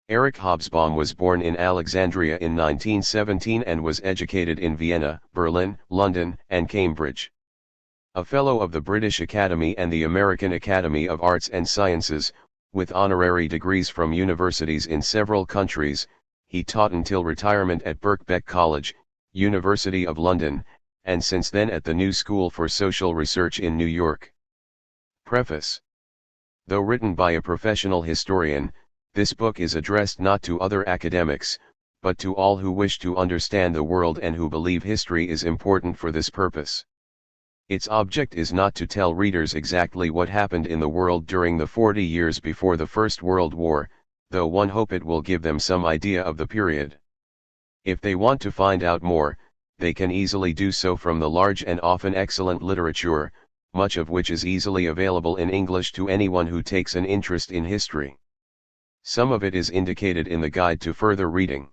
Eric Hobsbawm was born in Alexandria in 1917 and was educated in Vienna, Berlin, London, and Cambridge. A Fellow of the British Academy and the American Academy of Arts and Sciences, with honorary degrees from universities in several countries, he taught until retirement at Birkbeck College, University of London, and since then at the New School for Social Research in New York. Preface. Though written by a professional historian, this book is addressed not to other academics, but to all who wish to understand the world and who believe history is important for this purpose. Its object is not to tell readers exactly what happened in the world during the 40 years before the First World War, though one hope it will give them some idea of the period. If they want to find out more, they can easily do so from the large and often excellent literature, much of which is easily available in English to anyone who takes an interest in history. Some of it is indicated in the guide to further reading.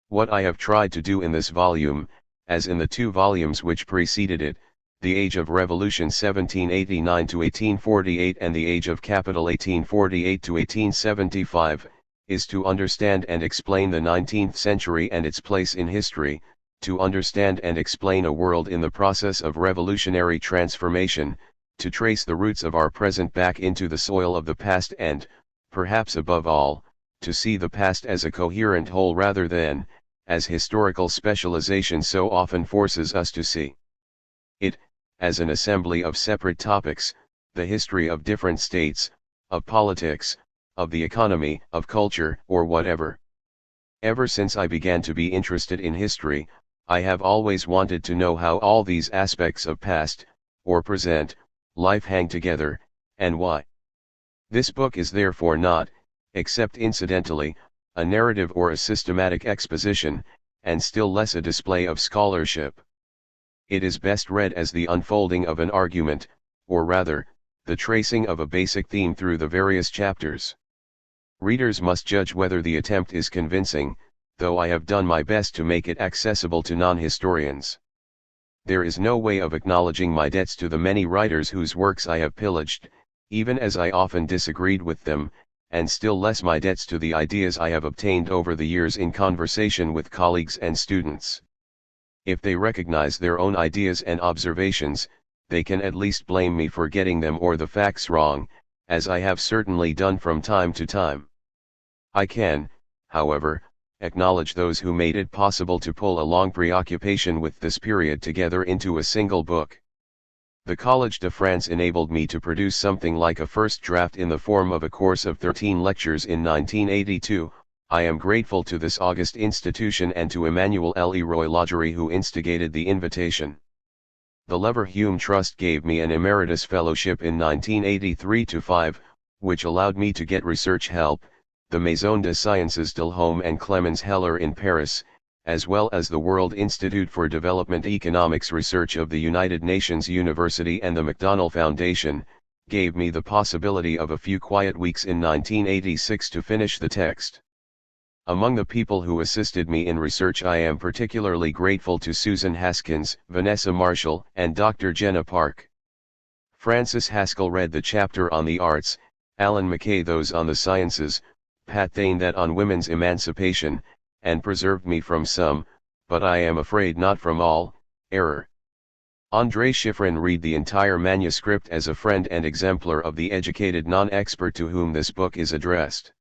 What I have tried to do in this volume, as in the 2 volumes which preceded it, The Age of Revolution 1789 to 1848 and The Age of Capital 1848 to 1875, is to understand and explain the 19th century and its place in history, to understand and explain a world in the process of revolutionary transformation, to trace the roots of our present back into the soil of the past and, perhaps above all, to see the past as a coherent whole rather than, as historical specialization so often forces us to see it, as an assembly of separate topics, the history of different states, of politics, of the economy, of culture, or whatever. Ever since I began to be interested in history, I have always wanted to know how all these aspects of past, or present, life hang together, and why. This book is therefore not, except incidentally, a narrative or a systematic exposition, and still less a display of scholarship. It is best read as the unfolding of an argument, or rather, the tracing of a basic theme through the various chapters. Readers must judge whether the attempt is convincing, though I have done my best to make it accessible to non-historians. There is no way of acknowledging my debts to the many writers whose works I have pillaged, even as I often disagreed with them, and still less my debts to the ideas I have obtained over the years in conversation with colleagues and students. If they recognize their own ideas and observations, they can at least blame me for getting them or the facts wrong, as I have certainly done from time to time. I can, however, acknowledge those who made it possible to pull a long preoccupation with this period together into a single book. The Collège de France enabled me to produce something like a first draft in the form of a course of 13 lectures in 1982. I am grateful to this august institution and to Emmanuel Leroy Lagerie who instigated the invitation. The Leverhulme Trust gave me an emeritus fellowship in 1983-5, which allowed me to get research help, the Maison des Sciences Delhomme and Clemens Heller in Paris, as well as the World Institute for Development Economics Research of the United Nations University and the McDonnell Foundation, gave me the possibility of a few quiet weeks in 1986 to finish the text. Among the people who assisted me in research I am particularly grateful to Susan Haskins, Vanessa Marshall, and Dr. Jenna Park. Francis Haskell read the chapter on the arts, Alan McKay those on the sciences, Pat Thane that on women's emancipation, and preserved me from some, but I am afraid not from all, error. André Chiffrin read the entire manuscript as a friend and exemplar of the educated non-expert to whom this book is addressed.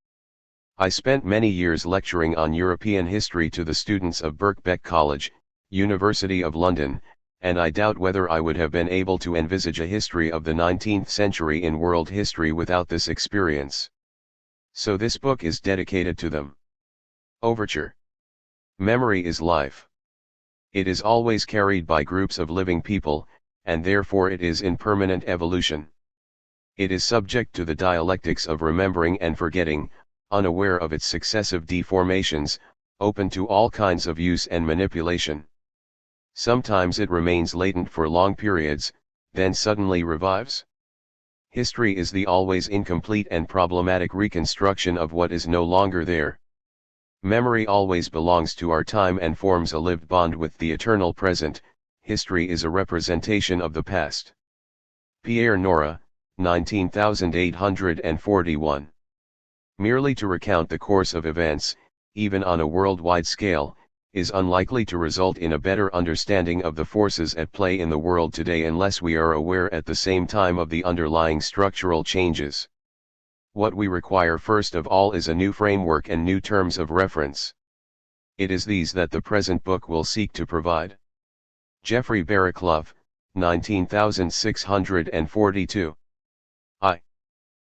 I spent many years lecturing on European history to the students of Birkbeck College, University of London, and I doubt whether I would have been able to envisage a history of the 19th century in world history without this experience. So this book is dedicated to them. Overture. Memory is life. It is always carried by groups of living people, and therefore it is in permanent evolution. It is subject to the dialectics of remembering and forgetting, unaware of its successive deformations, open to all kinds of use and manipulation. Sometimes it remains latent for long periods, then suddenly revives. History is the always incomplete and problematic reconstruction of what is no longer there. Memory always belongs to our time and forms a lived bond with the eternal present. History is a representation of the past. Pierre Nora, 19841. Merely to recount the course of events, even on a worldwide scale, is unlikely to result in a better understanding of the forces at play in the world today unless we are aware at the same time of the underlying structural changes. What we require first of all is a new framework and new terms of reference. It is these that the present book will seek to provide. Geoffrey Barraclough, 19,642.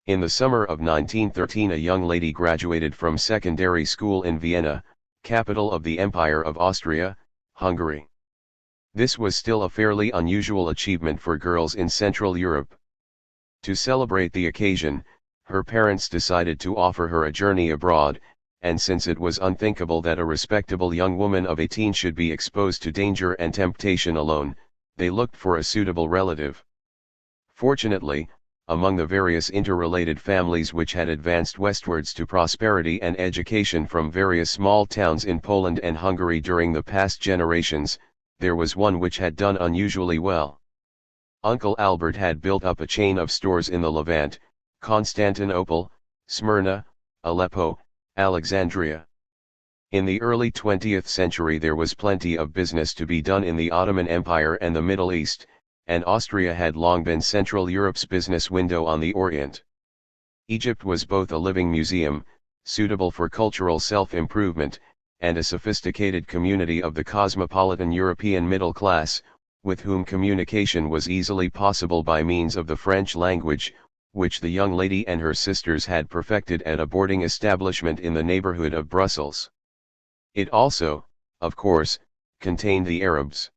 In the summer of 1913 a young lady graduated from secondary school in Vienna, capital of the Empire of Austria, Hungary. This was still a fairly unusual achievement for girls in Central Europe. To celebrate the occasion, her parents decided to offer her a journey abroad, and since it was unthinkable that a respectable young woman of 18 should be exposed to danger and temptation alone, they looked for a suitable relative. Fortunately, among the various interrelated families which had advanced westwards to prosperity and education from various small towns in Poland and Hungary during the past generations, there was one which had done unusually well. Uncle Albert had built up a chain of stores in the Levant, Constantinople, Smyrna, Aleppo, Alexandria. In the early 20th century there was plenty of business to be done in the Ottoman Empire and the Middle East, and Austria had long been Central Europe's business window on the Orient. Egypt was both a living museum, suitable for cultural self-improvement, and a sophisticated community of the cosmopolitan European middle class, with whom communication was easily possible by means of the French language, which the young lady and her sisters had perfected at a boarding establishment in the neighborhood of Brussels. It also, of course, contained the Arabs.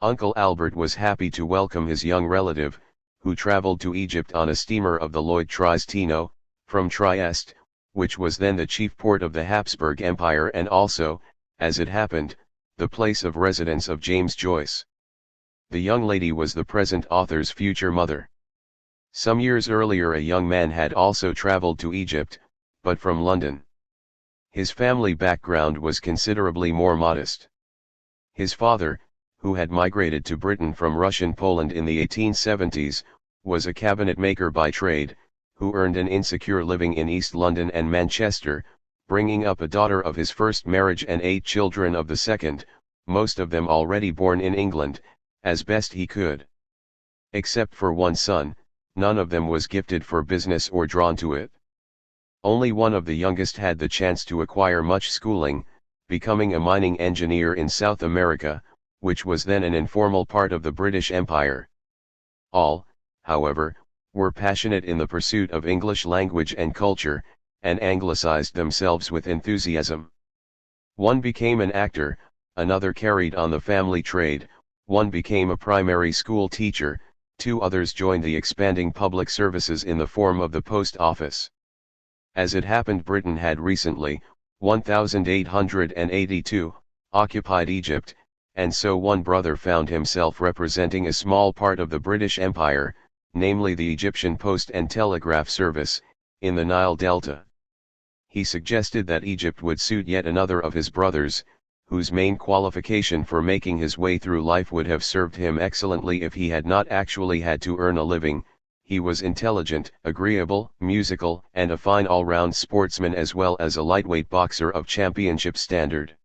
Uncle Albert was happy to welcome his young relative, who traveled to Egypt on a steamer of the Lloyd Tristano, from Trieste, which was then the chief port of the Habsburg Empire and also, as it happened, the place of residence of James Joyce. The young lady was the present author's future mother. Some years earlier a young man had also traveled to Egypt, but from London. His family background was considerably more modest. His father, who had migrated to Britain from Russian Poland in the 1870s, was a cabinet maker by trade, who earned an insecure living in East London and Manchester, bringing up a daughter of his first marriage and 8 children of the second, most of them already born in England, as best he could. Except for one son, none of them was gifted for business or drawn to it. Only one of the youngest had the chance to acquire much schooling, becoming a mining engineer in South America, which was then an informal part of the British Empire. All, however, were passionate in the pursuit of English language and culture, and anglicized themselves with enthusiasm. One became an actor, another carried on the family trade, one became a primary school teacher, 2 others joined the expanding public services in the form of the post office. As it happened Britain had recently, 1882, occupied Egypt, and so one brother found himself representing a small part of the British Empire, namely the Egyptian Post and Telegraph Service, in the Nile Delta. He suggested that Egypt would suit yet another of his brothers, whose main qualification for making his way through life would have served him excellently if he had not actually had to earn a living. He was intelligent, agreeable, musical, and a fine all-round sportsman as well as a lightweight boxer of championship standard.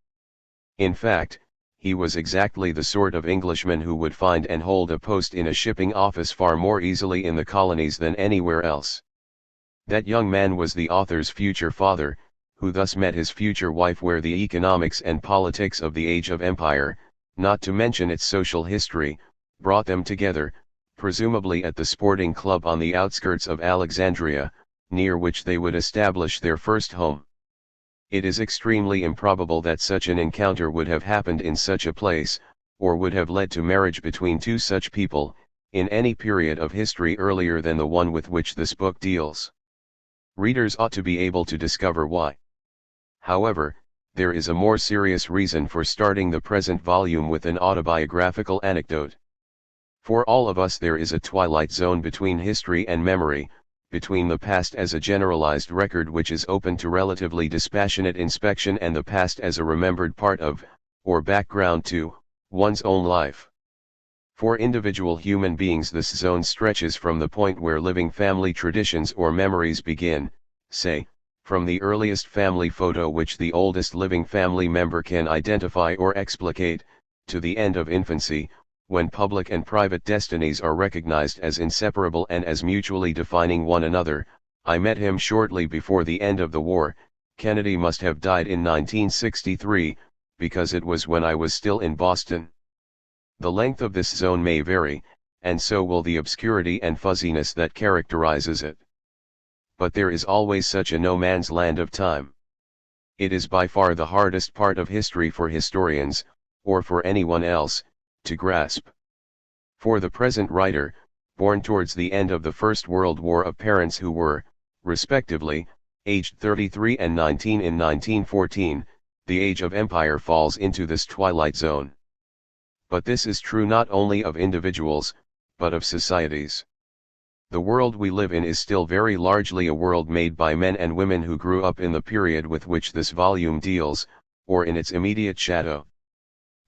In fact, he was exactly the sort of Englishman who would find and hold a post in a shipping office far more easily in the colonies than anywhere else. That young man was the author's future father, who thus met his future wife where the economics and politics of the age of empire, not to mention its social history, brought them together, presumably at the sporting club on the outskirts of Alexandria, near which they would establish their first home. It is extremely improbable that such an encounter would have happened in such a place, or would have led to marriage between 2 such people, in any period of history earlier than the one with which this book deals. Readers ought to be able to discover why. However, there is a more serious reason for starting the present volume with an autobiographical anecdote. For all of us there is a twilight zone between history and memory, between the past as a generalized record which is open to relatively dispassionate inspection and the past as a remembered part of, or background to, one's own life. For individual human beings this zone stretches from the point where living family traditions or memories begin, say, From the earliest family photo which the oldest living family member can identify or explicate, to the end of infancy, when public and private destinies are recognized as inseparable and as mutually defining one another. I met him shortly before the end of the war. Kennedy must have died in 1963, because it was when I was still in Boston. The length of this zone may vary, and so will the obscurity and fuzziness that characterizes it. But there is always such a no man's land of time. It is by far the hardest part of history for historians, or for anyone else, to grasp. For the present writer, born towards the end of the First World War of parents who were, respectively, aged 33 and 19 in 1914, the age of empire falls into this twilight zone. But this is true not only of individuals, but of societies. The world we live in is still very largely a world made by men and women who grew up in the period with which this volume deals, or in its immediate shadow.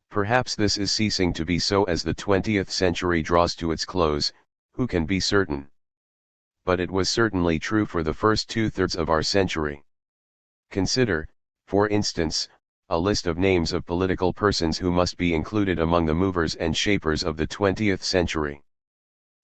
Perhaps this is ceasing to be so as the 20th century draws to its close, who can be certain? But it was certainly true for the first two-thirds of our century. Consider, for instance, a list of names of political persons who must be included among the movers and shapers of the 20th century.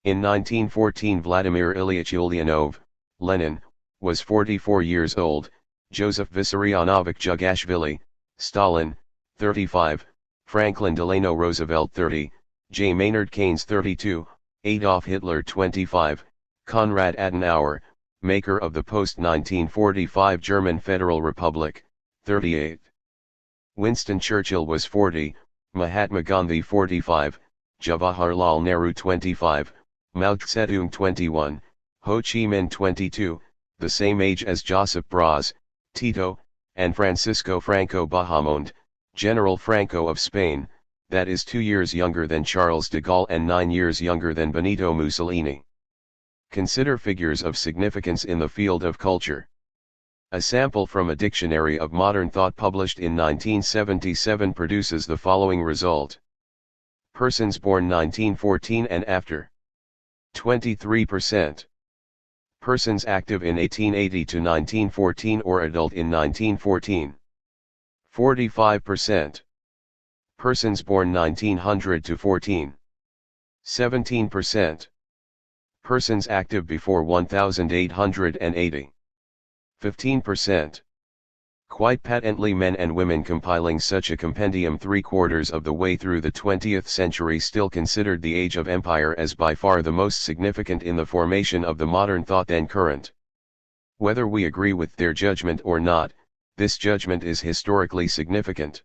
In 1914 Vladimir Ilyich Ulyanov, Lenin, was 44 years old, Joseph Vissarionovich Jugashvili, Stalin, 35, Franklin Delano Roosevelt 30, J. Maynard Keynes 32, Adolf Hitler 25, Konrad Adenauer, maker of the post-1945 German Federal Republic, 38. Winston Churchill was 40, Mahatma Gandhi 45, Jawaharlal Nehru 25, Mao Zedong 21, Ho Chi Minh 22, the same age as Josip Broz, Tito, and Francisco Franco Bahamonde, General Franco of Spain, that is 2 years younger than Charles de Gaulle and 9 years younger than Benito Mussolini. Consider figures of significance in the field of culture. A sample from a dictionary of modern thought published in 1977 produces the following result. Persons born 1914 and after. 23%. Persons active in 1880 to 1914 or adult in 1914. 45%. Persons born 1900 to 14. 17%. Persons active before 1880. 15%. Quite patently men and women compiling such a compendium 3/4 of the way through the 20th century still considered the age of empire as by far the most significant in the formation of the modern thought then current. Whether we agree with their judgment or not, this judgment is historically significant.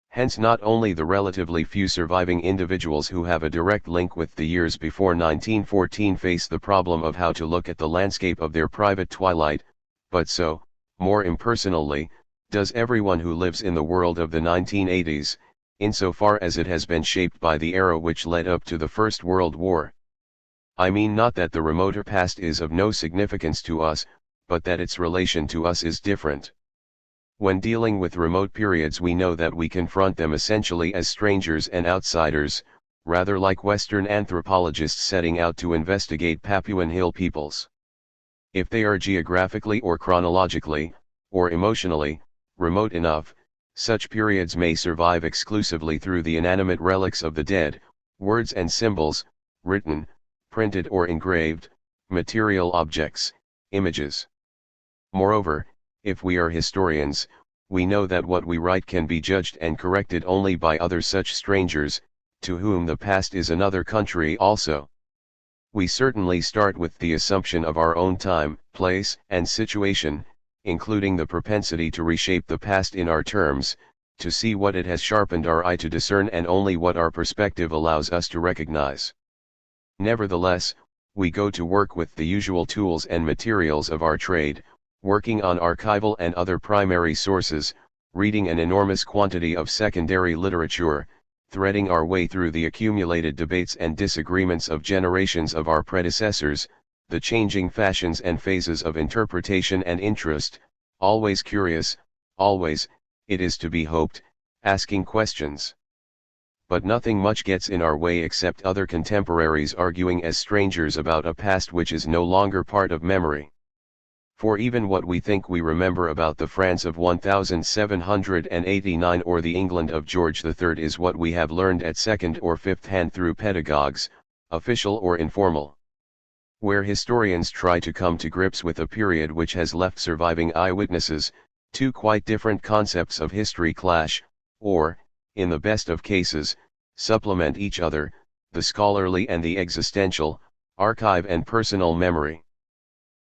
Hence not only the relatively few surviving individuals who have a direct link with the years before 1914 face the problem of how to look at the landscape of their private twilight, but so, more impersonally, does everyone who lives in the world of the 1980s, insofar as it has been shaped by the era which led up to the First World War. I mean not that the remoter past is of no significance to us, but that its relation to us is different. When dealing with remote periods we know that we confront them essentially as strangers and outsiders, rather like Western anthropologists setting out to investigate Papuan hill peoples. If they are geographically or chronologically, or emotionally, remote enough, such periods may survive exclusively through the inanimate relics of the dead, words and symbols, written, printed or engraved, material objects, images. Moreover, if we are historians, we know that what we write can be judged and corrected only by other such strangers, to whom the past is another country also. We certainly start with the assumption of our own time, place, and situation, including the propensity to reshape the past in our terms, to see what it has sharpened our eye to discern and only what our perspective allows us to recognize. Nevertheless, we go to work with the usual tools and materials of our trade, working on archival and other primary sources, reading an enormous quantity of secondary literature, threading our way through the accumulated debates and disagreements of generations of our predecessors, the changing fashions and phases of interpretation and interest, always curious, always, it is to be hoped, asking questions. But nothing much gets in our way except other contemporaries arguing as strangers about a past which is no longer part of memory. For even what we think we remember about the France of 1789 or the England of George III is what we have learned at second or fifth hand through pedagogues, official or informal. Where historians try to come to grips with a period which has left surviving eyewitnesses, two quite different concepts of history clash, or, in the best of cases, supplement each other, the scholarly and the existential, archive and personal memory.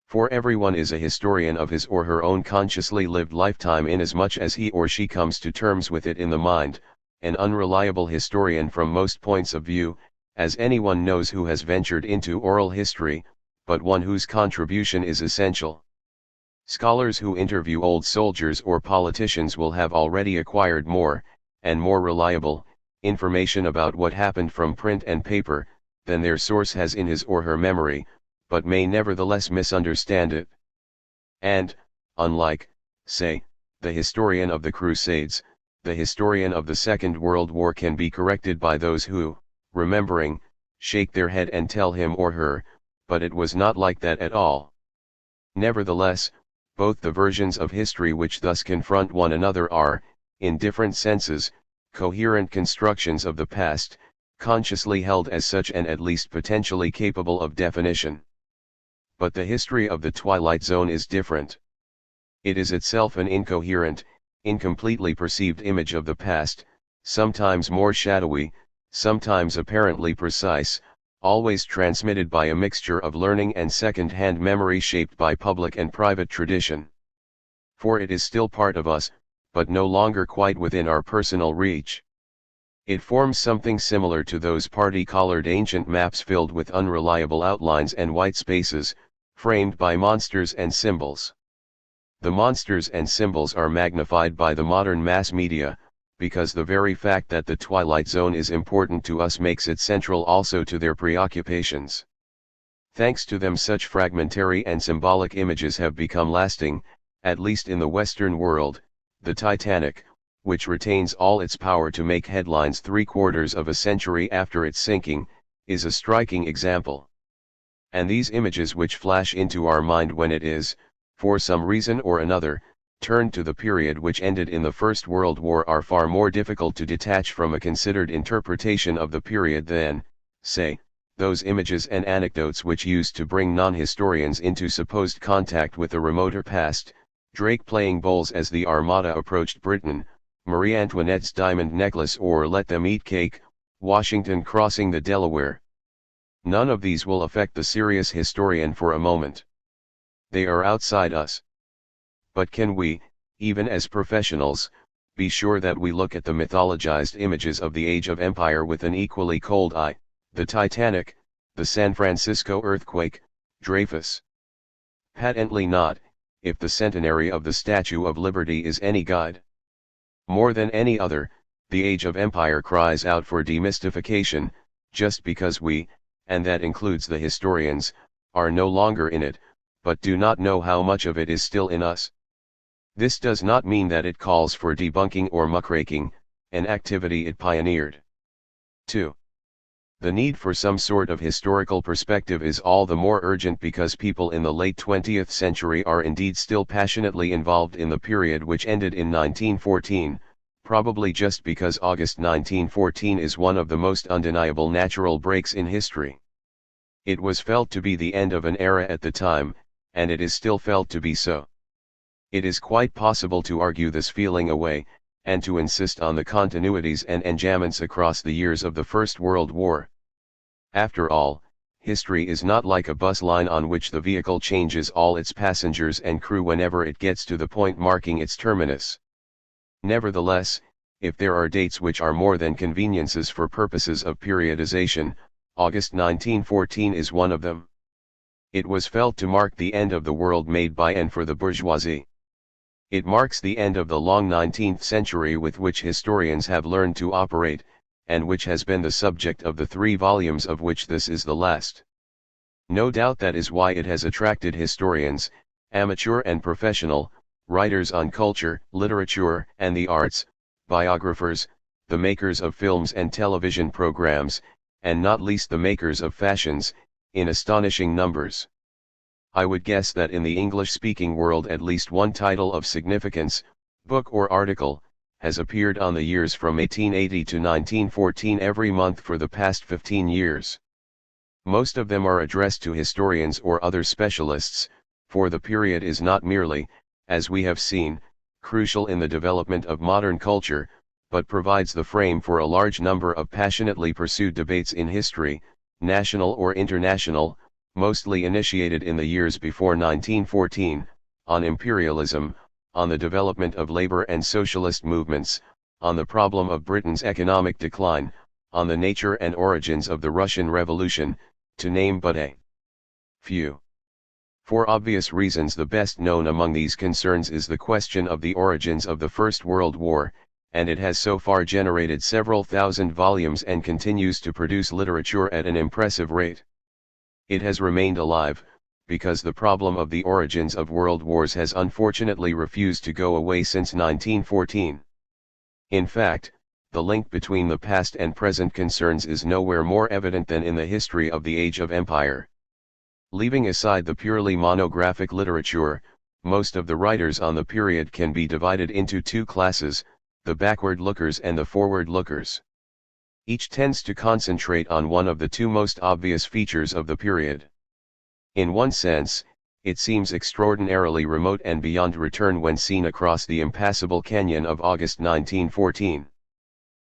For everyone is a historian of his or her own consciously lived lifetime inasmuch as he or she comes to terms with it in the mind, an unreliable historian from most points of view, as anyone knows who has ventured into oral history, but one whose contribution is essential. Scholars who interview old soldiers or politicians will have already acquired more, and more reliable, information about what happened from print and paper, than their source has in his or her memory, but may nevertheless misunderstand it. And, unlike, say, the historian of the Crusades, the historian of the Second World War can be corrected by those who, remembering, shake their head and tell him or her, but it was not like that at all. Nevertheless, both the versions of history which thus confront one another are, in different senses, coherent constructions of the past, consciously held as such and at least potentially capable of definition. But the history of the Twilight Zone is different. It is itself an incoherent, incompletely perceived image of the past, sometimes more shadowy, sometimes apparently precise, always transmitted by a mixture of learning and second-hand memory shaped by public and private tradition. For it is still part of us, but no longer quite within our personal reach. It forms something similar to those party-collared ancient maps filled with unreliable outlines and white spaces, framed by monsters and symbols. The monsters and symbols are magnified by the modern mass media, because the very fact that the Twilight Zone is important to us makes it central also to their preoccupations. Thanks to them, such fragmentary and symbolic images have become lasting, at least in the Western world. The Titanic, which retains all its power to make headlines 3/4 of a century after its sinking, is a striking example. And these images which flash into our mind when it is, for some reason or another, turned to the period which ended in the First World War are far more difficult to detach from a considered interpretation of the period than, say, those images and anecdotes which used to bring non-historians into supposed contact with the remoter past, Drake playing bowls as the Armada approached Britain, Marie Antoinette's diamond necklace or Let Them Eat Cake, Washington crossing the Delaware. None of these will affect the serious historian for a moment. They are outside us. But can we, even as professionals, be sure that we look at the mythologized images of the Age of Empire with an equally cold eye, the Titanic, the San Francisco earthquake, Dreyfus? Patently not, if the centenary of the Statue of Liberty is any guide. More than any other, the Age of Empire cries out for demystification, just because we, and that includes the historians, are no longer in it, but do not know how much of it is still in us. This does not mean that it calls for debunking or muckraking, an activity it pioneered. 2. The need for some sort of historical perspective is all the more urgent because people in the late 20th century are indeed still passionately involved in the period which ended in 1914, probably just because August 1914 is one of the most undeniable natural breaks in history. It was felt to be the end of an era at the time, and it is still felt to be so. It is quite possible to argue this feeling away, and to insist on the continuities and enjambments across the years of the First World War. After all, history is not like a bus line on which the vehicle changes all its passengers and crew whenever it gets to the point marking its terminus. Nevertheless, if there are dates which are more than conveniences for purposes of periodization, August 1914 is one of them. It was felt to mark the end of the world made by and for the bourgeoisie. It marks the end of the long 19th century with which historians have learned to operate, and which has been the subject of the 3 volumes of which this is the last. No doubt that is why it has attracted historians, amateur and professional, writers on culture, literature, and the arts, biographers, the makers of films and television programs, and not least the makers of fashions, in astonishing numbers. I would guess that in the English-speaking world at least one title of significance, book or article, has appeared on the years from 1880 to 1914 every month for the past 15 years. Most of them are addressed to historians or other specialists, for the period is not merely, as we have seen, crucial in the development of modern culture, but provides the frame for a large number of passionately pursued debates in history, national or international, mostly initiated in the years before 1914, on imperialism, on the development of labor and socialist movements, on the problem of Britain's economic decline, on the nature and origins of the Russian Revolution, to name but a few. For obvious reasons, the best known among these concerns is the question of the origins of the First World War, and it has so far generated several thousand volumes and continues to produce literature at an impressive rate. It has remained alive, because the problem of the origins of world wars has unfortunately refused to go away since 1914. In fact, the link between the past and present concerns is nowhere more evident than in the history of the Age of Empire. Leaving aside the purely monographic literature, most of the writers on the period can be divided into two classes, the backward lookers and the forward lookers. Each tends to concentrate on one of the two most obvious features of the period. In one sense, it seems extraordinarily remote and beyond return when seen across the impassable canyon of August 1914.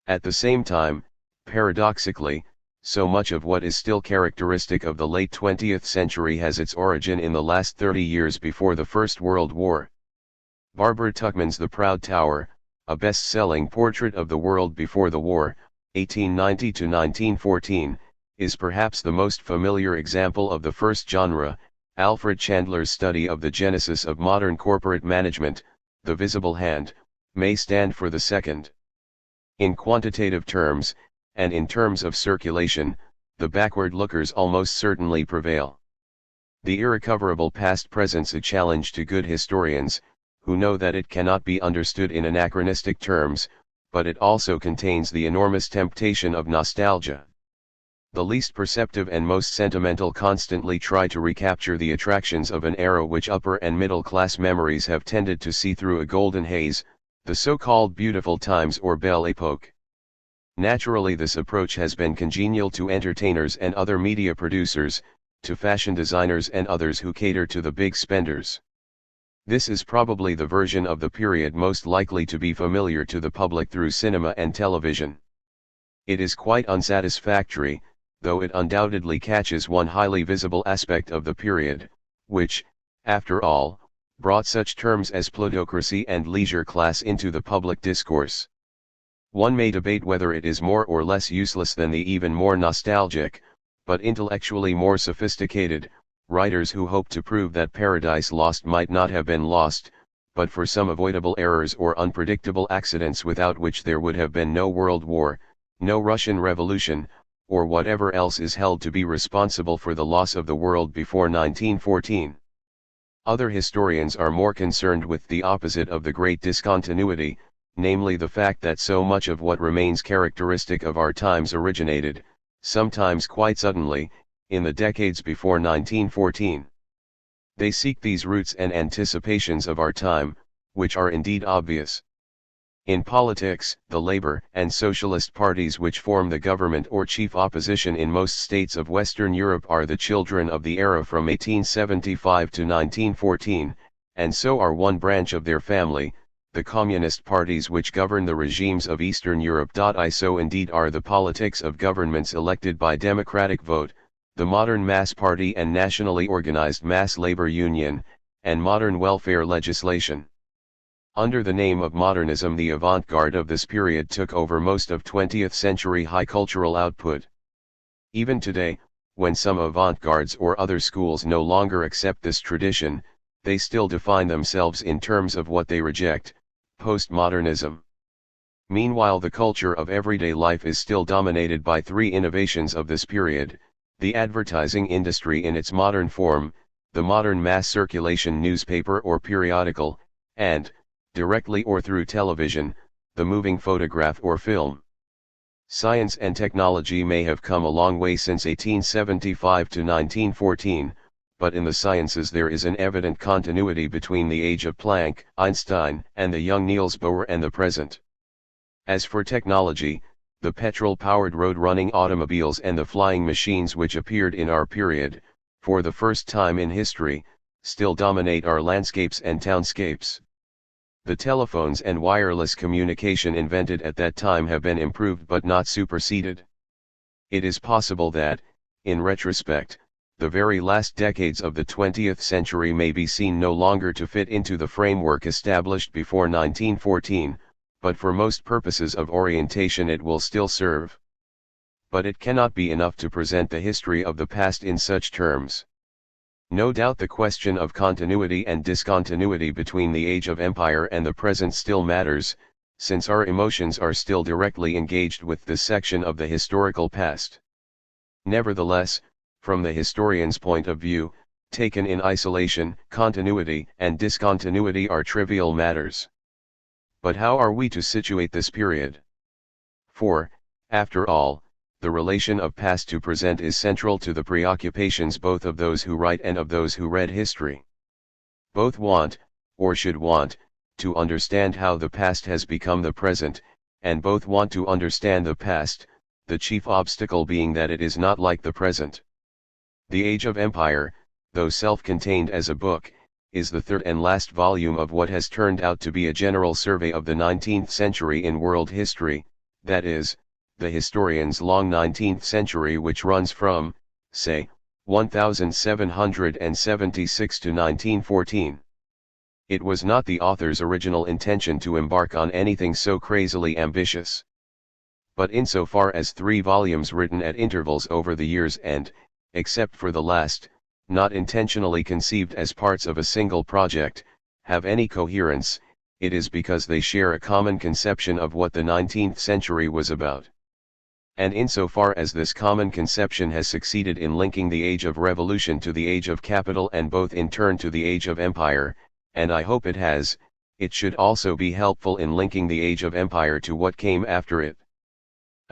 At the same time, paradoxically, so much of what is still characteristic of the late 20th century has its origin in the last 30 years before the First World War. Barbara Tuchman's The Proud Tower, a best-selling portrait of the world before the war, 1890 to 1914, is perhaps the most familiar example of the first genre. Alfred Chandler's study of the genesis of modern corporate management, The Visible Hand, may stand for the second. In quantitative terms, and in terms of circulation, the backward lookers almost certainly prevail. The irrecoverable past presents a challenge to good historians, who know that it cannot be understood in anachronistic terms, but it also contains the enormous temptation of nostalgia. The least perceptive and most sentimental constantly try to recapture the attractions of an era which upper and middle class memories have tended to see through a golden haze, the so-called beautiful times or Belle Époque. Naturally, this approach has been congenial to entertainers and other media producers, to fashion designers and others who cater to the big spenders. This is probably the version of the period most likely to be familiar to the public through cinema and television. It is quite unsatisfactory, though it undoubtedly catches one highly visible aspect of the period, which, after all, brought such terms as plutocracy and leisure class into the public discourse. One may debate whether it is more or less useless than the even more nostalgic, but intellectually more sophisticated, writers who hope to prove that Paradise Lost might not have been lost, but for some avoidable errors or unpredictable accidents without which there would have been no World War, no Russian Revolution, or whatever else is held to be responsible for the loss of the world before 1914. Other historians are more concerned with the opposite of the great discontinuity, namely the fact that so much of what remains characteristic of our times originated, sometimes quite suddenly, in the decades before 1914. They seek these roots and anticipations of our time, which are indeed obvious. In politics, the labor and socialist parties which form the government or chief opposition in most states of Western Europe are the children of the era from 1875 to 1914, and so are one branch of their family, the communist parties which govern the regimes of Eastern Europe. So indeed are the politics of governments elected by democratic vote, the modern mass party and nationally organized mass labor union, and modern welfare legislation. Under the name of modernism, the avant-garde of this period took over most of 20th century high cultural output. Even today, when some avant-gardes or other schools no longer accept this tradition, they still define themselves in terms of what they reject, postmodernism. Meanwhile, the culture of everyday life is still dominated by three innovations of this period: the advertising industry in its modern form, the modern mass circulation newspaper or periodical, and, directly or through television, the moving photograph or film. Science and technology may have come a long way since 1875 to 1914, but in the sciences there is an evident continuity between the age of Planck, Einstein, and the young Niels Bohr and the present. As for technology, the petrol-powered road-running automobiles and the flying machines which appeared in our period, for the first time in history, still dominate our landscapes and townscapes. The telephones and wireless communication invented at that time have been improved but not superseded. It is possible that, in retrospect, the very last decades of the 20th century may be seen no longer to fit into the framework established before 1914, but for most purposes of orientation it will still serve. But it cannot be enough to present the history of the past in such terms. No doubt the question of continuity and discontinuity between the age of empire and the present still matters, since our emotions are still directly engaged with this section of the historical past. Nevertheless, from the historian's point of view, taken in isolation, continuity and discontinuity are trivial matters. But how are we to situate this period? For, after all, the relation of past to present is central to the preoccupations both of those who write and of those who read history. Both want, or should want, to understand how the past has become the present, and both want to understand the past, the chief obstacle being that it is not like the present. The Age of Empire, though self-contained as a book, is the third and last volume of what has turned out to be a general survey of the 19th century in world history, that is, the historian's long 19th century, which runs from, say, 1776 to 1914. It was not the author's original intention to embark on anything so crazily ambitious. But insofar as 3 volumes written at intervals over the years and, except for the last, not intentionally conceived as parts of a single project, have any coherence, it is because they share a common conception of what the 19th century was about. And insofar as this common conception has succeeded in linking the age of revolution to the age of capital and both in turn to the age of empire, and I hope it has, it should also be helpful in linking the age of empire to what came after it.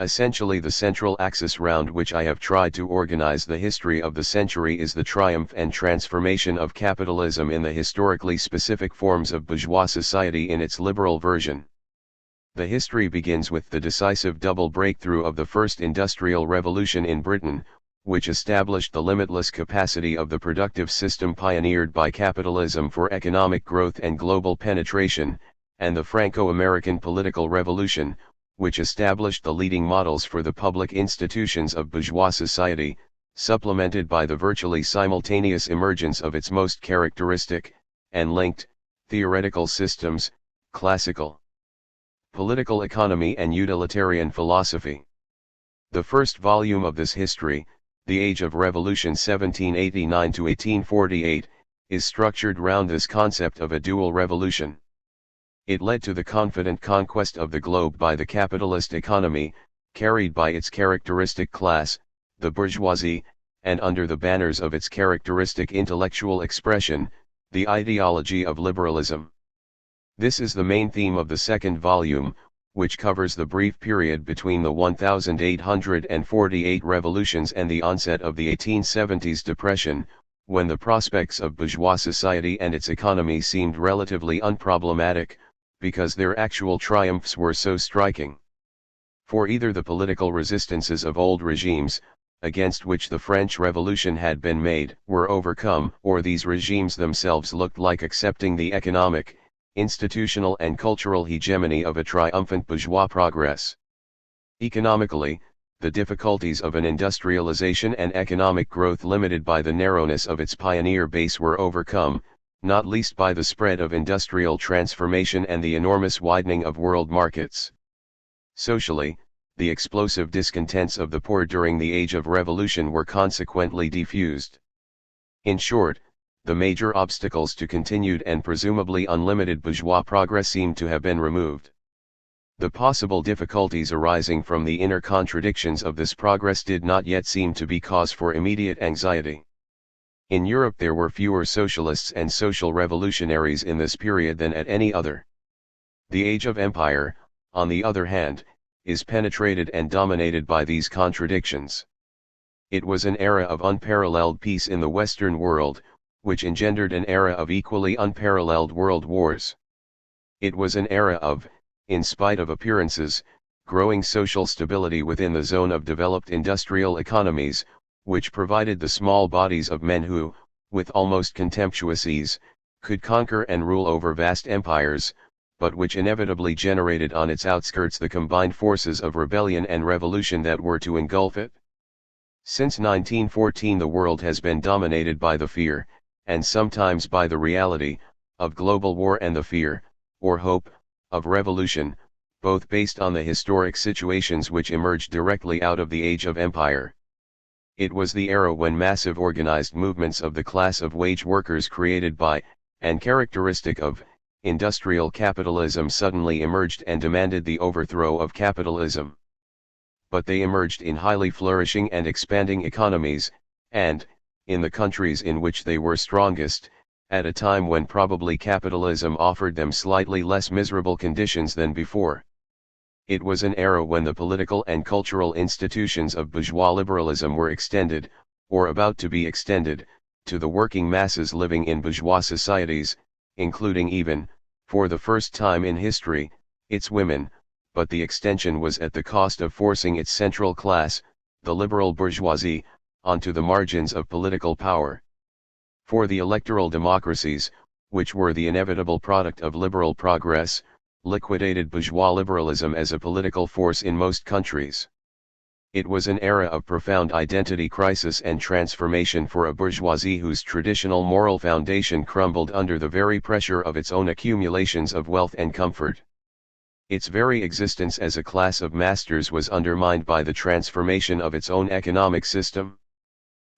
Essentially, the central axis round which I have tried to organize the history of the century is the triumph and transformation of capitalism in the historically specific forms of bourgeois society in its liberal version. The history begins with the decisive double breakthrough of the first industrial revolution in Britain, which established the limitless capacity of the productive system pioneered by capitalism for economic growth and global penetration, and the Franco-American political revolution, which established the leading models for the public institutions of bourgeois society, supplemented by the virtually simultaneous emergence of its most characteristic, and linked, theoretical systems, classical political economy and utilitarian philosophy. The first volume of this history, The Age of Revolution 1789 to 1848, is structured round this concept of a dual revolution. It led to the confident conquest of the globe by the capitalist economy, carried by its characteristic class, the bourgeoisie, and under the banners of its characteristic intellectual expression, the ideology of liberalism. This is the main theme of the second volume, which covers the brief period between the 1848 revolutions and the onset of the 1870s depression, when the prospects of bourgeois society and its economy seemed relatively unproblematic, because their actual triumphs were so striking. For either the political resistances of old regimes, against which the French Revolution had been made, were overcome, or these regimes themselves looked like accepting the economic, institutional and cultural hegemony of a triumphant bourgeois progress. Economically, the difficulties of an industrialization and economic growth limited by the narrowness of its pioneer base were overcome, not least by the spread of industrial transformation and the enormous widening of world markets. Socially, the explosive discontents of the poor during the Age of Revolution were consequently diffused. In short, the major obstacles to continued and presumably unlimited bourgeois progress seemed to have been removed. The possible difficulties arising from the inner contradictions of this progress did not yet seem to be cause for immediate anxiety. In Europe there were fewer socialists and social revolutionaries in this period than at any other. The Age of Empire, on the other hand, is penetrated and dominated by these contradictions. It was an era of unparalleled peace in the Western world, which engendered an era of equally unparalleled world wars. It was an era of, in spite of appearances, growing social stability within the zone of developed industrial economies, which provided the small bodies of men who, with almost contemptuous ease, could conquer and rule over vast empires, but which inevitably generated on its outskirts the combined forces of rebellion and revolution that were to engulf it. Since 1914 the world has been dominated by the fear, and sometimes by the reality, of global war and the fear, or hope, of revolution, both based on the historic situations which emerged directly out of the age of empire. It was the era when massive organized movements of the class of wage workers created by, and characteristic of, industrial capitalism suddenly emerged and demanded the overthrow of capitalism. But they emerged in highly flourishing and expanding economies, and, in the countries in which they were strongest, at a time when probably capitalism offered them slightly less miserable conditions than before. It was an era when the political and cultural institutions of bourgeois liberalism were extended, or about to be extended, to the working masses living in bourgeois societies, including even, for the first time in history, its women, but the extension was at the cost of forcing its central class, the liberal bourgeoisie, onto the margins of political power. For the electoral democracies, which were the inevitable product of liberal progress, liquidated bourgeois liberalism as a political force in most countries. It was an era of profound identity crisis and transformation for a bourgeoisie whose traditional moral foundation crumbled under the very pressure of its own accumulations of wealth and comfort. Its very existence as a class of masters was undermined by the transformation of its own economic system.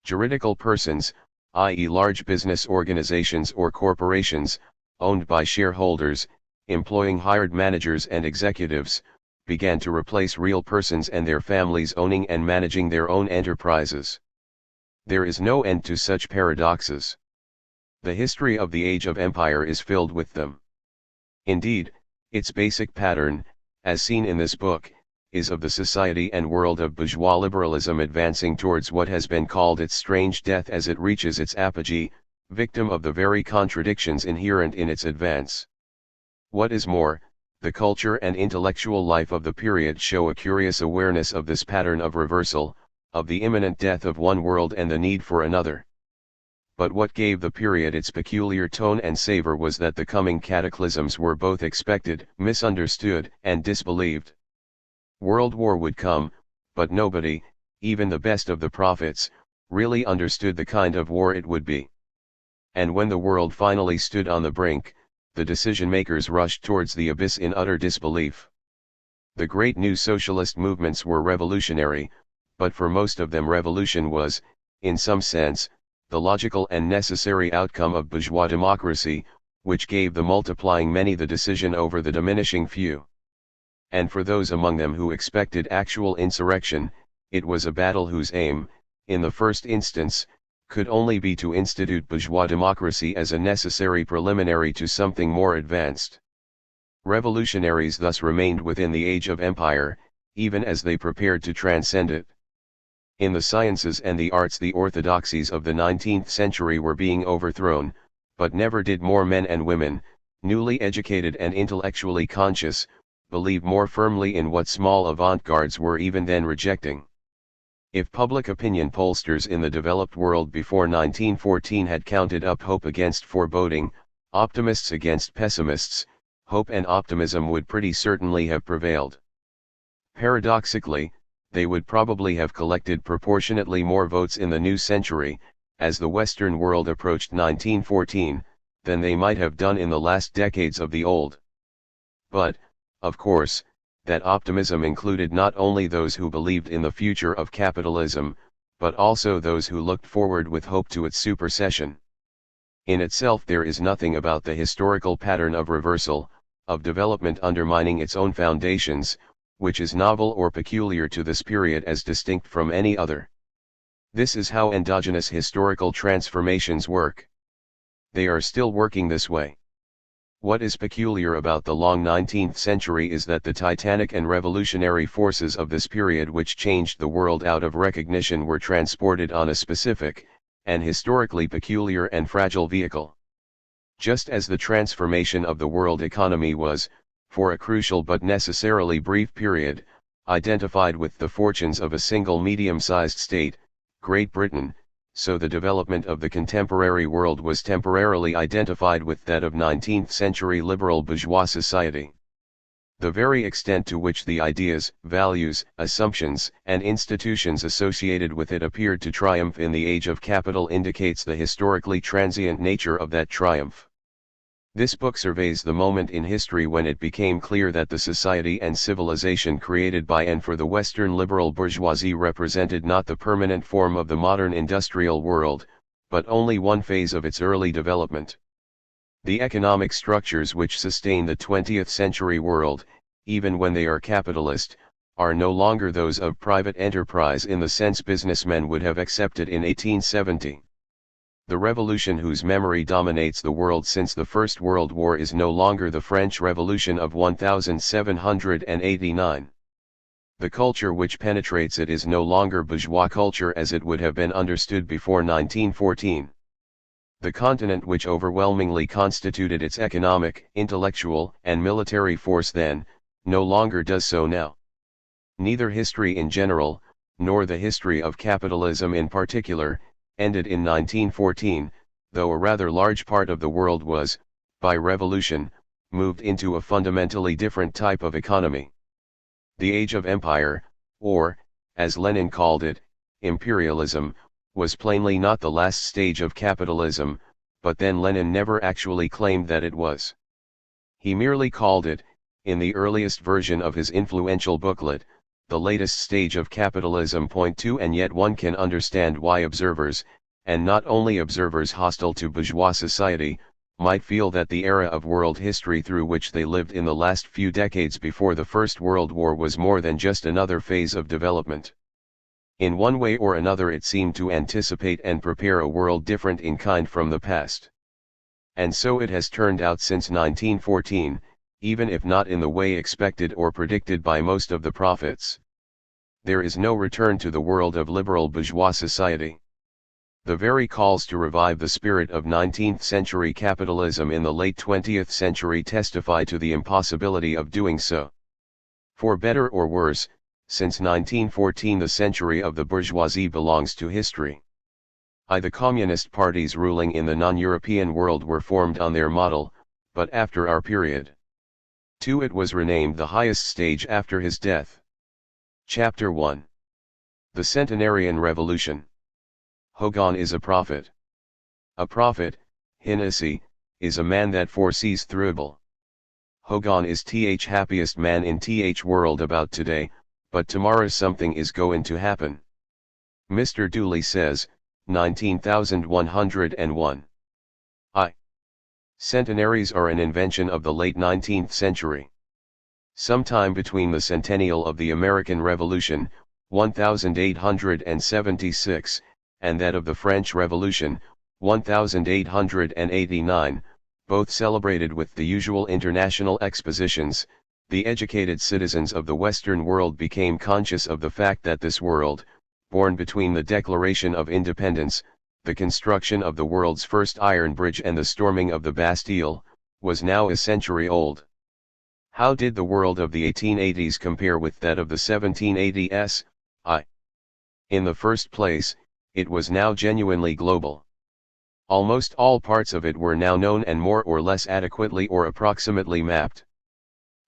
Juridical persons, i.e. large business organizations or corporations, owned by shareholders, employing hired managers and executives, began to replace real persons and their families owning and managing their own enterprises. There is no end to such paradoxes. The history of the age of empire is filled with them. Indeed, its basic pattern, as seen in this book, is of the society and world of bourgeois liberalism advancing towards what has been called its strange death as it reaches its apogee, victim of the very contradictions inherent in its advance. What is more, the culture and intellectual life of the period show a curious awareness of this pattern of reversal, of the imminent death of one world and the need for another. But what gave the period its peculiar tone and savor was that the coming cataclysms were both expected, misunderstood, and disbelieved. World war would come, but nobody, even the best of the prophets, really understood the kind of war it would be. And when the world finally stood on the brink, the decision-makers rushed towards the abyss in utter disbelief. The great new socialist movements were revolutionary, but for most of them revolution was, in some sense, the logical and necessary outcome of bourgeois democracy, which gave the multiplying many the decision over the diminishing few. And for those among them who expected actual insurrection, it was a battle whose aim, in the first instance, could only be to institute bourgeois democracy as a necessary preliminary to something more advanced. Revolutionaries thus remained within the age of empire, even as they prepared to transcend it. In the sciences and the arts the orthodoxies of the 19th century were being overthrown, but never did more men and women, newly educated and intellectually conscious, believe more firmly in what small avant-gardes were even then rejecting. If public opinion pollsters in the developed world before 1914 had counted up hope against foreboding, optimists against pessimists, hope and optimism would pretty certainly have prevailed. Paradoxically, they would probably have collected proportionately more votes in the new century, as the Western world approached 1914, than they might have done in the last decades of the old. But, of course, that optimism included not only those who believed in the future of capitalism, but also those who looked forward with hope to its supersession. In itself there is nothing about the historical pattern of reversal, of development undermining its own foundations, which is novel or peculiar to this period as distinct from any other. This is how endogenous historical transformations work. They are still working this way. What is peculiar about the long 19th century is that the titanic and revolutionary forces of this period which changed the world out of recognition were transported on a specific, and historically peculiar and fragile vehicle. Just as the transformation of the world economy was, for a crucial but necessarily brief period, identified with the fortunes of a single medium-sized state, Great Britain, so the development of the contemporary world was temporarily identified with that of 19th-century liberal bourgeois society. The very extent to which the ideas, values, assumptions, and institutions associated with it appeared to triumph in the age of capital indicates the historically transient nature of that triumph. This book surveys the moment in history when it became clear that the society and civilization created by and for the Western liberal bourgeoisie represented not the permanent form of the modern industrial world, but only one phase of its early development. The economic structures which sustain the 20th century world, even when they are capitalist, are no longer those of private enterprise in the sense businessmen would have accepted in 1870. The revolution whose memory dominates the world since the First World War is no longer the French Revolution of 1789. The culture which penetrates it is no longer bourgeois culture as it would have been understood before 1914. The continent which overwhelmingly constituted its economic, intellectual, and military force then, no longer does so now. Neither history in general, nor the history of capitalism in particular, ended in 1914, though a rather large part of the world was, by revolution, moved into a fundamentally different type of economy. The age of empire, or, as Lenin called it, imperialism, was plainly not the last stage of capitalism, but then Lenin never actually claimed that it was. He merely called it, in the earliest version of his influential booklet, the latest stage of capitalism. 2 And yet one can understand why observers, and not only observers hostile to bourgeois society, might feel that the era of world history through which they lived in the last few decades before the First World War was more than just another phase of development. In one way or another it seemed to anticipate and prepare a world different in kind from the past. And so it has turned out since 1914, even if not in the way expected or predicted by most of the prophets. There is no return to the world of liberal bourgeois society. The very calls to revive the spirit of 19th century capitalism in the late 20th century testify to the impossibility of doing so. For better or worse, since 1914 the century of the bourgeoisie belongs to history. The communist parties ruling in the non-European world were formed on their model, but after our period. 2. It was renamed the highest stage after his death. Chapter 1. The Centenarian Revolution. Hogan is a prophet. A prophet, Hinasi, is a man that foresees throughable. Hogan is happiest man in world about today, but tomorrow something is going to happen. Mr. Dooley says, 19,101. Centenaries are an invention of the late 19th century. Sometime between the centennial of the American Revolution, 1876, and that of the French Revolution, 1889, both celebrated with the usual international expositions, the educated citizens of the Western world became conscious of the fact that this world, born between the Declaration of Independence, the construction of the world's first iron bridge and the storming of the Bastille, was now a century old. How did the world of the 1880s compare with that of the 1780s? In the first place, it was now genuinely global. Almost all parts of it were now known and more or less adequately or approximately mapped.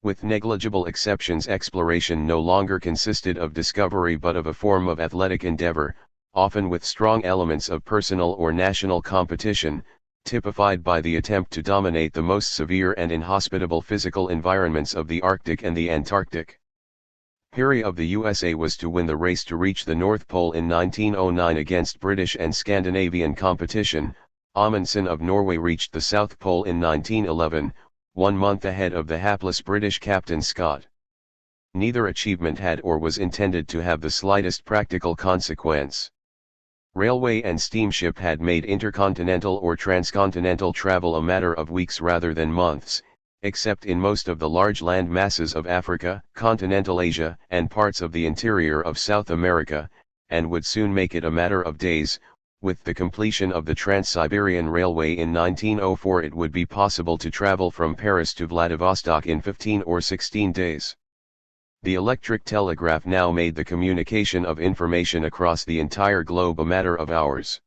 With negligible exceptions, exploration no longer consisted of discovery but of a form of athletic endeavor, often with strong elements of personal or national competition, typified by the attempt to dominate the most severe and inhospitable physical environments of the Arctic and the Antarctic. Peary of the USA was to win the race to reach the North Pole in 1909 against British and Scandinavian competition. Amundsen of Norway reached the South Pole in 1911, 1 month ahead of the hapless British Captain Scott. Neither achievement had or was intended to have the slightest practical consequence. Railway and steamship had made intercontinental or transcontinental travel a matter of weeks rather than months, except in most of the large land masses of Africa, continental Asia, and parts of the interior of South America, and would soon make it a matter of days. With the completion of the Trans-Siberian Railway in 1904, it would be possible to travel from Paris to Vladivostok in 15 or 16 days. The electric telegraph now made the communication of information across the entire globe a matter of hours.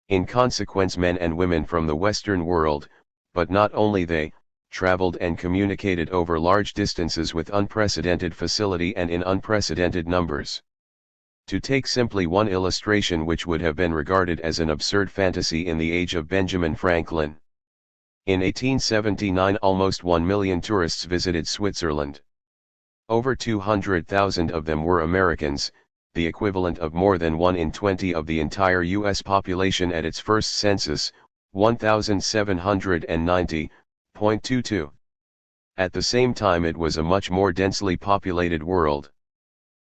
In consequence, men and women from the Western world, but not only they, traveled and communicated over large distances with unprecedented facility and in unprecedented numbers. To take simply one illustration which would have been regarded as an absurd fantasy in the age of Benjamin Franklin. In 1879, almost 1 million tourists visited Switzerland. Over 200,000 of them were Americans, the equivalent of more than 1 in 20 of the entire U.S. population at its first census, 1,790.22. At the same time, it was a much more densely populated world.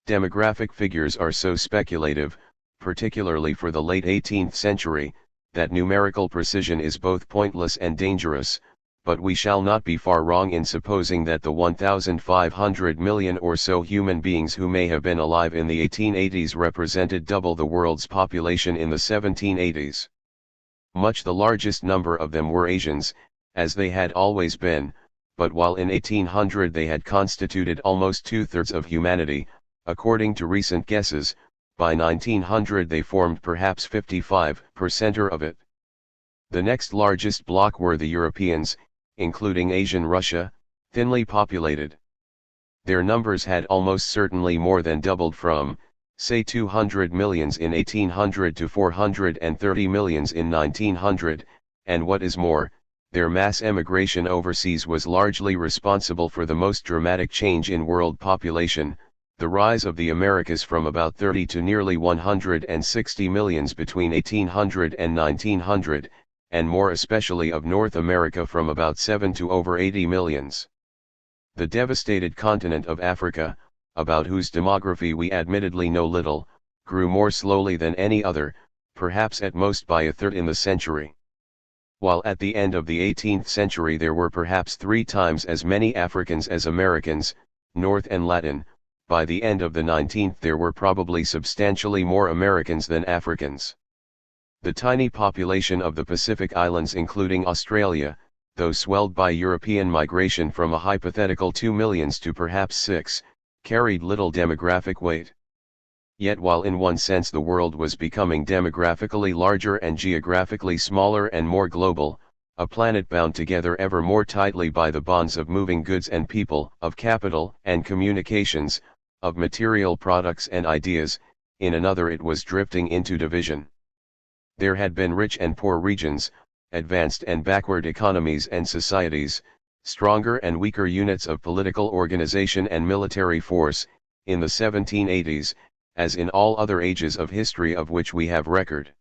Demographic figures are so speculative, particularly for the late 18th century, that numerical precision is both pointless and dangerous, but we shall not be far wrong in supposing that the 1,500 million or so human beings who may have been alive in the 1880s represented double the world's population in the 1780s. Much the largest number of them were Asians, as they had always been, but while in 1800 they had constituted almost two-thirds of humanity, according to recent guesses, by 1900 they formed perhaps 55% of it. The next largest bloc were the Europeans, including Asian Russia, thinly populated. Their numbers had almost certainly more than doubled from, say 200 millions in 1800 to 430 millions in 1900, and what is more, their mass emigration overseas was largely responsible for the most dramatic change in world population, the rise of the Americas from about 30 to nearly 160 millions between 1800 and 1900, and more especially of North America from about 7 to over 80 millions. The devastated continent of Africa, about whose demography we admittedly know little, grew more slowly than any other, perhaps at most by a third in the century. While at the end of the 18th century there were perhaps 3 times as many Africans as Americans, North and Latin, by the end of the 19th there were probably substantially more Americans than Africans. The tiny population of the Pacific Islands, including Australia, though swelled by European migration from a hypothetical 2 millions to perhaps 6, carried little demographic weight. Yet while in one sense the world was becoming demographically larger and geographically smaller and more global, a planet bound together ever more tightly by the bonds of moving goods and people, of capital and communications, of material products and ideas, in another it was drifting into division. There had been rich and poor regions, advanced and backward economies and societies, stronger and weaker units of political organization and military force, in the 1780s, as in all other ages of history of which we have record.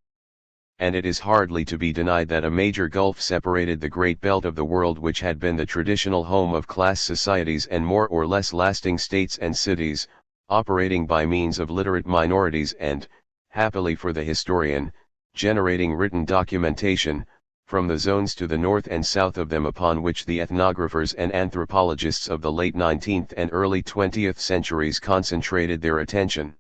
And it is hardly to be denied that a major gulf separated the great belt of the world which had been the traditional home of class societies and more or less lasting states and cities, operating by means of literate minorities and, happily for the historian, generating written documentation, from the zones to the north and south of them upon which the ethnographers and anthropologists of the late 19th and early 20th centuries concentrated their attention.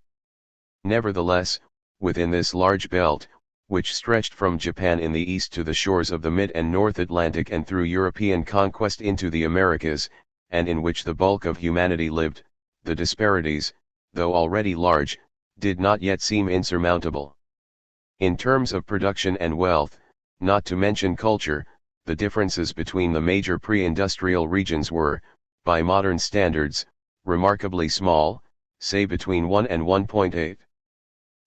Nevertheless, within this large belt, which stretched from Japan in the east to the shores of the mid and North Atlantic and through European conquest into the Americas, and in which the bulk of humanity lived, the disparities, though already large, did not yet seem insurmountable. In terms of production and wealth, not to mention culture, the differences between the major pre-industrial regions were, by modern standards, remarkably small, say between 1 and 1.8.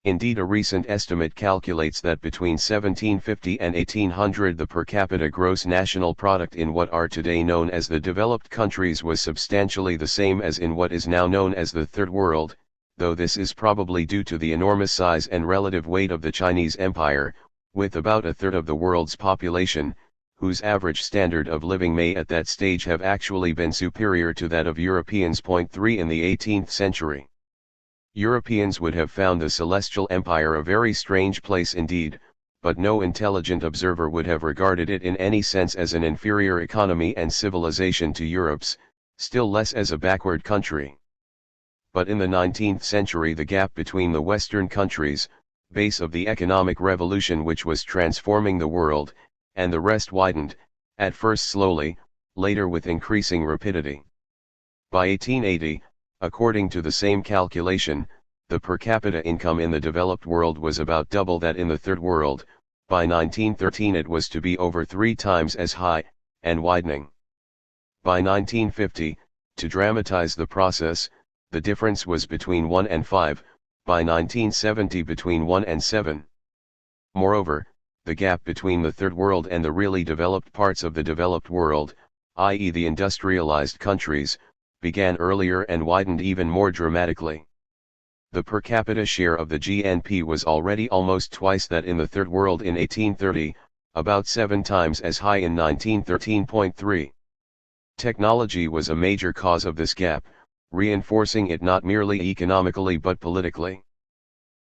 Indeed, a recent estimate calculates that between 1750 and 1800 the per capita gross national product in what are today known as the developed countries was substantially the same as in what is now known as the Third World, though this is probably due to the enormous size and relative weight of the Chinese Empire, with about a third of the world's population, whose average standard of living may at that stage have actually been superior to that of Europeans. 3 In the 18th century, Europeans would have found the Celestial Empire a very strange place indeed, but no intelligent observer would have regarded it in any sense as an inferior economy and civilization to Europe's, still less as a backward country. But in the 19th century the gap between the Western countries, base of the economic revolution which was transforming the world, and the rest widened, at first slowly, later with increasing rapidity. By 1880, according to the same calculation, the per capita income in the developed world was about double that in the Third World. By 1913 it was to be over 3 times as high, and widening. By 1950, to dramatize the process, the difference was between 1 and 5, by 1970 between 1 and 7. Moreover, the gap between the Third World and the really developed parts of the developed world, i.e. the industrialized countries, began earlier and widened even more dramatically. The per capita share of the GNP was already almost twice that in the Third World in 1830, about 7 times as high in 1913.3. Technology was a major cause of this gap, reinforcing it not merely economically but politically.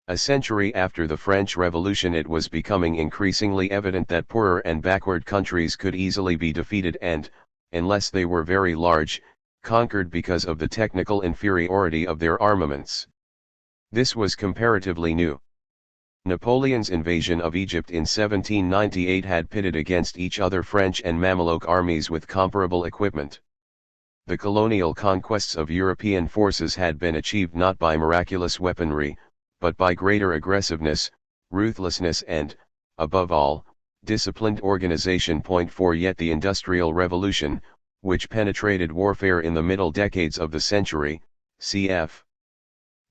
A century after the French Revolution it was becoming increasingly evident that poorer and backward countries could easily be defeated and, unless they were very large, conquered because of the technical inferiority of their armaments. This was comparatively new. Napoleon's invasion of Egypt in 1798 had pitted against each other French and Mameluke armies with comparable equipment. The colonial conquests of European forces had been achieved not by miraculous weaponry, but by greater aggressiveness, ruthlessness and, above all, disciplined organization. 4 Yet the Industrial Revolution, which penetrated warfare in the middle decades of the century, cf.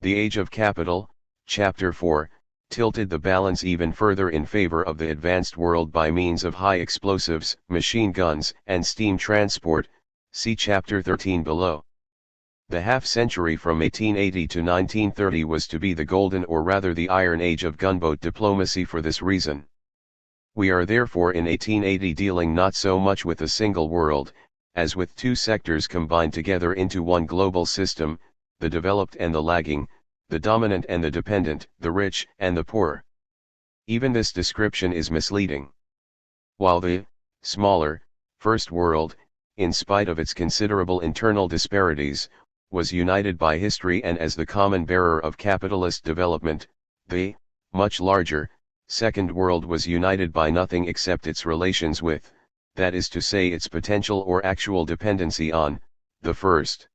The Age of Capital, Chapter 4, tilted the balance even further in favor of the advanced world by means of high explosives, machine guns, and steam transport, see Chapter 13 below. The half-century from 1880 to 1930 was to be the golden or rather the iron age of gunboat diplomacy for this reason. We are therefore in 1880 dealing not so much with a single world, as with two sectors combined together into one global system, the developed and the lagging, the dominant and the dependent, the rich and the poor. Even this description is misleading. While the smaller First World, in spite of its considerable internal disparities, was united by history and as the common bearer of capitalist development, the much larger Second World was united by nothing except its relations with, that is to say its potential or actual dependency on, the first.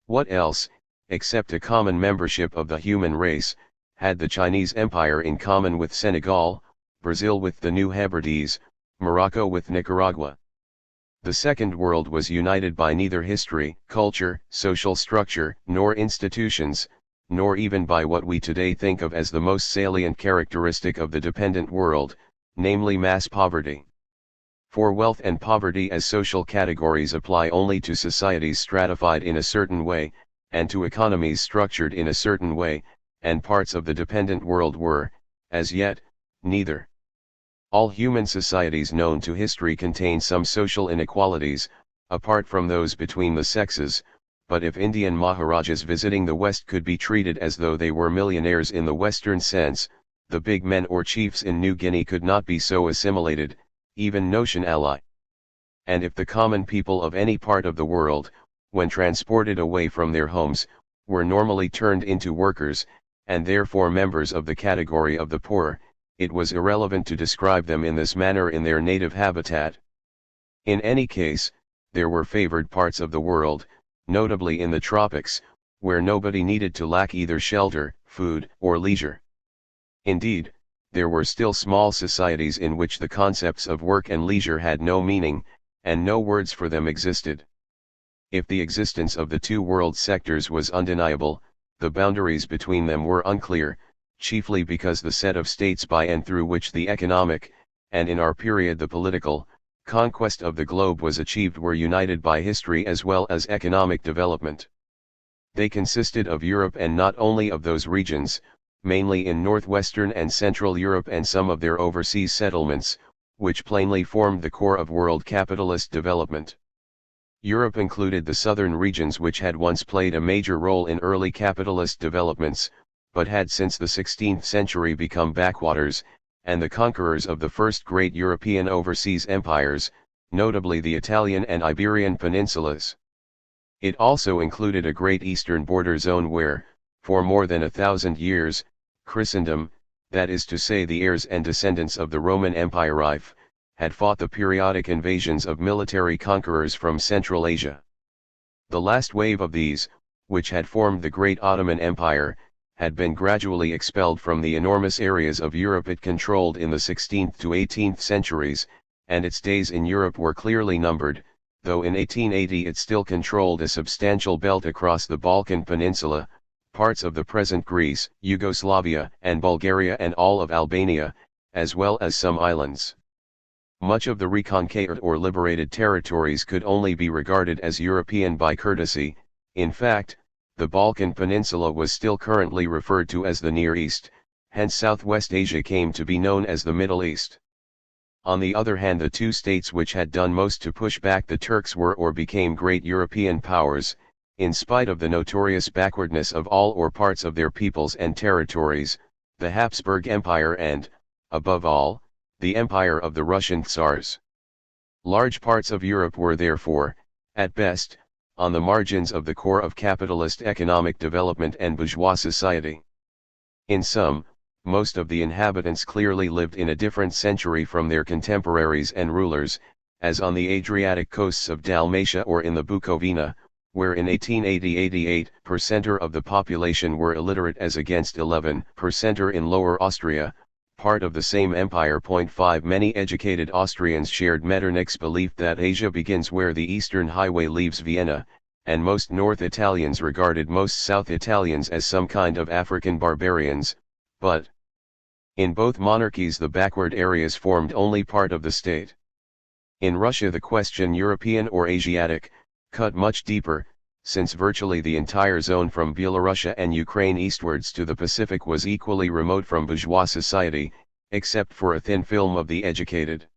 What else, except a common membership of the human race, had the Chinese Empire in common with Senegal, Brazil with the New Hebrides, Morocco with Nicaragua? The Second World was united by neither history, culture, social structure, nor institutions, nor even by what we today think of as the most salient characteristic of the dependent world, namely mass poverty. For wealth and poverty as social categories apply only to societies stratified in a certain way, and to economies structured in a certain way, and parts of the dependent world were, as yet, neither. All human societies known to history contain some social inequalities, apart from those between the sexes, but if Indian Maharajas visiting the West could be treated as though they were millionaires in the Western sense, the big men or chiefs in New Guinea could not be so assimilated, even notionally. And if the common people of any part of the world, when transported away from their homes, were normally turned into workers, and therefore members of the category of the poor, it was irrelevant to describe them in this manner in their native habitat. In any case, there were favored parts of the world, notably in the tropics, where nobody needed to lack either shelter, food, or leisure. Indeed, there were still small societies in which the concepts of work and leisure had no meaning, and no words for them existed. If the existence of the two world sectors was undeniable, the boundaries between them were unclear, chiefly because the set of states by and through which the economic, and in our period the political, conquest of the globe was achieved were united by history as well as economic development. They consisted of Europe and not only of those regions, mainly in northwestern and central Europe and some of their overseas settlements, which plainly formed the core of world capitalist development. Europe included the southern regions which had once played a major role in early capitalist developments, but had since the 16th century become backwaters, and the conquerors of the first great European overseas empires, notably the Italian and Iberian peninsulas. It also included a great eastern border zone where, for more than 1,000 years, Christendom, that is to say the heirs and descendants of the Roman Empire, had fought the periodic invasions of military conquerors from Central Asia. The last wave of these, which had formed the Great Ottoman Empire, had been gradually expelled from the enormous areas of Europe it controlled in the 16th to 18th centuries, and its days in Europe were clearly numbered, though in 1880 it still controlled a substantial belt across the Balkan Peninsula, parts of the present Greece, Yugoslavia and Bulgaria and all of Albania, as well as some islands. Much of the reconquered or liberated territories could only be regarded as European by courtesy. In fact, the Balkan Peninsula was still currently referred to as the Near East, hence Southwest Asia came to be known as the Middle East. On the other hand, the two states which had done most to push back the Turks were or became great European powers, in spite of the notorious backwardness of all or parts of their peoples and territories, the Habsburg Empire and, above all, the empire of the Russian Tsars. Large parts of Europe were therefore, at best, on the margins of the core of capitalist economic development and bourgeois society. In sum, most of the inhabitants clearly lived in a different century from their contemporaries and rulers, as on the Adriatic coasts of Dalmatia or in the Bukovina, where in 1880 88% of the population were illiterate as against 11% in Lower Austria, part of the same empire. 5 Many educated Austrians shared Metternich's belief that Asia begins where the Eastern Highway leaves Vienna, and most North Italians regarded most South Italians as some kind of African barbarians, but in both monarchies the backward areas formed only part of the state. In Russia the question European or Asiatic, cut much deeper, since virtually the entire zone from Belarusia and Ukraine eastwards to the Pacific was equally remote from bourgeois society, except for a thin film of the educated.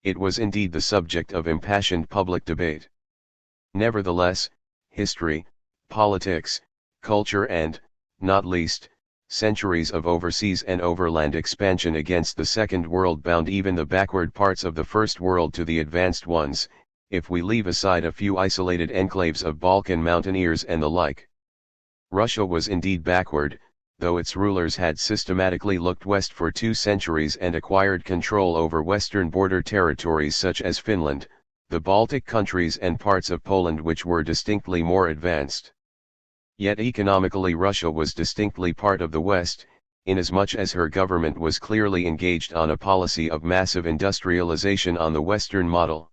It was indeed the subject of impassioned public debate. Nevertheless, history, politics, culture and, not least, centuries of overseas and overland expansion against the Second World bound even the backward parts of the First World to the advanced ones, if we leave aside a few isolated enclaves of Balkan mountaineers and the like. Russia was indeed backward, though its rulers had systematically looked west for 2 centuries and acquired control over western border territories such as Finland, the Baltic countries and parts of Poland which were distinctly more advanced. Yet economically Russia was distinctly part of the West, inasmuch as her government was clearly engaged on a policy of massive industrialization on the Western model.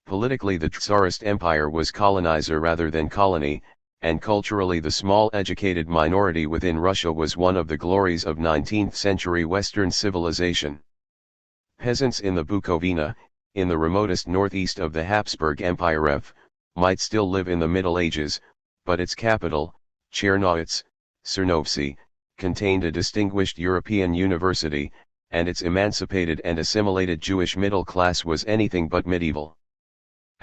Politically the Tsarist Empire was colonizer rather than colony, and culturally the small educated minority within Russia was one of the glories of 19th-century Western civilization. Peasants in the Bukovina, in the remotest northeast of the Habsburg Empire, might still live in the Middle Ages, but its capital, Chernowitz, Cernovci, contained a distinguished European university, and its emancipated and assimilated Jewish middle class was anything but medieval.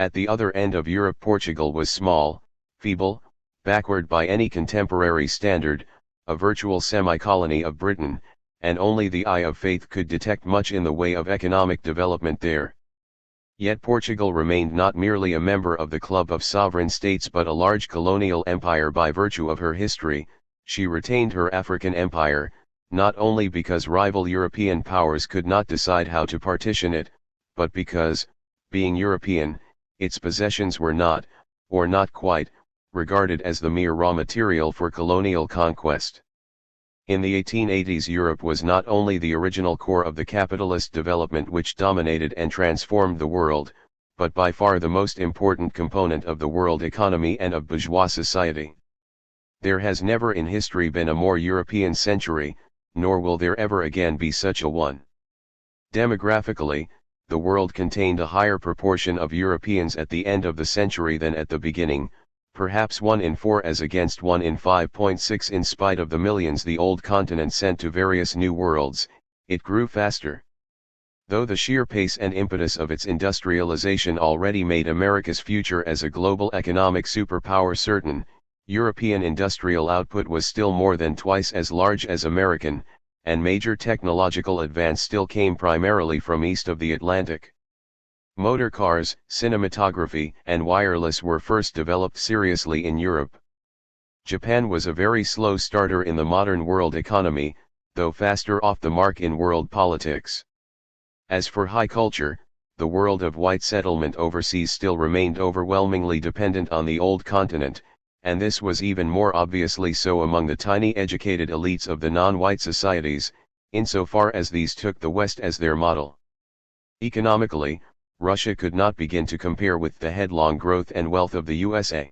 At the other end of Europe Portugal was small, feeble, backward by any contemporary standard, a virtual semi-colony of Britain, and only the eye of faith could detect much in the way of economic development there. Yet Portugal remained not merely a member of the club of sovereign states but a large colonial empire by virtue of her history. She retained her African empire, not only because rival European powers could not decide how to partition it, but because, being European, its possessions were not, or not quite, regarded as the mere raw material for colonial conquest. In the 1880s Europe was not only the original core of the capitalist development which dominated and transformed the world, but by far the most important component of the world economy and of bourgeois society. There has never in history been a more European century, nor will there ever again be such a one. Demographically, the world contained a higher proportion of Europeans at the end of the century than at the beginning, perhaps 1 in 4 as against 1 in 5.6. In spite of the millions the old continent sent to various new worlds, it grew faster. Though the sheer pace and impetus of its industrialization already made America's future as a global economic superpower certain, European industrial output was still more than twice as large as American, and major technological advance still came primarily from east of the Atlantic. Motor cars, cinematography, and wireless were first developed seriously in Europe. Japan was a very slow starter in the modern world economy, though faster off the mark in world politics. As for high culture, the world of white settlement overseas still remained overwhelmingly dependent on the old continent, and this was even more obviously so among the tiny educated elites of the non-white societies, insofar as these took the West as their model. Economically, Russia could not begin to compare with the headlong growth and wealth of the USA.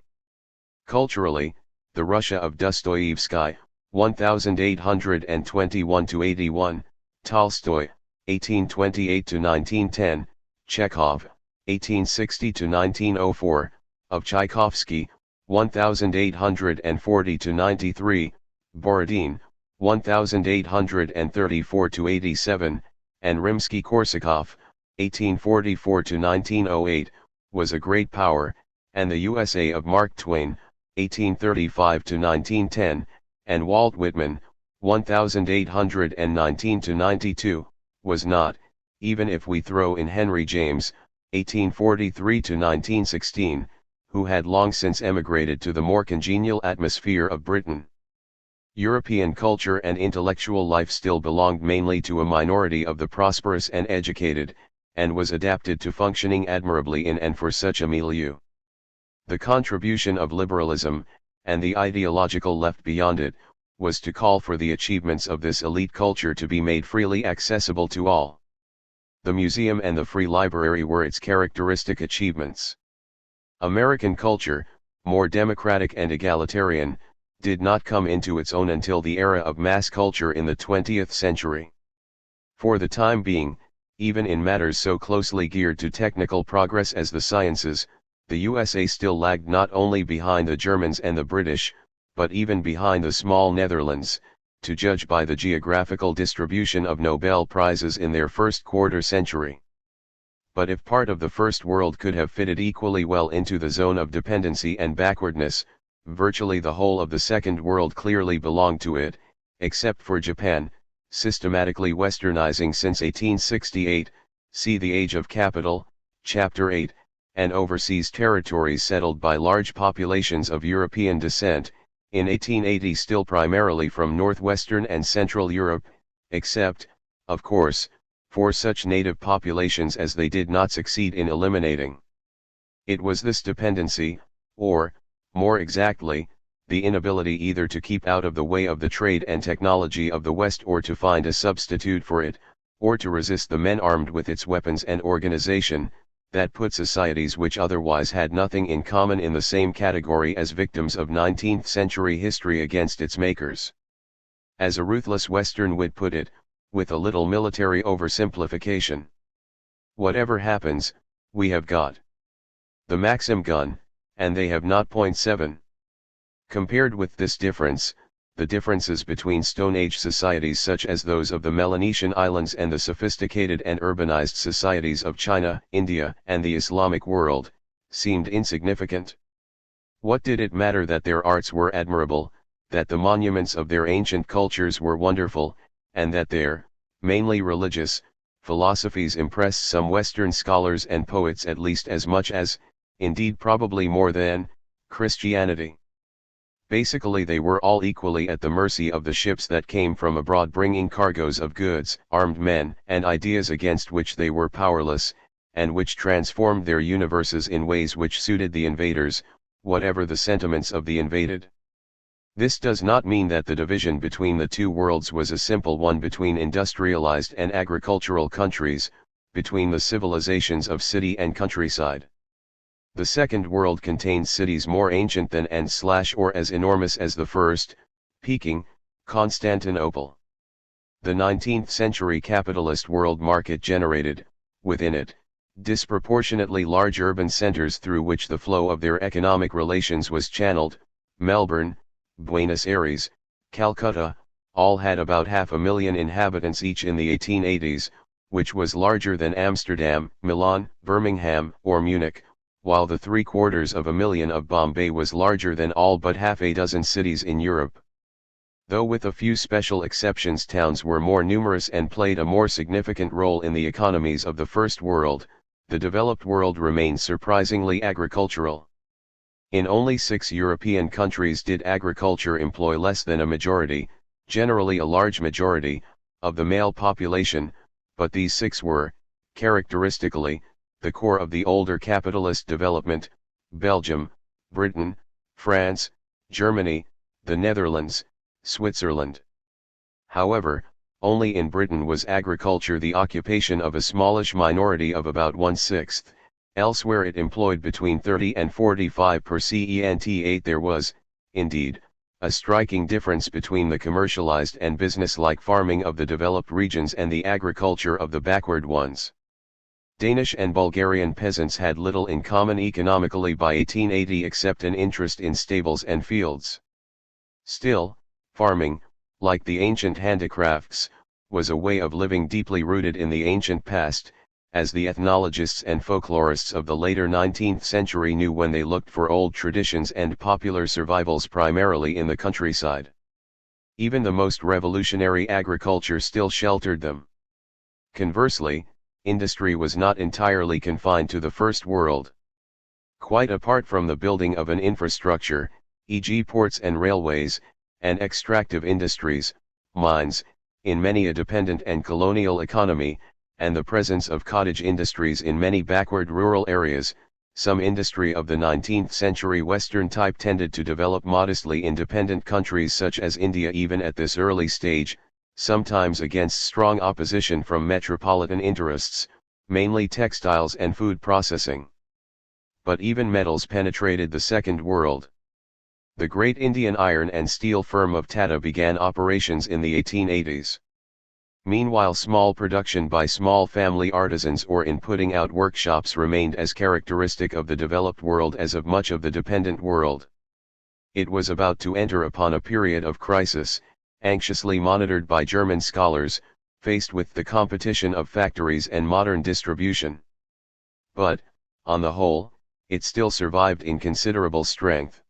Culturally, the Russia of Dostoevsky, 1821–81, Tolstoy, 1828–1910, Chekhov, 1860–1904, of Tchaikovsky, 1840–93, Borodin, 1834–87, and Rimsky-Korsakov, 1844–1908, was a great power, and the USA of Mark Twain, 1835–1910, and Walt Whitman, 1819–92, was not, even if we throw in Henry James, 1843–1916, who had long since emigrated to the more congenial atmosphere of Britain. European culture and intellectual life still belonged mainly to a minority of the prosperous and educated, and was adapted to functioning admirably in and for such a milieu. The contribution of liberalism, and the ideological left beyond it, was to call for the achievements of this elite culture to be made freely accessible to all. The museum and the free library were its characteristic achievements. American culture, more democratic and egalitarian, did not come into its own until the era of mass culture in the 20th century. For the time being, even in matters so closely geared to technical progress as the sciences, the USA still lagged not only behind the Germans and the British, but even behind the small Netherlands, to judge by the geographical distribution of Nobel Prizes in their first quarter century. But if part of the First World could have fitted equally well into the zone of dependency and backwardness, virtually the whole of the Second World clearly belonged to it, except for Japan, systematically westernizing since 1868, see The Age of Capital, Chapter 8, and overseas territories settled by large populations of European descent, in 1880 still primarily from northwestern and central Europe, except, of course, for such native populations as they did not succeed in eliminating. It was this dependency, or, more exactly, the inability either to keep out of the way of the trade and technology of the West or to find a substitute for it, or to resist the men armed with its weapons and organization, that put societies which otherwise had nothing in common in the same category as victims of 19th century history against its makers. As a ruthless Western would put it, with a little military oversimplification: whatever happens, we have got the Maxim gun, and they have not .7. Compared with this difference, the differences between Stone Age societies such as those of the Melanesian Islands and the sophisticated and urbanized societies of China, India, and the Islamic world, seemed insignificant. What did it matter that their arts were admirable, that the monuments of their ancient cultures were wonderful, and that their, mainly religious, philosophies impressed some Western scholars and poets at least as much as, indeed probably more than, Christianity? Basically they were all equally at the mercy of the ships that came from abroad bringing cargoes of goods, armed men, and ideas against which they were powerless, and which transformed their universes in ways which suited the invaders, whatever the sentiments of the invaded. This does not mean that the division between the two worlds was a simple one between industrialized and agricultural countries, between the civilizations of city and countryside. The Second World contains cities more ancient than and/or as enormous as the first, Peking, Constantinople. The 19th century capitalist world market generated, within it, disproportionately large urban centers through which the flow of their economic relations was channeled. Melbourne, Buenos Aires, Calcutta, all had about 500,000 inhabitants each in the 1880s, which was larger than Amsterdam, Milan, Birmingham, or Munich, while the 750,000 of Bombay was larger than all but half a dozen cities in Europe. Though with a few special exceptions towns were more numerous and played a more significant role in the economies of the First World, the developed world remained surprisingly agricultural. In only 6 European countries did agriculture employ less than a majority, generally a large majority, of the male population, but these 6 were, characteristically, the core of the older capitalist development: Belgium, Britain, France, Germany, the Netherlands, Switzerland. However, only in Britain was agriculture the occupation of a smallish minority of about 1/6, elsewhere it employed between 30 and 45%. There was, indeed, a striking difference between the commercialized and business-like farming of the developed regions and the agriculture of the backward ones. Danish and Bulgarian peasants had little in common economically by 1880 except an interest in stables and fields. Still, farming, like the ancient handicrafts, was a way of living deeply rooted in the ancient past, as the ethnologists and folklorists of the later 19th century knew when they looked for old traditions and popular survivals primarily in the countryside. Even the most revolutionary agriculture still sheltered them. Conversely, industry was not entirely confined to the First World. Quite apart from the building of an infrastructure, e.g. ports and railways, and extractive industries, mines, in many a dependent and colonial economy, and the presence of cottage industries in many backward rural areas, some industry of the 19th century Western type tended to develop modestly independent countries such as India even at this early stage, sometimes against strong opposition from metropolitan interests, mainly textiles and food processing. But even metals penetrated the Second World. The great Indian iron and steel firm of Tata began operations in the 1880s. Meanwhile, small production by small family artisans or in putting out workshops remained as characteristic of the developed world as of much of the dependent world. It was about to enter upon a period of crisis, anxiously monitored by German scholars, faced with the competition of factories and modern distribution. But, on the whole, it still survived in considerable strength.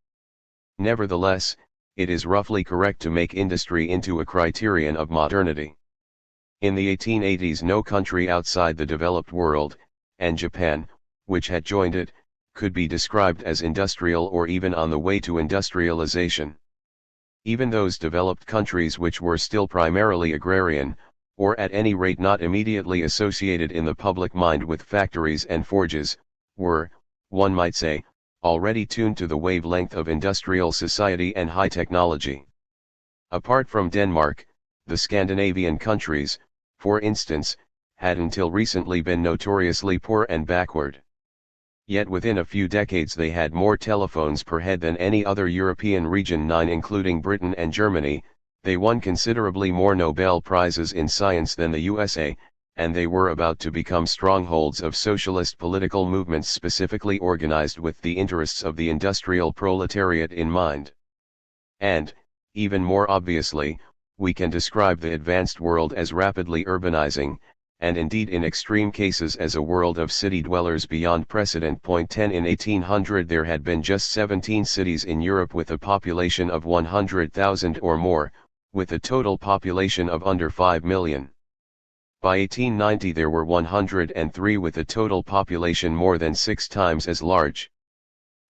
Nevertheless, it is roughly correct to make industry into a criterion of modernity. In the 1880s no country outside the developed world, and Japan, which had joined it, could be described as industrial or even on the way to industrialization. Even those developed countries which were still primarily agrarian, or at any rate not immediately associated in the public mind with factories and forges, were, one might say, already tuned to the wavelength of industrial society and high technology. Apart from Denmark, the Scandinavian countries, for instance, had until recently been notoriously poor and backward. Yet within a few decades they had more telephones per head than any other European region, 9 including Britain and Germany. They won considerably more Nobel Prizes in science than the USA, and they were about to become strongholds of socialist political movements specifically organized with the interests of the industrial proletariat in mind. And, even more obviously, we can describe the advanced world as rapidly urbanizing, and indeed in extreme cases as a world of city dwellers beyond precedent. 10 In 1800 there had been just 17 cities in Europe with a population of 100,000 or more, with a total population of under 5 million. By 1890 there were 103 with a total population more than 6 times as large.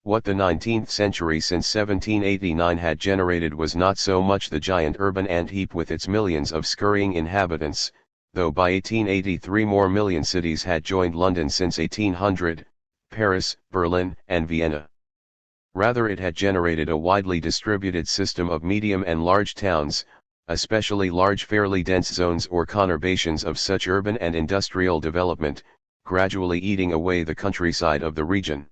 What the 19th century since 1789 had generated was not so much the giant urban ant-heap with its millions of scurrying inhabitants, though by 1883 more million cities had joined London since 1800, Paris, Berlin, and Vienna. Rather it had generated a widely distributed system of medium and large towns, especially large fairly dense zones or conurbations of such urban and industrial development, gradually eating away the countryside of the region.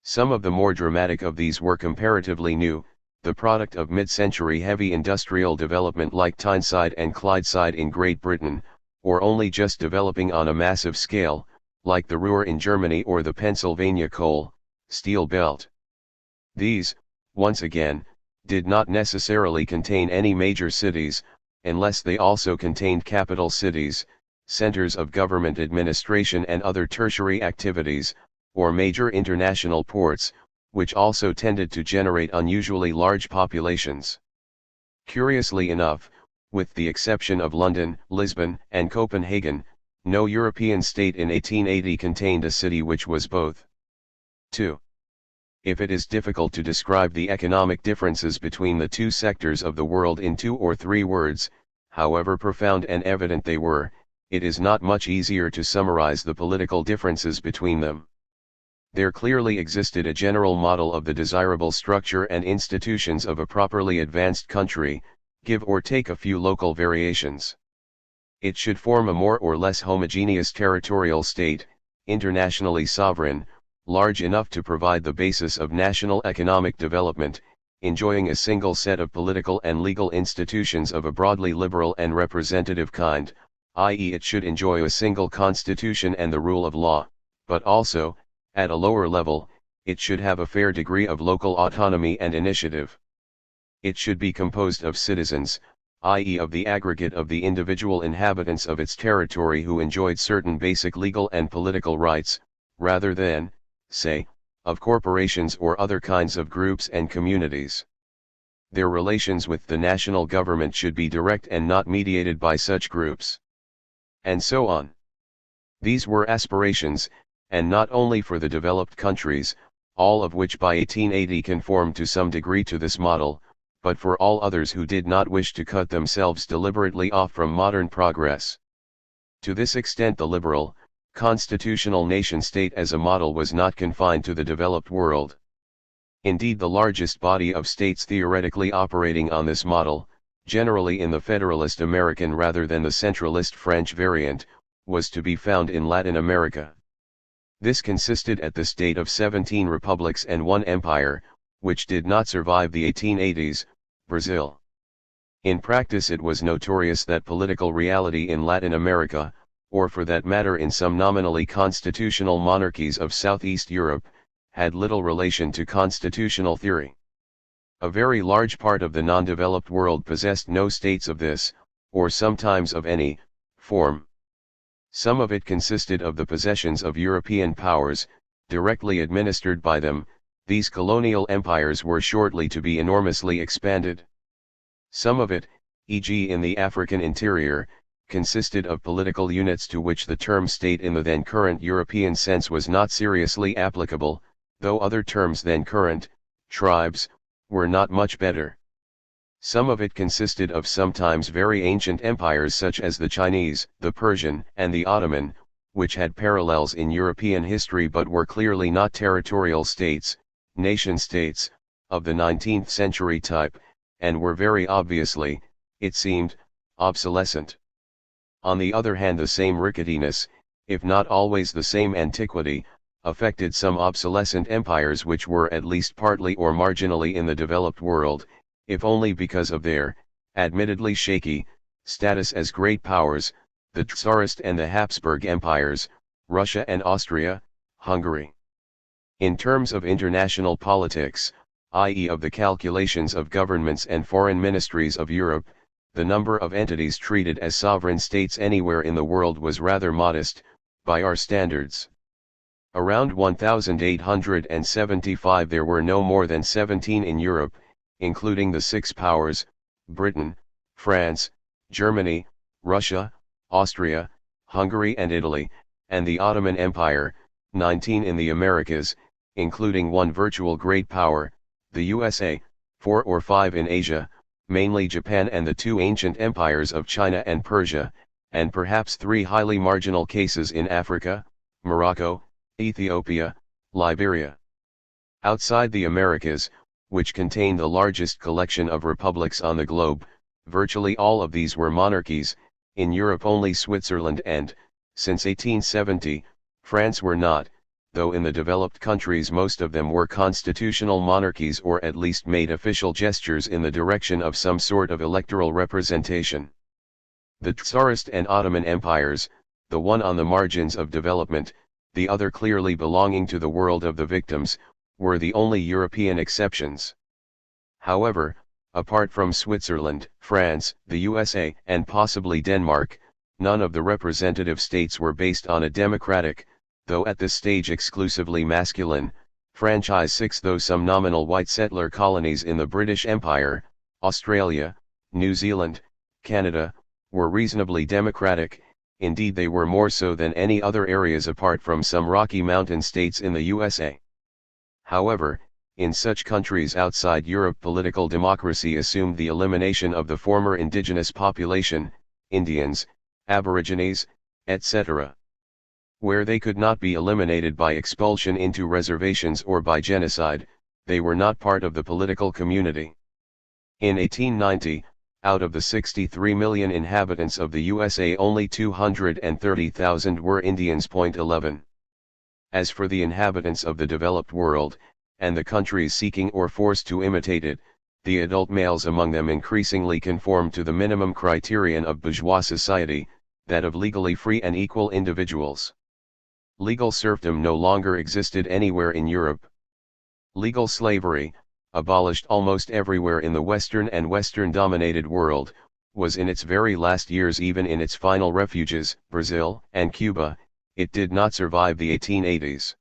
Some of the more dramatic of these were comparatively new, the product of mid-century heavy industrial development like Tyneside and Clydeside in Great Britain, or only just developing on a massive scale, like the Ruhr in Germany or the Pennsylvania coal, steel belt. These, once again, did not necessarily contain any major cities, unless they also contained capital cities, centers of government administration and other tertiary activities, or major international ports, which also tended to generate unusually large populations. Curiously enough, with the exception of London, Lisbon, and Copenhagen, no European state in 1880 contained a city which was both. 2. If it is difficult to describe the economic differences between the two sectors of the world in 2 or 3 words, however profound and evident they were, it is not much easier to summarize the political differences between them. There clearly existed a general model of the desirable structure and institutions of a properly advanced country, give or take a few local variations. It should form a more or less homogeneous territorial state, internationally sovereign, large enough to provide the basis of national economic development, enjoying a single set of political and legal institutions of a broadly liberal and representative kind, i.e. it should enjoy a single constitution and the rule of law, but also, at a lower level, it should have a fair degree of local autonomy and initiative. It should be composed of citizens, i.e. of the aggregate of the individual inhabitants of its territory who enjoyed certain basic legal and political rights, rather than, say, of corporations or other kinds of groups and communities. Their relations with the national government should be direct and not mediated by such groups. And so on. These were aspirations, and not only for the developed countries, all of which by 1880 conformed to some degree to this model, but for all others who did not wish to cut themselves deliberately off from modern progress. To this extent the liberal, constitutional nation-state as a model was not confined to the developed world. Indeed, the largest body of states theoretically operating on this model, generally in the Federalist American rather than the centralist French variant, was to be found in Latin America. This consisted at this date of 17 republics and 1 empire, which did not survive the 1880s, Brazil. In practice it was notorious that political reality in Latin America, or for that matter in some nominally constitutional monarchies of Southeast Europe, had little relation to constitutional theory. A very large part of the non-developed world possessed no states of this, or sometimes of any, form. Some of it consisted of the possessions of European powers, directly administered by them. These colonial empires were shortly to be enormously expanded. Some of it, e.g. in the African interior, consisted of political units to which the term state in the then current European sense was not seriously applicable, though other terms then current, tribes, were not much better. Some of it consisted of sometimes very ancient empires such as the Chinese, the Persian, and the Ottoman, which had parallels in European history but were clearly not territorial states, nation-states, of the 19th century type, and were very obviously, it seemed, obsolescent. On the other hand, the same ricketiness, if not always the same antiquity, affected some obsolescent empires which were at least partly or marginally in the developed world, if only because of their, admittedly shaky, status as great powers, the Tsarist and the Habsburg empires, Russia and Austria, Hungary. In terms of international politics, i.e. of the calculations of governments and foreign ministries of Europe, the number of entities treated as sovereign states anywhere in the world was rather modest, by our standards. Around 1875 there were no more than 17 in Europe, including the 6 powers, Britain, France, Germany, Russia, Austria, Hungary and Italy, and the Ottoman Empire, 19 in the Americas, including 1 virtual great power, the USA, 4 or 5 in Asia, mainly Japan and the 2 ancient empires of China and Persia, and perhaps 3 highly marginal cases in Africa, Morocco, Ethiopia, Liberia. Outside the Americas, which contain the largest collection of republics on the globe, virtually all of these were monarchies. In Europe only Switzerland and, since 1870, France were not, though in the developed countries most of them were constitutional monarchies or at least made official gestures in the direction of some sort of electoral representation. The Tsarist and Ottoman empires, the one on the margins of development, the other clearly belonging to the world of the victims, were the only European exceptions. However, apart from Switzerland, France, the USA, and possibly Denmark, none of the representative states were based on a democratic, though at this stage exclusively masculine, franchise. 6. Though some nominal white settler colonies in the British Empire, Australia, New Zealand, Canada, were reasonably democratic, indeed they were more so than any other areas apart from some Rocky Mountain states in the USA. However, in such countries outside Europe political democracy assumed the elimination of the former indigenous population, Indians, Aborigines, etc. Where they could not be eliminated by expulsion into reservations or by genocide, they were not part of the political community. In 1890, out of the 63 million inhabitants of the USA only 230,000 were Indians. 11. As for the inhabitants of the developed world, and the countries seeking or forced to imitate it, the adult males among them increasingly conformed to the minimum criterion of bourgeois society, that of legally free and equal individuals. Legal serfdom no longer existed anywhere in Europe. Legal slavery, abolished almost everywhere in the Western and Western-dominated world, was in its very last years. Even in its final refuges, Brazil and Cuba, it did not survive the 1880s.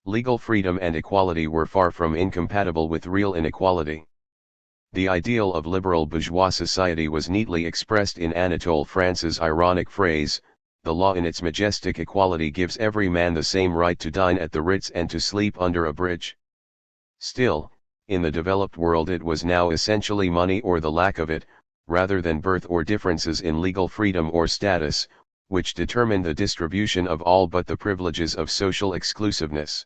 Legal freedom and equality were far from incompatible with real inequality. The ideal of liberal bourgeois society was neatly expressed in Anatole France's ironic phrase, "The law in its majestic equality gives every man the same right to dine at the Ritz and to sleep under a bridge." Still, in the developed world it was now essentially money or the lack of it, rather than birth or differences in legal freedom or status, which determined the distribution of all but the privileges of social exclusiveness.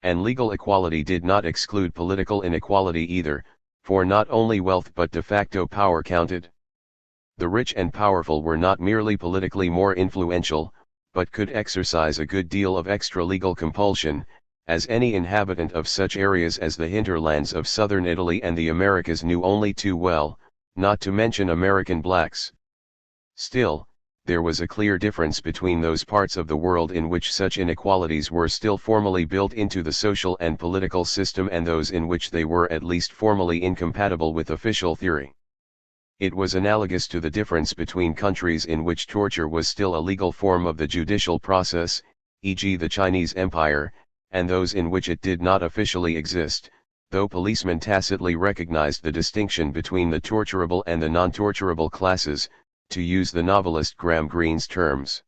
And legal equality did not exclude political inequality either, for not only wealth but de facto power counted. The rich and powerful were not merely politically more influential, but could exercise a good deal of extra-legal compulsion, as any inhabitant of such areas as the hinterlands of southern Italy and the Americas knew only too well, not to mention American blacks. Still, there was a clear difference between those parts of the world in which such inequalities were still formally built into the social and political system and those in which they were at least formally incompatible with official theory. It was analogous to the difference between countries in which torture was still a legal form of the judicial process, e.g. the Chinese Empire, and those in which it did not officially exist, though policemen tacitly recognized the distinction between the torturable and the non-torturable classes, to use the novelist Graham Greene's terms.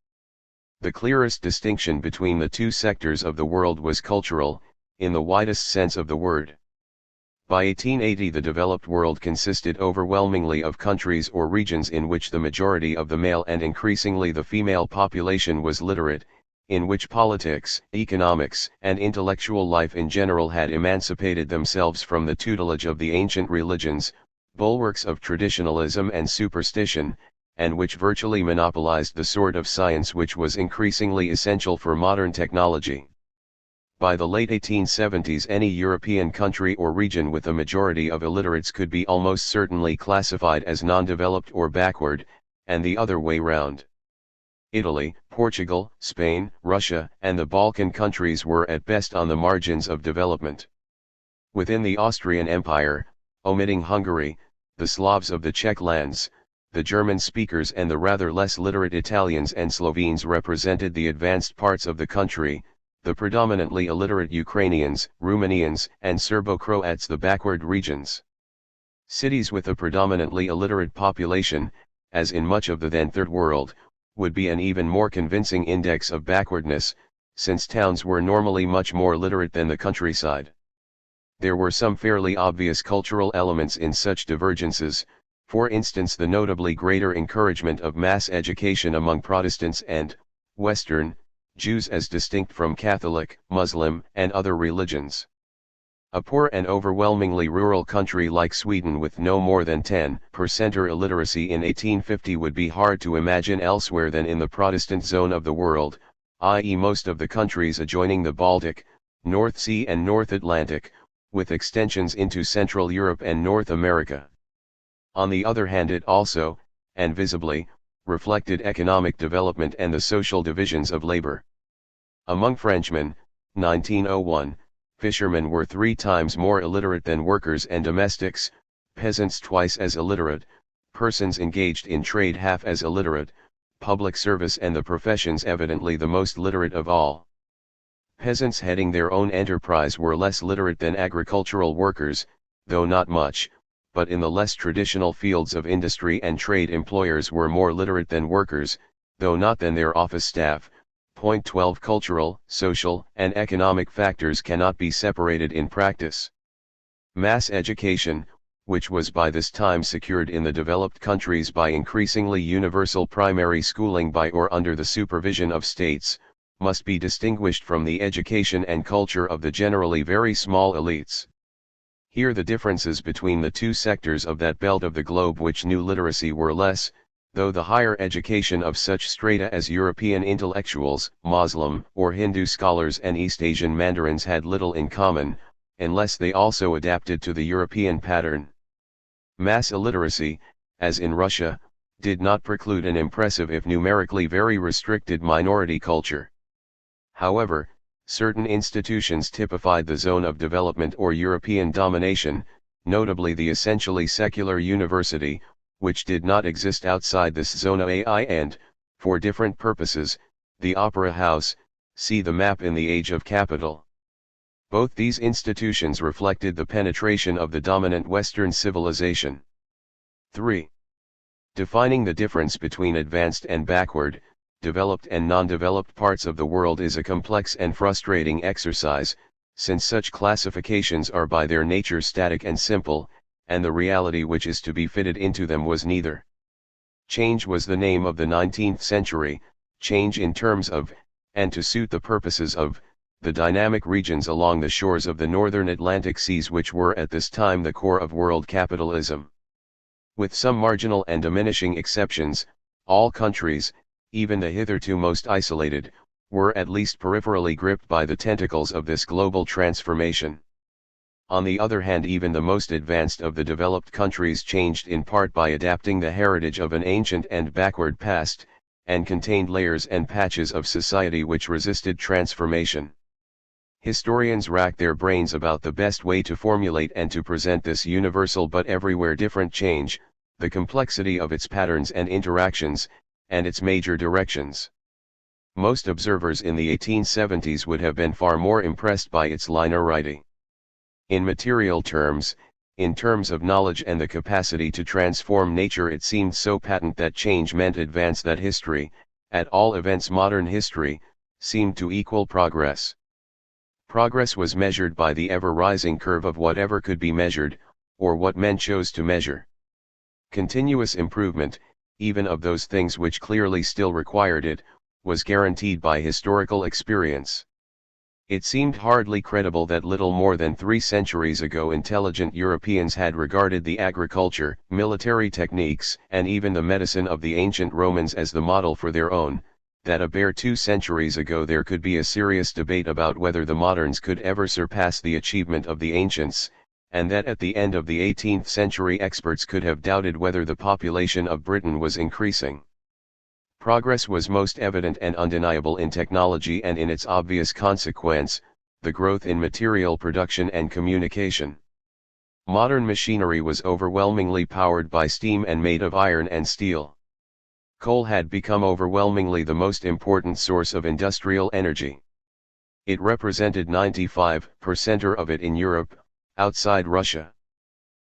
The clearest distinction between the two sectors of the world was cultural, in the widest sense of the word. By 1880 the developed world consisted overwhelmingly of countries or regions in which the majority of the male and increasingly the female population was literate, in which politics, economics, and intellectual life in general had emancipated themselves from the tutelage of the ancient religions, bulwarks of traditionalism and superstition, and which virtually monopolized the sort of science which was increasingly essential for modern technology. By the late 1870s any European country or region with a majority of illiterates could be almost certainly classified as non-developed or backward, and the other way round. Italy, Portugal, Spain, Russia, and the Balkan countries were at best on the margins of development. Within the Austrian Empire, omitting Hungary, the Slavs of the Czech lands, the German speakers and the rather less literate Italians and Slovenes represented the advanced parts of the country, the predominantly illiterate Ukrainians, Romanians, and Serbo-Croats the backward regions. Cities with a predominantly illiterate population, as in much of the then Third World, would be an even more convincing index of backwardness, since towns were normally much more literate than the countryside. There were some fairly obvious cultural elements in such divergences, for instance the notably greater encouragement of mass education among Protestants and, Western, Jews as distinct from Catholic, Muslim, and other religions. A poor and overwhelmingly rural country like Sweden with no more than 10% illiteracy in 1850 would be hard to imagine elsewhere than in the Protestant zone of the world, i.e. most of the countries adjoining the Baltic, North Sea and North Atlantic, with extensions into Central Europe and North America. On the other hand it also, and visibly, reflected economic development and the social divisions of labor. Among Frenchmen, 1901, fishermen were 3 times more illiterate than workers and domestics, peasants twice as illiterate, persons engaged in trade half as illiterate, public service and the professions evidently the most literate of all. Peasants heading their own enterprise were less literate than agricultural workers, though not much, but in the less traditional fields of industry and trade employers were more literate than workers, though not than their office staff. Point 12 Cultural, social, and economic factors cannot be separated in practice. Mass education, which was by this time secured in the developed countries by increasingly universal primary schooling by or under the supervision of states, must be distinguished from the education and culture of the generally very small elites. Here the differences between the two sectors of that belt of the globe which knew literacy were less, though the higher education of such strata as European intellectuals, Muslim or Hindu scholars and East Asian mandarins had little in common, unless they also adapted to the European pattern. Mass illiteracy, as in Russia, did not preclude an impressive if numerically very restricted minority culture. However, certain institutions typified the zone of development or European domination, notably the essentially secular university, which did not exist outside this zone and, for different purposes, the opera house, see the map in the Age of Capital. Both these institutions reflected the penetration of the dominant Western civilization. 3. Defining the difference between advanced and backward, developed and non-developed parts of the world is a complex and frustrating exercise, since such classifications are by their nature static and simple, and the reality which is to be fitted into them was neither. Change was the name of the 19th century, change in terms of, and to suit the purposes of, the dynamic regions along the shores of the northern Atlantic seas which were at this time the core of world capitalism. With some marginal and diminishing exceptions, all countries, even the hitherto most isolated, were at least peripherally gripped by the tentacles of this global transformation. On the other hand, even the most advanced of the developed countries changed in part by adapting the heritage of an ancient and backward past, and contained layers and patches of society which resisted transformation. Historians rack their brains about the best way to formulate and to present this universal but everywhere different change, the complexity of its patterns and interactions, and its major directions. Most observers in the 1870s would have been far more impressed by its linearity. In material terms, in terms of knowledge and the capacity to transform nature, it seemed so patent that change meant advance that history, at all events modern history, seemed to equal progress. Progress was measured by the ever-rising curve of whatever could be measured, or what men chose to measure. Continuous improvement, even of those things which clearly still required it, was guaranteed by historical experience. It seemed hardly credible that little more than 3 centuries ago intelligent Europeans had regarded the agriculture, military techniques, and even the medicine of the ancient Romans as the model for their own, that a bare 2 centuries ago there could be a serious debate about whether the moderns could ever surpass the achievement of the ancients, and that at the end of the 18th century experts could have doubted whether the population of Britain was increasing. Progress was most evident and undeniable in technology and in its obvious consequence, the growth in material production and communication. Modern machinery was overwhelmingly powered by steam and made of iron and steel. Coal had become overwhelmingly the most important source of industrial energy. It represented 95% of it in Europe, outside Russia.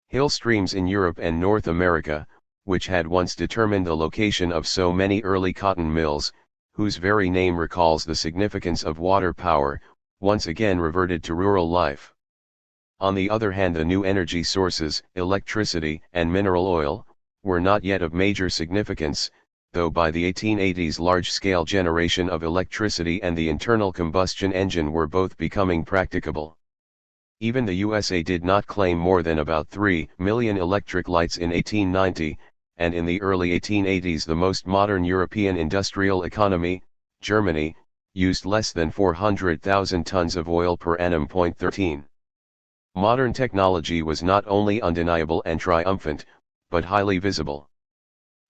Hill streams in Europe and North America, which had once determined the location of so many early cotton mills, whose very name recalls the significance of water power, once again reverted to rural life. On the other hand, the new energy sources, electricity and mineral oil, were not yet of major significance, though by the 1880s large-scale generation of electricity and the internal combustion engine were both becoming practicable. Even the USA did not claim more than about 3 million electric lights in 1890, and in the early 1880s the most modern European industrial economy, Germany, used less than 400,000 tons of oil per annum. 13. Modern technology was not only undeniable and triumphant, but highly visible.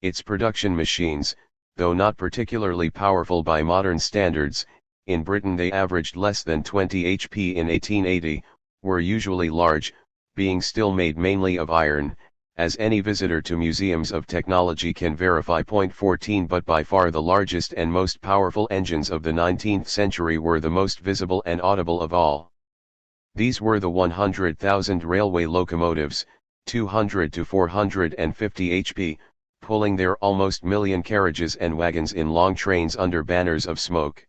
Its production machines, though not particularly powerful by modern standards, in Britain they averaged less than 20 HP in 1880, were usually large, being still made mainly of iron, as any visitor to museums of technology can verify. 14 But by far the largest and most powerful engines of the 19th century were the most visible and audible of all. These were the 100,000 railway locomotives, 200 to 450 HP, pulling their almost million carriages and wagons in long trains under banners of smoke.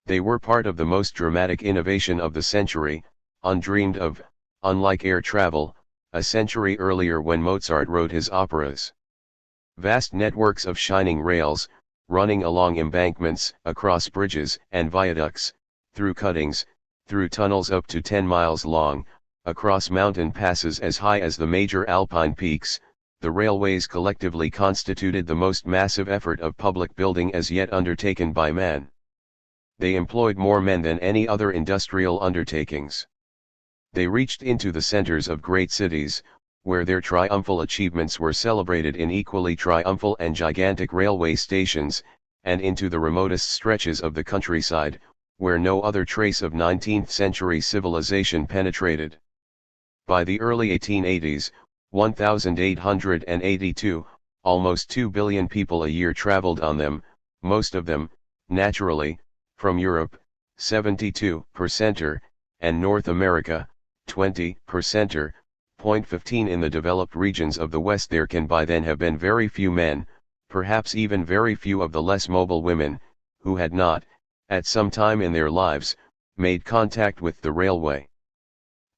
They were part of the most dramatic innovation of the century, undreamed of, unlike air travel, a century earlier when Mozart wrote his operas. Vast networks of shining rails, running along embankments, across bridges and viaducts, through cuttings, through tunnels up to 10 miles long, across mountain passes as high as the major alpine peaks, the railways collectively constituted the most massive effort of public building as yet undertaken by man. They employed more men than any other industrial undertakings. They reached into the centers of great cities, where their triumphal achievements were celebrated in equally triumphal and gigantic railway stations, and into the remotest stretches of the countryside, where no other trace of 19th century civilization penetrated. By the early 1880s, 1882, almost 2 billion people a year traveled on them, most of them, naturally, from Europe, 72%, and North America, 20%. 15 In the developed regions of the West there can by then have been very few men, perhaps even very few of the less mobile women, who had not, at some time in their lives, made contact with the railway.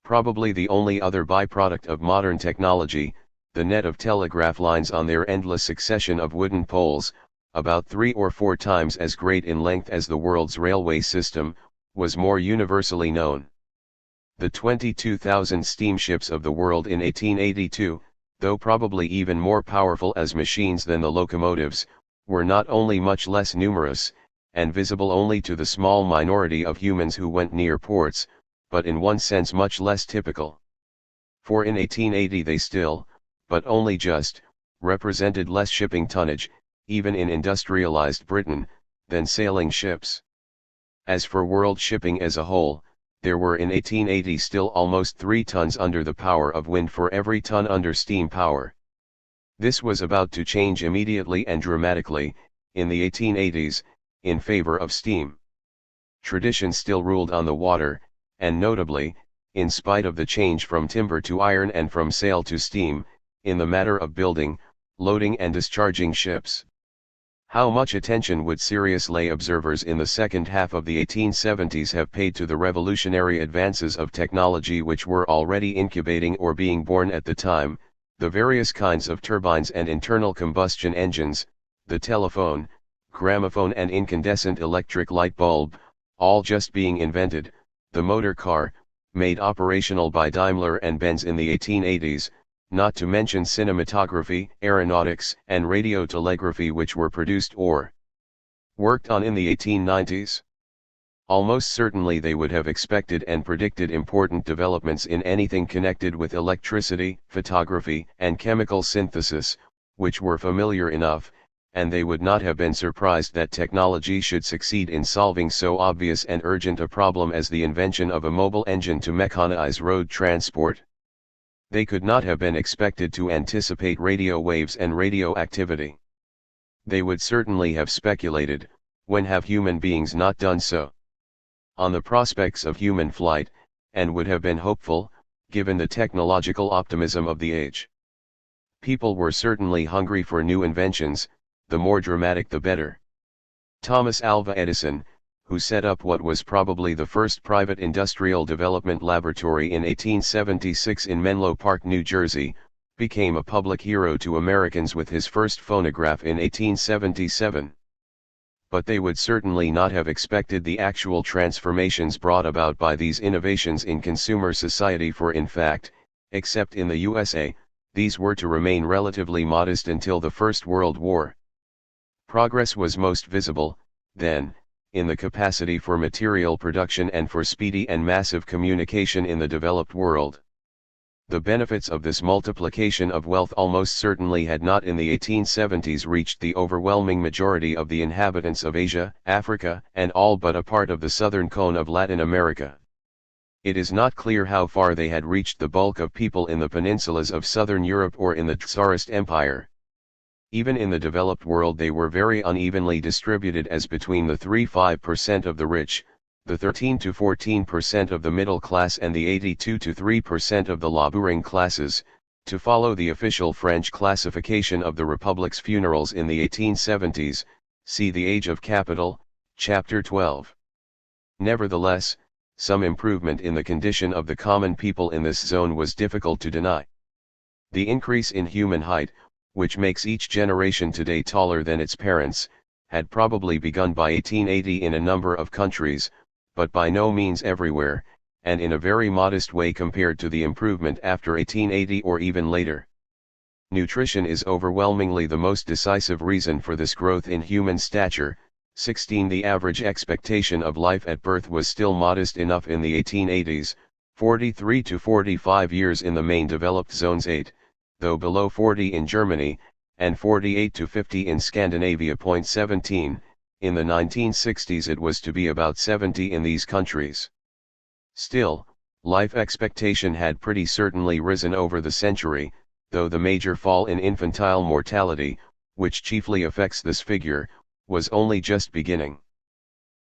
Probably the only other byproduct of modern technology, the net of telegraph lines on their endless succession of wooden poles, about 3 or 4 times as great in length as the world's railway system, was more universally known. The 22,000 steamships of the world in 1882, though probably even more powerful as machines than the locomotives, were not only much less numerous, and visible only to the small minority of humans who went near ports, but in one sense much less typical. For in 1880 they still, but only just, represented less shipping tonnage, even in industrialized Britain, than sailing ships. As for world shipping as a whole, there were in 1880 still almost 3 tons under the power of wind for every ton under steam power. This was about to change immediately and dramatically, in the 1880s, in favor of steam. Tradition still ruled on the water, and notably, in spite of the change from timber to iron and from sail to steam, in the matter of building, loading and discharging ships. How much attention would serious lay observers in the second half of the 1870s have paid to the revolutionary advances of technology which were already incubating or being born at the time, the various kinds of turbines and internal combustion engines, the telephone, gramophone and incandescent electric light bulb, all just being invented, the motor car, made operational by Daimler and Benz in the 1880s, not to mention cinematography, aeronautics, and radiotelegraphy which were produced or worked on in the 1890s. Almost certainly they would have expected and predicted important developments in anything connected with electricity, photography, and chemical synthesis, which were familiar enough, and they would not have been surprised that technology should succeed in solving so obvious and urgent a problem as the invention of a mobile engine to mechanize road transport. They could not have been expected to anticipate radio waves and radioactivity. They would certainly have speculated, when have human beings not done so, on the prospects of human flight, and would have been hopeful, given the technological optimism of the age. People were certainly hungry for new inventions, the more dramatic the better. Thomas Alva Edison, who set up what was probably the first private industrial development laboratory in 1876 in Menlo Park, New Jersey, became a public hero to Americans with his first phonograph in 1877. But they would certainly not have expected the actual transformations brought about by these innovations in consumer society, for in fact, except in the USA, these were to remain relatively modest until the First World War. Progress was most visible, then, in the capacity for material production and for speedy and massive communication in the developed world. The benefits of this multiplication of wealth almost certainly had not in the 1870s reached the overwhelming majority of the inhabitants of Asia, Africa, and all but a part of the southern cone of Latin America. It is not clear how far they had reached the bulk of people in the peninsulas of southern Europe or in the Tsarist Empire. Even in the developed world they were very unevenly distributed, as between the 3–5% of the rich, the 13 to 14% of the middle class and the 82 to 3% of the laboring classes, to follow the official French classification of the Republic's funerals in the 1870s, see The Age of Capital, Chapter 12. Nevertheless, some improvement in the condition of the common people in this zone was difficult to deny. The increase in human height, which makes each generation today taller than its parents, had probably begun by 1880 in a number of countries, but by no means everywhere, and in a very modest way compared to the improvement after 1880 or even later. Nutrition is overwhelmingly the most decisive reason for this growth in human stature. 16 The average expectation of life at birth was still modest enough in the 1880s, 43 to 45 years in the main developed zones, 8, though below 40 in Germany, and 48 to 50 in Scandinavia. 17, in the 1960s it was to be about 70 in these countries. Still, life expectation had pretty certainly risen over the century, though the major fall in infantile mortality, which chiefly affects this figure, was only just beginning.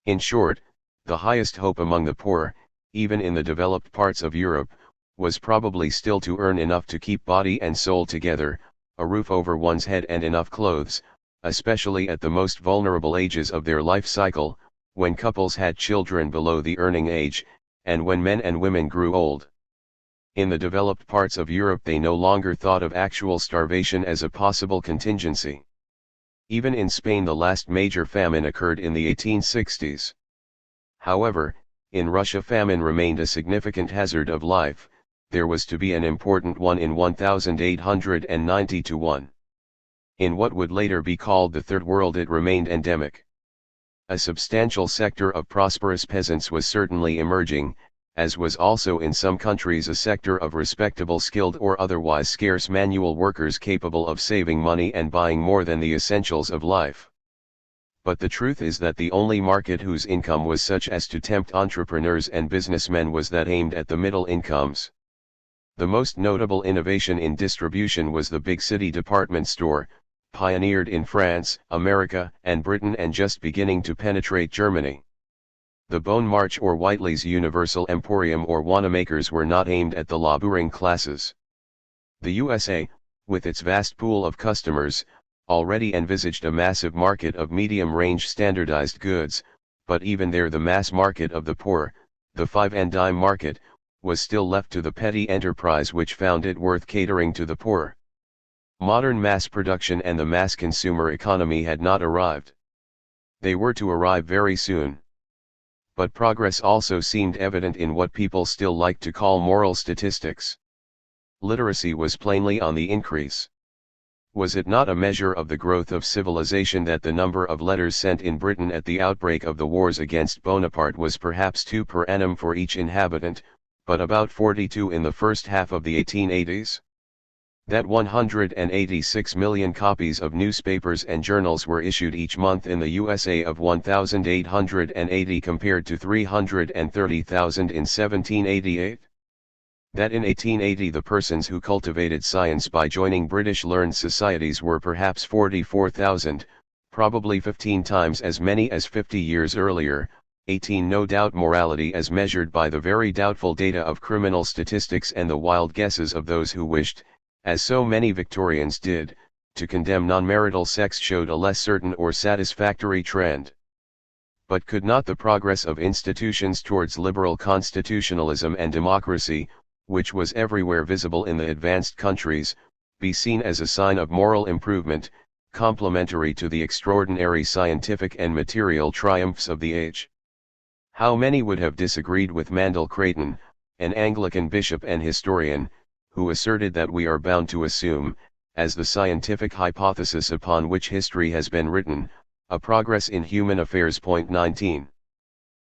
In short, the highest hope among the poor, even in the developed parts of Europe, was probably still to earn enough to keep body and soul together, a roof over one's head and enough clothes, especially at the most vulnerable ages of their life cycle, when couples had children below the earning age, and when men and women grew old. In the developed parts of Europe they no longer thought of actual starvation as a possible contingency. Even in Spain the last major famine occurred in the 1860s. However, in Russia famine remained a significant hazard of life. There was to be an important one in 1890–1. In what would later be called the Third World it remained endemic. A substantial sector of prosperous peasants was certainly emerging, as was also in some countries a sector of respectable skilled or otherwise scarce manual workers capable of saving money and buying more than the essentials of life. But the truth is that the only market whose income was such as to tempt entrepreneurs and businessmen was that aimed at the middle incomes. The most notable innovation in distribution was the big city department store, pioneered in France, America, and Britain and just beginning to penetrate Germany. The Bone March or Whiteley's Universal Emporium or Wanamaker's were not aimed at the laboring classes. The USA, with its vast pool of customers, already envisaged a massive market of medium-range standardized goods, but even there the mass market of the poor, the five-and-dime market, was still left to the petty enterprise which found it worth catering to the poor. Modern mass production and the mass consumer economy had not arrived. They were to arrive very soon. But progress also seemed evident in what people still like to call moral statistics. Literacy was plainly on the increase. Was it not a measure of the growth of civilization that the number of letters sent in Britain at the outbreak of the wars against Bonaparte was perhaps 2 per annum for each inhabitant, but about 42 in the first half of the 1880s? That 186 million copies of newspapers and journals were issued each month in the USA of 1,880 compared to 330,000 in 1788? That in 1880 the persons who cultivated science by joining British learned societies were perhaps 44,000, probably 15 times as many as 50 years earlier. 18 No doubt morality as measured by the very doubtful data of criminal statistics and the wild guesses of those who wished, as so many Victorians did, to condemn non-marital sex showed a less certain or satisfactory trend. But could not the progress of institutions towards liberal constitutionalism and democracy, which was everywhere visible in the advanced countries, be seen as a sign of moral improvement, complementary to the extraordinary scientific and material triumphs of the age? How many would have disagreed with Mandell Creighton, an Anglican bishop and historian, who asserted that we are bound to assume, as the scientific hypothesis upon which history has been written, a progress in human affairs. 19.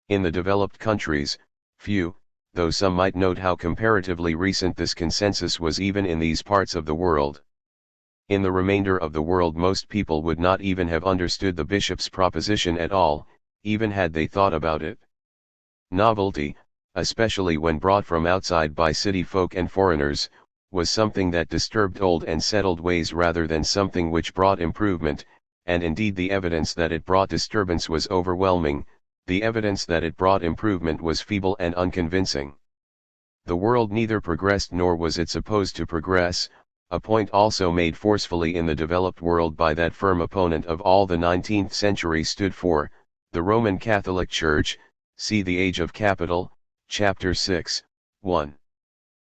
In the developed countries, few, though some might note how comparatively recent this consensus was even in these parts of the world. In the remainder of the world most people would not even have understood the bishop's proposition at all, even had they thought about it. Novelty, especially when brought from outside by city folk and foreigners, was something that disturbed old and settled ways rather than something which brought improvement, and indeed the evidence that it brought disturbance was overwhelming, the evidence that it brought improvement was feeble and unconvincing. The world neither progressed nor was it supposed to progress, a point also made forcefully in the developed world by that firm opponent of all the 19th century stood for, the Roman Catholic Church, see The Age of Capital, Chapter 6, 1.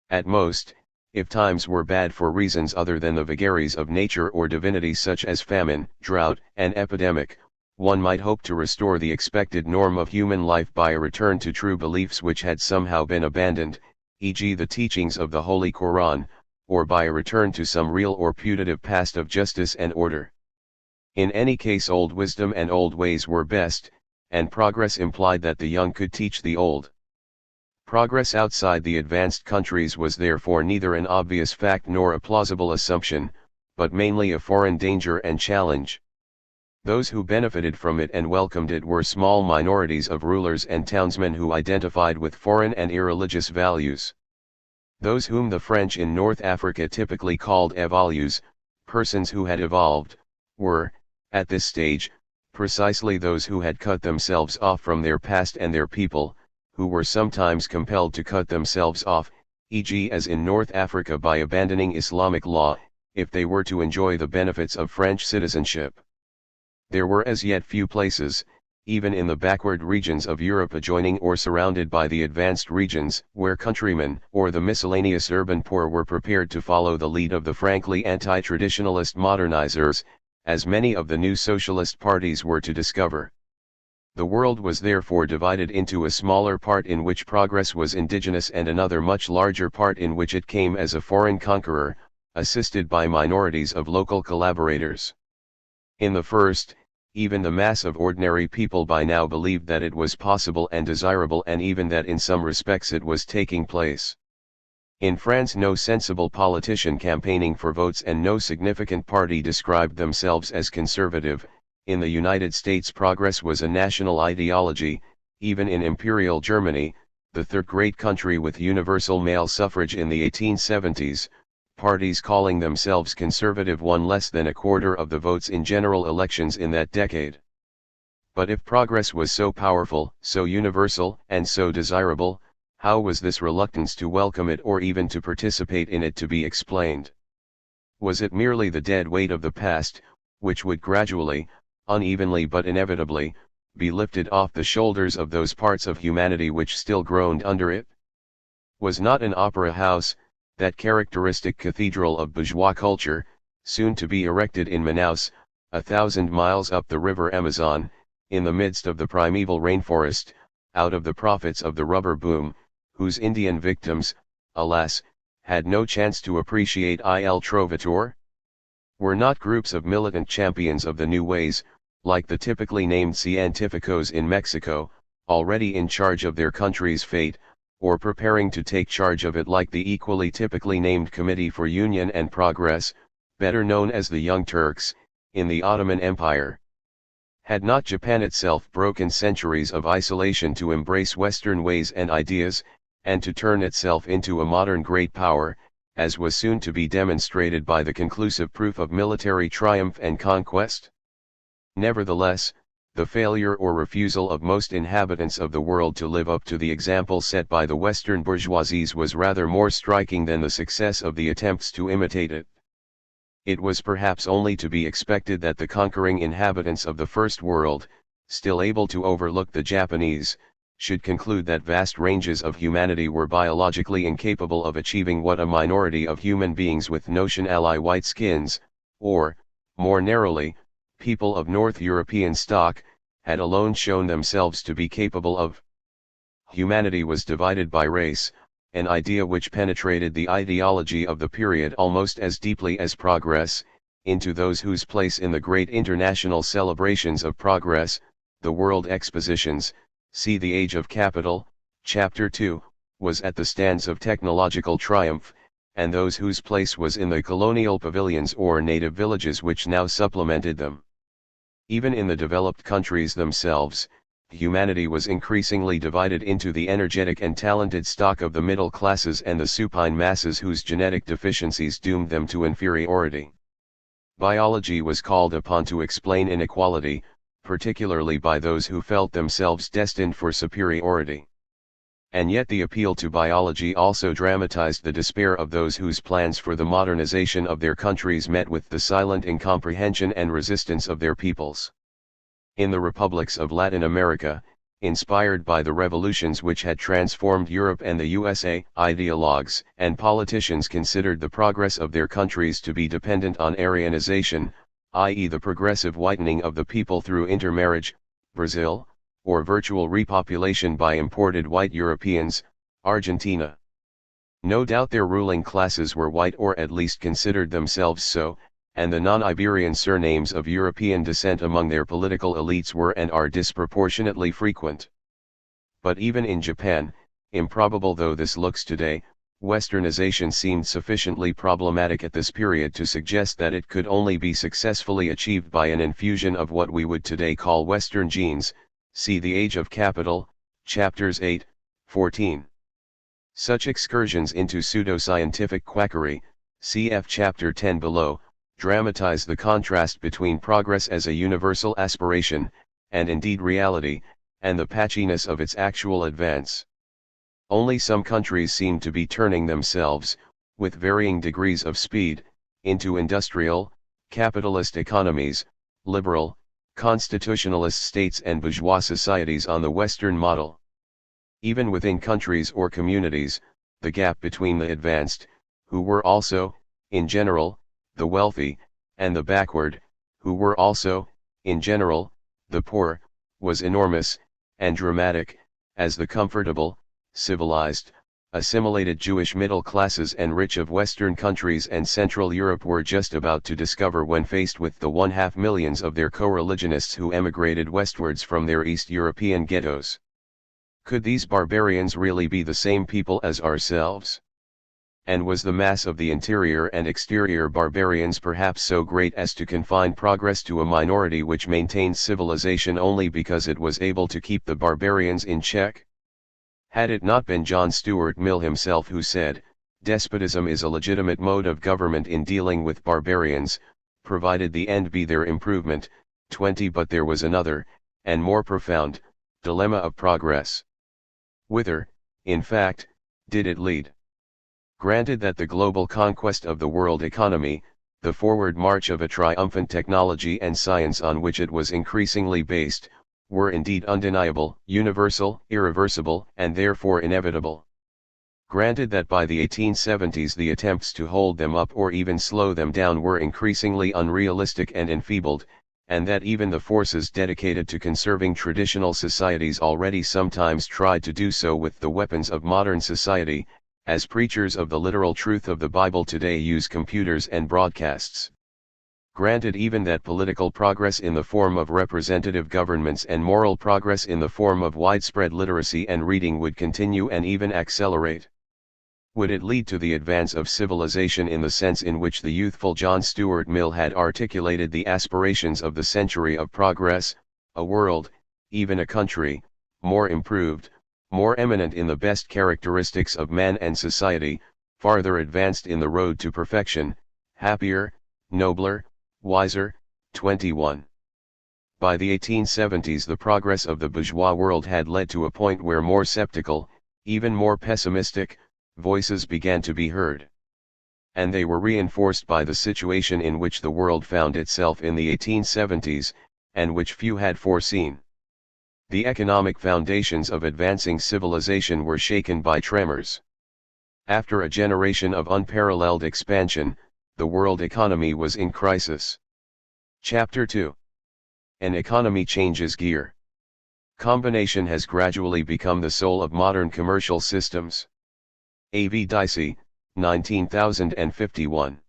At most, if times were bad for reasons other than the vagaries of nature or divinity such as famine, drought, and epidemic, one might hope to restore the expected norm of human life by a return to true beliefs which had somehow been abandoned, e.g. the teachings of the Holy Quran, or by a return to some real or putative past of justice and order. In any case, old wisdom and old ways were best, and progress implied that the young could teach the old. Progress outside the advanced countries was therefore neither an obvious fact nor a plausible assumption, but mainly a foreign danger and challenge. Those who benefited from it and welcomed it were small minorities of rulers and townsmen who identified with foreign and irreligious values. Those whom the French in North Africa typically called évolus, persons who had evolved, were, at this stage, precisely those who had cut themselves off from their past and their people, who were sometimes compelled to cut themselves off, e.g. as in North Africa by abandoning Islamic law, if they were to enjoy the benefits of French citizenship. There were as yet few places, even in the backward regions of Europe adjoining or surrounded by the advanced regions, where countrymen or the miscellaneous urban poor were prepared to follow the lead of the frankly anti-traditionalist modernizers, as many of the new socialist parties were to discover. The world was therefore divided into a smaller part in which progress was indigenous and another much larger part in which it came as a foreign conqueror, assisted by minorities of local collaborators. In the first, even the mass of ordinary people by now believed that it was possible and desirable, and even that in some respects it was taking place. In France, no sensible politician campaigning for votes and no significant party described themselves as conservative. In the United States, progress was a national ideology. Even in Imperial Germany, the third great country with universal male suffrage in the 1870s, parties calling themselves conservative won less than a quarter of the votes in general elections in that decade. But if progress was so powerful, so universal, and so desirable, how was this reluctance to welcome it or even to participate in it to be explained? Was it merely the dead weight of the past, which would gradually, unevenly but inevitably, be lifted off the shoulders of those parts of humanity which still groaned under it? Was not an opera house, that characteristic cathedral of bourgeois culture, soon to be erected in Manaus, 1,000 miles up the river Amazon, in the midst of the primeval rainforest, out of the profits of the rubber boom, whose Indian victims, alas, had no chance to appreciate Il Trovatore? Were not groups of militant champions of the new ways, like the typically named científicos in Mexico, already in charge of their country's fate, or preparing to take charge of it like the equally typically named Committee for Union and Progress, better known as the Young Turks, in the Ottoman Empire? Had not Japan itself broken centuries of isolation to embrace Western ways and ideas, and to turn itself into a modern great power, as was soon to be demonstrated by the conclusive proof of military triumph and conquest? Nevertheless, the failure or refusal of most inhabitants of the world to live up to the example set by the Western bourgeoisies was rather more striking than the success of the attempts to imitate it. It was perhaps only to be expected that the conquering inhabitants of the First World, still able to overlook the Japanese, should conclude that vast ranges of humanity were biologically incapable of achieving what a minority of human beings with notionally white skins, or, more narrowly, people of North European stock, had alone shown themselves to be capable of. Humanity was divided by race, an idea which penetrated the ideology of the period almost as deeply as progress, into those whose place in the great international celebrations of progress, the World Expositions, see The Age of Capital, Chapter 2, was at the stands of technological triumph, and those whose place was in the colonial pavilions or native villages which now supplemented them. Even in the developed countries themselves, humanity was increasingly divided into the energetic and talented stock of the middle classes and the supine masses whose genetic deficiencies doomed them to inferiority. Biology was called upon to explain inequality, particularly by those who felt themselves destined for superiority. And yet the appeal to biology also dramatized the despair of those whose plans for the modernization of their countries met with the silent incomprehension and resistance of their peoples. In the republics of Latin America, inspired by the revolutions which had transformed Europe and the USA, ideologues and politicians considered the progress of their countries to be dependent on Aryanization, i.e. the progressive whitening of the people through intermarriage, Brazil, or virtual repopulation by imported white Europeans, Argentina. No doubt their ruling classes were white or at least considered themselves so, and the non-Iberian surnames of European descent among their political elites were and are disproportionately frequent. But even in Japan, improbable though this looks today, Westernization seemed sufficiently problematic at this period to suggest that it could only be successfully achieved by an infusion of what we would today call Western genes, see The Age of Capital, chapters 8, 14. Such excursions into pseudoscientific quackery, cf. chapter 10 below, dramatize the contrast between progress as a universal aspiration, and indeed reality, and the patchiness of its actual advance. Only some countries seem to be turning themselves, with varying degrees of speed, into industrial, capitalist economies, liberal, constitutionalist states and bourgeois societies on the Western model. Even within countries or communities, the gap between the advanced, who were also, in general, the wealthy, and the backward, who were also, in general, the poor, was enormous, and dramatic, as the comfortable, civilized, assimilated Jewish middle classes and rich of Western countries and Central Europe were just about to discover when faced with the 1/2 millions of their co-religionists who emigrated westwards from their East European ghettos. Could these barbarians really be the same people as ourselves? And was the mass of the interior and exterior barbarians perhaps so great as to confine progress to a minority which maintained civilization only because it was able to keep the barbarians in check? Had it not been John Stuart Mill himself who said, "Despotism is a legitimate mode of government in dealing with barbarians, provided the end be their improvement," 20. But there was another, and more profound, dilemma of progress. Whither, in fact, did it lead? Granted that the global conquest of the world economy, the forward march of a triumphant technology and science on which it was increasingly based, were indeed undeniable, universal, irreversible, and therefore inevitable. Granted that by the 1870s the attempts to hold them up or even slow them down were increasingly unrealistic and enfeebled, and that even the forces dedicated to conserving traditional societies already sometimes tried to do so with the weapons of modern society, as preachers of the literal truth of the Bible today use computers and broadcasts. Granted even that political progress in the form of representative governments and moral progress in the form of widespread literacy and reading would continue and even accelerate. Would it lead to the advance of civilization in the sense in which the youthful John Stuart Mill had articulated the aspirations of the century of progress, a world, even a country, more improved, more eminent in the best characteristics of man and society, farther advanced in the road to perfection, happier, nobler, wiser? 21. By the 1870s the progress of the bourgeois world had led to a point where more skeptical, even more pessimistic, voices began to be heard. And they were reinforced by the situation in which the world found itself in the 1870s, and which few had foreseen. The economic foundations of advancing civilization were shaken by tremors. After a generation of unparalleled expansion, the world economy was in crisis. Chapter 2. An economy changes gear. Combination has gradually become the soul of modern commercial systems. A.V. Dicey, 19,051.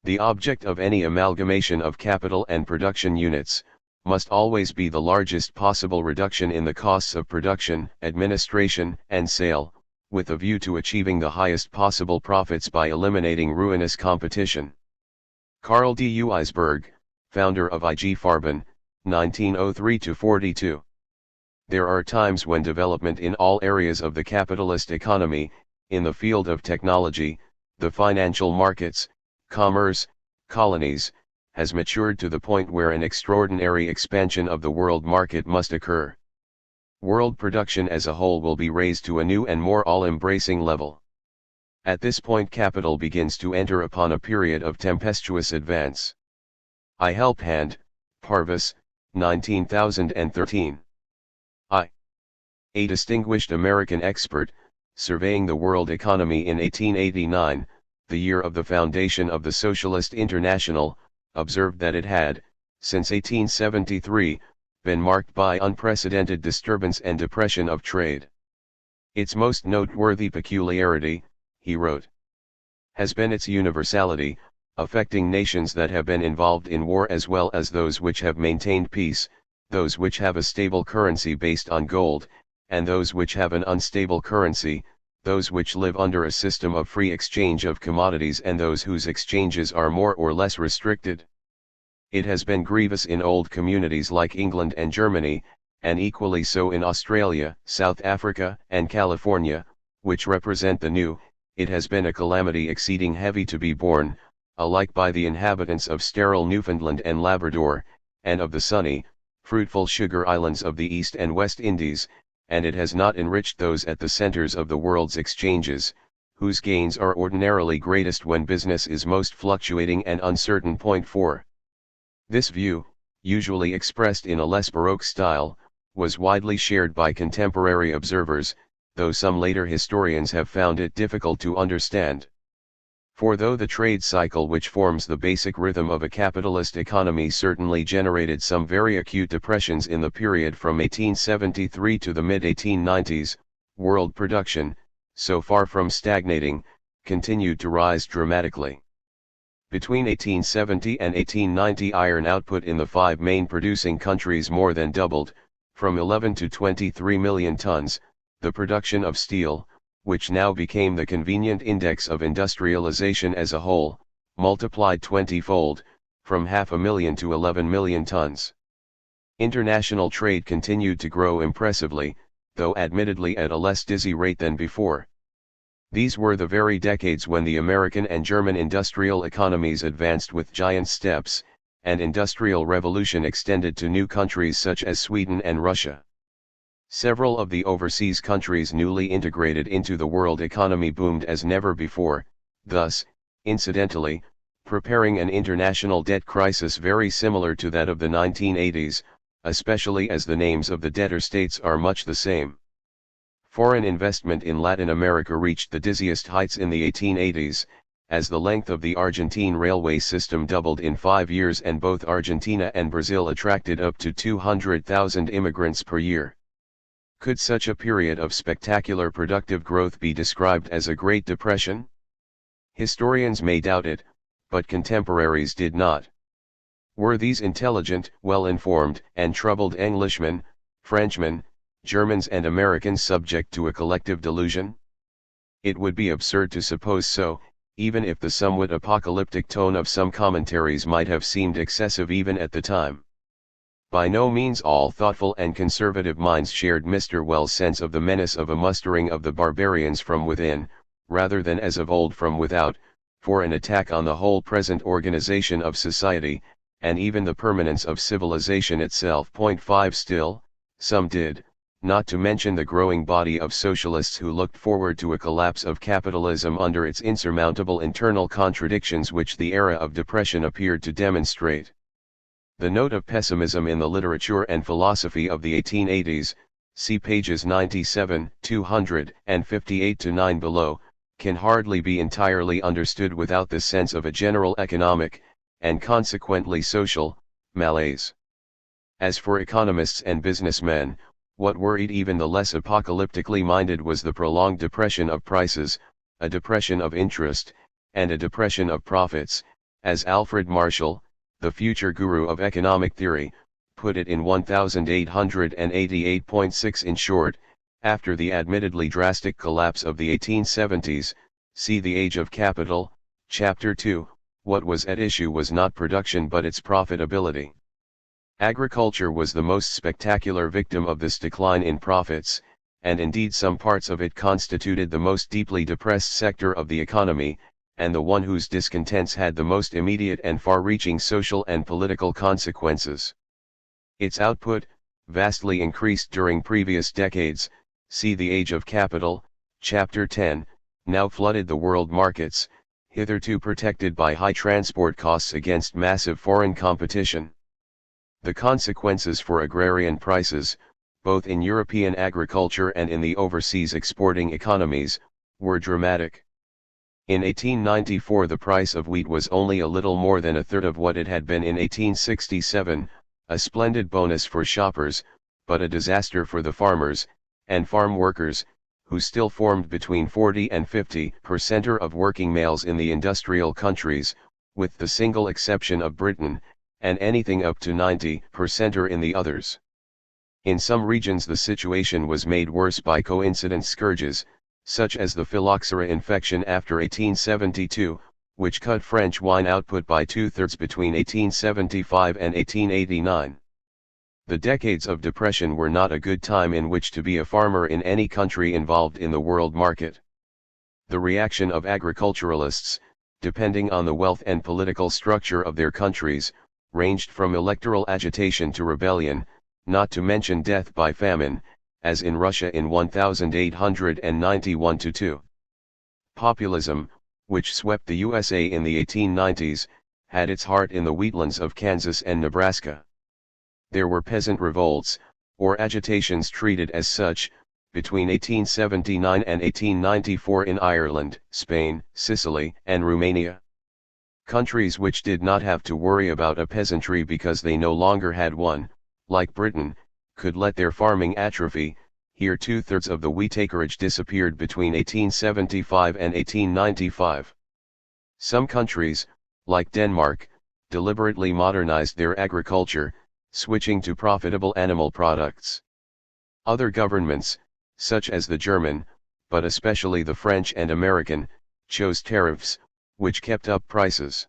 The object of any amalgamation of capital and production units must always be the largest possible reduction in the costs of production, administration, and sale, with a view to achieving the highest possible profits by eliminating ruinous competition. Carl D. Uisberg, founder of IG Farben, 1903-42. There are times when development in all areas of the capitalist economy, in the field of technology, the financial markets, commerce, colonies, has matured to the point where an extraordinary expansion of the world market must occur. World production as a whole will be raised to a new and more all-embracing level. At this point capital begins to enter upon a period of tempestuous advance. I. Helphand, Parvis, 1913. A distinguished American expert, surveying the world economy in 1889, the year of the foundation of the Socialist International, observed that it had, since 1873, been marked by unprecedented disturbance and depression of trade. Its most noteworthy peculiarity, he wrote, has been its universality, affecting nations that have been involved in war as well as those which have maintained peace, those which have a stable currency based on gold, and those which have an unstable currency, those which live under a system of free exchange of commodities and those whose exchanges are more or less restricted. It has been grievous in old communities like England and Germany, and equally so in Australia, South Africa, and California, which represent the new. It has been a calamity exceeding heavy to be borne, alike by the inhabitants of sterile Newfoundland and Labrador, and of the sunny, fruitful sugar islands of the East and West Indies, and it has not enriched those at the centers of the world's exchanges, whose gains are ordinarily greatest when business is most fluctuating and uncertain. 4. This view, usually expressed in a less Baroque style, was widely shared by contemporary observers, though some later historians have found it difficult to understand. For though the trade cycle which forms the basic rhythm of a capitalist economy certainly generated some very acute depressions in the period from 1873 to the mid-1890s, world production, so far from stagnating, continued to rise dramatically. Between 1870 and 1890 iron output in the 5 main producing countries more than doubled, from 11 to 23 million tons, the production of steel, which now became the convenient index of industrialization as a whole, multiplied 20-fold, from 500,000 to 11 million tons. International trade continued to grow impressively, though admittedly at a less dizzy rate than before. These were the very decades when the American and German industrial economies advanced with giant steps, and industrial revolution extended to new countries such as Sweden and Russia. Several of the overseas countries newly integrated into the world economy boomed as never before, thus, incidentally, preparing an international debt crisis very similar to that of the 1980s, especially as the names of the debtor states are much the same. Foreign investment in Latin America reached the dizziest heights in the 1880s, as the length of the Argentine railway system doubled in 5 years and both Argentina and Brazil attracted up to 200,000 immigrants per year. Could such a period of spectacular productive growth be described as a Great Depression? Historians may doubt it, but contemporaries did not. Were these intelligent, well-informed, and troubled Englishmen, Frenchmen, Germans and Americans subject to a collective delusion? It would be absurd to suppose so, even if the somewhat apocalyptic tone of some commentaries might have seemed excessive even at the time. By no means all thoughtful and conservative minds shared Mr. Wells' sense of the menace of a mustering of the barbarians from within, rather than as of old from without, for an attack on the whole present organization of society, and even the permanence of civilization itself. 5 Still, some did, not to mention the growing body of socialists who looked forward to a collapse of capitalism under its insurmountable internal contradictions which the era of depression appeared to demonstrate. The note of pessimism in the literature and philosophy of the 1880s, see pages 97, 258-9 below, can hardly be entirely understood without the sense of a general economic, and consequently social, malaise. As for economists and businessmen, what worried even the less apocalyptically minded was the prolonged depression of prices, a depression of interest, and a depression of profits, as Alfred Marshall, the future guru of economic theory, put it in 1888.6. In short, after the admittedly drastic collapse of the 1870s, see The Age of Capital, Chapter 2, what was at issue was not production but its profitability. Agriculture was the most spectacular victim of this decline in profits, and indeed some parts of it constituted the most deeply depressed sector of the economy, and the one whose discontents had the most immediate and far-reaching social and political consequences. Its output, vastly increased during previous decades, see The Age of Capital, Chapter 10, now flooded the world markets, hitherto protected by high transport costs against massive foreign competition. The consequences for agrarian prices, both in European agriculture and in the overseas exporting economies, were dramatic. In 1894 the price of wheat was only a little more than a third of what it had been in 1867, a splendid bonus for shoppers, but a disaster for the farmers, and farm workers, who still formed between 40 and 50% of working males in the industrial countries, with the single exception of Britain, and anything up to 90% in the others. In some regions the situation was made worse by coincident scourges, such as the phylloxera infection after 1872, which cut French wine output by 2/3 between 1875 and 1889. The decades of depression were not a good time in which to be a farmer in any country involved in the world market. The reaction of agriculturalists, depending on the wealth and political structure of their countries, ranged from electoral agitation to rebellion, not to mention death by famine, as in Russia in 1891-2. Populism, which swept the USA in the 1890s, had its heart in the wheatlands of Kansas and Nebraska. There were peasant revolts, or agitations treated as such, between 1879 and 1894 in Ireland, Spain, Sicily, and Romania. Countries which did not have to worry about a peasantry because they no longer had one, like Britain, could let their farming atrophy. Here 2/3 of the wheat acreage disappeared between 1875 and 1895. Some countries, like Denmark, deliberately modernized their agriculture, switching to profitable animal products. Other governments, such as the German, but especially the French and American, chose tariffs, which kept up prices.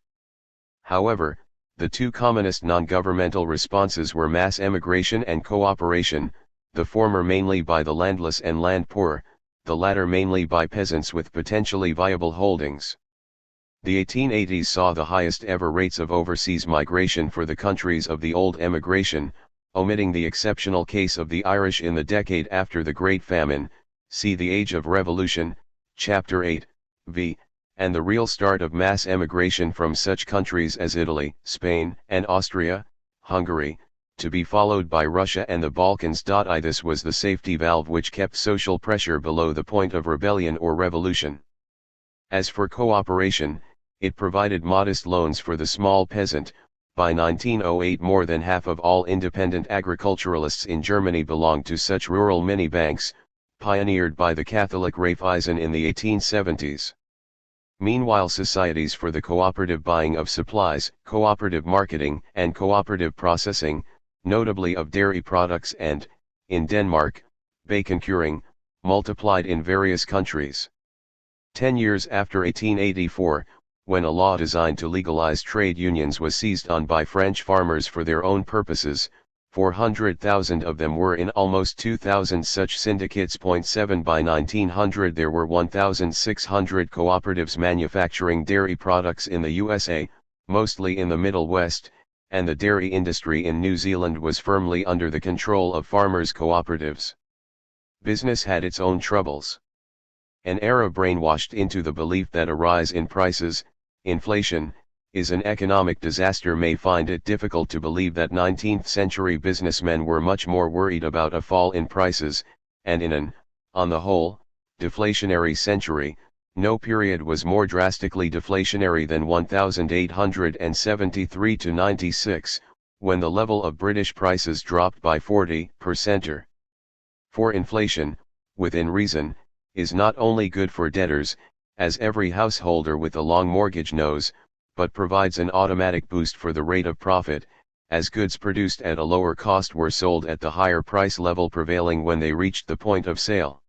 However, the two commonest non-governmental responses were mass emigration and cooperation, the former mainly by the landless and land poor, the latter mainly by peasants with potentially viable holdings. The 1880s saw the highest ever rates of overseas migration for the countries of the old emigration, omitting the exceptional case of the Irish in the decade after the Great Famine, see The Age of Revolution, Chapter 8, v. and the real start of mass emigration from such countries as Italy, Spain, and Austria, Hungary, to be followed by Russia and the Balkans. This was the safety valve which kept social pressure below the point of rebellion or revolution. As for cooperation, it provided modest loans for the small peasant. By 1908 more than half of all independent agriculturalists in Germany belonged to such rural mini-banks, pioneered by the Catholic Raiffeisen in the 1870s. Meanwhile societies for the cooperative buying of supplies, cooperative marketing, and cooperative processing, notably of dairy products and, in Denmark, bacon curing, multiplied in various countries. 10 years after 1884, when a law designed to legalize trade unions was seized on by French farmers for their own purposes, 400,000 of them were in almost 2,000 such syndicates. 7 By 1900 there were 1,600 cooperatives manufacturing dairy products in the USA, mostly in the Middle West, and the dairy industry in New Zealand was firmly under the control of farmers' cooperatives. Business had its own troubles. An era brainwashed into the belief that a rise in prices, inflation, is an economic disaster may find it difficult to believe that 19th-century businessmen were much more worried about a fall in prices, and in an, on the whole, deflationary century, no period was more drastically deflationary than 1873 to 96, when the level of British prices dropped by 40%. For inflation, within reason, is not only good for debtors, as every householder with a long mortgage knows, but provides an automatic boost for the rate of profit, as goods produced at a lower cost were sold at the higher price level prevailing when they reached the point of sale.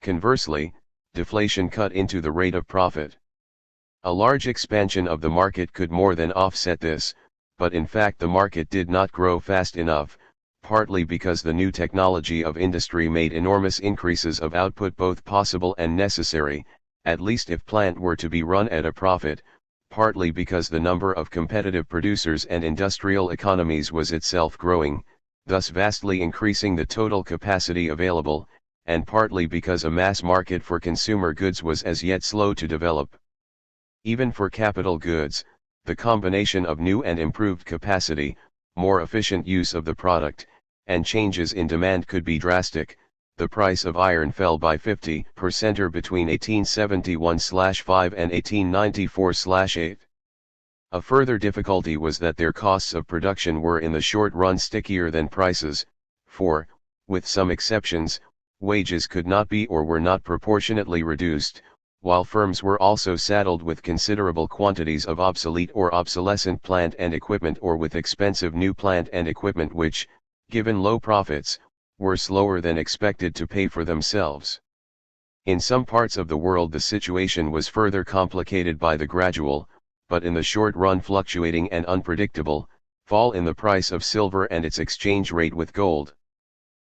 Conversely, deflation cut into the rate of profit. A large expansion of the market could more than offset this, but in fact the market did not grow fast enough, partly because the new technology of industry made enormous increases of output both possible and necessary, at least if plant were to be run at a profit, partly because the number of competitive producers and industrial economies was itself growing, thus vastly increasing the total capacity available, and partly because a mass market for consumer goods was as yet slow to develop. Even for capital goods, the combination of new and improved capacity, more efficient use of the product, and changes in demand could be drastic. The price of iron fell by 50% between 1871/5 and 1894/8. A further difficulty was that their costs of production were in the short run stickier than prices, for, with some exceptions, wages could not be or were not proportionately reduced, while firms were also saddled with considerable quantities of obsolete or obsolescent plant and equipment or with expensive new plant and equipment which, given low profits, were slower than expected to pay for themselves. In some parts of the world the situation was further complicated by the gradual, but in the short run fluctuating and unpredictable, fall in the price of silver and its exchange rate with gold.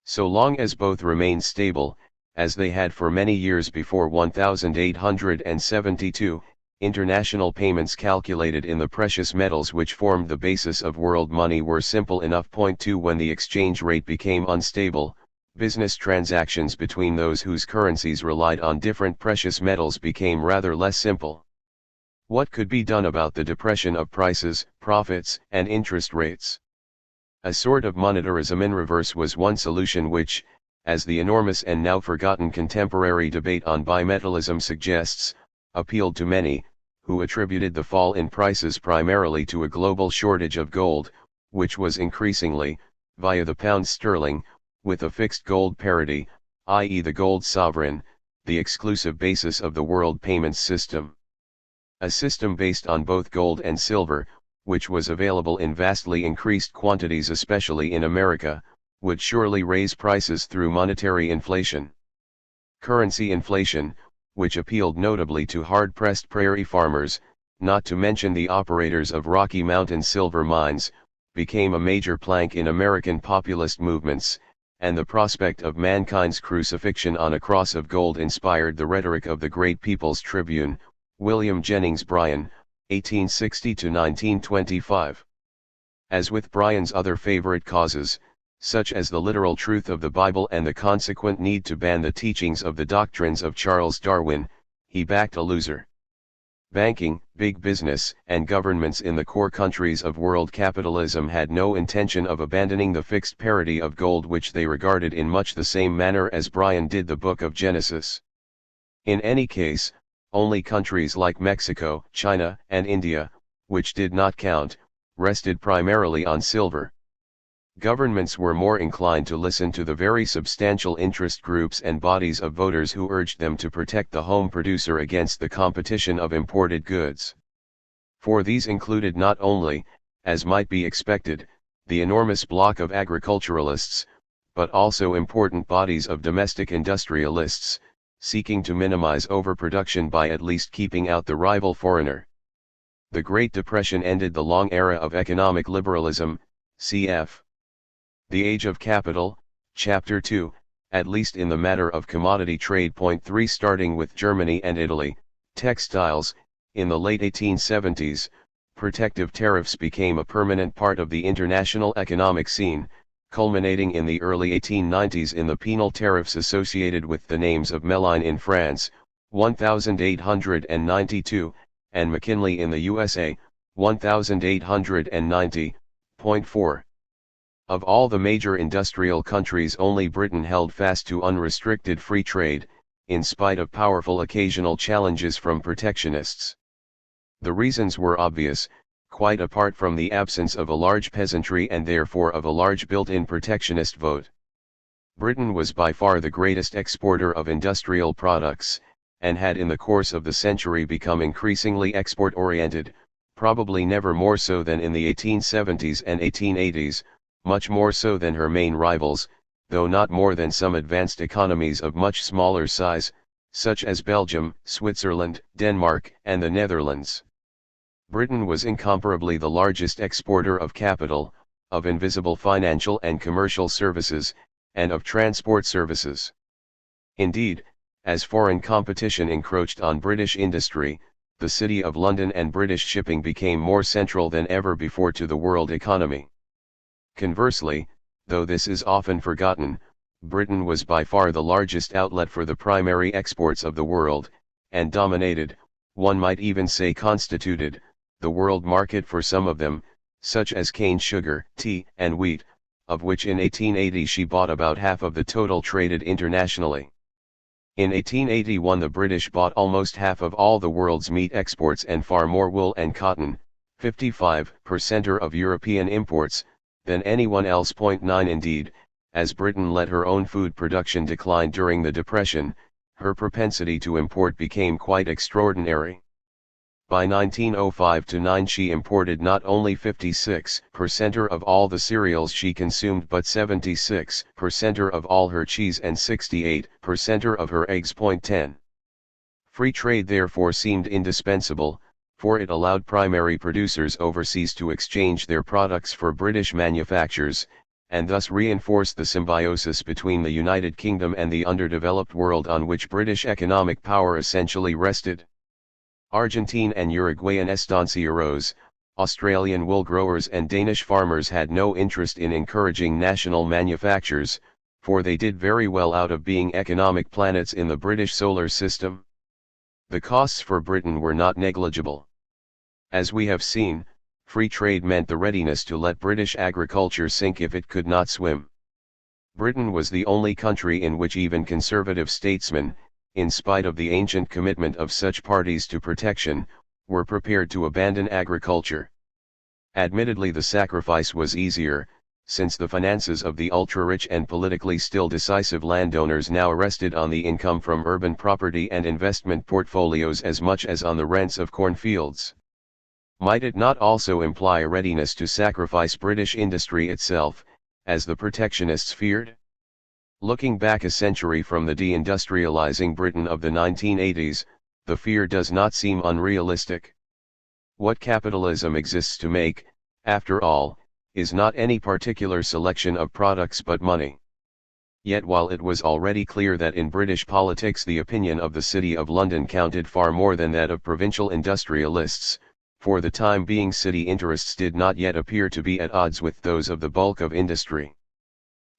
So long as both remained stable, as they had for many years before 1872, international payments calculated in the precious metals which formed the basis of world money were simple enough. 2 When the exchange rate became unstable, business transactions between those whose currencies relied on different precious metals became rather less simple. What could be done about the depression of prices, profits, and interest rates? A sort of monetarism in reverse was one solution which, as the enormous and now forgotten contemporary debate on bimetallism suggests, appealed to many, who attributed the fall in prices primarily to a global shortage of gold, which was increasingly, via the pound sterling, with a fixed gold parity, i.e. the gold sovereign, the exclusive basis of the world payments system. A system based on both gold and silver, which was available in vastly increased quantities especially in America, would surely raise prices through monetary inflation. Currency inflation, which appealed notably to hard-pressed prairie farmers, not to mention the operators of Rocky Mountain silver mines, became a major plank in American populist movements, and the prospect of mankind's crucifixion on a cross of gold inspired the rhetoric of the great People's Tribune, William Jennings Bryan, 1860–1925. As with Bryan's other favorite causes, such as the literal truth of the Bible and the consequent need to ban the teachings of the doctrines of Charles Darwin, he backed a loser. Banking, big business, and governments in the core countries of world capitalism had no intention of abandoning the fixed parity of gold which they regarded in much the same manner as Bryan did the Book of Genesis. In any case, only countries like Mexico, China, and India, which did not count, rested primarily on silver. Governments were more inclined to listen to the very substantial interest groups and bodies of voters who urged them to protect the home producer against the competition of imported goods. For these included not only, as might be expected, the enormous block of agriculturalists, but also important bodies of domestic industrialists, seeking to minimize overproduction by at least keeping out the rival foreigner. The Great Depression ended the long era of economic liberalism, cf. The Age of Capital, Chapter 2, at least in the matter of commodity trade. 3 Starting with Germany and Italy, textiles, in the late 1870s, protective tariffs became a permanent part of the international economic scene, culminating in the early 1890s in the penal tariffs associated with the names of Meline in France, 1892, and McKinley in the USA, 1890.4. Of all the major industrial countries only Britain held fast to unrestricted free trade, in spite of powerful occasional challenges from protectionists. The reasons were obvious, quite apart from the absence of a large peasantry and therefore of a large built-in protectionist vote. Britain was by far the greatest exporter of industrial products, and had in the course of the century become increasingly export-oriented, probably never more so than in the 1870s and 1880s, much more so than her main rivals, though not more than some advanced economies of much smaller size, such as Belgium, Switzerland, Denmark, and the Netherlands. Britain was incomparably the largest exporter of capital, of invisible financial and commercial services, and of transport services. Indeed, as foreign competition encroached on British industry, the City of London and British shipping became more central than ever before to the world economy. Conversely, though this is often forgotten, Britain was by far the largest outlet for the primary exports of the world, and dominated, one might even say constituted, the world market for some of them, such as cane sugar, tea, and wheat, of which in 1880 she bought about half of the total traded internationally. In 1881 the British bought almost half of all the world's meat exports and far more wool and cotton, 55% of European imports, than anyone else. 9 Indeed, as Britain let her own food production decline during the Depression, her propensity to import became quite extraordinary. By 1905-9 she imported not only 56% of all the cereals she consumed but 76% of all her cheese and 68% of her eggs. 10. Free trade therefore seemed indispensable, for it allowed primary producers overseas to exchange their products for British manufactures, and thus reinforced the symbiosis between the United Kingdom and the underdeveloped world on which British economic power essentially rested. Argentine and Uruguayan estancieros, Australian wool growers and Danish farmers had no interest in encouraging national manufactures, for they did very well out of being economic planets in the British solar system. The costs for Britain were not negligible. As we have seen, free trade meant the readiness to let British agriculture sink if it could not swim. Britain was the only country in which even conservative statesmen, in spite of the ancient commitment of such parties to protection, were prepared to abandon agriculture. Admittedly the sacrifice was easier, since the finances of the ultra-rich and politically still decisive landowners now rested on the income from urban property and investment portfolios as much as on the rents of cornfields. Might it not also imply a readiness to sacrifice British industry itself, as the protectionists feared? Looking back a century from the deindustrializing Britain of the 1980s, the fear does not seem unrealistic. What capitalism exists to make, after all, is not any particular selection of products but money. Yet while it was already clear that in British politics the opinion of the City of London counted far more than that of provincial industrialists, for the time being city interests did not yet appear to be at odds with those of the bulk of industry.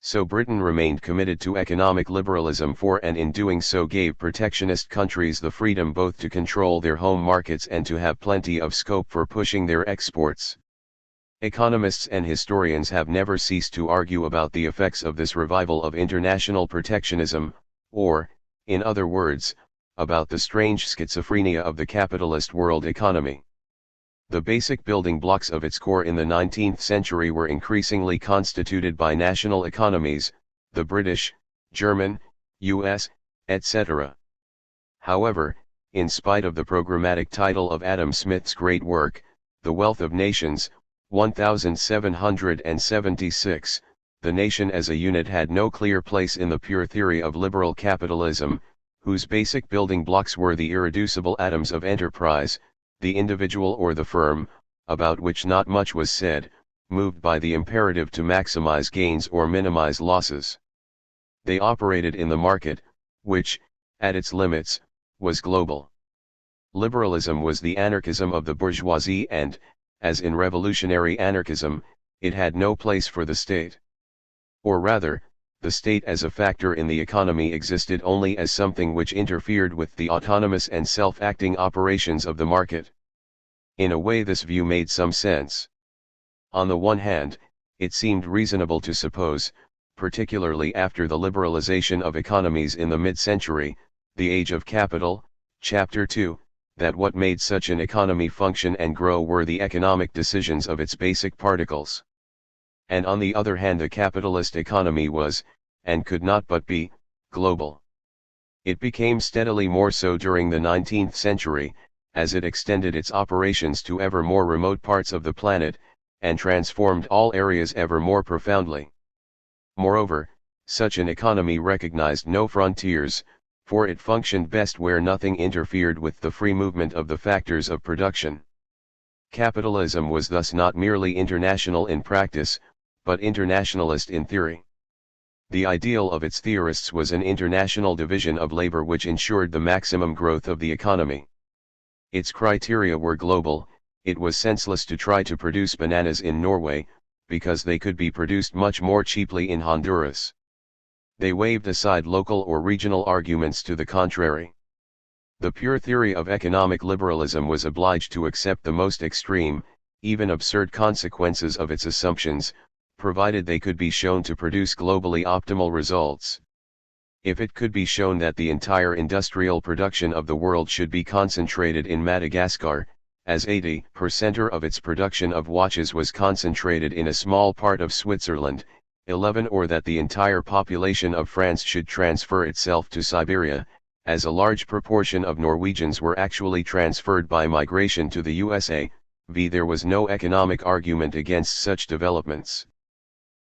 So Britain remained committed to economic liberalism and in doing so gave protectionist countries the freedom both to control their home markets and to have plenty of scope for pushing their exports. Economists and historians have never ceased to argue about the effects of this revival of international protectionism, or, in other words, about the strange schizophrenia of the capitalist world economy. The basic building blocks of its core in the 19th century were increasingly constituted by national economies, the British, German, US, etc. However, in spite of the programmatic title of Adam Smith's great work, The Wealth of Nations, 1776, the nation as a unit had no clear place in the pure theory of liberal capitalism, whose basic building blocks were the irreducible atoms of enterprise, the individual or the firm, about which not much was said, moved by the imperative to maximize gains or minimize losses. They operated in the market, which, at its limits, was global. Liberalism was the anarchism of the bourgeoisie and, as in revolutionary anarchism, it had no place for the state. Or rather, the state as a factor in the economy existed only as something which interfered with the autonomous and self-acting operations of the market. In a way this view made some sense. On the one hand, it seemed reasonable to suppose, particularly after the liberalization of economies in the mid-century, the Age of Capital, Chapter 2, that what made such an economy function and grow were the economic decisions of its basic particles. And on the other hand the capitalist economy was, and could not but be, global. It became steadily more so during the 19th century, as it extended its operations to ever more remote parts of the planet, and transformed all areas ever more profoundly. Moreover, such an economy recognized no frontiers, for it functioned best where nothing interfered with the free movement of the factors of production. Capitalism was thus not merely international in practice, but internationalist in theory. The ideal of its theorists was an international division of labor which ensured the maximum growth of the economy. Its criteria were global. It was senseless to try to produce bananas in Norway, because they could be produced much more cheaply in Honduras. They waved aside local or regional arguments to the contrary. The pure theory of economic liberalism was obliged to accept the most extreme, even absurd consequences of its assumptions, provided they could be shown to produce globally optimal results. If it could be shown that the entire industrial production of the world should be concentrated in Madagascar, as 80% of its production of watches was concentrated in a small part of Switzerland, 11 or that the entire population of France should transfer itself to Siberia, as a large proportion of Norwegians were actually transferred by migration to the USA, there was no economic argument against such developments.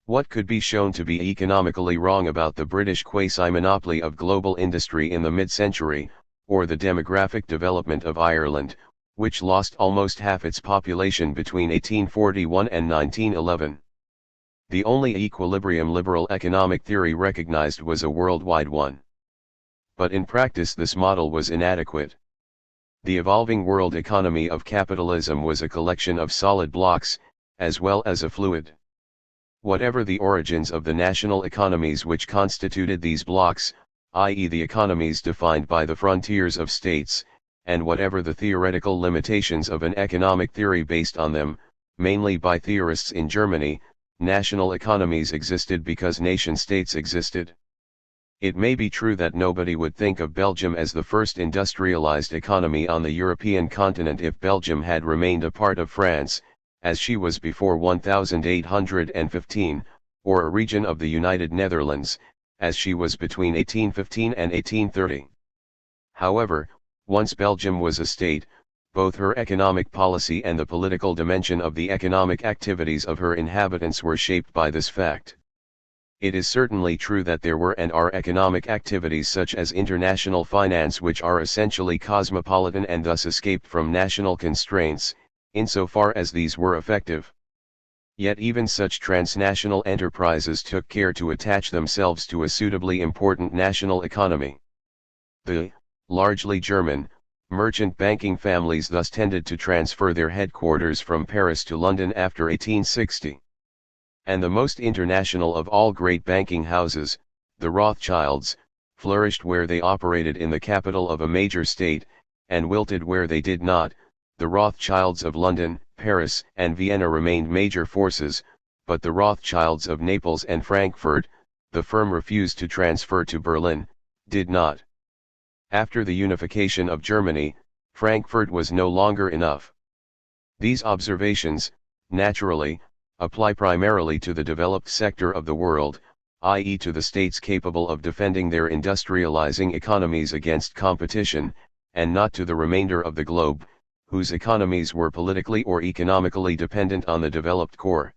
What could be shown to be economically wrong about the British quasi-monopoly of global industry in the mid-century, or the demographic development of Ireland, which lost almost half its population between 1841 and 1911? The only equilibrium liberal economic theory recognized was a worldwide one. But in practice this model was inadequate. The evolving world economy of capitalism was a collection of solid blocks, as well as a fluid. Whatever the origins of the national economies which constituted these blocks, i.e. the economies defined by the frontiers of states, and whatever the theoretical limitations of an economic theory based on them, mainly by theorists in Germany, national economies existed because nation-states existed. It may be true that nobody would think of Belgium as the first industrialized economy on the European continent if Belgium had remained a part of France, as she was before 1815, or a region of the United Netherlands, as she was between 1815 and 1830. However, once Belgium was a state, both her economic policy and the political dimension of the economic activities of her inhabitants were shaped by this fact. It is certainly true that there were and are economic activities such as international finance which are essentially cosmopolitan and thus escaped from national constraints, insofar as these were effective. Yet even such transnational enterprises took care to attach themselves to a suitably important national economy. The, largely German, merchant banking families thus tended to transfer their headquarters from Paris to London after 1860. And the most international of all great banking houses, the Rothschilds, flourished where they operated in the capital of a major state, and wilted where they did not. The Rothschilds of London, Paris, and Vienna remained major forces, but the Rothschilds of Naples and Frankfurt, the firm refused to transfer to Berlin, did not. After the unification of Germany, Frankfurt was no longer enough. These observations, naturally, apply primarily to the developed sector of the world, i.e. to the states capable of defending their industrializing economies against competition, and not to the remainder of the globe, whose economies were politically or economically dependent on the developed core.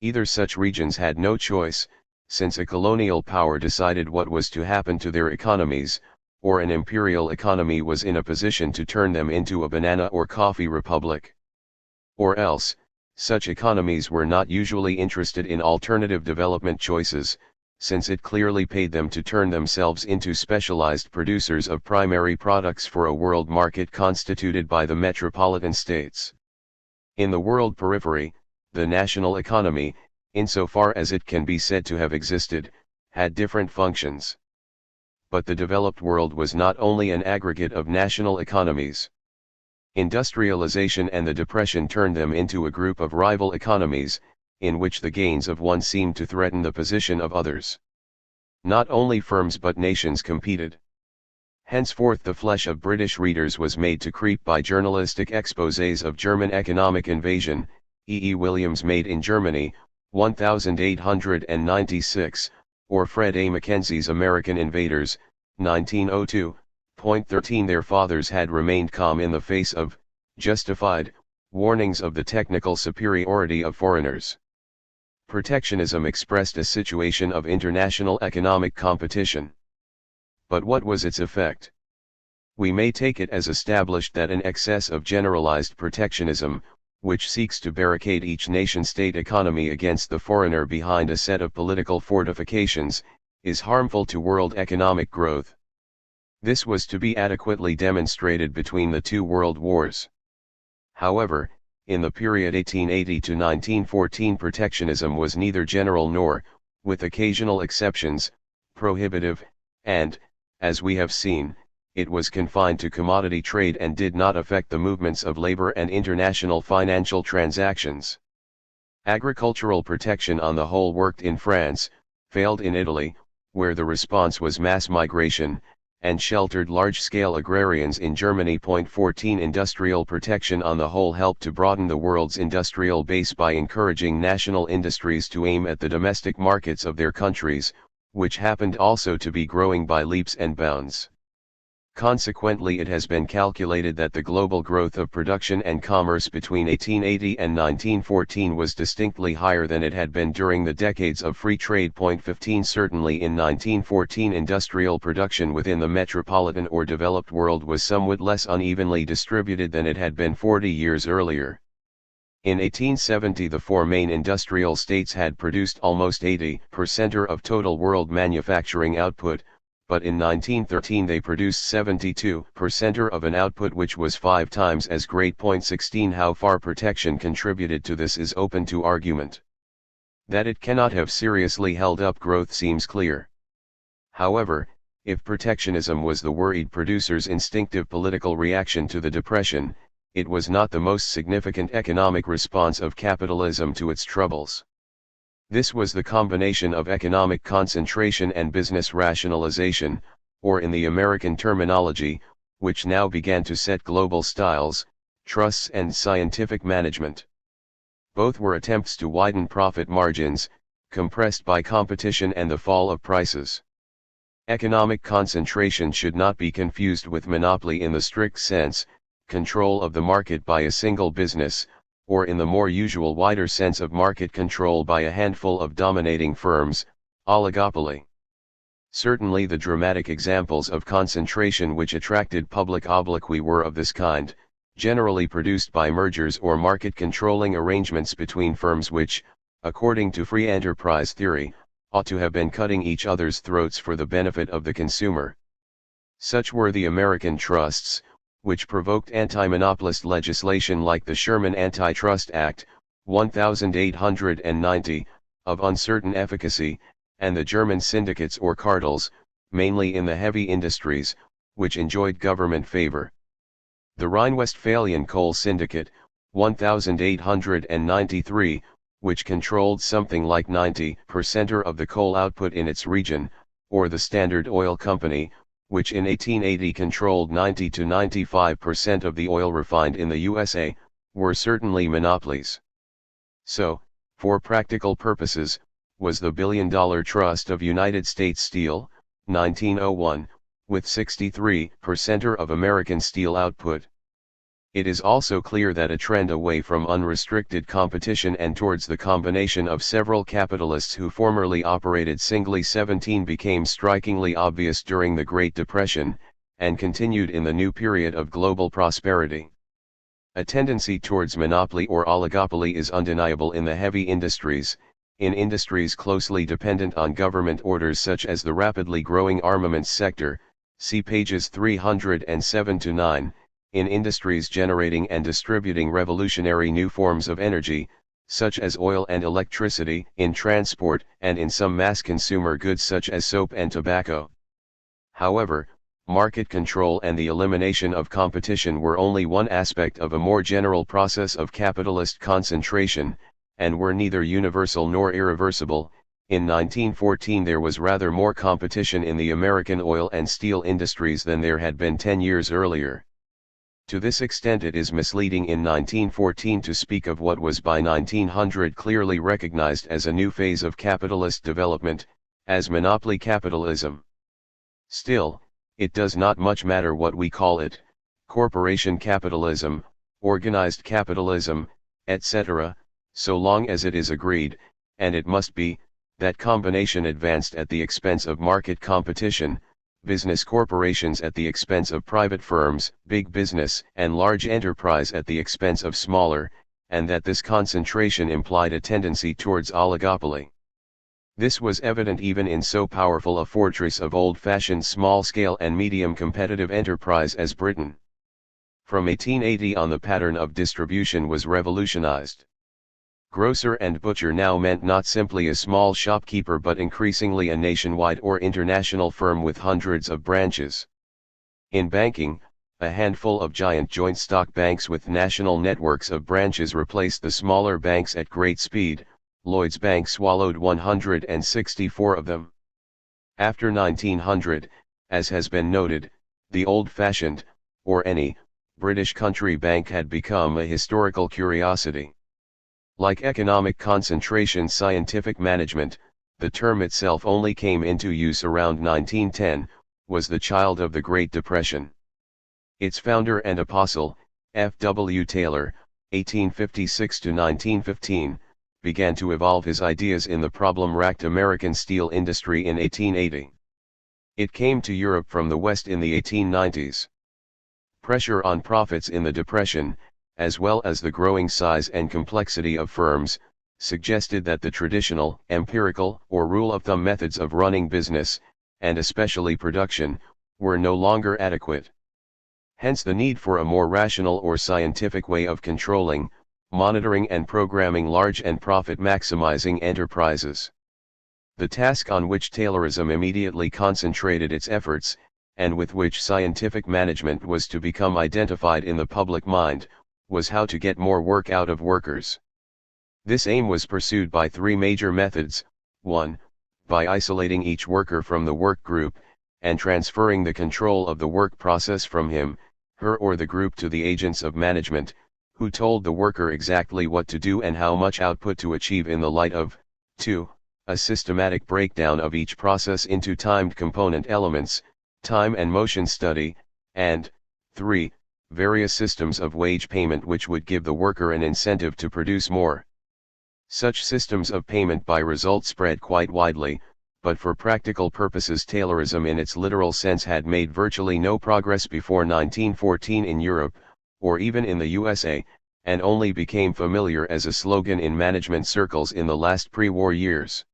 Either such regions had no choice, since a colonial power decided what was to happen to their economies, or an imperial economy was in a position to turn them into a banana or coffee republic. Or else, such economies were not usually interested in alternative development choices, since it clearly paid them to turn themselves into specialized producers of primary products for a world market constituted by the metropolitan states. In the world periphery, the national economy, insofar as it can be said to have existed, had different functions. But the developed world was not only an aggregate of national economies. Industrialization and the Depression turned them into a group of rival economies, in which the gains of one seemed to threaten the position of others. Not only firms but nations competed. Henceforth the flesh of British readers was made to creep by journalistic exposés of German economic invasion. E. E. Williams' Made in Germany, 1896, or Fred A. Mackenzie's American Invaders, 1902. Point 13 Their fathers had remained calm in the face of, justified, warnings of the technical superiority of foreigners. Protectionism expressed a situation of international economic competition. But what was its effect? We may take it as established that an excess of generalized protectionism, which seeks to barricade each nation-state economy against the foreigner behind a set of political fortifications, is harmful to world economic growth. This was to be adequately demonstrated between the two world wars. However, in the period 1880 to 1914, protectionism was neither general nor, with occasional exceptions, prohibitive, and, as we have seen, it was confined to commodity trade and did not affect the movements of labor and international financial transactions. Agricultural protection on the whole worked in France, failed in Italy, where the response was mass migration, and sheltered large-scale agrarians in Germany. 14 Industrial protection on the whole helped to broaden the world's industrial base by encouraging national industries to aim at the domestic markets of their countries, which happened also to be growing by leaps and bounds. Consequently, it has been calculated that the global growth of production and commerce between 1880 and 1914 was distinctly higher than it had been during the decades of free trade. 15 Certainly in 1914 industrial production within the metropolitan or developed world was somewhat less unevenly distributed than it had been 40 years earlier. In 1870 the four main industrial states had produced almost 80% of total world manufacturing output, but in 1913 they produced 72% of an output which was 5 times as great. 16 How far protection contributed to this is open to argument. That it cannot have seriously held up growth seems clear. However, if protectionism was the worried producer's instinctive political reaction to the Depression, it was not the most significant economic response of capitalism to its troubles. This was the combination of economic concentration and business rationalization, or in the American terminology, which now began to set global styles, trusts and scientific management. Both were attempts to widen profit margins, compressed by competition and the fall of prices. Economic concentration should not be confused with monopoly in the strict sense, control of the market by a single business, or in the more usual wider sense of market control by a handful of dominating firms, oligopoly. Certainly the dramatic examples of concentration which attracted public obloquy were of this kind, generally produced by mergers or market-controlling arrangements between firms which, according to free enterprise theory, ought to have been cutting each other's throats for the benefit of the consumer. Such were the American trusts, which provoked anti-monopolist legislation like the Sherman Antitrust Act, 1890, of uncertain efficacy, and the German syndicates or cartels, mainly in the heavy industries, which enjoyed government favor. The Rhine-Westphalian Coal Syndicate, 1893, which controlled something like 90% of the coal output in its region, or the Standard Oil Company, which in 1880 controlled 90 to 95% of the oil refined in the USA, were certainly monopolies. So, for practical purposes, was the billion-dollar trust of United States Steel, 1901, with 63% of American steel output. It is also clear that a trend away from unrestricted competition and towards the combination of several capitalists who formerly operated singly 17 became strikingly obvious during the Great Depression, and continued in the new period of global prosperity. A tendency towards monopoly or oligopoly is undeniable in the heavy industries, in industries closely dependent on government orders such as the rapidly growing armaments sector, see pages 307 to 9. In industries generating and distributing revolutionary new forms of energy, such as oil and electricity, in transport, and in some mass consumer goods such as soap and tobacco. However, market control and the elimination of competition were only one aspect of a more general process of capitalist concentration, and were neither universal nor irreversible. In 1914 there was rather more competition in the American oil and steel industries than there had been 10 years earlier. To this extent it is misleading in 1914 to speak of what was by 1900 clearly recognized as a new phase of capitalist development, as monopoly capitalism. Still, it does not much matter what we call it, corporation capitalism, organized capitalism, etc., so long as it is agreed, and it must be, that combination advanced at the expense of market competition, business corporations at the expense of private firms, big business and large enterprise at the expense of smaller, and that this concentration implied a tendency towards oligopoly. This was evident even in so powerful a fortress of old-fashioned small-scale and medium competitive enterprise as Britain. From 1880 on, the pattern of distribution was revolutionized. Grocer and butcher now meant not simply a small shopkeeper but increasingly a nationwide or international firm with hundreds of branches. In banking, a handful of giant joint stock banks with national networks of branches replaced the smaller banks at great speed. Lloyds Bank swallowed 164 of them. After 1900, as has been noted, the old-fashioned, or any, British country bank had become a historical curiosity. Like economic concentration, scientific management, the term itself only came into use around 1910, was the child of the Great Depression. Its founder and apostle, F. W. Taylor, 1856 to 1915, began to evolve his ideas in the problem-racked American steel industry in 1880. It came to Europe from the West in the 1890s. Pressure on profits in the Depression, as well as the growing size and complexity of firms, suggested that the traditional, empirical, or rule-of-thumb methods of running business, and especially production, were no longer adequate. Hence the need for a more rational or scientific way of controlling, monitoring and programming large and profit-maximizing enterprises. The task on which Taylorism immediately concentrated its efforts, and with which scientific management was to become identified in the public mind, was how to get more work out of workers. This aim was pursued by three major methods: 1. By isolating each worker from the work group, and transferring the control of the work process from him, her or the group to the agents of management, who told the worker exactly what to do and how much output to achieve in the light of. 2. A systematic breakdown of each process into timed component elements, time and motion study, and 3. Various systems of wage payment which would give the worker an incentive to produce more. Such systems of payment by result spread quite widely, but for practical purposes Taylorism in its literal sense had made virtually no progress before 1914 in Europe, or even in the USA, and only became familiar as a slogan in management circles in the last pre-war years.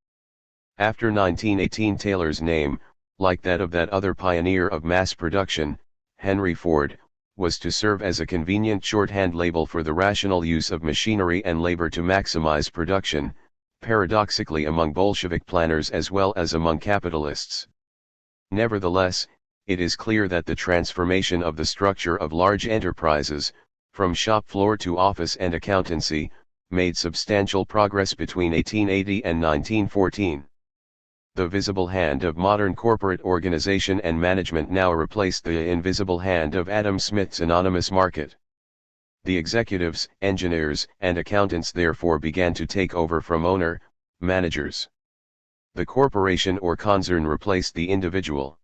After 1918, Taylor's name, like that of that other pioneer of mass production, Henry Ford, was to serve as a convenient shorthand label for the rational use of machinery and labor to maximize production, paradoxically among Bolshevik planners as well as among capitalists. Nevertheless, it is clear that the transformation of the structure of large enterprises, from shop floor to office and accountancy, made substantial progress between 1880 and 1914. The visible hand of modern corporate organization and management now replaced the invisible hand of Adam Smith's anonymous market. The executives, engineers, and accountants therefore began to take over from managers. The corporation or concern replaced the individual.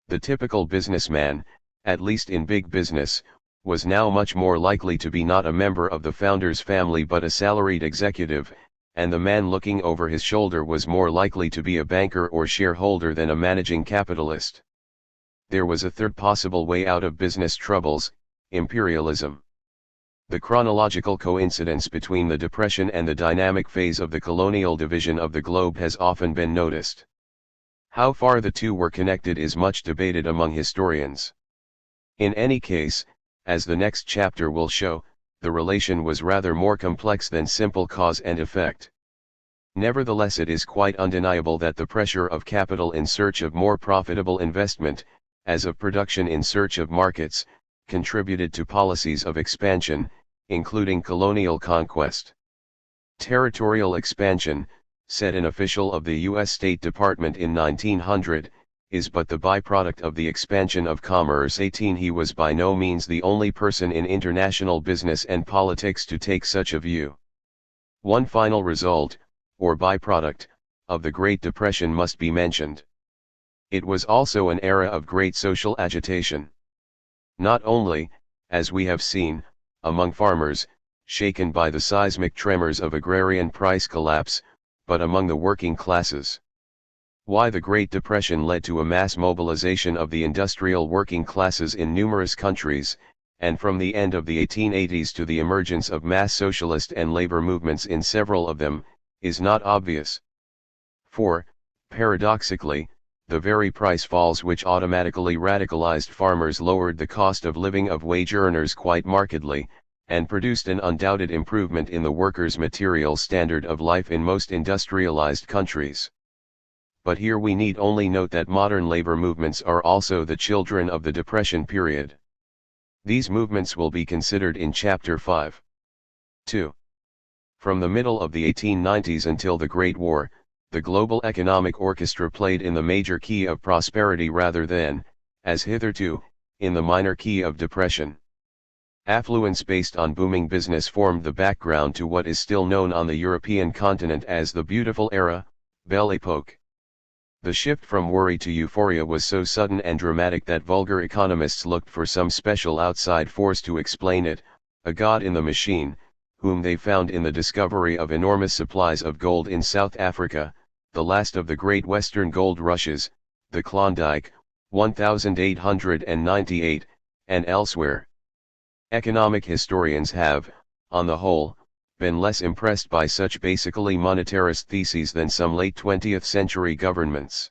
The typical businessman, at least in big business, was now much more likely to be not a member of the founder's family but a salaried executive, and the man looking over his shoulder was more likely to be a banker or shareholder than a managing capitalist. There was a third possible way out of business troubles: imperialism. The chronological coincidence between the Depression and the dynamic phase of the colonial division of the globe has often been noticed. How far the two were connected is much debated among historians. In any case, as the next chapter will show, the relation was rather more complex than simple cause and effect. Nevertheless, it is quite undeniable that the pressure of capital in search of more profitable investment, as of production in search of markets, contributed to policies of expansion, including colonial conquest. Territorial expansion, said an official of the U.S. State Department in 1900, is but the byproduct of the expansion of commerce. 18 He was by no means the only person in international business and politics to take such a view. One final result, or byproduct, of the Great Depression must be mentioned. It was also an era of great social agitation. Not only, as we have seen, among farmers, shaken by the seismic tremors of agrarian price collapse, but among the working classes. Why the Great Depression led to a mass mobilization of the industrial working classes in numerous countries, and from the end of the 1880s to the emergence of mass socialist and labor movements in several of them, is not obvious. For, paradoxically, the very price falls which automatically radicalized farmers lowered the cost of living of wage earners quite markedly, and produced an undoubted improvement in the workers' material standard of life in most industrialized countries. But here we need only note that modern labor movements are also the children of the Depression period. These movements will be considered in Chapter 5. 2. From the middle of the 1890s until the Great War, the global economic orchestra played in the major key of prosperity rather than, as hitherto, in the minor key of depression. Affluence based on booming business formed the background to what is still known on the European continent as the Beautiful Era, Belle Époque. The shift from worry to euphoria was so sudden and dramatic that vulgar economists looked for some special outside force to explain it, a god in the machine, whom they found in the discovery of enormous supplies of gold in South Africa, the last of the great Western gold rushes, the Klondike, 1898, and elsewhere. Economic historians have, on the whole, been less impressed by such basically monetarist theses than some late 20th century governments.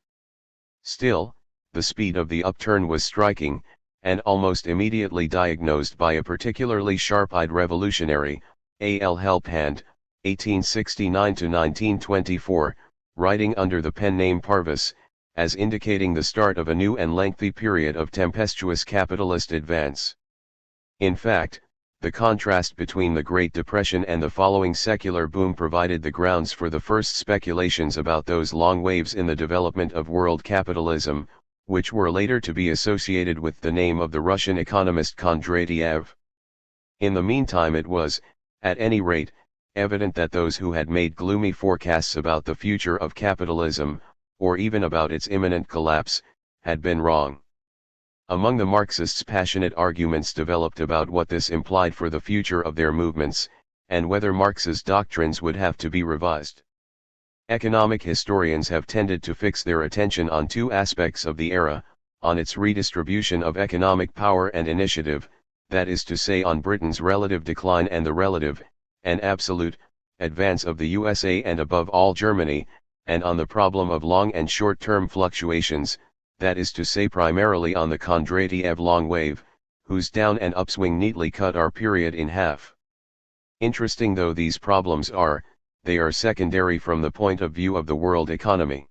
Still, the speed of the upturn was striking, and almost immediately diagnosed by a particularly sharp-eyed revolutionary, A.L. Helphand, 1869–1924, writing under the pen name Parvis, as indicating the start of a new and lengthy period of tempestuous capitalist advance. In fact, the contrast between the Great Depression and the following secular boom provided the grounds for the first speculations about those long waves in the development of world capitalism, which were later to be associated with the name of the Russian economist Kondratiev. In the meantime it was, at any rate, evident that those who had made gloomy forecasts about the future of capitalism, or even about its imminent collapse, had been wrong. Among the Marxists passionate arguments developed about what this implied for the future of their movements, and whether Marx's doctrines would have to be revised. Economic historians have tended to fix their attention on two aspects of the era, on its redistribution of economic power and initiative, that is to say on Britain's relative decline and the relative, and absolute, advance of the USA and above all Germany, and on the problem of long and short-term fluctuations, that is to say primarily on the Kondratiev long wave, whose down and upswing neatly cut our period in half. Interesting though these problems are, they are secondary from the point of view of the world economy.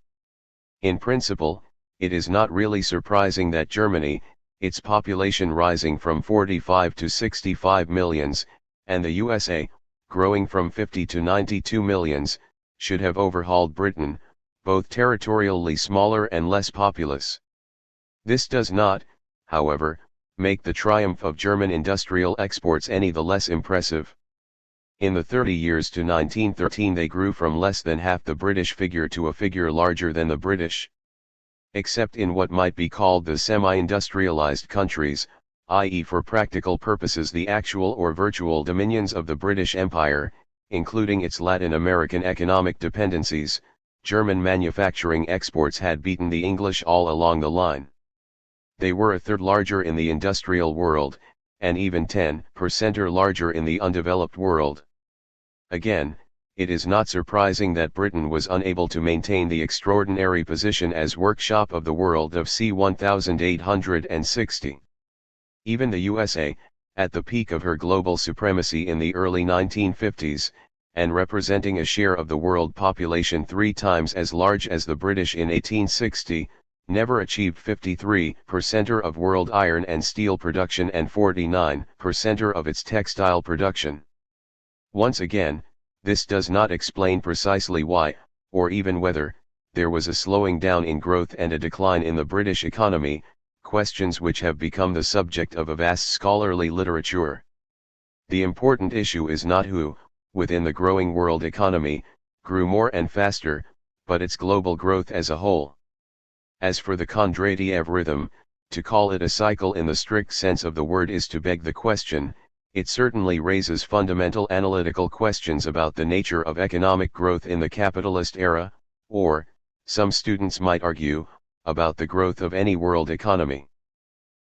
In principle, it is not really surprising that Germany, its population rising from 45 to 65 millions, and the USA, growing from 50 to 92 millions, should have overhauled Britain, both territorially smaller and less populous. This does not, however, make the triumph of German industrial exports any the less impressive. In the 30 years to 1913 they grew from less than half the British figure to a figure larger than the British. Except in what might be called the semi-industrialized countries, i.e. for practical purposes the actual or virtual dominions of the British Empire, including its Latin American economic dependencies, German manufacturing exports had beaten the English all along the line. They were a third larger in the industrial world, and even 10% or larger in the undeveloped world. Again, it is not surprising that Britain was unable to maintain the extraordinary position as workshop of the world of c. 1860. Even the USA, at the peak of her global supremacy in the early 1950s, and representing a share of the world population 3 times as large as the British in 1860, never achieved 53% of world iron and steel production and 49% of its textile production. Once again, this does not explain precisely why, or even whether, there was a slowing down in growth and a decline in the British economy, questions which have become the subject of a vast scholarly literature. The important issue is not who, within the growing world economy, grew more and faster, but its global growth as a whole. As for the Kondratiev rhythm, to call it a cycle in the strict sense of the word is to beg the question. It certainly raises fundamental analytical questions about the nature of economic growth in the capitalist era, or, some students might argue, about the growth of any world economy.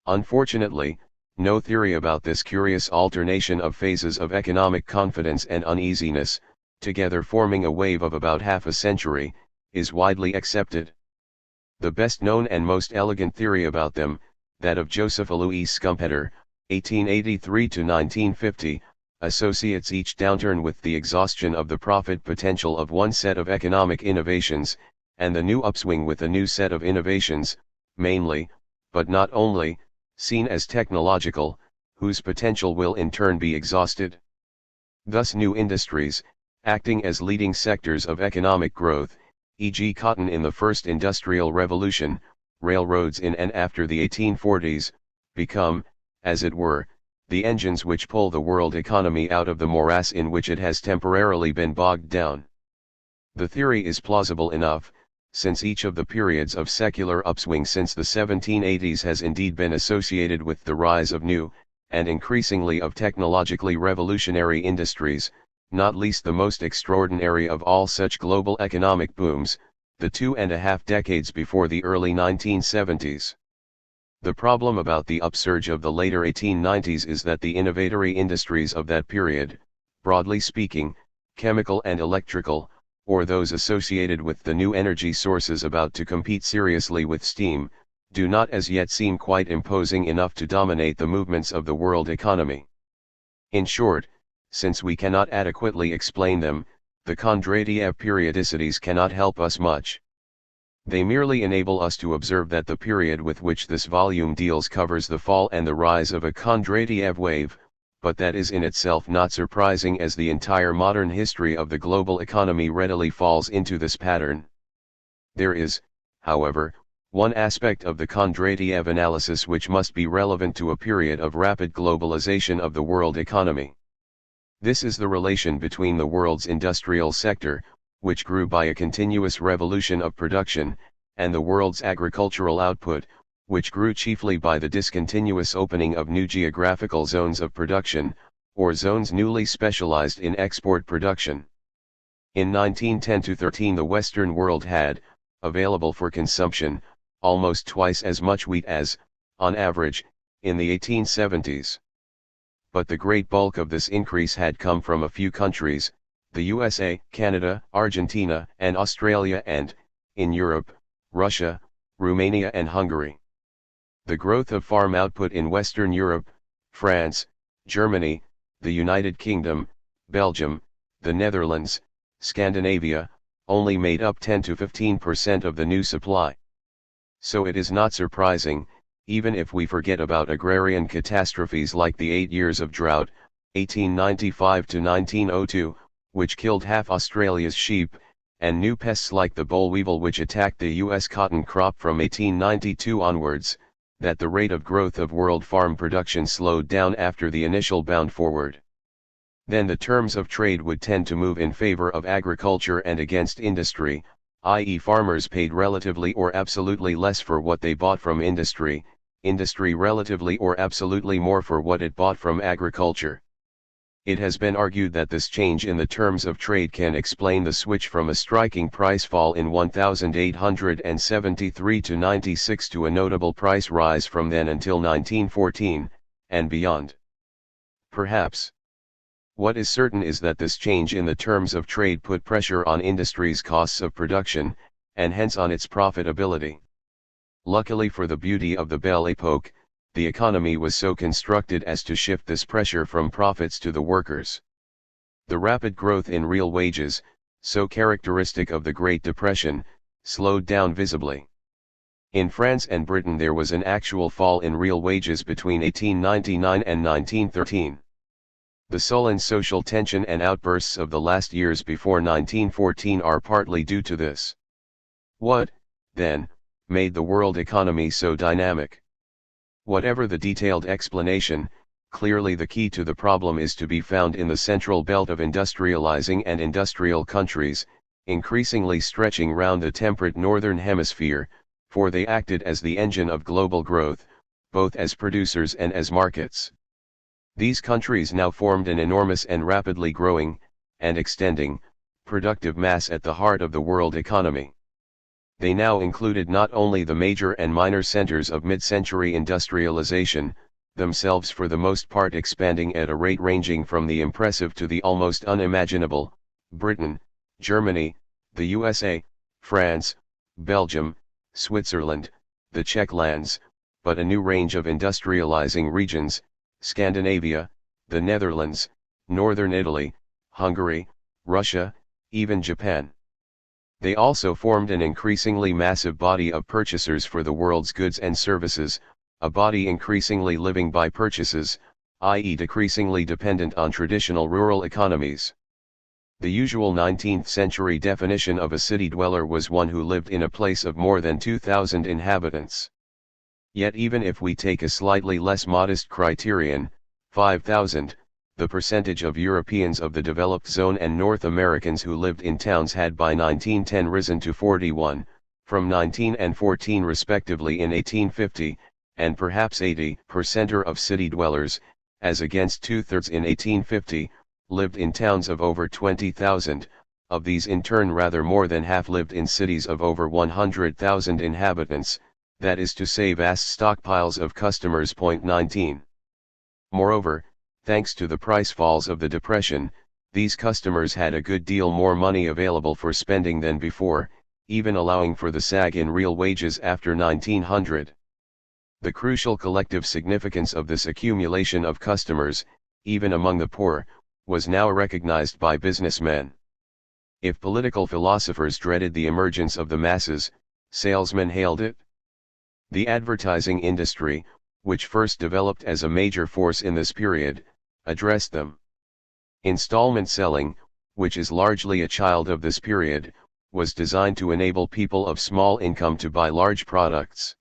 Unfortunately, No theory about this curious alternation of phases of economic confidence and uneasiness, together forming a wave of about half a century, is widely accepted. The best known and most elegant theory about them, that of Joseph Louis Schumpeter, 1883 to 1950, associates each downturn with the exhaustion of the profit potential of one set of economic innovations, and the new upswing with a new set of innovations, mainly, but not only, seen as technological, whose potential will in turn be exhausted. Thus new industries, acting as leading sectors of economic growth, e.g. cotton in the first industrial revolution, railroads in and after the 1840s, become, as it were, the engines which pull the world economy out of the morass in which it has temporarily been bogged down. The theory is plausible enough, since each of the periods of secular upswing since the 1780s has indeed been associated with the rise of new, and increasingly of technologically revolutionary industries, not least the most extraordinary of all such global economic booms, the 2.5 decades before the early 1970s. The problem about the upsurge of the later 1890s is that the innovatory industries of that period, broadly speaking, chemical and electrical, or those associated with the new energy sources about to compete seriously with steam, do not as yet seem quite imposing enough to dominate the movements of the world economy. In short, since we cannot adequately explain them, the Kondratiev periodicities cannot help us much. They merely enable us to observe that the period with which this volume deals covers the fall and the rise of a Kondratiev wave, but that is in itself not surprising as the entire modern history of the global economy readily falls into this pattern. There is, however, one aspect of the Kondratiev analysis which must be relevant to a period of rapid globalization of the world economy. This is the relation between the world's industrial sector, which grew by a continuous revolution of production, and the world's agricultural output, which grew chiefly by the discontinuous opening of new geographical zones of production, or zones newly specialized in export production. In 1910-13 the Western world had, available for consumption, almost twice as much wheat as, on average, in the 1870s. But the great bulk of this increase had come from a few countries, the USA, Canada, Argentina, and Australia and, in Europe, Russia, Romania and Hungary. The growth of farm output in Western Europe, France, Germany, the United Kingdom, Belgium, the Netherlands, Scandinavia, only made up 10 to 15% of the new supply. So it is not surprising, even if we forget about agrarian catastrophes like the 8 years of drought, 1895 to 1902, which killed half Australia's sheep, and new pests like the boll weevil which attacked the U.S. cotton crop from 1892 onwards, that the rate of growth of world farm production slowed down after the initial bound forward. Then the terms of trade would tend to move in favor of agriculture and against industry, i.e. farmers paid relatively or absolutely less for what they bought from industry, industry relatively or absolutely more for what it bought from agriculture. It has been argued that this change in the terms of trade can explain the switch from a striking price fall in 1873 to 96 to a notable price rise from then until 1914, and beyond. Perhaps. What is certain is that this change in the terms of trade put pressure on industry's costs of production, and hence on its profitability. Luckily for the beauty of the Belle Époque, the economy was so constructed as to shift this pressure from profits to the workers. The rapid growth in real wages, so characteristic of the Great Depression, slowed down visibly. In France and Britain there was an actual fall in real wages between 1899 and 1913. The sullen social tension and outbursts of the last years before 1914 are partly due to this. What, then, made the world economy so dynamic? Whatever the detailed explanation, clearly the key to the problem is to be found in the central belt of industrializing and industrial countries, increasingly stretching round the temperate northern hemisphere, for they acted as the engine of global growth, both as producers and as markets. These countries now formed an enormous and rapidly growing, and extending, productive mass at the heart of the world economy. They now included not only the major and minor centers of mid-century industrialization, themselves for the most part expanding at a rate ranging from the impressive to the almost unimaginable. Britain, Germany, the USA, France, Belgium, Switzerland, the Czech lands, but a new range of industrializing regions, Scandinavia, the Netherlands, northern Italy, Hungary, Russia, even Japan. They also formed an increasingly massive body of purchasers for the world's goods and services, a body increasingly living by purchases, i.e. decreasingly dependent on traditional rural economies. The usual 19th century definition of a city dweller was one who lived in a place of more than 2,000 inhabitants. Yet even if we take a slightly less modest criterion, 5,000, the percentage of Europeans of the developed zone and North Americans who lived in towns had by 1910 risen to 41, from 19 and 14 respectively in 1850, and perhaps 80% of city dwellers, as against two-thirds in 1850, lived in towns of over 20,000, of these in turn rather more than half lived in cities of over 100,000 inhabitants, that is to say vast stockpiles of customers. 19. Moreover, thanks to the price falls of the Depression, these customers had a good deal more money available for spending than before, even allowing for the sag in real wages after 1900. The crucial collective significance of this accumulation of customers, even among the poor, was now recognized by businessmen. If political philosophers dreaded the emergence of the masses, salesmen hailed it. The advertising industry, which first developed as a major force in this period, addressed them. Installment selling, which is largely a child of this period, was designed to enable people of small income to buy large products.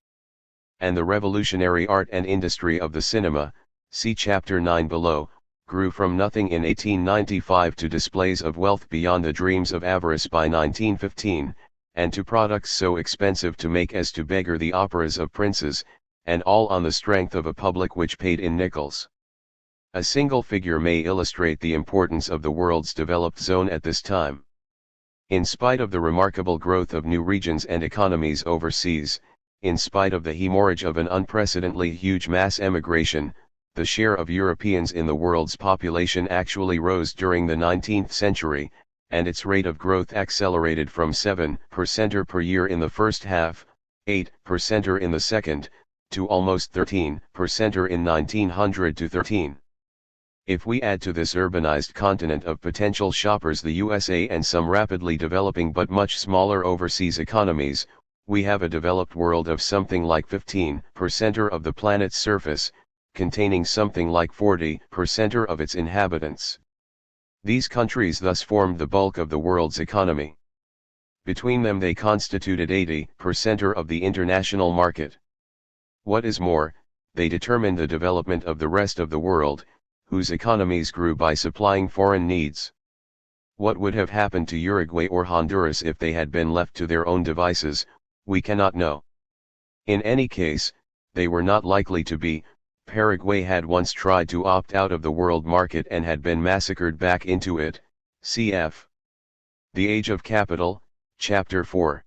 And the revolutionary art and industry of the cinema, see chapter 9 below, grew from nothing in 1895 to displays of wealth beyond the dreams of avarice by 1915, and to products so expensive to make as to beggar the operas of princes, and all on the strength of a public which paid in nickels. A single figure may illustrate the importance of the world's developed zone at this time. In spite of the remarkable growth of new regions and economies overseas, in spite of the hemorrhage of an unprecedentedly huge mass emigration, the share of Europeans in the world's population actually rose during the 19th century, and its rate of growth accelerated from 7% per year in the first half, 8% in the second, to almost 13% in 1900 to 13. If we add to this urbanized continent of potential shoppers the USA and some rapidly developing but much smaller overseas economies, we have a developed world of something like 15% of the planet's surface, containing something like 40% of its inhabitants. These countries thus formed the bulk of the world's economy. Between them they constituted 80% of the international market. What is more, they determined the development of the rest of the world, whose economies grew by supplying foreign needs. What would have happened to Uruguay or Honduras if they had been left to their own devices, we cannot know. In any case, they were not likely to be. Paraguay had once tried to opt out of the world market and had been massacred back into it, cf. The Age of Capital, Chapter 4.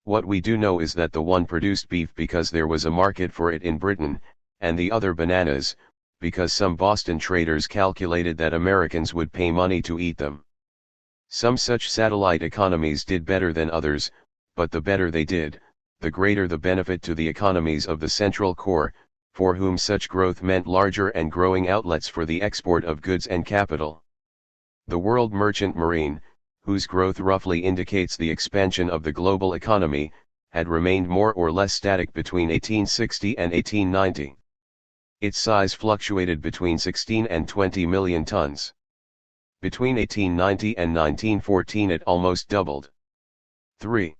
What we do know is that the one produced beef because there was a market for it in Britain, and the other bananas, because some Boston traders calculated that Americans would pay money to eat them. Some such satellite economies did better than others, but the better they did, the greater the benefit to the economies of the central core, for whom such growth meant larger and growing outlets for the export of goods and capital. The world merchant marine, whose growth roughly indicates the expansion of the global economy, had remained more or less static between 1860 and 1890. Its size fluctuated between 16 and 20 million tons. Between 1890 and 1914 it almost doubled. 3.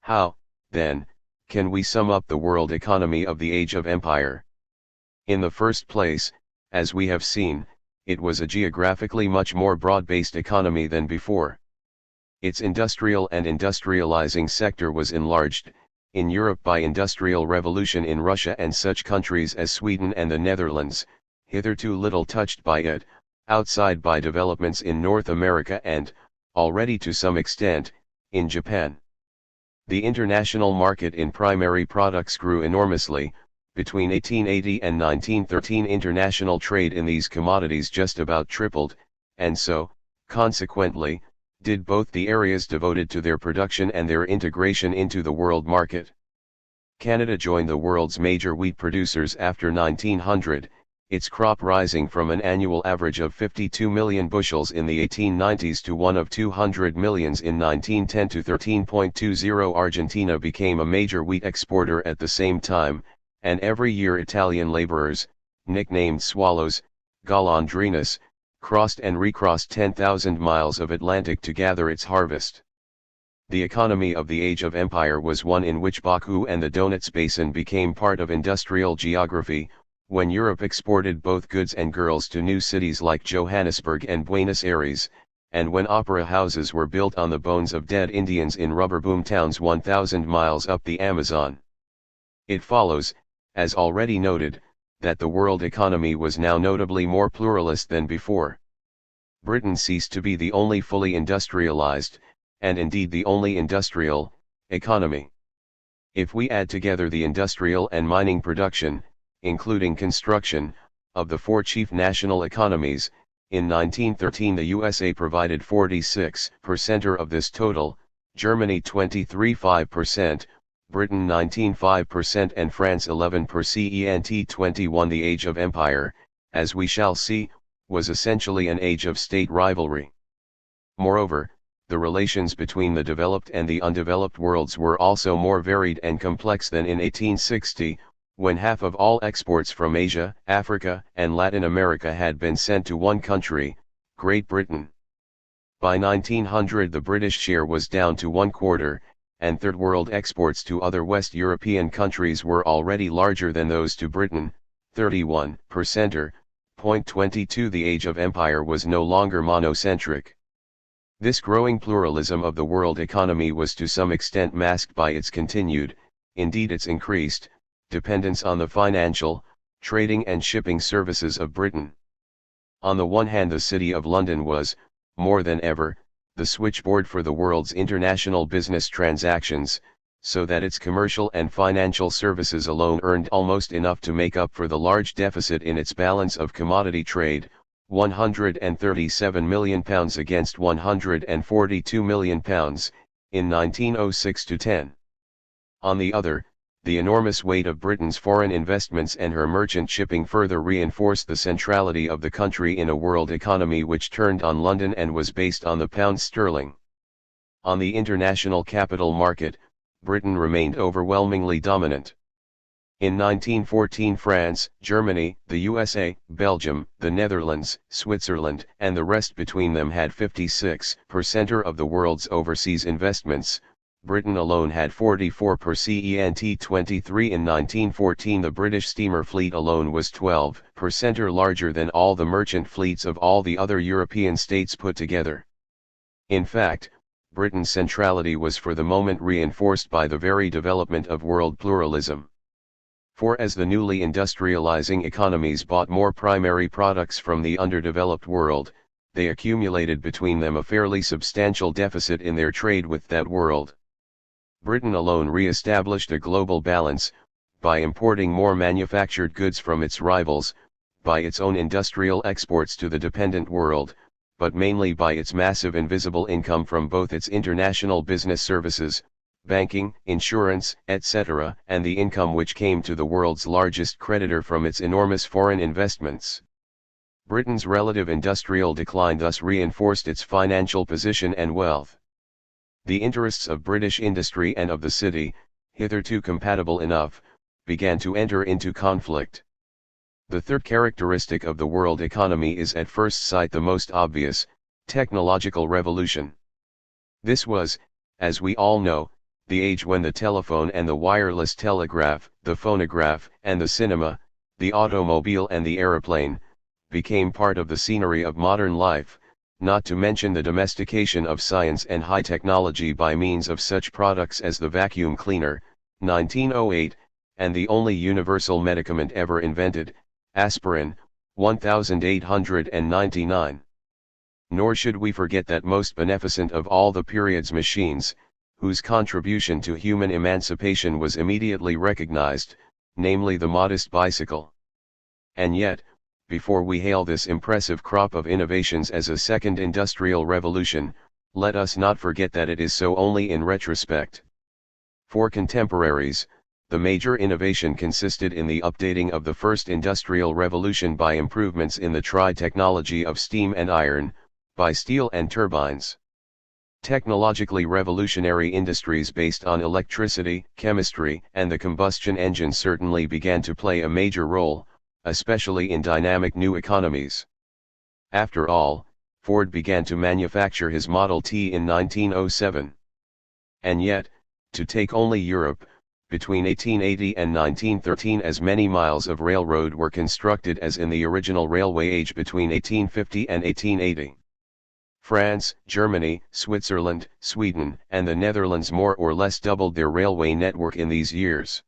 How, then, can we sum up the world economy of the Age of Empire? In the first place, as we have seen, it was a geographically much more broad-based economy than before. Its industrial and industrializing sector was enlarged, in Europe by industrial revolution in Russia and such countries as Sweden and the Netherlands, hitherto little touched by it, outside by developments in North America and, already to some extent, in Japan. The international market in primary products grew enormously, Between 1880 and 1913 international trade in these commodities just about tripled, and so, consequently, did both the areas devoted to their production and their integration into the world market. Canada joined the world's major wheat producers after 1900, its crop rising from an annual average of 52 million bushels in the 1890s to one of 200 millions in 1910 to 13.20. Argentina became a major wheat exporter at the same time, and every year Italian laborers, nicknamed swallows, golondrinas, crossed and recrossed 10,000 miles of Atlantic to gather its harvest. The economy of the Age of Empire was one in which Baku and the Donets Basin became part of industrial geography, when Europe exported both goods and girls to new cities like Johannesburg and Buenos Aires, and when opera houses were built on the bones of dead Indians in rubber boom towns 1,000 miles up the Amazon. It follows, as already noted, that the world economy was now notably more pluralist than before. Britain ceased to be the only fully industrialized, and indeed the only industrial, economy. If we add together the industrial and mining production, including construction, of the four chief national economies, in 1913 the USA provided 46% of this total, Germany 23.5%, Britain 19.5% and France 11%. 21. The Age of Empire, as we shall see, was essentially an age of state rivalry. Moreover, the relations between the developed and the undeveloped worlds were also more varied and complex than in 1860, when half of all exports from Asia, Africa, and Latin America had been sent to one country, Great Britain. By 1900 the British share was down to 1/4, and Third World exports to other West European countries were already larger than those to Britain, 31%. 22. The Age of Empire was no longer monocentric. This growing pluralism of the world economy was to some extent masked by its continued, indeed its increased, dependence on the financial, trading and shipping services of Britain. On the one hand the City of London was, more than ever, the switchboard for the world's international business transactions, so that its commercial and financial services alone earned almost enough to make up for the large deficit in its balance of commodity trade, £137 million against £142 million, in 1906-10. On the other, the enormous weight of Britain's foreign investments and her merchant shipping further reinforced the centrality of the country in a world economy which turned on London and was based on the pound sterling. On the international capital market, Britain remained overwhelmingly dominant. In 1914 France, Germany, the USA, Belgium, the Netherlands, Switzerland, and the rest between them had 56% of the world's overseas investments. Britain alone had 44%. 23. In 1914 the British steamer fleet alone was 12% larger than all the merchant fleets of all the other European states put together. In fact, Britain's centrality was for the moment reinforced by the very development of world pluralism. For as the newly industrializing economies bought more primary products from the underdeveloped world, they accumulated between them a fairly substantial deficit in their trade with that world. Britain alone re-established a global balance, by importing more manufactured goods from its rivals, by its own industrial exports to the dependent world, but mainly by its massive invisible income from both its international business services, banking, insurance, etc., and the income which came to the world's largest creditor from its enormous foreign investments. Britain's relative industrial decline thus reinforced its financial position and wealth. The interests of British industry and of the city, hitherto compatible enough, began to enter into conflict. The third characteristic of the world economy is at first sight the most obvious: technological revolution. This was, as we all know, the age when the telephone and the wireless telegraph, the phonograph and the cinema, the automobile and the aeroplane, became part of the scenery of modern life, not to mention the domestication of science and high technology by means of such products as the vacuum cleaner, 1908, and the only universal medicament ever invented, aspirin, 1899. Nor should we forget that most beneficent of all the period's machines, whose contribution to human emancipation was immediately recognized, namely the modest bicycle. And yet, before we hail this impressive crop of innovations as a second industrial revolution, let us not forget that it is so only in retrospect. For contemporaries, the major innovation consisted in the updating of the first industrial revolution by improvements in the tri-technology of steam and iron, by steel and turbines. Technologically revolutionary industries based on electricity, chemistry, and the combustion engine certainly began to play a major role, especially in dynamic new economies. After all, Ford began to manufacture his Model T in 1907. And yet, to take only Europe, between 1880 and 1913 as many miles of railroad were constructed as in the original railway age between 1850 and 1880. France, Germany, Switzerland, Sweden, and the Netherlands more or less doubled their railway network in these years.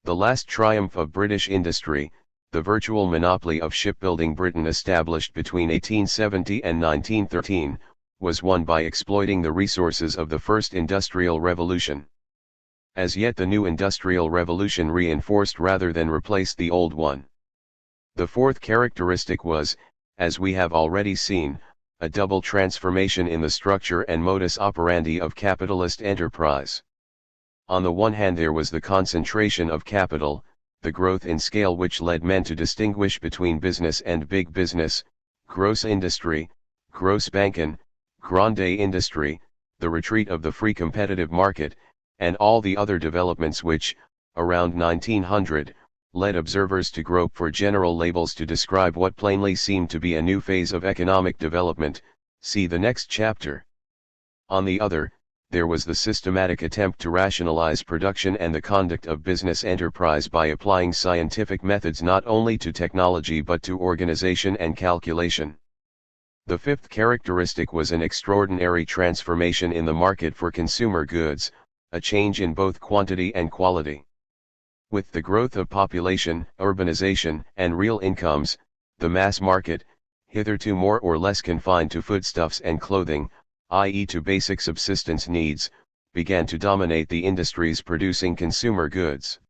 The last triumph of British industry, the virtual monopoly of shipbuilding Britain established between 1870 and 1913, was won by exploiting the resources of the first industrial revolution. As yet the new industrial revolution reinforced rather than replaced the old one. The fourth characteristic was, as we have already seen, a double transformation in the structure and modus operandi of capitalist enterprise. On the one hand there was the concentration of capital, the growth in scale which led men to distinguish between business and big business, gross industry, gross banken, grande industry, the retreat of the free competitive market, and all the other developments which, around 1900, led observers to grope for general labels to describe what plainly seemed to be a new phase of economic development. See the next chapter. On the other, there was the systematic attempt to rationalize production and the conduct of business enterprise by applying scientific methods not only to technology but to organization and calculation. The fifth characteristic was an extraordinary transformation in the market for consumer goods, a change in both quantity and quality. With the growth of population, urbanization, and real incomes, the mass market, hitherto more or less confined to foodstuffs and clothing, i.e. to basic subsistence needs, began to dominate the industries producing consumer goods.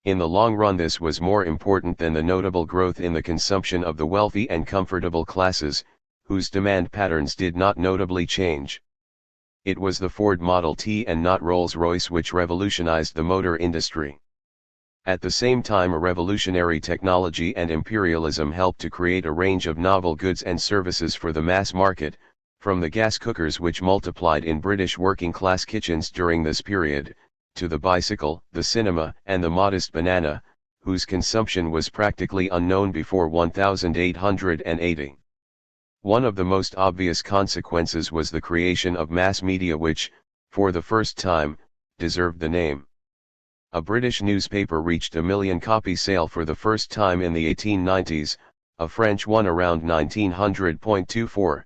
In the long run this was more important than the notable growth in the consumption of the wealthy and comfortable classes, whose demand patterns did not notably change. It was the Ford Model T and not Rolls-Royce which revolutionized the motor industry. At the same time a revolutionary technology and imperialism helped to create a range of novel goods and services for the mass market, from the gas cookers which multiplied in British working-class kitchens during this period, to the bicycle, the cinema, and the modest banana, whose consumption was practically unknown before 1880. One of the most obvious consequences was the creation of mass media which, for the first time, deserved the name. A British newspaper reached 1 million copy sale for the first time in the 1890s, a French one around 1900.24.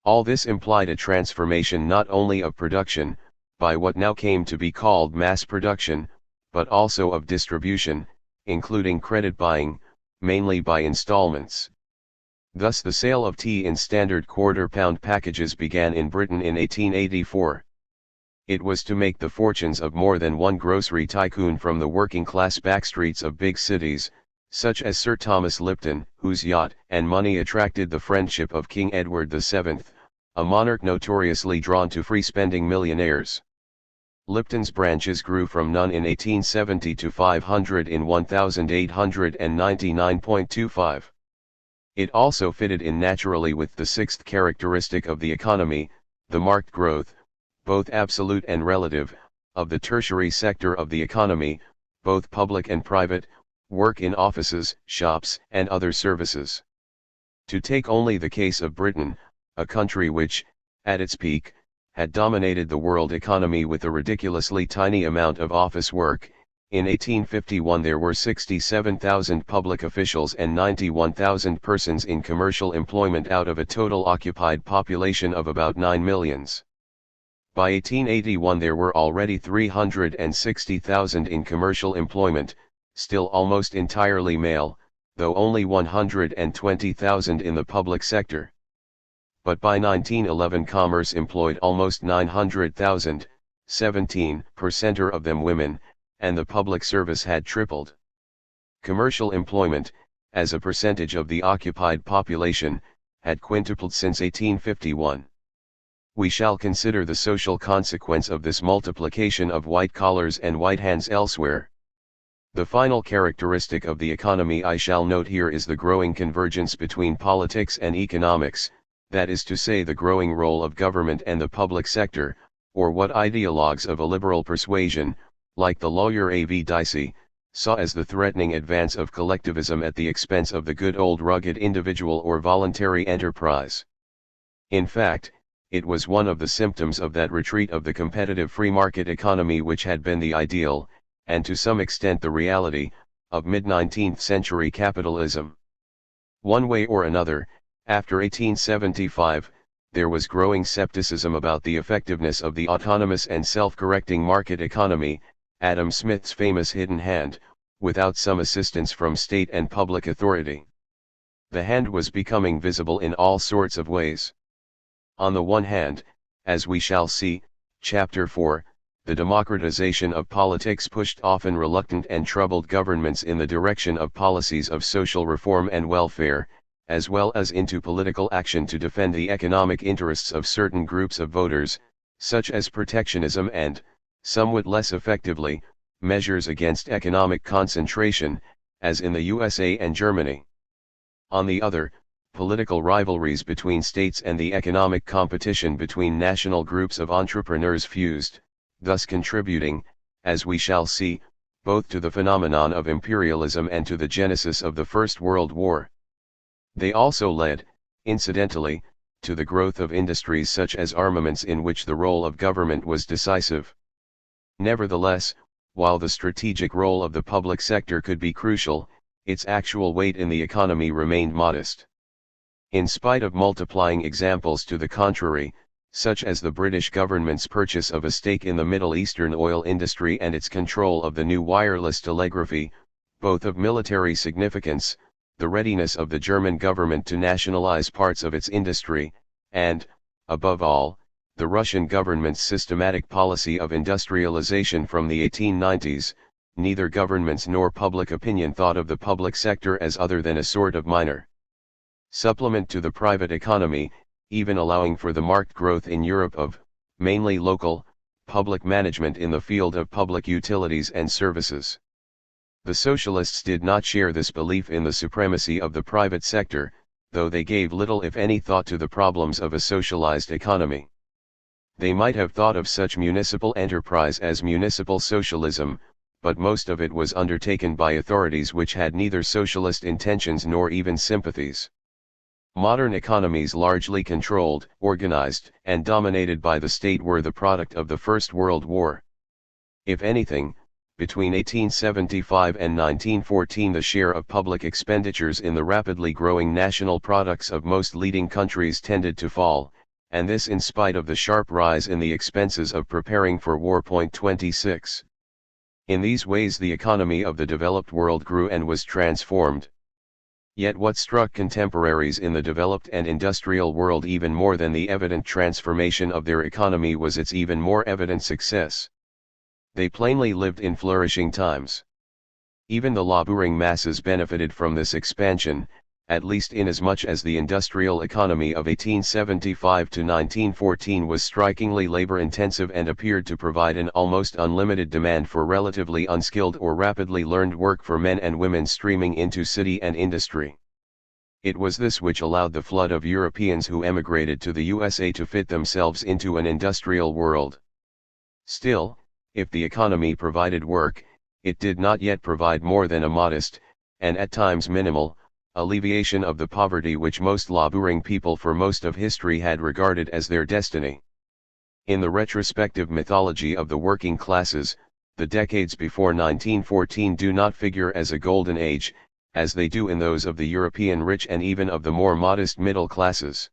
All this implied a transformation not only of production, by what now came to be called mass production, but also of distribution, including credit buying, mainly by installments. Thus the sale of tea in standard quarter-pound packages began in Britain in 1884. It was to make the fortunes of more than one grocery tycoon from the working-class backstreets of big cities, such as Sir Thomas Lipton, whose yacht and money attracted the friendship of King Edward VII, a monarch notoriously drawn to free-spending millionaires. Lipton's branches grew from none in 1870 to 500 in 1899.25. It also fitted in naturally with the sixth characteristic of the economy, the marked growth, both absolute and relative, of the tertiary sector of the economy, both public and private, work in offices, shops, and other services. To take only the case of Britain, a country which, at its peak, had dominated the world economy with a ridiculously tiny amount of office work. In 1851 there were 67,000 public officials and 91,000 persons in commercial employment out of a total occupied population of about 9 millions. By 1881 there were already 360,000 in commercial employment, still almost entirely male, though only 120,000 in the public sector. But by 1911 commerce employed almost 900,000, 17% of them women, and the public service had tripled. Commercial employment, as a percentage of the occupied population, had quintupled since 1851. We shall consider the social consequence of this multiplication of white collars and white hands elsewhere. The final characteristic of the economy I shall note here is the growing convergence between politics and economics, that is to say the growing role of government and the public sector, or what ideologues of a liberal persuasion, like the lawyer A.V. Dicey, saw as the threatening advance of collectivism at the expense of the good old rugged individual or voluntary enterprise. In fact, it was one of the symptoms of that retreat of the competitive free market economy which had been the ideal, and to some extent the reality, of mid-19th century capitalism. One way or another, after 1875, there was growing skepticism about the effectiveness of the autonomous and self-correcting market economy, Adam Smith's famous hidden hand, without some assistance from state and public authority. The hand was becoming visible in all sorts of ways. On the one hand, as we shall see, Chapter 4, the democratization of politics pushed often reluctant and troubled governments in the direction of policies of social reform and welfare, as well as into political action to defend the economic interests of certain groups of voters, such as protectionism and, somewhat less effectively, measures against economic concentration, as in the USA and Germany. On the other, political rivalries between states and the economic competition between national groups of entrepreneurs fused, thus contributing, as we shall see, both to the phenomenon of imperialism and to the genesis of the First World War. They also led, incidentally, to the growth of industries such as armaments in which the role of government was decisive. Nevertheless, while the strategic role of the public sector could be crucial, its actual weight in the economy remained modest. In spite of multiplying examples to the contrary, such as the British government's purchase of a stake in the Middle Eastern oil industry and its control of the new wireless telegraphy, both of military significance, the readiness of the German government to nationalize parts of its industry, and, above all, the Russian government's systematic policy of industrialization from the 1890s, neither governments nor public opinion thought of the public sector as other than a sort of minor supplement to the private economy, even allowing for the marked growth in Europe of, mainly local, public management in the field of public utilities and services. The socialists did not share this belief in the supremacy of the private sector, though they gave little if any thought to the problems of a socialized economy. They might have thought of such municipal enterprise as municipal socialism, but most of it was undertaken by authorities which had neither socialist intentions nor even sympathies. Modern economies largely controlled, organized, and dominated by the state were the product of the First World War. If anything, between 1875 and 1914 the share of public expenditures in the rapidly growing national products of most leading countries tended to fall, and this in spite of the sharp rise in the expenses of preparing for war. 26. In these ways the economy of the developed world grew and was transformed. Yet what struck contemporaries in the developed and industrial world even more than the evident transformation of their economy was its even more evident success. They plainly lived in flourishing times. Even the laboring masses benefited from this expansion, at least inasmuch as the industrial economy of 1875 to 1914 was strikingly labor-intensive and appeared to provide an almost unlimited demand for relatively unskilled or rapidly learned work for men and women streaming into city and industry. It was this which allowed the flood of Europeans who emigrated to the USA to fit themselves into an industrial world. Still, if the economy provided work, it did not yet provide more than a modest, and at times minimal, alleviation of the poverty which most laboring people for most of history had regarded as their destiny. In the retrospective mythology of the working classes, the decades before 1914 do not figure as a golden age, as they do in those of the European rich and even of the more modest middle classes.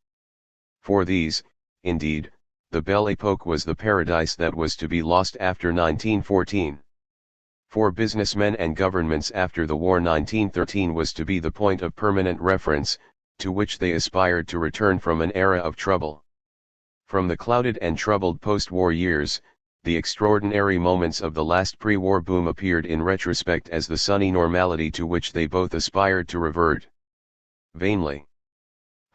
For these, indeed, the Belle Époque was the paradise that was to be lost after 1914. For businessmen and governments after the war 1913 was to be the point of permanent reference, to which they aspired to return from an era of trouble. From the clouded and troubled post-war years, the extraordinary moments of the last pre-war boom appeared in retrospect as the sunny normality to which they both aspired to revert. Vainly.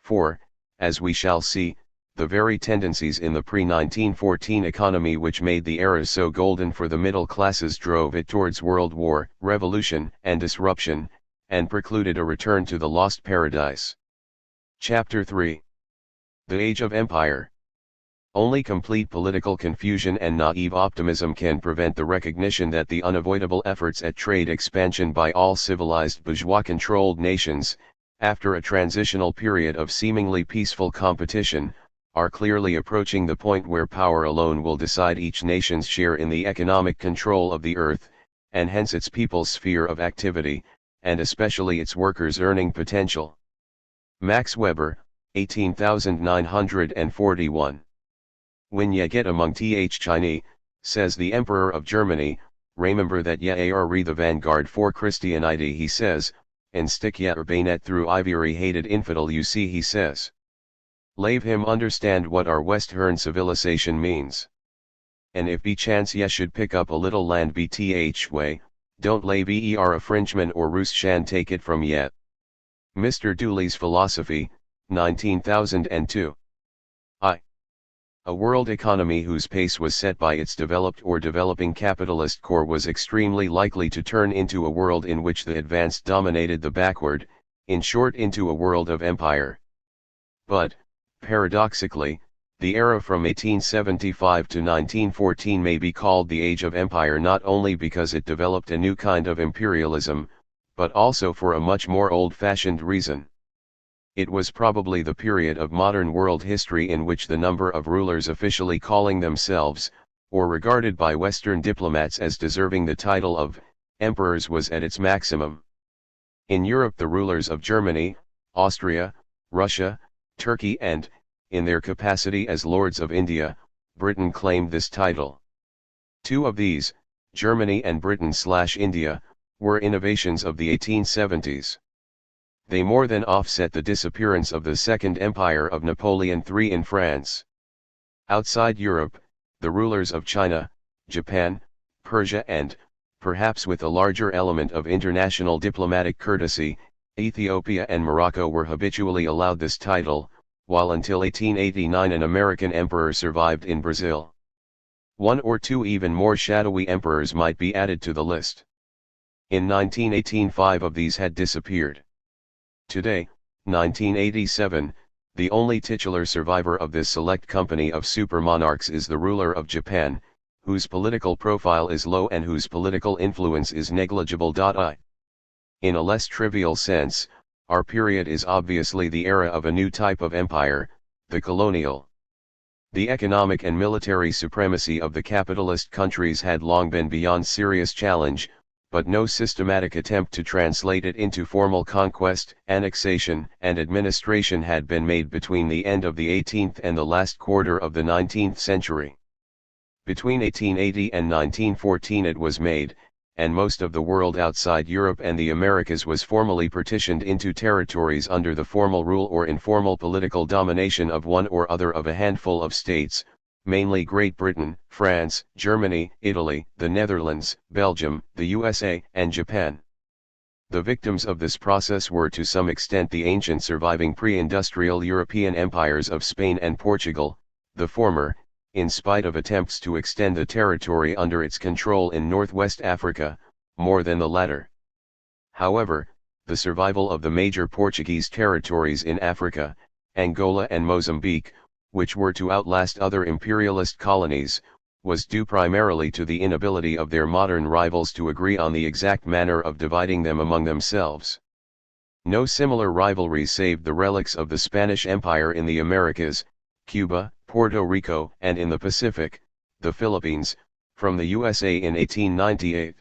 For, as we shall see, the very tendencies in the pre-1914 economy which made the era so golden for the middle classes drove it towards world war, revolution, and disruption, and precluded a return to the lost paradise. Chapter 3. The Age of Empire. Only complete political confusion and naive optimism can prevent the recognition that the unavoidable efforts at trade expansion by all civilized bourgeois-controlled nations, after a transitional period of seemingly peaceful competition, are clearly approaching the point where power alone will decide each nation's share in the economic control of the earth, and hence its people's sphere of activity, and especially its workers' earning potential. Max Weber, 18,941. When ye get among Chinese, says the Emperor of Germany, remember that ye are the vanguard for Christianity, he says, and stick ye bayonet through ivory hated infidel you see, he says. Lave him understand what our Western civilization means. And if be chance ye should pick up a little land bth way, don't lave a Frenchman or Roos shan take it from ye. Mr. Dooley's Philosophy, 19,002. A world economy whose pace was set by its developed or developing capitalist core was extremely likely to turn into a world in which the advanced dominated the backward, in short into a world of empire. But, paradoxically, the era from 1875 to 1914 may be called the Age of Empire not only because it developed a new kind of imperialism, but also for a much more old-fashioned reason. It was probably the period of modern world history in which the number of rulers officially calling themselves, or regarded by Western diplomats as deserving the title of emperors, was at its maximum. In Europe, the rulers of Germany, Austria, Russia, Turkey and, in their capacity as lords of India, Britain claimed this title. Two of these, Germany and Britain/India, were innovations of the 1870s. They more than offset the disappearance of the Second Empire of Napoleon III in France. Outside Europe, the rulers of China, Japan, Persia and, perhaps with a larger element of international diplomatic courtesy, Ethiopia and Morocco were habitually allowed this title, while until 1889 an American emperor survived in Brazil. One or two even more shadowy emperors might be added to the list. In 1918 5 of these had disappeared. Today, 1987, the only titular survivor of this select company of super-monarchs is the ruler of Japan, whose political profile is low and whose political influence is negligible. In a less trivial sense, our period is obviously the era of a new type of empire, the colonial. The economic and military supremacy of the capitalist countries had long been beyond serious challenge, but no systematic attempt to translate it into formal conquest, annexation, and administration had been made between the end of the 18th and the last quarter of the 19th century. Between 1880 and 1914 it was made, and most of the world outside Europe and the Americas was formally partitioned into territories under the formal rule or informal political domination of one or other of a handful of states, mainly Great Britain, France, Germany, Italy, the Netherlands, Belgium, the USA, and Japan. The victims of this process were to some extent the ancient surviving pre-industrial European empires of Spain and Portugal, the former, in spite of attempts to extend the territory under its control in northwest Africa, more than the latter. However, the survival of the major Portuguese territories in Africa, Angola and Mozambique, which were to outlast other imperialist colonies, was due primarily to the inability of their modern rivals to agree on the exact manner of dividing them among themselves. No similar rivalry saved the relics of the Spanish Empire in the Americas, Cuba, Puerto Rico, and in the Pacific, the Philippines, from the USA in 1898.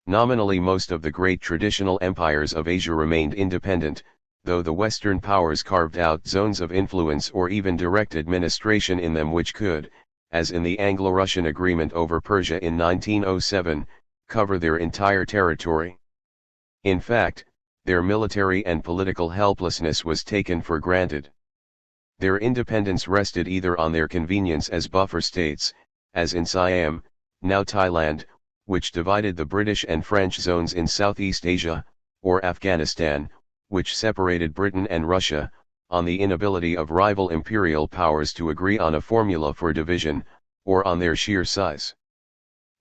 Nominally most of the great traditional empires of Asia remained independent, though the Western powers carved out zones of influence or even direct administration in them which could, as in the Anglo-Russian agreement over Persia in 1907, cover their entire territory. In fact, their military and political helplessness was taken for granted. Their independence rested either on their convenience as buffer states, as in Siam, now Thailand, which divided the British and French zones in Southeast Asia, or Afghanistan, which separated Britain and Russia, on the inability of rival imperial powers to agree on a formula for division, or on their sheer size.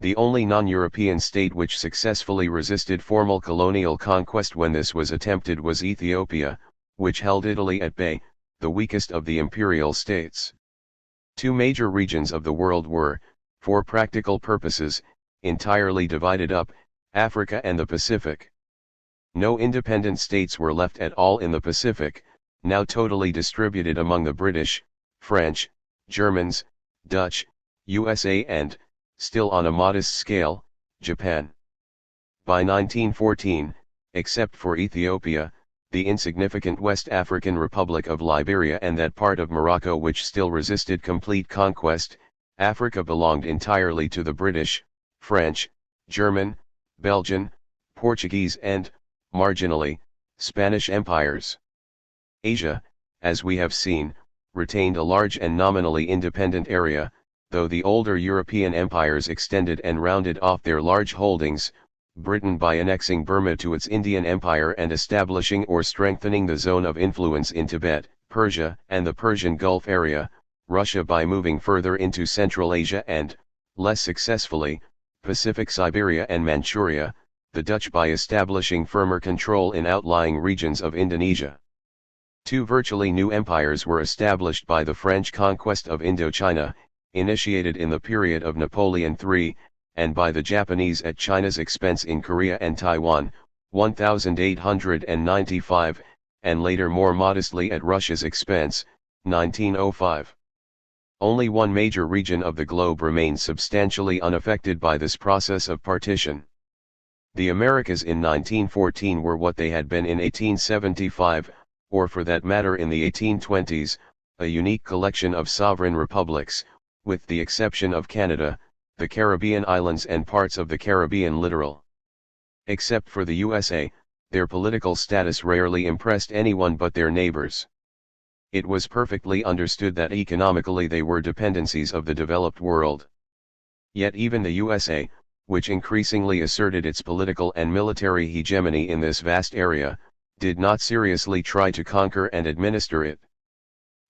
The only non-European state which successfully resisted formal colonial conquest when this was attempted was Ethiopia, which held Italy at bay, the weakest of the imperial states. Two major regions of the world were, for practical purposes, entirely divided up, Africa and the Pacific. No independent states were left at all in the Pacific, now totally distributed among the British, French, Germans, Dutch, USA and, still on a modest scale, Japan. By 1914, except for Ethiopia, the insignificant West African Republic of Liberia and that part of Morocco which still resisted complete conquest, Africa belonged entirely to the British, French, German, Belgian, Portuguese and, marginally, Spanish empires. Asia, as we have seen, retained a large and nominally independent area, though the older European empires extended and rounded off their large holdings, Britain by annexing Burma to its Indian Empire and establishing or strengthening the zone of influence in Tibet, Persia and the Persian Gulf area, Russia by moving further into Central Asia and, less successfully, Pacific Siberia and Manchuria, the Dutch by establishing firmer control in outlying regions of Indonesia. Two virtually new empires were established by the French conquest of Indochina, initiated in the period of Napoleon III, and by the Japanese at China's expense in Korea and Taiwan, 1895, and later more modestly at Russia's expense, 1905. Only one major region of the globe remained substantially unaffected by this process of partition. The Americas in 1914 were what they had been in 1875, or for that matter in the 1820s, a unique collection of sovereign republics, with the exception of Canada, the Caribbean islands and parts of the Caribbean littoral. Except for the USA, their political status rarely impressed anyone but their neighbors. It was perfectly understood that economically they were dependencies of the developed world. Yet even the USA, which increasingly asserted its political and military hegemony in this vast area, did not seriously try to conquer and administer it.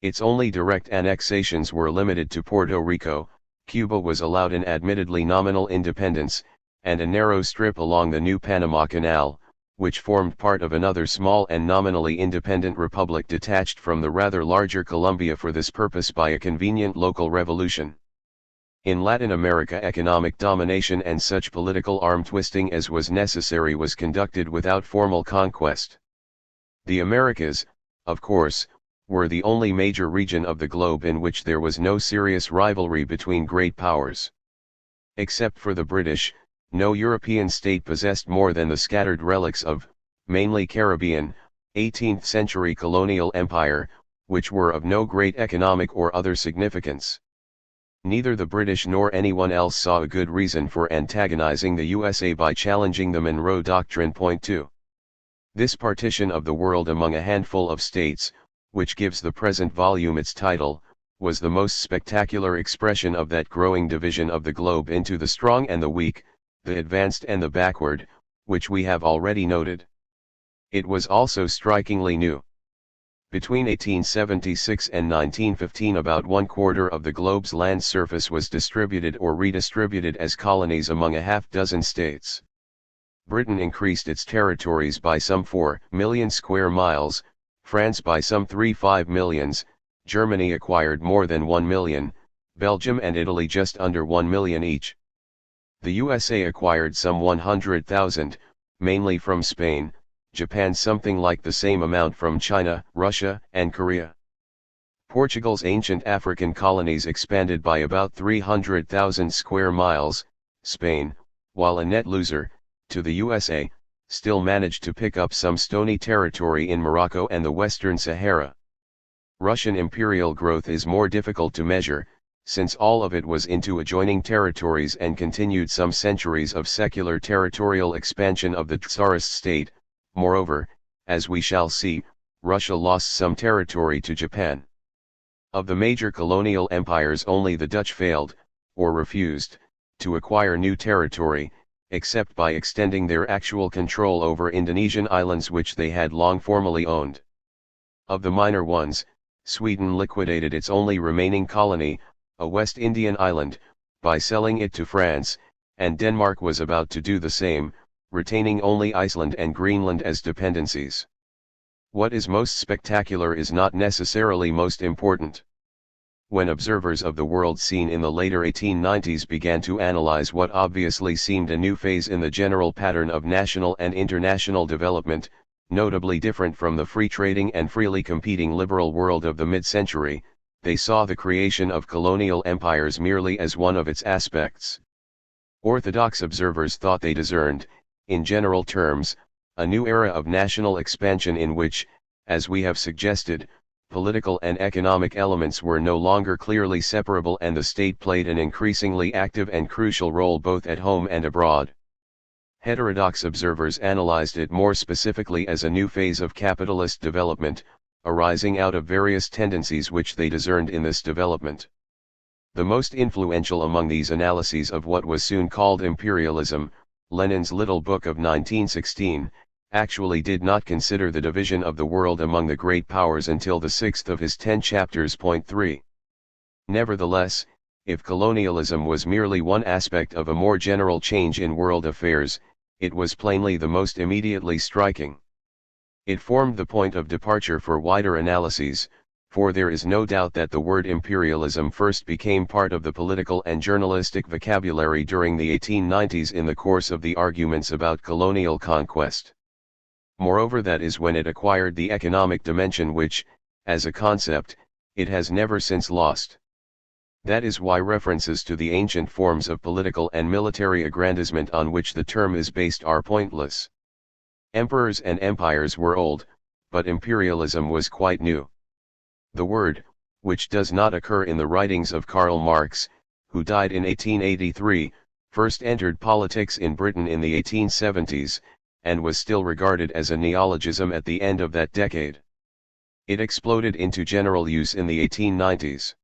Its only direct annexations were limited to Puerto Rico, Cuba was allowed an admittedly nominal independence, and a narrow strip along the new Panama Canal, which formed part of another small and nominally independent republic detached from the rather larger Colombia for this purpose by a convenient local revolution. In Latin America economic domination and such political arm-twisting as was necessary was conducted without formal conquest. The Americas, of course, were the only major region of the globe in which there was no serious rivalry between great powers. Except for the British, no European state possessed more than the scattered relics of, mainly Caribbean, 18th-century colonial empire, which were of no great economic or other significance. Neither the British nor anyone else saw a good reason for antagonizing the USA by challenging the Monroe Doctrine. Point 2. This partition of the world among a handful of states, which gives the present volume its title, was the most spectacular expression of that growing division of the globe into the strong and the weak, the advanced and the backward, which we have already noted. It was also strikingly new. Between 1876 and 1915 about 1/4 of the globe's land surface was distributed or redistributed as colonies among a half-dozen states. Britain increased its territories by some 4 million square miles, France by some 3.5 millions, Germany acquired more than 1 million, Belgium and Italy just under 1 million each. The USA acquired some 100,000, mainly from Spain, Japan something like the same amount from China, Russia, and Korea. Portugal's ancient African colonies expanded by about 300,000 square miles, Spain, while a net loser, to the USA, still managed to pick up some stony territory in Morocco and the Western Sahara. Russian imperial growth is more difficult to measure, since all of it was into adjoining territories and continued some centuries of secular territorial expansion of the Tsarist state. Moreover, as we shall see, Russia lost some territory to Japan. Of the major colonial empires only the Dutch failed, or refused, to acquire new territory, except by extending their actual control over Indonesian islands which they had long formally owned. Of the minor ones, Sweden liquidated its only remaining colony, a West Indian island, by selling it to France, and Denmark was about to do the same, retaining only Iceland and Greenland as dependencies. What is most spectacular is not necessarily most important. When observers of the world scene in the later 1890s began to analyze what obviously seemed a new phase in the general pattern of national and international development, notably different from the free trading and freely competing liberal world of the mid-century, they saw the creation of colonial empires merely as one of its aspects. Orthodox observers thought they discerned, in general terms, a new era of national expansion in which, as we have suggested, political and economic elements were no longer clearly separable and the state played an increasingly active and crucial role both at home and abroad. Heterodox observers analyzed it more specifically as a new phase of capitalist development, arising out of various tendencies which they discerned in this development. The most influential among these analyses of what was soon called imperialism, Lenin's Little Book of 1916, actually did not consider the division of the world among the great powers until the sixth of his 10 chapters. Point 3. Nevertheless, if colonialism was merely one aspect of a more general change in world affairs, it was plainly the most immediately striking. It formed the point of departure for wider analyses, for there is no doubt that the word imperialism first became part of the political and journalistic vocabulary during the 1890s in the course of the arguments about colonial conquest. Moreover, that is when it acquired the economic dimension which, as a concept, it has never since lost. That is why references to the ancient forms of political and military aggrandizement on which the term is based are pointless. Emperors and empires were old, but imperialism was quite new. The word, which does not occur in the writings of Karl Marx, who died in 1883, first entered politics in Britain in the 1870s, and was still regarded as a neologism at the end of that decade. It exploded into general use in the 1890s.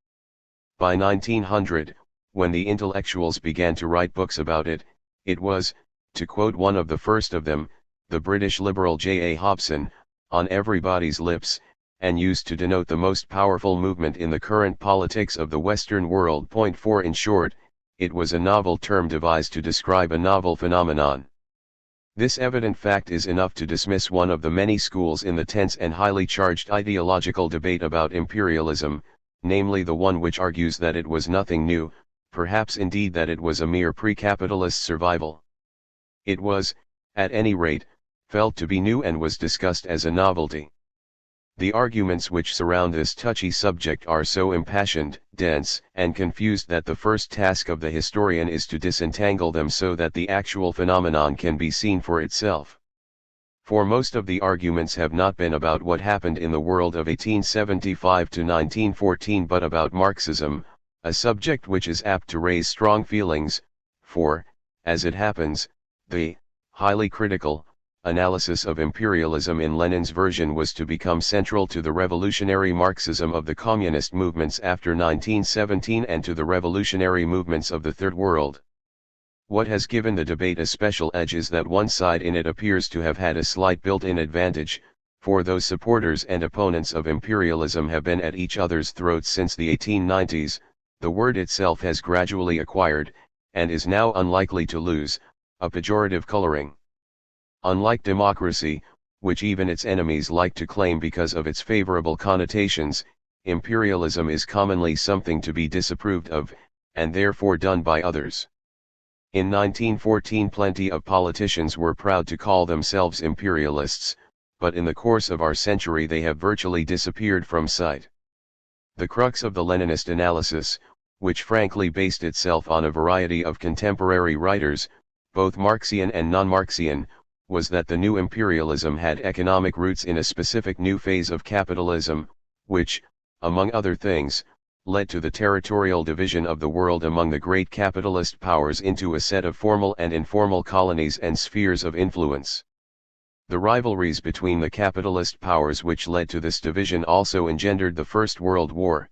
By 1900, when the intellectuals began to write books about it, it was, to quote one of the first of them, the British liberal J. A. Hobson, on everybody's lips, and used to denote the most powerful movement in the current politics of the Western world. Point 4. In short, it was a novel term devised to describe a novel phenomenon. This evident fact is enough to dismiss one of the many schools in the tense and highly charged ideological debate about imperialism, namely the one which argues that it was nothing new, perhaps indeed that it was a mere pre-capitalist survival. It was, at any rate, felt to be new and was discussed as a novelty. The arguments which surround this touchy subject are so impassioned, dense, and confused that the first task of the historian is to disentangle them so that the actual phenomenon can be seen for itself. For most of the arguments have not been about what happened in the world of 1875 to 1914 but about Marxism, a subject which is apt to raise strong feelings, for, as it happens, the highly critical analysis of imperialism in Lenin's version was to become central to the revolutionary Marxism of the communist movements after 1917 and to the revolutionary movements of the Third World. What has given the debate a special edge is that one side in it appears to have had a slight built-in advantage, for those supporters and opponents of imperialism have been at each other's throats since the 1890s, the word itself has gradually acquired, and is now unlikely to lose, a pejorative coloring. Unlike democracy, which even its enemies like to claim because of its favorable connotations, imperialism is commonly something to be disapproved of, and therefore done by others. In 1914 plenty of politicians were proud to call themselves imperialists, but in the course of our century they have virtually disappeared from sight. The crux of the Leninist analysis, which frankly based itself on a variety of contemporary writers, both Marxian and non-Marxian, was that the new imperialism had economic roots in a specific new phase of capitalism, which, among other things, led to the territorial division of the world among the great capitalist powers into a set of formal and informal colonies and spheres of influence. The rivalries between the capitalist powers which led to this division also engendered the First World War.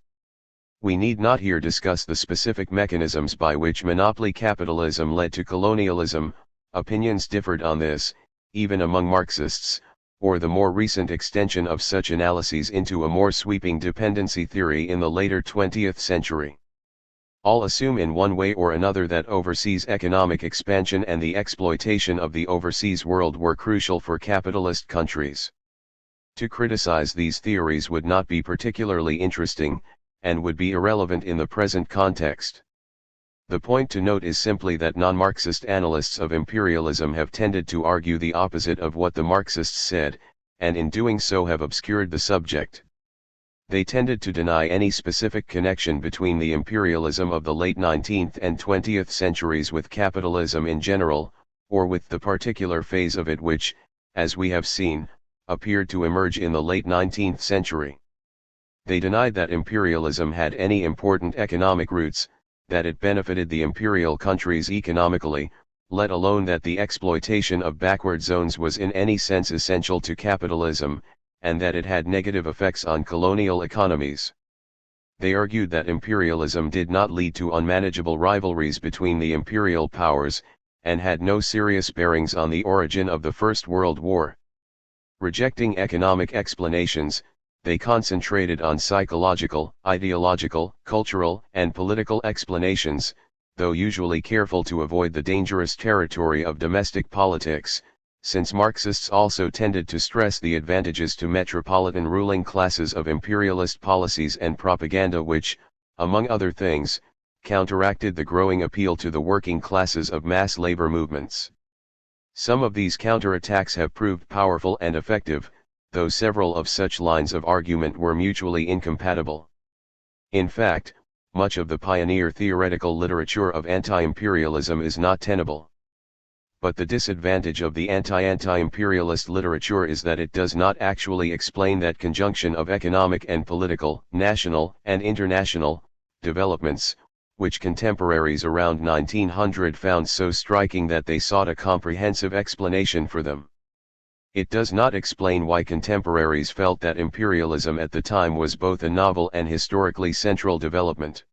We need not here discuss the specific mechanisms by which monopoly capitalism led to colonialism. Opinions differed on this, even among Marxists, or the more recent extension of such analyses into a more sweeping dependency theory in the later 20th century. All assume in one way or another that overseas economic expansion and the exploitation of the overseas world were crucial for capitalist countries. To criticize these theories would not be particularly interesting, and would be irrelevant in the present context. The point to note is simply that non-Marxist analysts of imperialism have tended to argue the opposite of what the Marxists said, and in doing so have obscured the subject. They tended to deny any specific connection between the imperialism of the late 19th and 20th centuries with capitalism in general, or with the particular phase of it which, as we have seen, appeared to emerge in the late 19th century. They denied that imperialism had any important economic roots, that it benefited the imperial countries economically, let alone that the exploitation of backward zones was in any sense essential to capitalism, and that it had negative effects on colonial economies. They argued that imperialism did not lead to unmanageable rivalries between the imperial powers, and had no serious bearings on the origin of the First World War. Rejecting economic explanations, they concentrated on psychological, ideological, cultural, and political explanations, though usually careful to avoid the dangerous territory of domestic politics, since Marxists also tended to stress the advantages to metropolitan ruling classes of imperialist policies and propaganda which, among other things, counteracted the growing appeal to the working classes of mass labor movements. Some of these counterattacks have proved powerful and effective, though several of such lines of argument were mutually incompatible. In fact, much of the pioneer theoretical literature of anti-imperialism is not tenable. But the disadvantage of the anti-imperialist literature is that it does not actually explain that conjunction of economic and political, national and international, developments, which contemporaries around 1900 found so striking that they sought a comprehensive explanation for them. It does not explain why contemporaries felt that imperialism at the time was both a novel and historically central development.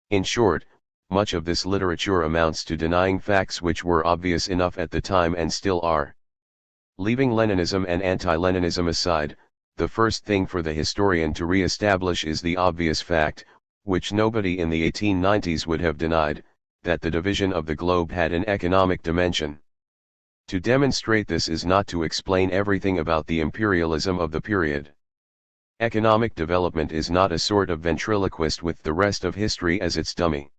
In short, much of this literature amounts to denying facts which were obvious enough at the time and still are. Leaving Leninism and anti-Leninism aside, the first thing for the historian to re-establish is the obvious fact, which nobody in the 1890s would have denied, that the division of the globe had an economic dimension. To demonstrate this is not to explain everything about the imperialism of the period. Economic development is not a sort of ventriloquist with the rest of history as its dummy.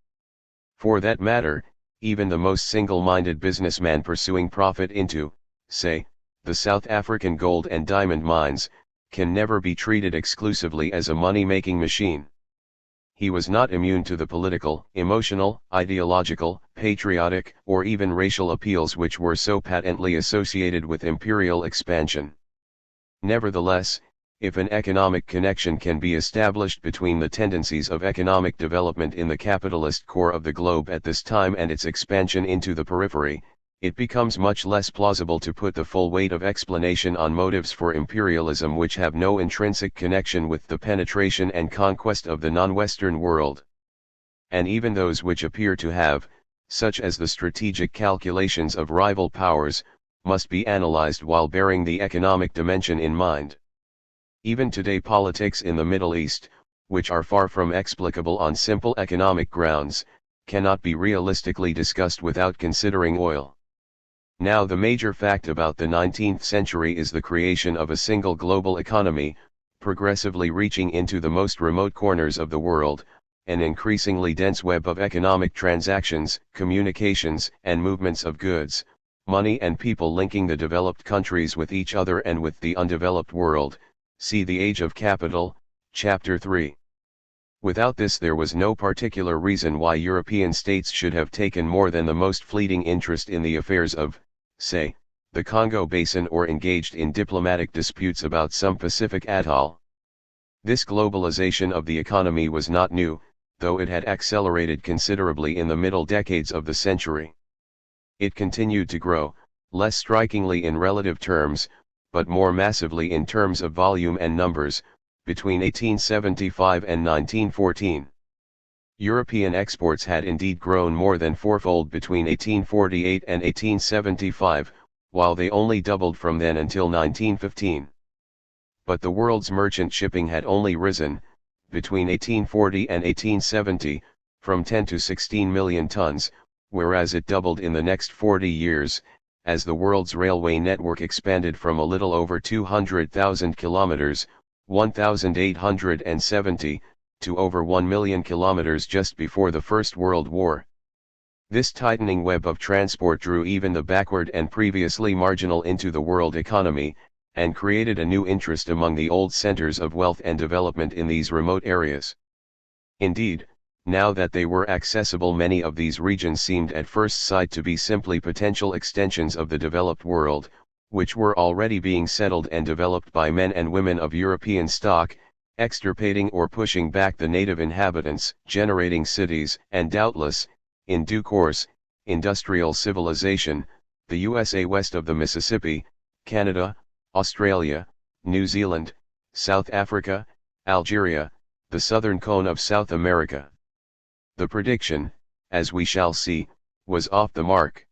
For that matter, even the most single-minded businessman pursuing profit into, say, the South African gold and diamond mines, can never be treated exclusively as a money-making machine. He was not immune to the political, emotional, ideological, patriotic, or even racial appeals which were so patently associated with imperial expansion. Nevertheless, if an economic connection can be established between the tendencies of economic development in the capitalist core of the globe at this time and its expansion into the periphery, it becomes much less plausible to put the full weight of explanation on motives for imperialism which have no intrinsic connection with the penetration and conquest of the non-Western world. And even those which appear to have, such as the strategic calculations of rival powers, must be analyzed while bearing the economic dimension in mind. Even today politics in the Middle East, which are far from explicable on simple economic grounds, cannot be realistically discussed without considering oil. Now the major fact about the 19th century is the creation of a single global economy, progressively reaching into the most remote corners of the world, an increasingly dense web of economic transactions, communications, and movements of goods, money and people linking the developed countries with each other and with the undeveloped world. See The Age of Capital, Chapter 3. Without this there was no particular reason why European states should have taken more than the most fleeting interest in the affairs of, say, the Congo Basin or engaged in diplomatic disputes about some Pacific atoll. This globalization of the economy was not new, though it had accelerated considerably in the middle decades of the century. It continued to grow, less strikingly in relative terms, but more massively in terms of volume and numbers, between 1875 and 1914. European exports had indeed grown more than fourfold between 1848 and 1875, while they only doubled from then until 1915. But the world's merchant shipping had only risen, between 1840 and 1870, from 10 to 16 million tons, whereas it doubled in the next 40 years, as the world's railway network expanded from a little over 200,000 kilometers, 1,870, to over 1 million kilometers just before the First World War. This tightening web of transport drew even the backward and previously marginal into the world economy, and created a new interest among the old centers of wealth and development in these remote areas. Indeed, now that they were accessible, many of these regions seemed at first sight to be simply potential extensions of the developed world, which were already being settled and developed by men and women of European stock, extirpating or pushing back the native inhabitants, generating cities, and doubtless, in due course, industrial civilization, the USA west of the Mississippi, Canada, Australia, New Zealand, South Africa, Algeria, the southern cone of South America. The prediction, as we shall see, was off the mark.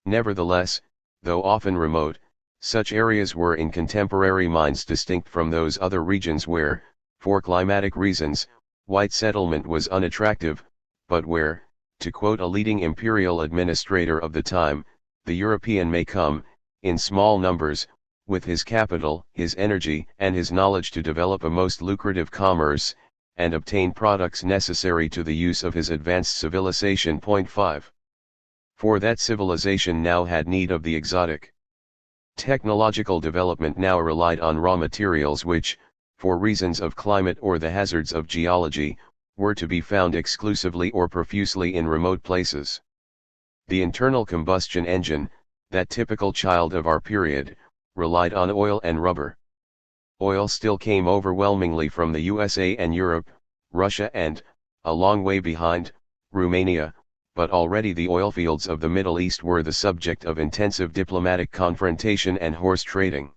Nevertheless, though often remote, such areas were in contemporary minds distinct from those other regions where, for climatic reasons, white settlement was unattractive, but where, to quote a leading imperial administrator of the time, the European may come, in small numbers, with his capital, his energy, and his knowledge to develop a most lucrative commerce, and obtain products necessary to the use of his advanced civilization. 5. For that civilization now had need of the exotic. Technological development now relied on raw materials which, for reasons of climate or the hazards of geology, were to be found exclusively or profusely in remote places. The internal combustion engine, that typical child of our period, relied on oil and rubber. Oil still came overwhelmingly from the USA and Europe, Russia and, a long way behind, Romania, but already the oil fields of the Middle East were the subject of intensive diplomatic confrontation and horse trading.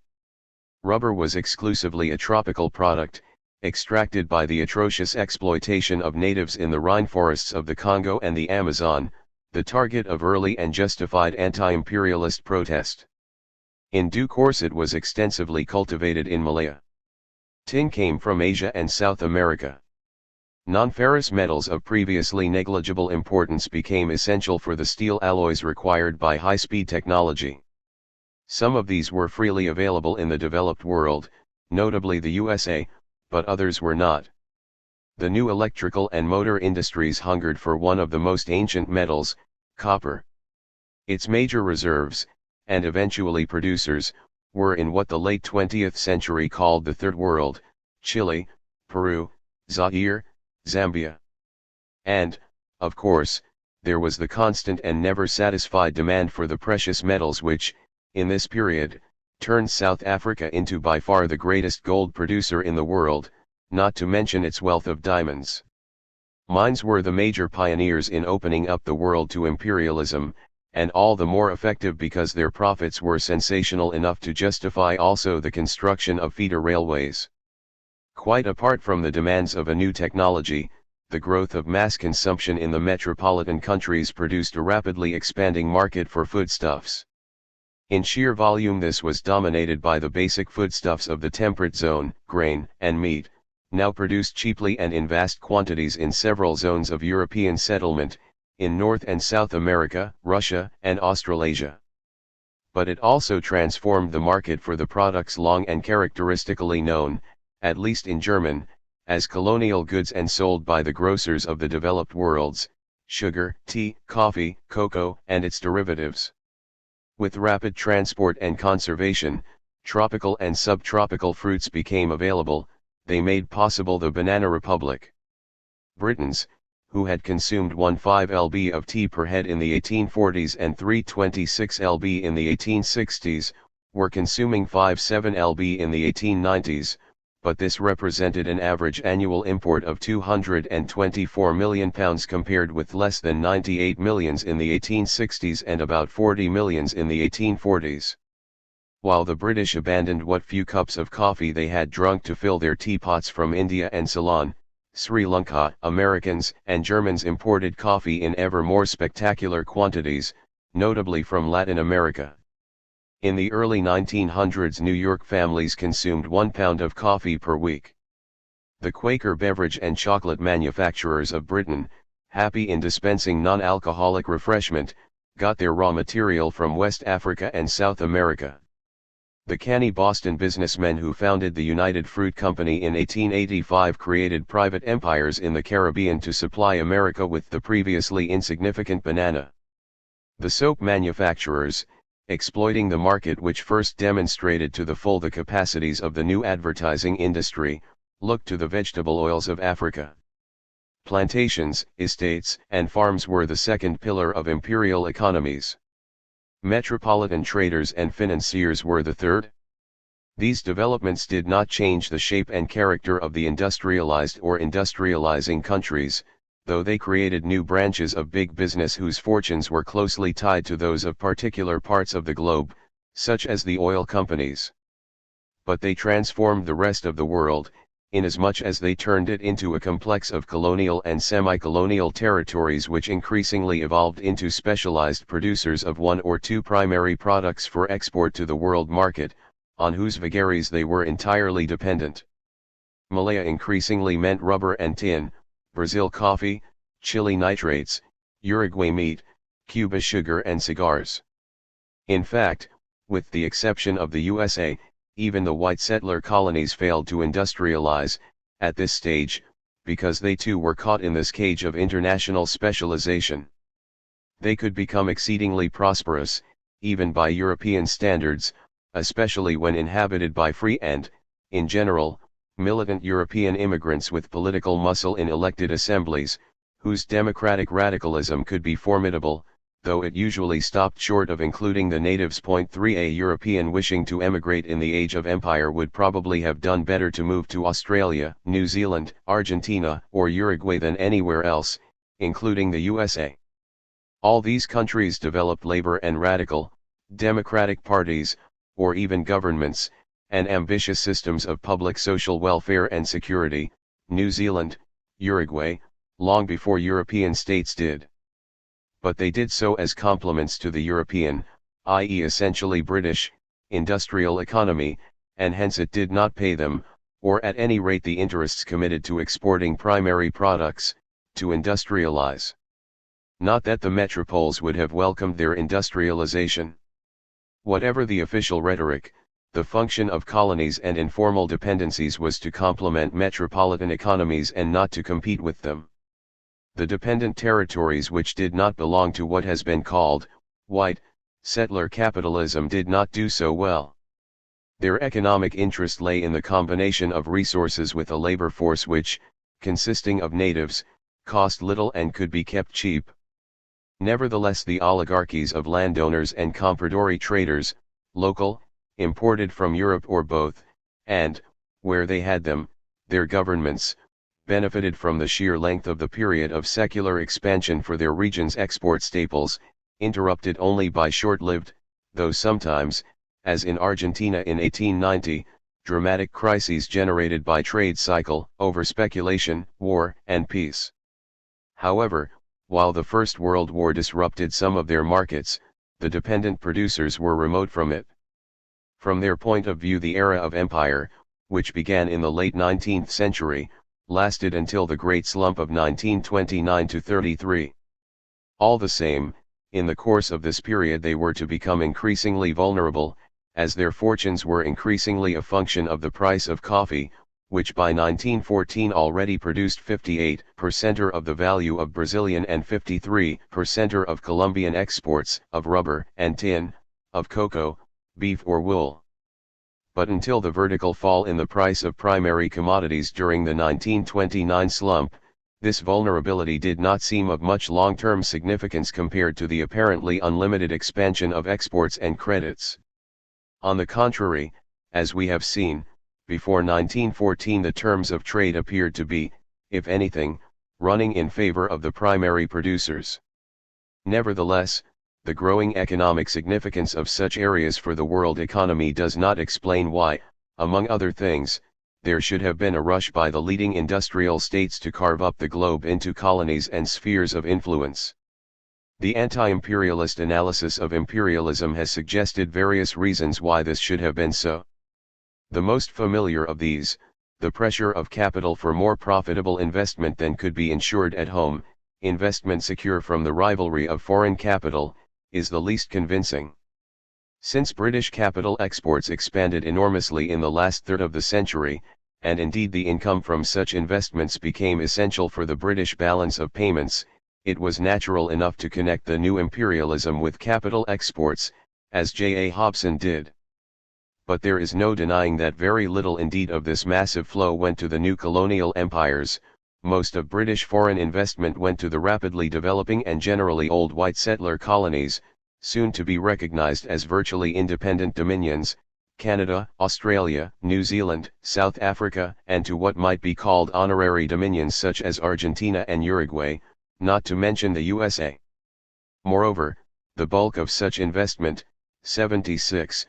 Rubber was exclusively a tropical product, extracted by the atrocious exploitation of natives in the rainforests of the Congo and the Amazon, the target of early and justified anti-imperialist protest. In due course it was extensively cultivated in Malaya. Tin came from Asia and South America. Non-ferrous metals of previously negligible importance became essential for the steel alloys required by high-speed technology. Some of these were freely available in the developed world, notably the USA, but others were not. The new electrical and motor industries hungered for one of the most ancient metals, copper. Its major reserves, and eventually producers, were in what the late 20th century called the Third World, Chile, Peru, Zaire, Zambia. And, of course, there was the constant and never satisfied demand for the precious metals which, in this period, turned South Africa into by far the greatest gold producer in the world, not to mention its wealth of diamonds. Mines were the major pioneers in opening up the world to imperialism, and all the more effective because their profits were sensational enough to justify also the construction of feeder railways. Quite apart from the demands of a new technology, the growth of mass consumption in the metropolitan countries produced a rapidly expanding market for foodstuffs. In sheer volume this was dominated by the basic foodstuffs of the temperate zone, grain and meat, now produced cheaply and in vast quantities in several zones of European settlement, in North and South America, Russia, and Australasia. But it also transformed the market for the products long and characteristically known, at least in German, as colonial goods and sold by the grocers of the developed worlds, sugar, tea, coffee, cocoa, and its derivatives. With rapid transport and conservation, tropical and subtropical fruits became available, they made possible the banana republic. Britons, who had consumed 1.5 lb of tea per head in the 1840s and 3.26 lb in the 1860s, were consuming 5.7 lb in the 1890s, but this represented an average annual import of £224 million compared with less than 98 millions in the 1860s and about 40 millions in the 1840s. While the British abandoned what few cups of coffee they had drunk to fill their teapots from India and Ceylon, Sri Lanka, Americans and Germans imported coffee in ever more spectacular quantities, notably from Latin America. In the early 1900s, New York families consumed 1 pound of coffee per week. The Quaker beverage and chocolate manufacturers of Britain, happy in dispensing non-alcoholic refreshment, got their raw material from West Africa and South America. The canny Boston businessmen who founded the United Fruit Company in 1885 created private empires in the Caribbean to supply America with the previously insignificant banana. The soap manufacturers, exploiting the market which first demonstrated to the full the capacities of the new advertising industry, looked to the vegetable oils of Africa. Plantations, estates, and farms were the second pillar of imperial economies. Metropolitan traders and financiers were the third. These developments did not change the shape and character of the industrialized or industrializing countries, though they created new branches of big business whose fortunes were closely tied to those of particular parts of the globe, such as the oil companies. But they transformed the rest of the world, inasmuch as they turned it into a complex of colonial and semi-colonial territories which increasingly evolved into specialized producers of 1 or 2 primary products for export to the world market, on whose vagaries they were entirely dependent. Malaya increasingly meant rubber and tin, Brazil coffee, Chile nitrates, Uruguay meat, Cuba sugar and cigars. In fact, with the exception of the USA, even the white settler colonies failed to industrialize, at this stage, because they too were caught in this cage of international specialization. They could become exceedingly prosperous, even by European standards, especially when inhabited by free and, in general, militant European immigrants with political muscle in elected assemblies, whose democratic radicalism could be formidable, though it usually stopped short of including the natives. 3 A European wishing to emigrate in the age of empire would probably have done better to move to Australia, New Zealand, Argentina, or Uruguay than anywhere else, including the USA. All these countries developed labor and radical, democratic parties, or even governments, and ambitious systems of public social welfare and security, New Zealand, Uruguay, long before European states did. But they did so as complements to the European, i.e. essentially British, industrial economy, and hence it did not pay them, or at any rate the interests committed to exporting primary products, to industrialize. Not that the metropoles would have welcomed their industrialization. Whatever the official rhetoric, the function of colonies and informal dependencies was to complement metropolitan economies and not to compete with them. The dependent territories which did not belong to what has been called, white, settler capitalism did not do so well. Their economic interest lay in the combination of resources with a labor force which, consisting of natives, cost little and could be kept cheap. Nevertheless, the oligarchies of landowners and compradori traders, local, imported from Europe or both, and, where they had them, their governments, benefited from the sheer length of the period of secular expansion for their region's export staples, interrupted only by short-lived, though sometimes, as in Argentina in 1890, dramatic crises generated by trade cycle, over-speculation, war, and peace. However, while the First World War disrupted some of their markets, the dependent producers were remote from it. From their point of view, the era of empire, which began in the late 19th century, lasted until the Great Slump of 1929–33. All the same, in the course of this period they were to become increasingly vulnerable, as their fortunes were increasingly a function of the price of coffee, which by 1914 already produced 58% of the value of Brazilian and 53% of Colombian exports, of rubber and tin, of cocoa, beef or wool. But until the vertical fall in the price of primary commodities during the 1929 slump, this vulnerability did not seem of much long-term significance compared to the apparently unlimited expansion of exports and credits. On the contrary, as we have seen, before 1914 the terms of trade appeared to be, if anything, running in favor of the primary producers. Nevertheless, the growing economic significance of such areas for the world economy does not explain why, among other things, there should have been a rush by the leading industrial states to carve up the globe into colonies and spheres of influence. The anti-imperialist analysis of imperialism has suggested various reasons why this should have been so. The most familiar of these, the pressure of capital for more profitable investment than could be ensured at home, investment secure from the rivalry of foreign capital, is the least convincing. Since British capital exports expanded enormously in the last third of the century, and indeed the income from such investments became essential for the British balance of payments, it was natural enough to connect the new imperialism with capital exports, as J. A. Hobson did. But there is no denying that very little indeed of this massive flow went to the new colonial empires. Most of British foreign investment went to the rapidly developing and generally old white settler colonies, soon to be recognized as virtually independent dominions, Canada, Australia, New Zealand, South Africa, and to what might be called honorary dominions such as Argentina and Uruguay, not to mention the USA. Moreover, the bulk of such investment, 76%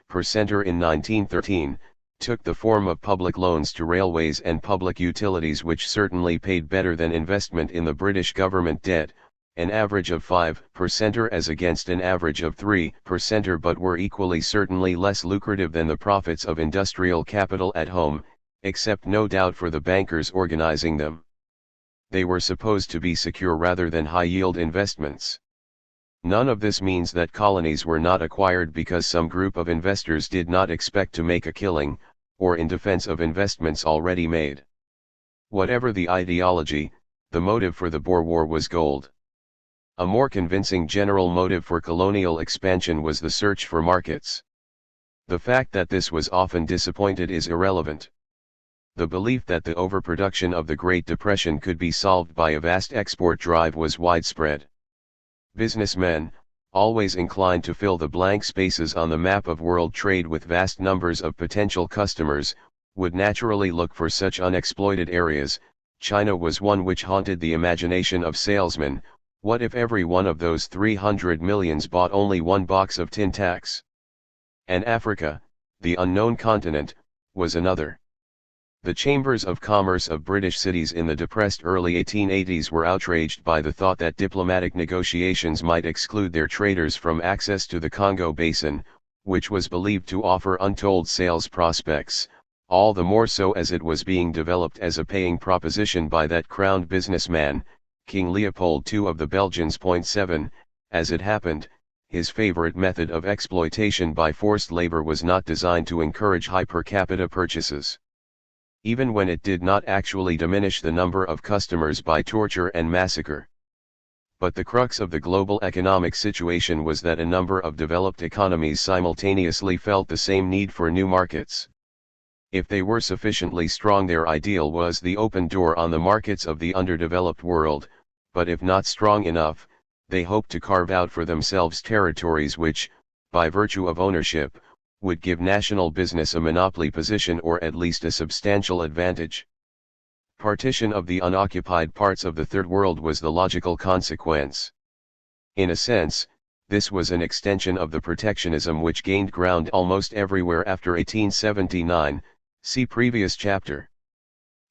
in 1913, took the form of public loans to railways and public utilities, which certainly paid better than investment in the British government debt, an average of 5% as against an average of 3%, but were equally certainly less lucrative than the profits of industrial capital at home, except no doubt for the bankers organizing them. They were supposed to be secure rather than high-yield investments. None of this means that colonies were not acquired because some group of investors did not expect to make a killing, or in defense of investments already made. Whatever the ideology, the motive for the Boer War was gold. A more convincing general motive for colonial expansion was the search for markets. The fact that this was often disappointed is irrelevant. The belief that the overproduction of the Great Depression could be solved by a vast export drive was widespread. Businessmen, always inclined to fill the blank spaces on the map of world trade with vast numbers of potential customers, would naturally look for such unexploited areas. China was one which haunted the imagination of salesmen. What if every one of those 300 millions bought only one box of tin tacks? And Africa, the unknown continent, was another. The chambers of commerce of British cities in the depressed early 1880s were outraged by the thought that diplomatic negotiations might exclude their traders from access to the Congo Basin, which was believed to offer untold sales prospects, all the more so as it was being developed as a paying proposition by that crowned businessman, King Leopold II of the Belgians. 7. As it happened, his favorite method of exploitation by forced labor was not designed to encourage high per capita purchases. Even when it did not actually diminish the number of customers by torture and massacre. But the crux of the global economic situation was that a number of developed economies simultaneously felt the same need for new markets. If they were sufficiently strong, their ideal was the open door on the markets of the underdeveloped world, but if not strong enough, they hoped to carve out for themselves territories which, by virtue of ownership, would give national business a monopoly position or at least a substantial advantage. Partition of the unoccupied parts of the Third World was the logical consequence. In a sense, this was an extension of the protectionism which gained ground almost everywhere after 1879, see previous chapter.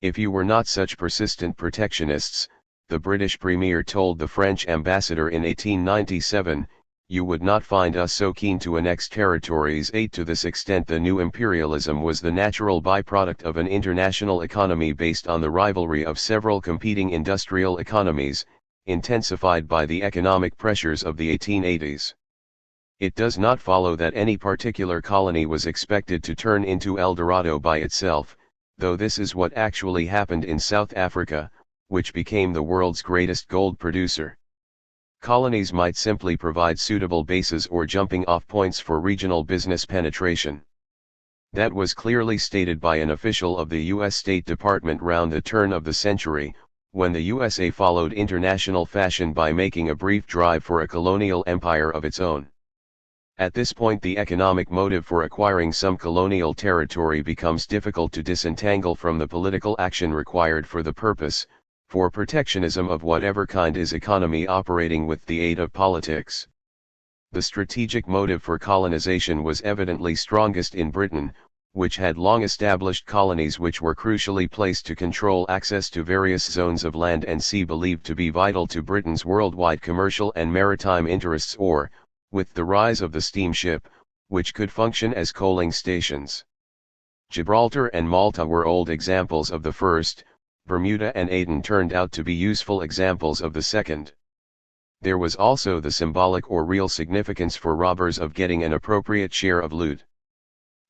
If you were not such persistent protectionists, the British Premier told the French ambassador in 1897, you would not find us so keen to annex territories. To this extent, the new imperialism was the natural byproduct of an international economy based on the rivalry of several competing industrial economies, intensified by the economic pressures of the 1880s. It does not follow that any particular colony was expected to turn into El Dorado by itself, though this is what actually happened in South Africa, which became the world's greatest gold producer. Colonies might simply provide suitable bases or jumping-off points for regional business penetration. That was clearly stated by an official of the U.S. State Department round the turn of the century, when the USA followed international fashion by making a brief drive for a colonial empire of its own. At this point, the economic motive for acquiring some colonial territory becomes difficult to disentangle from the political action required for the purpose, for protectionism of whatever kind is economy operating with the aid of politics. The strategic motive for colonization was evidently strongest in Britain, which had long established colonies which were crucially placed to control access to various zones of land and sea believed to be vital to Britain's worldwide commercial and maritime interests, or, with the rise of the steamship, which could function as coaling stations. Gibraltar and Malta were old examples of the first. Bermuda and Aden turned out to be useful examples of the second. There was also the symbolic or real significance for robbers of getting an appropriate share of loot.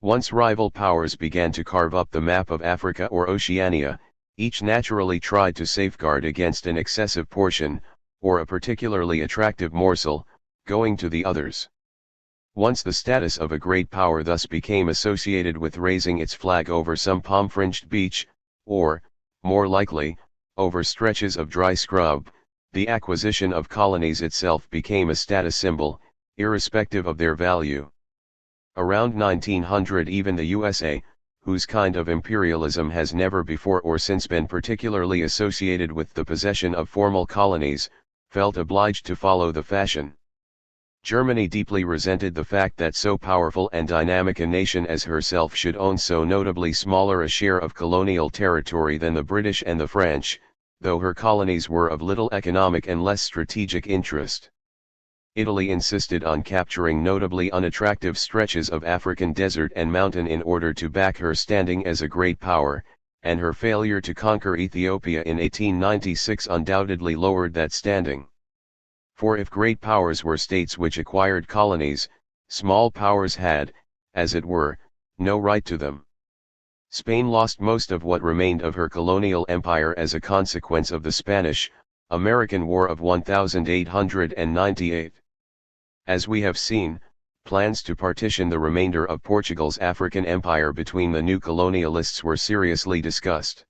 Once rival powers began to carve up the map of Africa or Oceania, each naturally tried to safeguard against an excessive portion, or a particularly attractive morsel, going to the others. Once the status of a great power thus became associated with raising its flag over some palm-fringed beach, or, more likely, over stretches of dry scrub, the acquisition of colonies itself became a status symbol, irrespective of their value. Around 1900 even the USA, whose kind of imperialism has never before or since been particularly associated with the possession of formal colonies, felt obliged to follow the fashion. Germany deeply resented the fact that so powerful and dynamic a nation as herself should own so notably smaller a share of colonial territory than the British and the French, though her colonies were of little economic and less strategic interest. Italy insisted on capturing notably unattractive stretches of African desert and mountain in order to back her standing as a great power, and her failure to conquer Ethiopia in 1896 undoubtedly lowered that standing. For if great powers were states which acquired colonies, small powers had, as it were, no right to them. Spain lost most of what remained of her colonial empire as a consequence of the Spanish-American War of 1898. As we have seen, plans to partition the remainder of Portugal's African empire between the new colonialists were seriously discussed.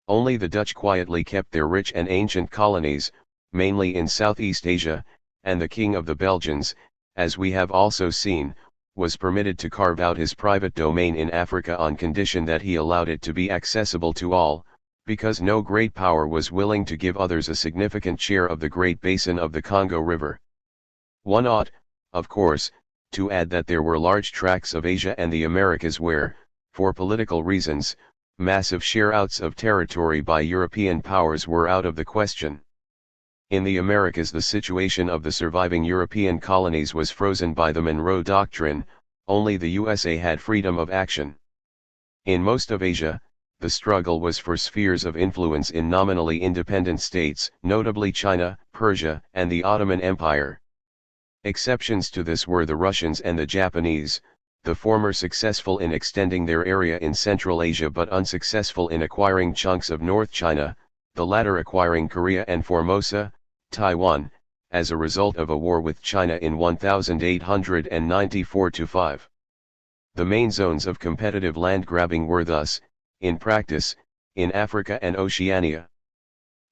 Only the Dutch quietly kept their rich and ancient colonies, mainly in Southeast Asia, and the King of the Belgians, as we have also seen, was permitted to carve out his private domain in Africa on condition that he allowed it to be accessible to all, because no great power was willing to give others a significant share of the great basin of the Congo River. One ought, of course, to add that there were large tracts of Asia and the Americas where, for political reasons, massive share-outs of territory by European powers were out of the question. In the Americas the situation of the surviving European colonies was frozen by the Monroe Doctrine, only the USA had freedom of action. In most of Asia, the struggle was for spheres of influence in nominally independent states, notably China, Persia, and the Ottoman Empire. Exceptions to this were the Russians and the Japanese, the former successful in extending their area in Central Asia but unsuccessful in acquiring chunks of North China, the latter acquiring Korea and Formosa, Taiwan, as a result of a war with China in 1894-5. The main zones of competitive land grabbing were thus, in practice, in Africa and Oceania.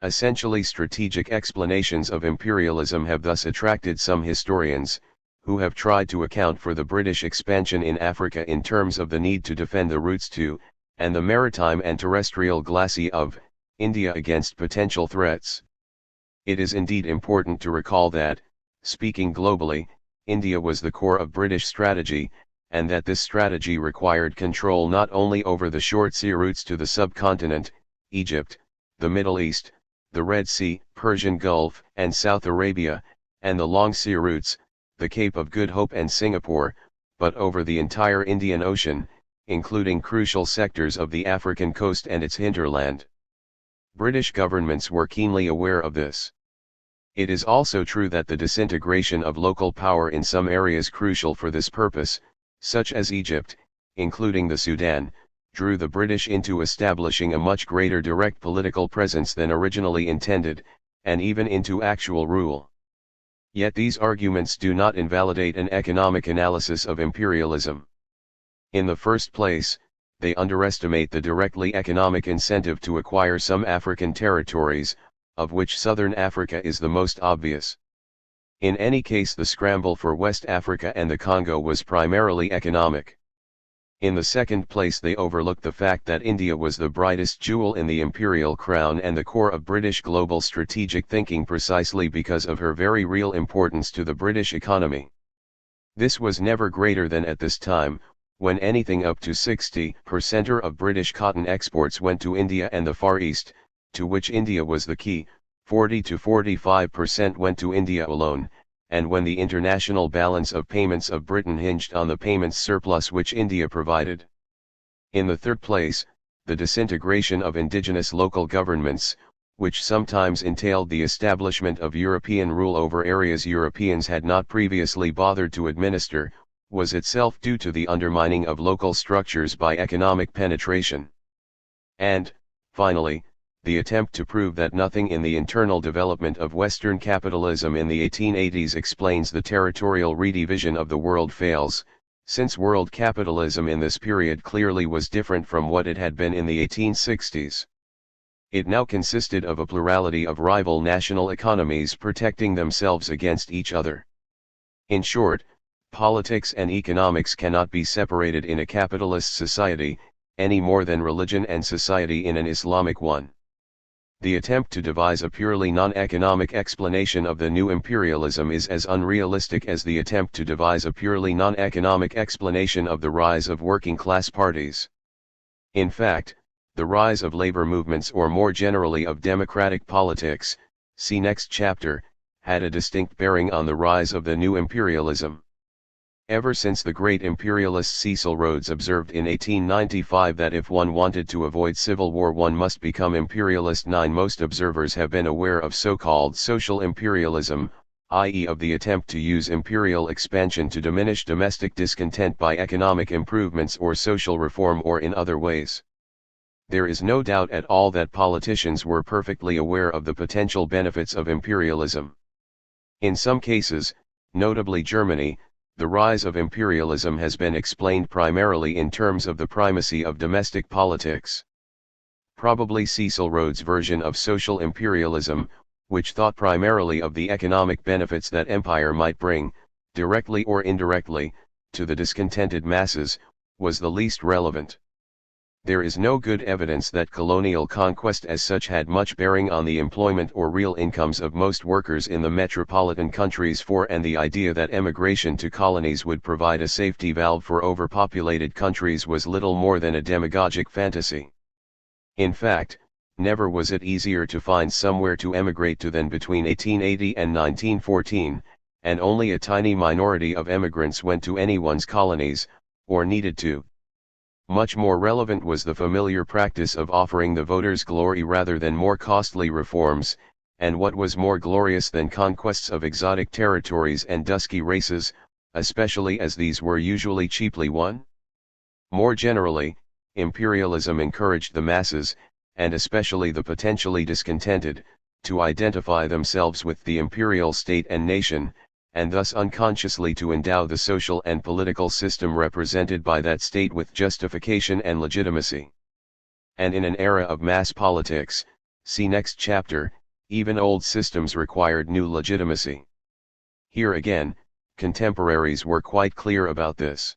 Essentially strategic explanations of imperialism have thus attracted some historians, who have tried to account for the British expansion in Africa in terms of the need to defend the routes to, and the maritime and terrestrial glacis of, India against potential threats. It is indeed important to recall that, speaking globally, India was the core of British strategy, and that this strategy required control not only over the short sea routes to the subcontinent, Egypt, the Middle East, the Red Sea, Persian Gulf, and South Arabia, and the long sea routes, the Cape of Good Hope and Singapore, but over the entire Indian Ocean, including crucial sectors of the African coast and its hinterland. British governments were keenly aware of this. It is also true that the disintegration of local power in some areas crucial for this purpose, such as Egypt, including the Sudan, drew the British into establishing a much greater direct political presence than originally intended, and even into actual rule. Yet these arguments do not invalidate an economic analysis of imperialism. In the first place, they underestimate the directly economic incentive to acquire some African territories, of which southern Africa is the most obvious. In any case, the scramble for West Africa and the Congo was primarily economic. In the second place, they overlook the fact that India was the brightest jewel in the imperial crown and the core of British global strategic thinking precisely because of her very real importance to the British economy. This was never greater than at this time, when anything up to 60% of British cotton exports went to India and the Far East, to which India was the key, 40 to 45% went to India alone, and when the international balance of payments of Britain hinged on the payments surplus which India provided. In the third place, the disintegration of indigenous local governments, which sometimes entailed the establishment of European rule over areas Europeans had not previously bothered to administer, was itself due to the undermining of local structures by economic penetration. And, finally, the attempt to prove that nothing in the internal development of Western capitalism in the 1880s explains the territorial redivision of the world fails, since world capitalism in this period clearly was different from what it had been in the 1860s. It now consisted of a plurality of rival national economies protecting themselves against each other. In short, politics and economics cannot be separated in a capitalist society, any more than religion and society in an Islamic one. The attempt to devise a purely non-economic explanation of the new imperialism is as unrealistic as the attempt to devise a purely non-economic explanation of the rise of working-class parties. In fact, the rise of labor movements, or more generally of democratic politics, see next chapter, had a distinct bearing on the rise of the new imperialism. Ever since the great imperialist Cecil Rhodes observed in 1895 that if one wanted to avoid civil war one must become imperialist, most observers have been aware of so-called social imperialism, i.e. of the attempt to use imperial expansion to diminish domestic discontent by economic improvements or social reform or in other ways. There is no doubt at all that politicians were perfectly aware of the potential benefits of imperialism. In some cases, notably Germany, the rise of imperialism has been explained primarily in terms of the primacy of domestic politics. Probably Cecil Rhodes' version of social imperialism, which thought primarily of the economic benefits that empire might bring, directly or indirectly, to the discontented masses, was the least relevant. There is no good evidence that colonial conquest as such had much bearing on the employment or real incomes of most workers in the metropolitan countries, and the idea that emigration to colonies would provide a safety valve for overpopulated countries was little more than a demagogic fantasy. In fact, never was it easier to find somewhere to emigrate to than between 1880 and 1914, and only a tiny minority of emigrants went to anyone's colonies, or needed to. Much more relevant was the familiar practice of offering the voters glory rather than more costly reforms, and what was more glorious than conquests of exotic territories and dusky races, especially as these were usually cheaply won? More generally, imperialism encouraged the masses, and especially the potentially discontented, to identify themselves with the imperial state and nation, and thus unconsciously to endow the social and political system represented by that state with justification and legitimacy. And in an era of mass politics, see next chapter, even old systems required new legitimacy. Here again, contemporaries were quite clear about this.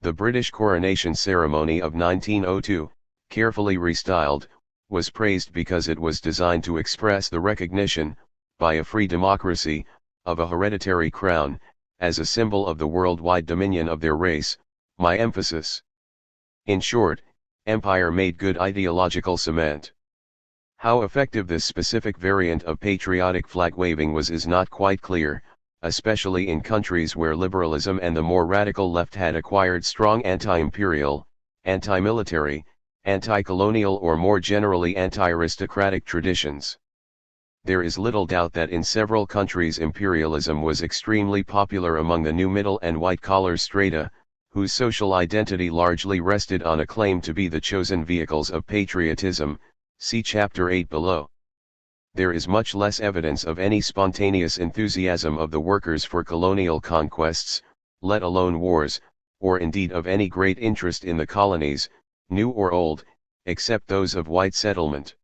The British coronation ceremony of 1902, carefully restyled, was praised because it was designed to express the recognition, by a free democracy, of a hereditary crown, as a symbol of the worldwide dominion of their race, my emphasis. In short, empire made good ideological cement. How effective this specific variant of patriotic flag-waving was is not quite clear, especially in countries where liberalism and the more radical left had acquired strong anti-imperial, anti-military, anti-colonial or more generally anti-aristocratic traditions. There is little doubt that in several countries imperialism was extremely popular among the new middle and white-collar strata, whose social identity largely rested on a claim to be the chosen vehicles of patriotism, see Chapter 8 below. There is much less evidence of any spontaneous enthusiasm of the workers for colonial conquests, let alone wars, or indeed of any great interest in the colonies, new or old, except those of white settlement.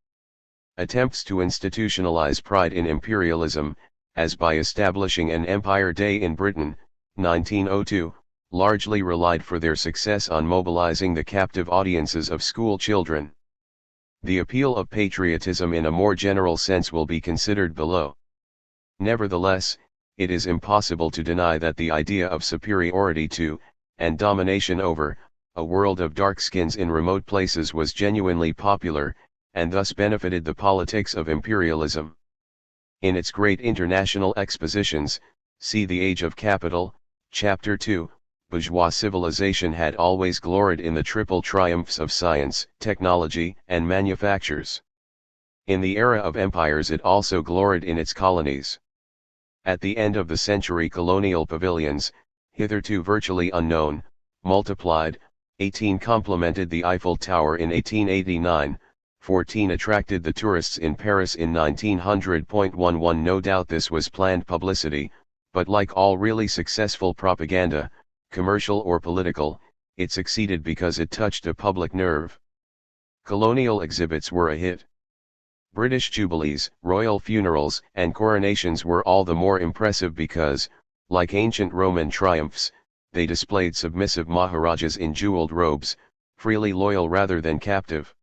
Attempts to institutionalize pride in imperialism, as by establishing an Empire Day in Britain, 1902, largely relied for their success on mobilizing the captive audiences of school children. The appeal of patriotism in a more general sense will be considered below. Nevertheless, it is impossible to deny that the idea of superiority to, and domination over, a world of dark-skins in remote places was genuinely popular, and thus benefited the politics of imperialism. In its great international expositions, see The Age of Capital, Chapter 2, bourgeois civilization had always gloried in the triple triumphs of science, technology, and manufactures. In the era of empires it also gloried in its colonies. At the end of the century colonial pavilions, hitherto virtually unknown, multiplied. 18 complemented the Eiffel Tower in 1889, 14 attracted the tourists in Paris in 1900.11. No doubt this was planned publicity, but like all really successful propaganda, commercial or political, it succeeded because it touched a public nerve. Colonial exhibits were a hit. British jubilees, royal funerals, and coronations were all the more impressive because, like ancient Roman triumphs, they displayed submissive maharajas in jeweled robes, freely loyal rather than captive.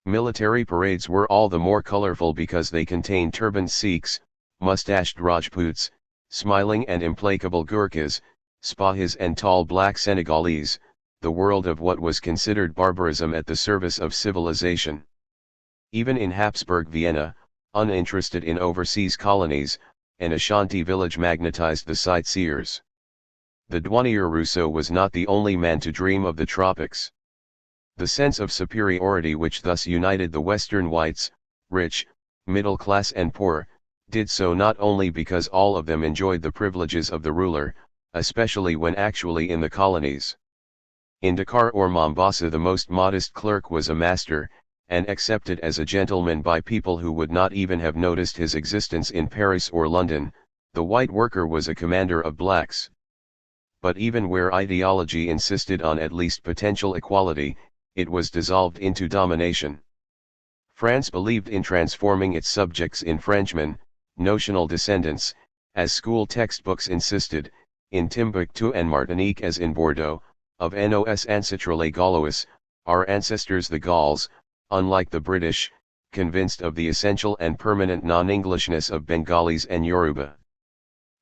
Military parades were all the more colorful because they contained turbaned Sikhs, mustached Rajputs, smiling and implacable Gurkhas, Spahis and tall black Senegalese, the world of what was considered barbarism at the service of civilization. Even in Habsburg Vienna, uninterested in overseas colonies, an Ashanti village magnetized the sightseers. The douanier Rousseau was not the only man to dream of the tropics. The sense of superiority which thus united the Western whites, rich, middle class and poor, did so not only because all of them enjoyed the privileges of the ruler, especially when actually in the colonies. In Dakar or Mombasa the most modest clerk was a master, and accepted as a gentleman by people who would not even have noticed his existence in Paris or London. The white worker was a commander of blacks. But even where ideology insisted on at least potential equality, it was dissolved into domination. France believed in transforming its subjects in Frenchmen, notional descendants, as school textbooks insisted, in Timbuktu and Martinique as in Bordeaux, of nos ancestrales Gaulois, our ancestors the Gauls, unlike the British, convinced of the essential and permanent non-Englishness of Bengalis and Yoruba.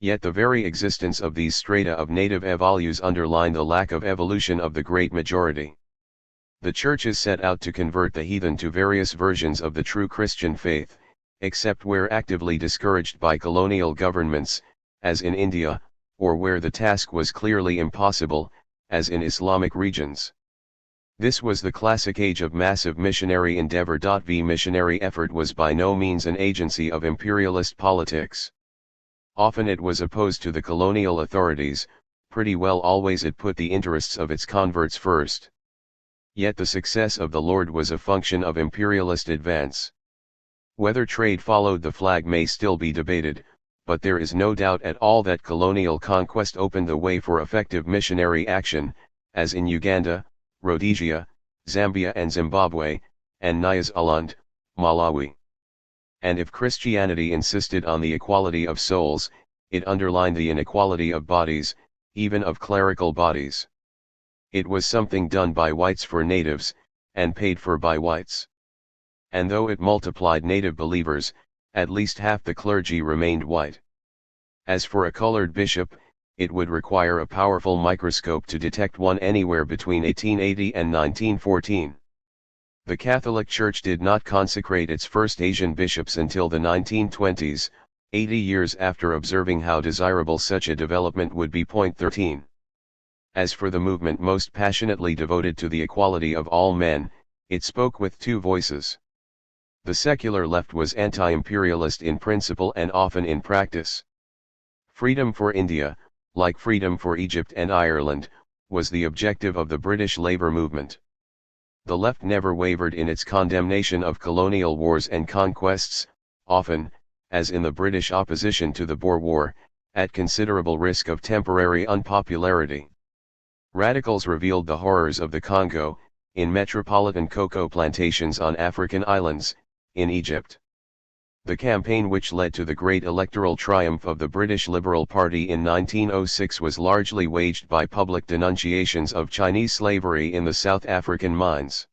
Yet the very existence of these strata of native evolus underline the lack of evolution of the great majority. The churches set out to convert the heathen to various versions of the true Christian faith, except where actively discouraged by colonial governments, as in India, or where the task was clearly impossible, as in Islamic regions. This was the classic age of massive missionary endeavor. The missionary effort was by no means an agency of imperialist politics. Often it was opposed to the colonial authorities, pretty well always it put the interests of its converts first. Yet the success of the Lord was a function of imperialist advance. Whether trade followed the flag may still be debated, but there is no doubt at all that colonial conquest opened the way for effective missionary action, as in Uganda, Rhodesia, Zambia and Zimbabwe, and Nyasaland, Malawi. And if Christianity insisted on the equality of souls, it underlined the inequality of bodies, even of clerical bodies. It was something done by whites for natives, and paid for by whites. And though it multiplied native believers, at least half the clergy remained white. As for a colored bishop, it would require a powerful microscope to detect one anywhere between 1880 and 1914. The Catholic Church did not consecrate its first Asian bishops until the 1920s, 80 years after observing how desirable such a development would be. 13. As for the movement most passionately devoted to the equality of all men, it spoke with two voices. The secular left was anti-imperialist in principle and often in practice. Freedom for India, like freedom for Egypt and Ireland, was the objective of the British Labour movement. The left never wavered in its condemnation of colonial wars and conquests, often, as in the British opposition to the Boer War, at considerable risk of temporary unpopularity. Radicals revealed the horrors of the Congo, in metropolitan cocoa plantations on African islands, in Egypt. The campaign which led to the great electoral triumph of the British Liberal Party in 1906 was largely waged by public denunciations of Chinese slavery in the South African mines.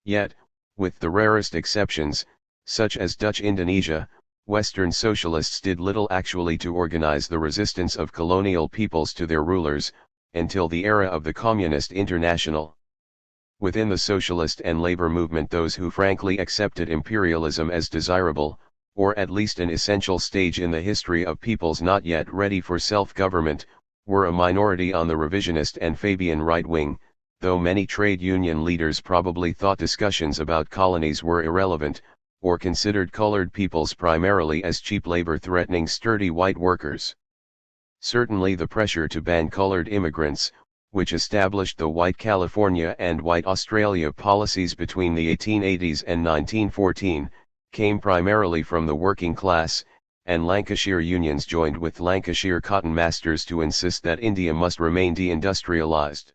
Yet, with the rarest exceptions, such as Dutch Indonesia, Western socialists did little actually to organize the resistance of colonial peoples to their rulers, until the era of the Communist International. Within the socialist and labor movement, those who frankly accepted imperialism as desirable, or at least an essential stage in the history of peoples not yet ready for self-government, were a minority on the revisionist and Fabian right wing, though many trade union leaders probably thought discussions about colonies were irrelevant, or considered colored peoples primarily as cheap labor threatening sturdy white workers. Certainly the pressure to ban colored immigrants, which established the White California and White Australia policies between the 1880s and 1914, came primarily from the working class, and Lancashire unions joined with Lancashire cotton masters to insist that India must remain deindustrialized.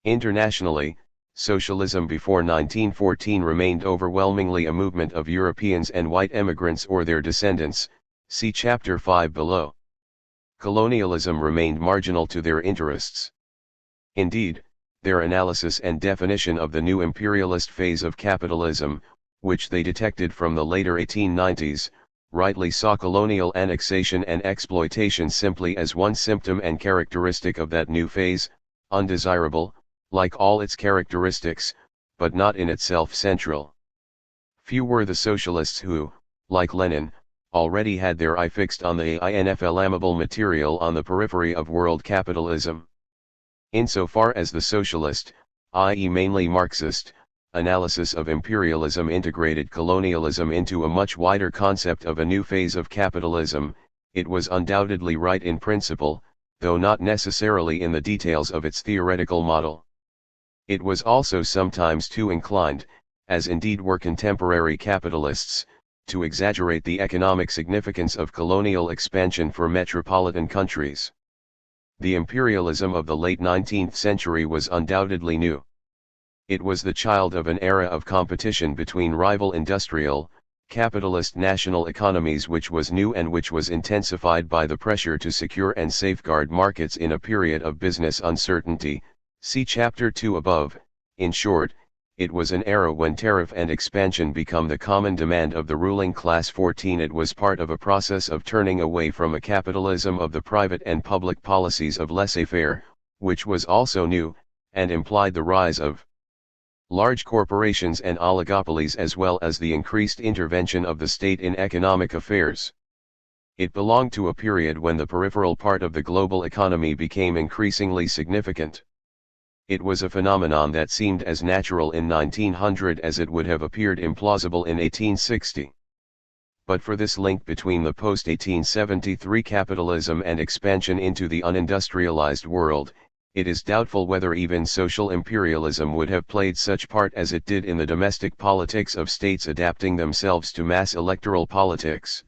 Internationally, socialism before 1914 remained overwhelmingly a movement of Europeans and white emigrants or their descendants, see Chapter 5 below. Colonialism remained marginal to their interests. Indeed, their analysis and definition of the new imperialist phase of capitalism, which they detected from the later 1890s, rightly saw colonial annexation and exploitation simply as one symptom and characteristic of that new phase, undesirable, like all its characteristics, but not in itself central. Few were the socialists who, like Lenin, already had their eye fixed on the inflammable material on the periphery of world capitalism. Insofar as the socialist, i.e. mainly Marxist, analysis of imperialism integrated colonialism into a much wider concept of a new phase of capitalism, it was undoubtedly right in principle, though not necessarily in the details of its theoretical model. It was also sometimes too inclined, as indeed were contemporary capitalists, to exaggerate the economic significance of colonial expansion for metropolitan countries. The imperialism of the late 19th century was undoubtedly new. It was the child of an era of competition between rival industrial, capitalist national economies which was new and which was intensified by the pressure to secure and safeguard markets in a period of business uncertainty, see Chapter 2 above. In short, it was an era when tariff and expansion became the common demand of the ruling class. 14 It was part of a process of turning away from a capitalism of the private and public policies of laissez-faire, which was also new, and implied the rise of large corporations and oligopolies as well as the increased intervention of the state in economic affairs. It belonged to a period when the peripheral part of the global economy became increasingly significant. It was a phenomenon that seemed as natural in 1900 as it would have appeared implausible in 1860. But for this link between the post-1873 capitalism and expansion into the unindustrialized world, it is doubtful whether even social imperialism would have played such part as it did in the domestic politics of states adapting themselves to mass electoral politics.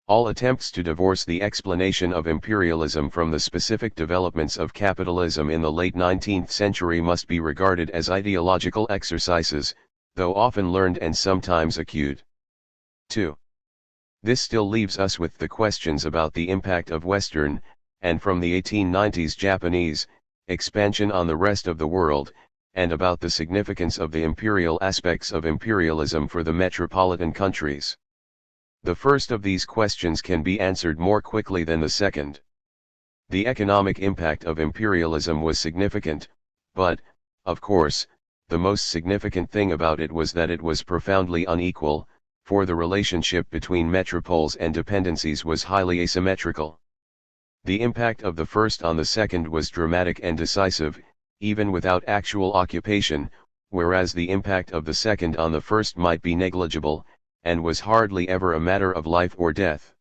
All attempts to divorce the explanation of imperialism from the specific developments of capitalism in the late 19th century must be regarded as ideological exercises, though often learned and sometimes acute. 2. This still leaves us with the questions about the impact of Western, and from the 1890s Japanese, expansion on the rest of the world, and about the significance of the imperial aspects of imperialism for the metropolitan countries. The first of these questions can be answered more quickly than the second. The economic impact of imperialism was significant, but, of course, the most significant thing about it was that it was profoundly unequal, for the relationship between metropoles and dependencies was highly asymmetrical. The impact of the first on the second was dramatic and decisive, even without actual occupation, whereas the impact of the second on the first might be negligible, and was hardly ever a matter of life or death.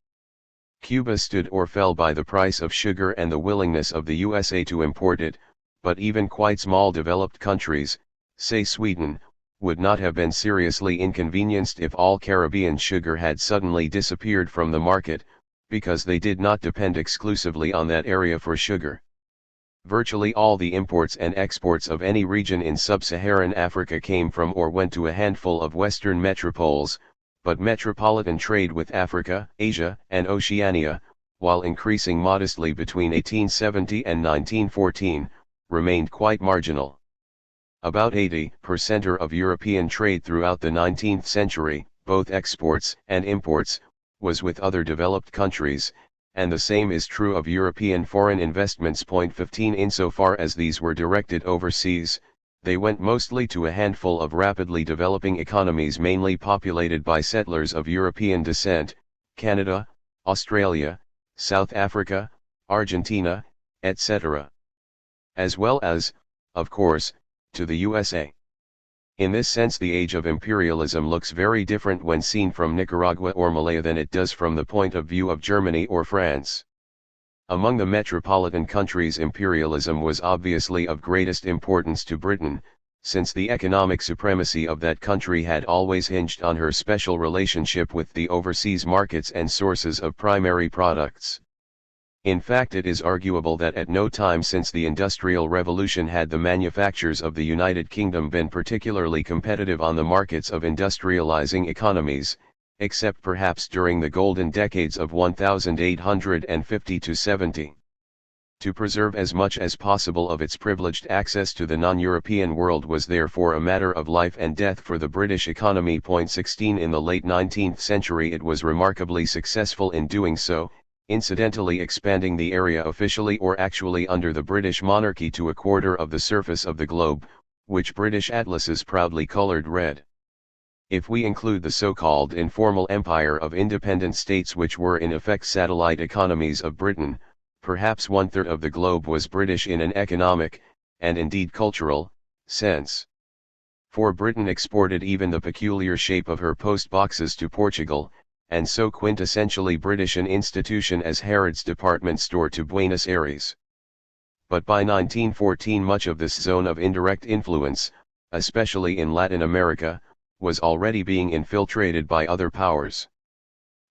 Cuba stood or fell by the price of sugar and the willingness of the USA to import it, but even quite small developed countries, say Sweden, would not have been seriously inconvenienced if all Caribbean sugar had suddenly disappeared from the market, because they did not depend exclusively on that area for sugar. Virtually all the imports and exports of any region in sub-Saharan Africa came from or went to a handful of Western metropoles, but metropolitan trade with Africa, Asia, and Oceania, while increasing modestly between 1870 and 1914, remained quite marginal. About 80% of European trade throughout the 19th century, both exports and imports, was with other developed countries, and the same is true of European foreign investments. 15 Insofar as these were directed overseas, they went mostly to a handful of rapidly developing economies mainly populated by settlers of European descent, Canada, Australia, South Africa, Argentina, etc. As well as, of course, to the USA. In this sense the age of imperialism looks very different when seen from Nicaragua or Malaya than it does from the point of view of Germany or France. Among the metropolitan countries imperialism was obviously of greatest importance to Britain, since the economic supremacy of that country had always hinged on her special relationship with the overseas markets and sources of primary products. In fact, it is arguable that at no time since the Industrial Revolution had the manufactures of the United Kingdom been particularly competitive on the markets of industrializing economies, except perhaps during the golden decades of 1850 to 70. To preserve as much as possible of its privileged access to the non-European world was therefore a matter of life and death for the British economy. 16 In the late 19th century it was remarkably successful in doing so, incidentally expanding the area officially or actually under the British monarchy to a quarter of the surface of the globe, which British atlases proudly coloured red. If we include the so-called informal empire of independent states which were in effect satellite economies of Britain, perhaps one-third of the globe was British in an economic, and indeed cultural, sense. For Britain exported even the peculiar shape of her post boxes to Portugal, and so quintessentially British an institution as Harrods department store to Buenos Aires. But by 1914 much of this zone of indirect influence, especially in Latin America, was already being infiltrated by other powers.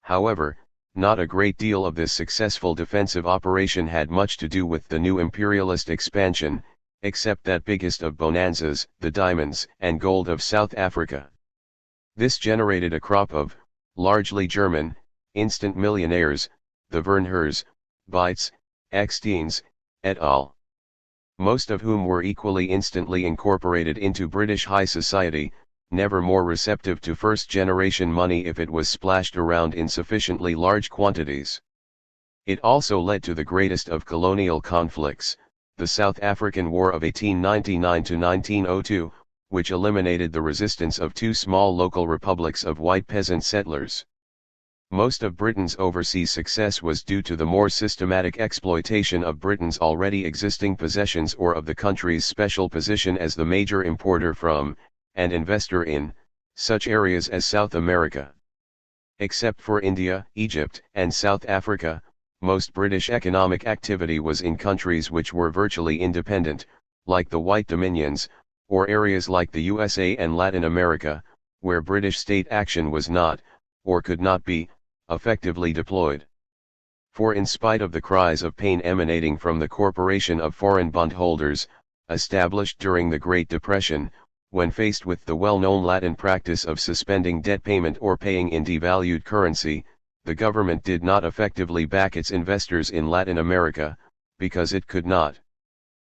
However, not a great deal of this successful defensive operation had much to do with the new imperialist expansion, except that biggest of bonanzas, the diamonds and gold of South Africa. This generated a crop of, largely German, instant millionaires, the Werners, Beitz, Ecksteins, et al. Most of whom were equally instantly incorporated into British high society, never more receptive to first-generation money if it was splashed around in sufficiently large quantities. It also led to the greatest of colonial conflicts, the South African War of 1899 to 1902, which eliminated the resistance of two small local republics of white peasant settlers. Most of Britain's overseas success was due to the more systematic exploitation of Britain's already existing possessions or of the country's special position as the major importer from, and investor in, such areas as South America. Except for India, Egypt, and South Africa, most British economic activity was in countries which were virtually independent, like the White Dominions, or areas like the USA and Latin America, where British state action was not, or could not be, effectively deployed. For in spite of the cries of pain emanating from the Corporation of Foreign Bondholders, established during the Great Depression, when faced with the well-known Latin practice of suspending debt payment or paying in devalued currency, the government did not effectively back its investors in Latin America, because it could not.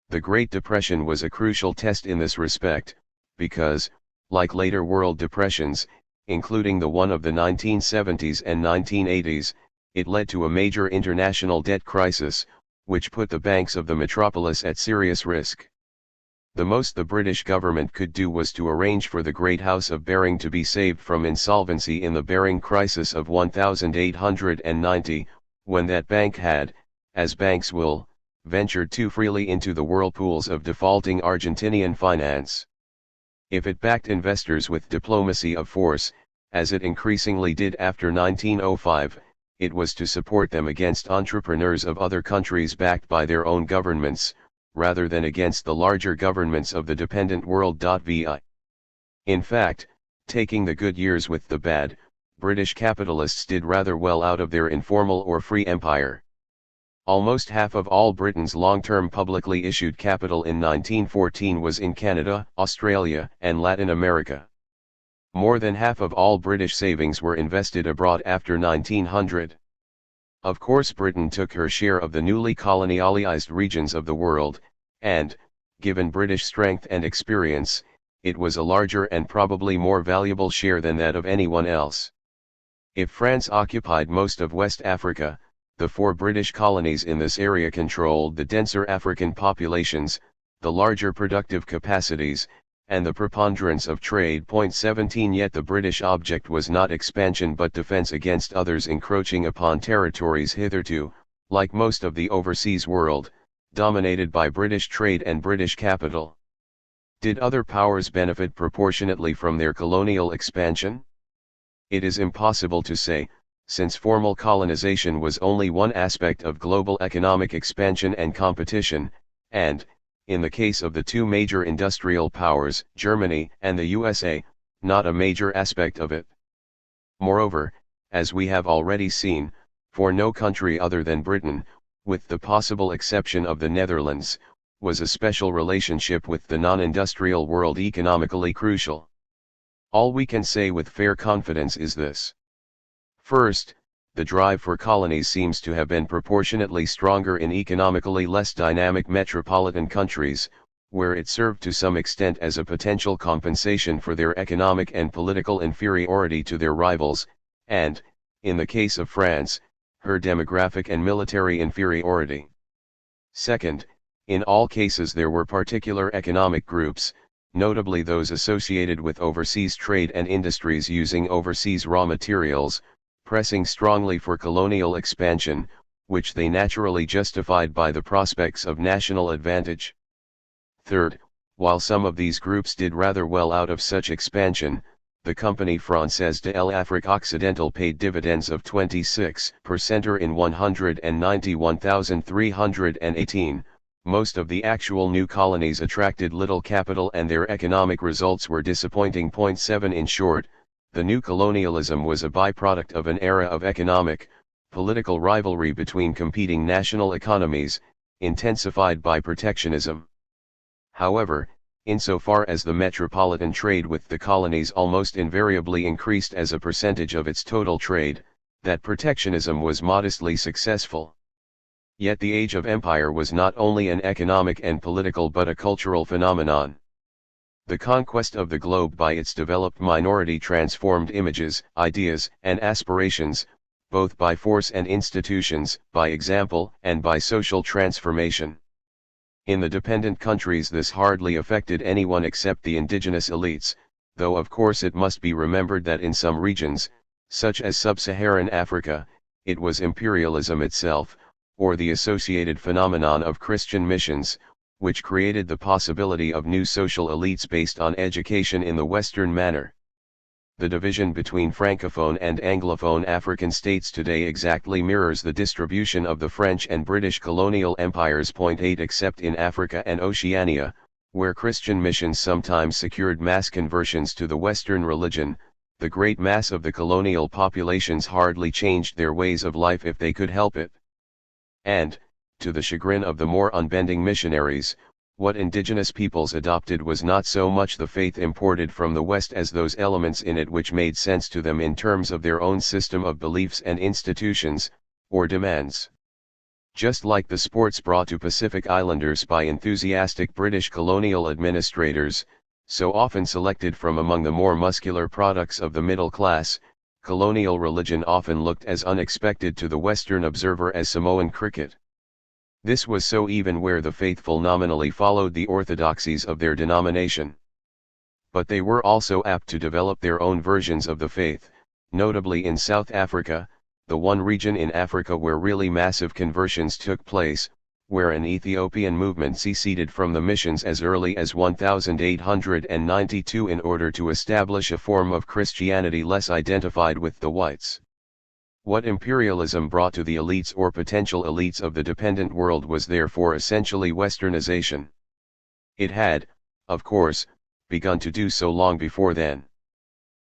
The Great Depression was a crucial test in this respect, because, like later world depressions, including the one of the 1970s and 1980s, it led to a major international debt crisis, which put the banks of the metropolis at serious risk. The most the British government could do was to arrange for the Great House of Baring to be saved from insolvency in the Baring crisis of 1890, when that bank had, as banks will, ventured too freely into the whirlpools of defaulting Argentinian finance. If it backed investors with diplomacy of force, as it increasingly did after 1905, it was to support them against entrepreneurs of other countries backed by their own governments, rather than against the larger governments of the dependent world. Vi. In fact, taking the good years with the bad, British capitalists did rather well out of their informal or free empire. Almost half of all Britain's long-term publicly issued capital in 1914 was in Canada, Australia, and Latin America. More than half of all British savings were invested abroad after 1900. Of course Britain took her share of the newly colonialized regions of the world, and, given British strength and experience, it was a larger and probably more valuable share than that of anyone else. If France occupied most of West Africa, the 4 British colonies in this area controlled the denser African populations, the larger productive capacities, and the preponderance of trade. 17 Yet the British object was not expansion but defense against others encroaching upon territories hitherto, like most of the overseas world, dominated by British trade and British capital. Did other powers benefit proportionately from their colonial expansion? It is impossible to say, since formal colonization was only one aspect of global economic expansion and competition, and, in the case of the 2 major industrial powers, Germany and the USA, not a major aspect of it. Moreover, as we have already seen, for no country other than Britain, with the possible exception of the Netherlands, was a special relationship with the non-industrial world economically crucial. All we can say with fair confidence is this. First, the drive for colonies seems to have been proportionately stronger in economically less dynamic metropolitan countries, where it served to some extent as a potential compensation for their economic and political inferiority to their rivals, and, in the case of France, her demographic and military inferiority. Second, in all cases there were particular economic groups, notably those associated with overseas trade and industries using overseas raw materials, pressing strongly for colonial expansion, which they naturally justified by the prospects of national advantage. Third, while some of these groups did rather well out of such expansion, the Compagnie Française de l'Afrique Occidentale paid dividends of 26% in 191,318. Most of the actual new colonies attracted little capital and their economic results were disappointing. 7 In short, the new colonialism was a byproduct of an era of economic, political rivalry between competing national economies, intensified by protectionism. However, insofar as the metropolitan trade with the colonies almost invariably increased as a percentage of its total trade, that protectionism was modestly successful. Yet the age of empire was not only an economic and political but a cultural phenomenon. The conquest of the globe by its developed minority transformed images, ideas, and aspirations, both by force and institutions, by example and by social transformation. In the dependent countries this hardly affected anyone except the indigenous elites, though of course it must be remembered that in some regions, such as sub-Saharan Africa, it was imperialism itself, or the associated phenomenon of Christian missions, which created the possibility of new social elites based on education in the Western manner. The division between Francophone and Anglophone African states today exactly mirrors the distribution of the French and British colonial empires. 8 Except in Africa and Oceania, where Christian missions sometimes secured mass conversions to the Western religion, the great mass of the colonial populations hardly changed their ways of life if they could help it. And, to the chagrin of the more unbending missionaries, what indigenous peoples adopted was not so much the faith imported from the West as those elements in it which made sense to them in terms of their own system of beliefs and institutions, or demands. Just like the sports brought to Pacific Islanders by enthusiastic British colonial administrators, so often selected from among the more muscular products of the middle class, colonial religion often looked as unexpected to the Western observer as Samoan cricket. This was so even where the faithful nominally followed the orthodoxies of their denomination. But they were also apt to develop their own versions of the faith, notably in South Africa, the one region in Africa where really massive conversions took place, where an Ethiopian movement seceded from the missions as early as 1892 in order to establish a form of Christianity less identified with the whites. What imperialism brought to the elites or potential elites of the dependent world was therefore essentially westernization. It had, of course, begun to do so long before then.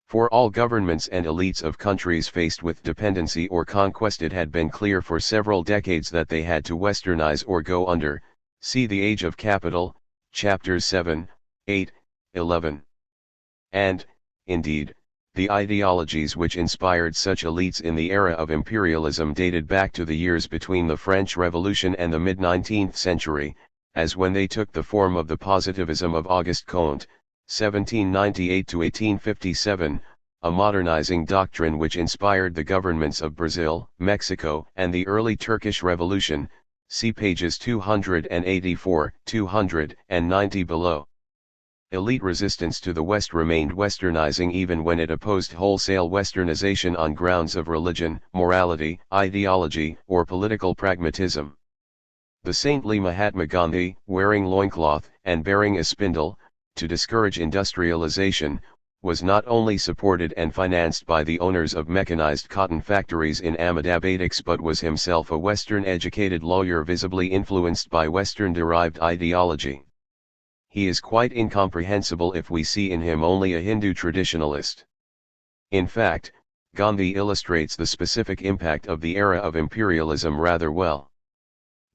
For all governments and elites of countries faced with dependency or conquest, it had been clear for several decades that they had to westernize or go under. See The Age of Capital, chapters 7, 8, 11. And, indeed, the ideologies which inspired such elites in the era of imperialism dated back to the years between the French Revolution and the mid-19th century, as when they took the form of the positivism of Auguste Comte, 1798 to 1857, a modernizing doctrine which inspired the governments of Brazil, Mexico, and the early Turkish Revolution, see pages 284-290 below. Elite resistance to the West remained westernizing even when it opposed wholesale westernization on grounds of religion, morality, ideology, or political pragmatism. The saintly Mahatma Gandhi, wearing loincloth and bearing a spindle, to discourage industrialization, was not only supported and financed by the owners of mechanized cotton factories in Ahmedabad but was himself a Western-educated lawyer visibly influenced by Western-derived ideology. He is quite incomprehensible if we see in him only a Hindu traditionalist. In fact, Gandhi illustrates the specific impact of the era of imperialism rather well.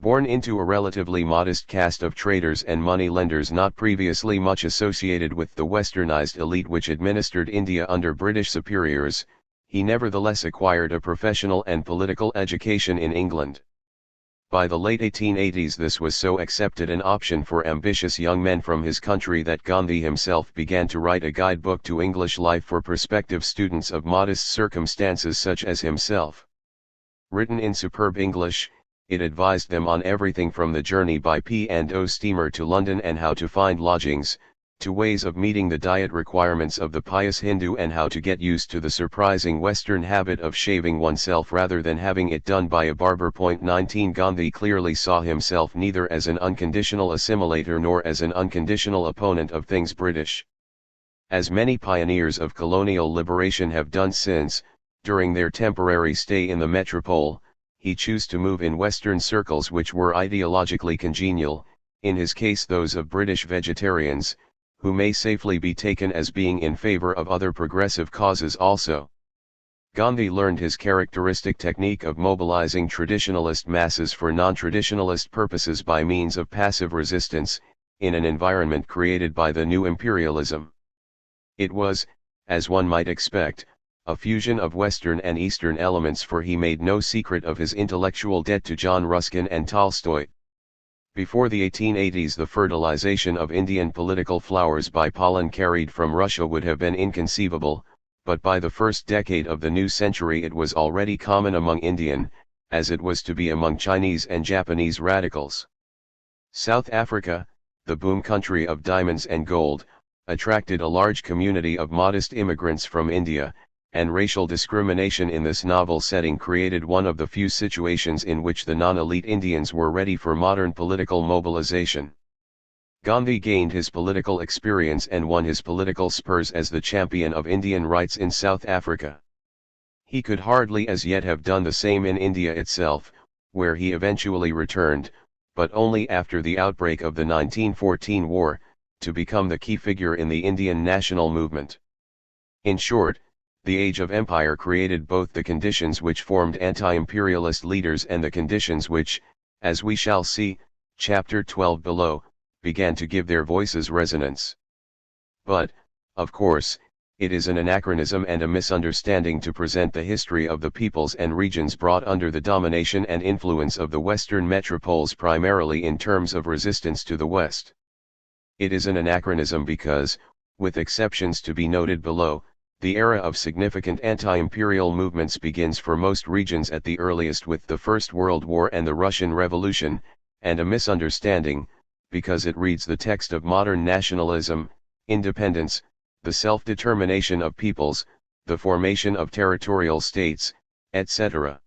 Born into a relatively modest caste of traders and money-lenders not previously much associated with the westernized elite which administered India under British superiors, he nevertheless acquired a professional and political education in England. By the late 1880s this was so accepted an option for ambitious young men from his country that Gandhi himself began to write a guidebook to English life for prospective students of modest circumstances such as himself. Written in superb English, it advised them on everything from the journey by P&O steamer to London and how to find lodgings, to ways of meeting the diet requirements of the pious Hindu and how to get used to the surprising Western habit of shaving oneself rather than having it done by a barber. 19 Gandhi clearly saw himself neither as an unconditional assimilator nor as an unconditional opponent of things British. As many pioneers of colonial liberation have done since, during their temporary stay in the metropole, he chose to move in Western circles which were ideologically congenial, in his case those of British vegetarians, who may safely be taken as being in favor of other progressive causes also. Gandhi learned his characteristic technique of mobilizing traditionalist masses for non-traditionalist purposes by means of passive resistance, in an environment created by the new imperialism. It was, as one might expect, a fusion of Western and Eastern elements, for he made no secret of his intellectual debt to John Ruskin and Tolstoy. Before the 1880s the fertilization of Indian political flowers by pollen carried from Russia would have been inconceivable, but by the first decade of the new century it was already common among Indian, as it was to be among Chinese and Japanese radicals. South Africa, the boom country of diamonds and gold, attracted a large community of modest immigrants from India, and racial discrimination in this novel setting created one of the few situations in which the non-elite Indians were ready for modern political mobilization. Gandhi gained his political experience and won his political spurs as the champion of Indian rights in South Africa. He could hardly as yet have done the same in India itself, where he eventually returned, but only after the outbreak of the 1914 war, to become the key figure in the Indian national movement. In short, the age of empire created both the conditions which formed anti-imperialist leaders and the conditions which, as we shall see, chapter 12 below, began to give their voices resonance. But, of course, it is an anachronism and a misunderstanding to present the history of the peoples and regions brought under the domination and influence of the Western metropoles primarily in terms of resistance to the West. It is an anachronism because, with exceptions to be noted below, the era of significant anti-imperial movements begins for most regions at the earliest with the First World War and the Russian Revolution, and a misunderstanding, because it reads the text of modern nationalism, independence, the self-determination of peoples, the formation of territorial states, etc.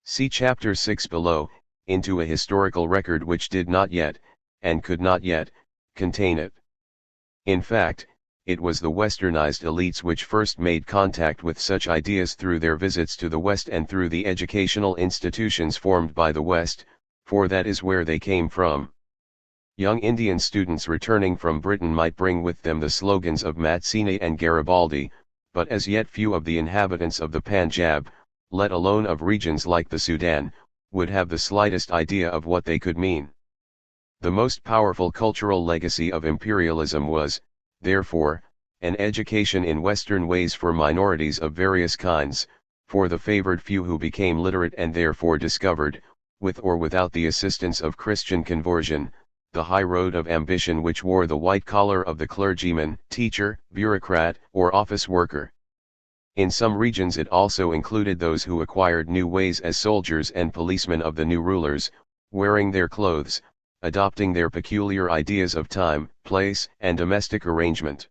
See chapter 6 below, into a historical record which did not yet, and could not yet, contain it. In fact, it was the westernized elites which first made contact with such ideas through their visits to the West and through the educational institutions formed by the West, for that is where they came from. Young Indian students returning from Britain might bring with them the slogans of Mazzini and Garibaldi, but as yet few of the inhabitants of the Punjab, let alone of regions like the Sudan, would have the slightest idea of what they could mean. The most powerful cultural legacy of imperialism was, therefore, an education in Western ways for minorities of various kinds, for the favored few who became literate and therefore discovered, with or without the assistance of Christian conversion, the high road of ambition which wore the white collar of the clergyman, teacher, bureaucrat, or office worker. In some regions it also included those who acquired new ways as soldiers and policemen of the new rulers, wearing their clothes, adopting their peculiar ideas of time, place, and domestic arrangement.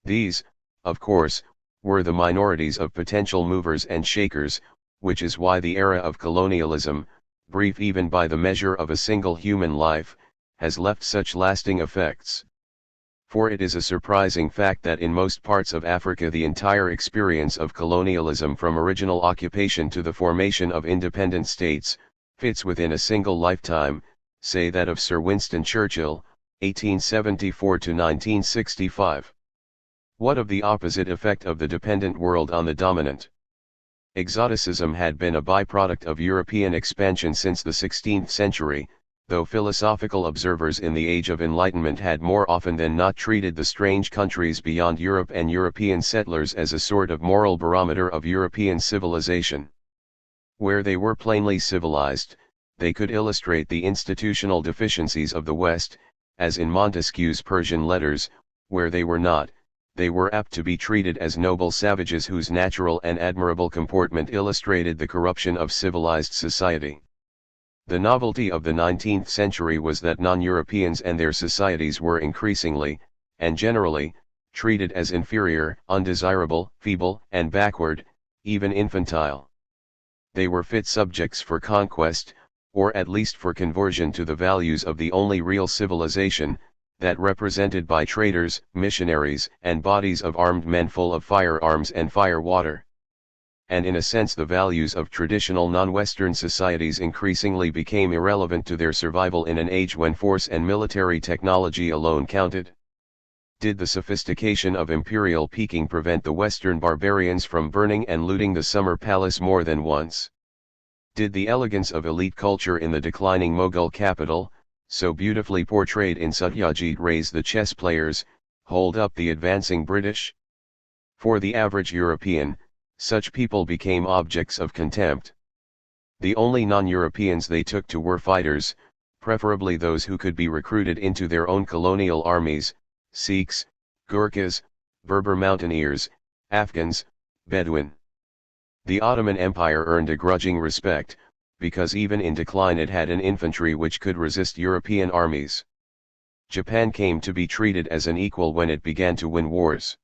These, of course, were the minorities of potential movers and shakers, which is why the era of colonialism, brief even by the measure of a single human life, has left such lasting effects. For it is a surprising fact that in most parts of Africa the entire experience of colonialism from original occupation to the formation of independent states, fits within a single lifetime, say that of Sir Winston Churchill, 1874 to 1965. What of the opposite effect of the dependent world on the dominant? Exoticism had been a byproduct of European expansion since the 16th century, though philosophical observers in the Age of Enlightenment had more often than not treated the strange countries beyond Europe and European settlers as a sort of moral barometer of European civilization. Where they were plainly civilized, they could illustrate the institutional deficiencies of the West, as in Montesquieu's Persian letters; where they were not, they were apt to be treated as noble savages whose natural and admirable comportment illustrated the corruption of civilized society. The novelty of the 19th century was that non-Europeans and their societies were increasingly, and generally, treated as inferior, undesirable, feeble, and backward, even infantile. They were fit subjects for conquest, or at least for conversion to the values of the only real civilization, that represented by traders, missionaries, and bodies of armed men full of firearms and fire-water. And in a sense the values of traditional non-Western societies increasingly became irrelevant to their survival in an age when force and military technology alone counted. Did the sophistication of imperial Peking prevent the Western barbarians from burning and looting the Summer Palace more than once? Did the elegance of elite culture in the declining Mughal capital, so beautifully portrayed in Satyajit Ray's The Chess Players, hold up the advancing British? For the average European, such people became objects of contempt. The only non-Europeans they took to were fighters, preferably those who could be recruited into their own colonial armies: Sikhs, Gurkhas, Berber mountaineers, Afghans, Bedouin. The Ottoman Empire earned a grudging respect, because even in decline it had an infantry which could resist European armies. Japan came to be treated as an equal when it began to win wars.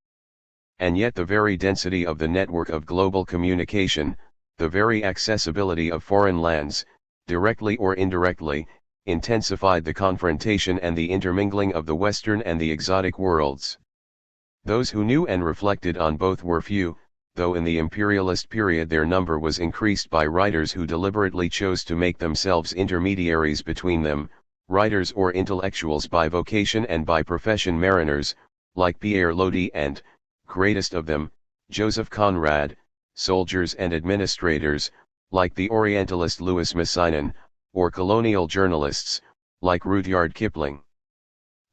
And yet the very density of the network of global communication, the very accessibility of foreign lands, directly or indirectly, intensified the confrontation and the intermingling of the Western and the exotic worlds. Those who knew and reflected on both were few, though in the imperialist period their number was increased by writers who deliberately chose to make themselves intermediaries between them, writers or intellectuals by vocation and by profession, mariners, like Pierre Lodi and, greatest of them, Joseph Conrad, soldiers and administrators, like the Orientalist Louis Messiaen, or colonial journalists, like Rudyard Kipling.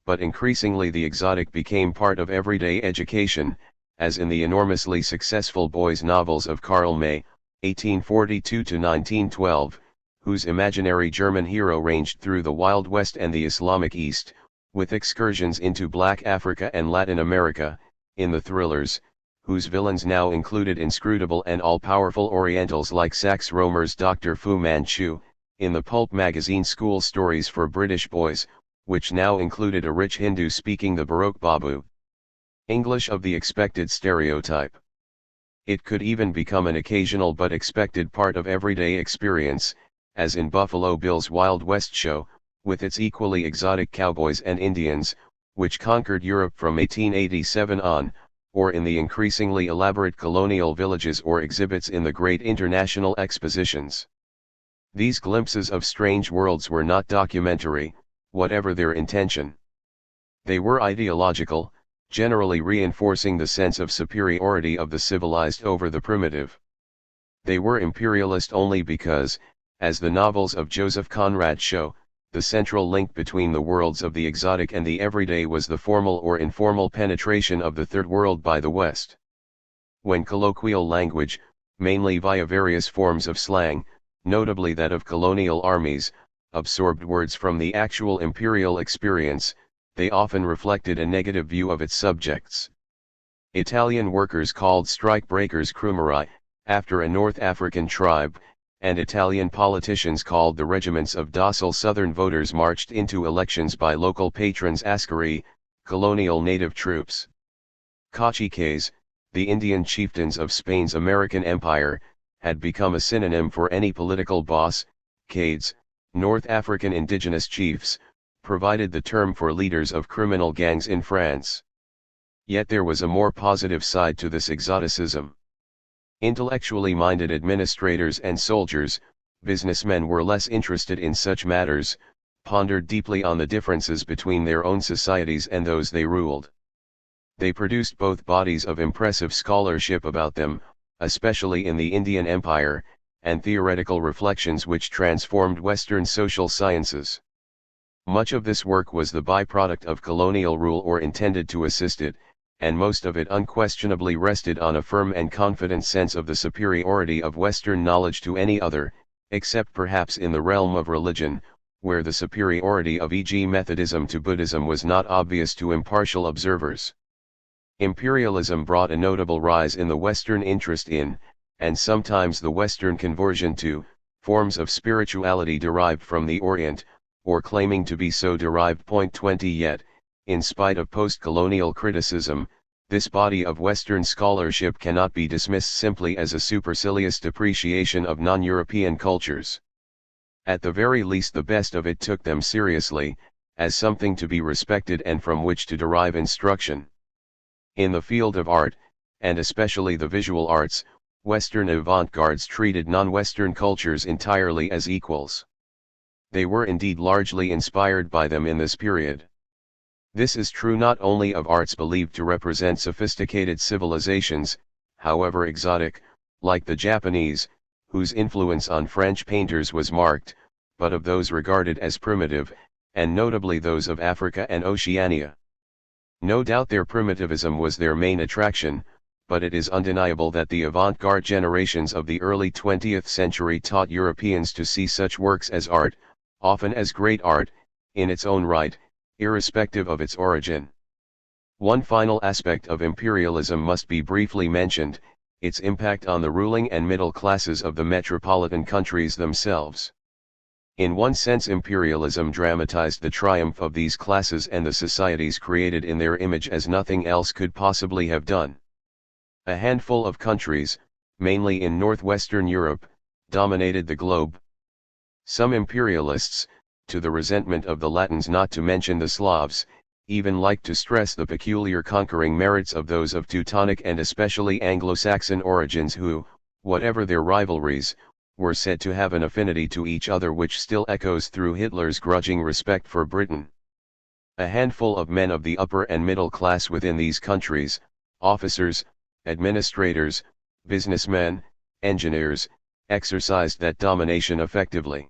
But increasingly the exotic became part of everyday education, as in the enormously successful boys' novels of Karl May, 1842 to 1912, whose imaginary German hero ranged through the Wild West and the Islamic East, with excursions into Black Africa and Latin America; in the thrillers, whose villains now included inscrutable and all-powerful Orientals like Sax Rohmer's Dr. Fu Manchu; in the pulp magazine school stories for British boys, which now included a rich Hindu speaking the Baroque Babu. English of the expected stereotype. It could even become an occasional but expected part of everyday experience, as in Buffalo Bill's Wild West show, with its equally exotic cowboys and Indians, which conquered Europe from 1887 on, or in the increasingly elaborate colonial villages or exhibits in the great international expositions. These glimpses of strange worlds were not documentary, whatever their intention. They were ideological, generally reinforcing the sense of superiority of the civilized over the primitive. They were imperialist only because, as the novels of Joseph Conrad show, the central link between the worlds of the exotic and the everyday was the formal or informal penetration of the Third World by the West. When colloquial language, mainly via various forms of slang, notably that of colonial armies, absorbed words from the actual imperial experience, they often reflected a negative view of its subjects. Italian workers called strike breakers crumeri, after a North African tribe, and Italian politicians called the regiments of docile southern voters marched into elections by local patrons askari, colonial native troops. Caciques, the Indian chieftains of Spain's American Empire, had become a synonym for any political boss. Cades, North African indigenous chiefs, provided the term for leaders of criminal gangs in France. Yet there was a more positive side to this exoticism. Intellectually minded administrators and soldiers, businessmen were less interested in such matters, pondered deeply on the differences between their own societies and those they ruled. They produced both bodies of impressive scholarship about them, especially in the Indian Empire, and theoretical reflections which transformed Western social sciences. Much of this work was the byproduct of colonial rule or intended to assist it, and most of it unquestionably rested on a firm and confident sense of the superiority of Western knowledge to any other, except perhaps in the realm of religion, where the superiority of e.g. Methodism to Buddhism was not obvious to impartial observers. Imperialism brought a notable rise in the Western interest in, and sometimes the Western conversion to, forms of spirituality derived from the Orient, or claiming to be so derived. 20 Yet, in spite of post-colonial criticism, this body of Western scholarship cannot be dismissed simply as a supercilious depreciation of non-European cultures. At the very least, the best of it took them seriously, as something to be respected and from which to derive instruction. In the field of art, and especially the visual arts, Western avant-gardes treated non-Western cultures entirely as equals. They were indeed largely inspired by them in this period. This is true not only of arts believed to represent sophisticated civilizations, however exotic, like the Japanese, whose influence on French painters was marked, but of those regarded as primitive, and notably those of Africa and Oceania. No doubt their primitivism was their main attraction, but it is undeniable that the avant-garde generations of the early 20th century taught Europeans to see such works as art, often as great art, in its own right, irrespective of its origin. One final aspect of imperialism must be briefly mentioned, its impact on the ruling and middle classes of the metropolitan countries themselves. In one sense, imperialism dramatized the triumph of these classes and the societies created in their image as nothing else could possibly have done. A handful of countries, mainly in northwestern Europe, dominated the globe. Some imperialists, to the resentment of the Latins not to mention the Slavs, even liked to stress the peculiar conquering merits of those of Teutonic and especially Anglo-Saxon origins who, whatever their rivalries, were said to have an affinity to each other which still echoes through Hitler's grudging respect for Britain. A handful of men of the upper and middle class within these countries, officers, administrators, businessmen, engineers, exercised that domination effectively.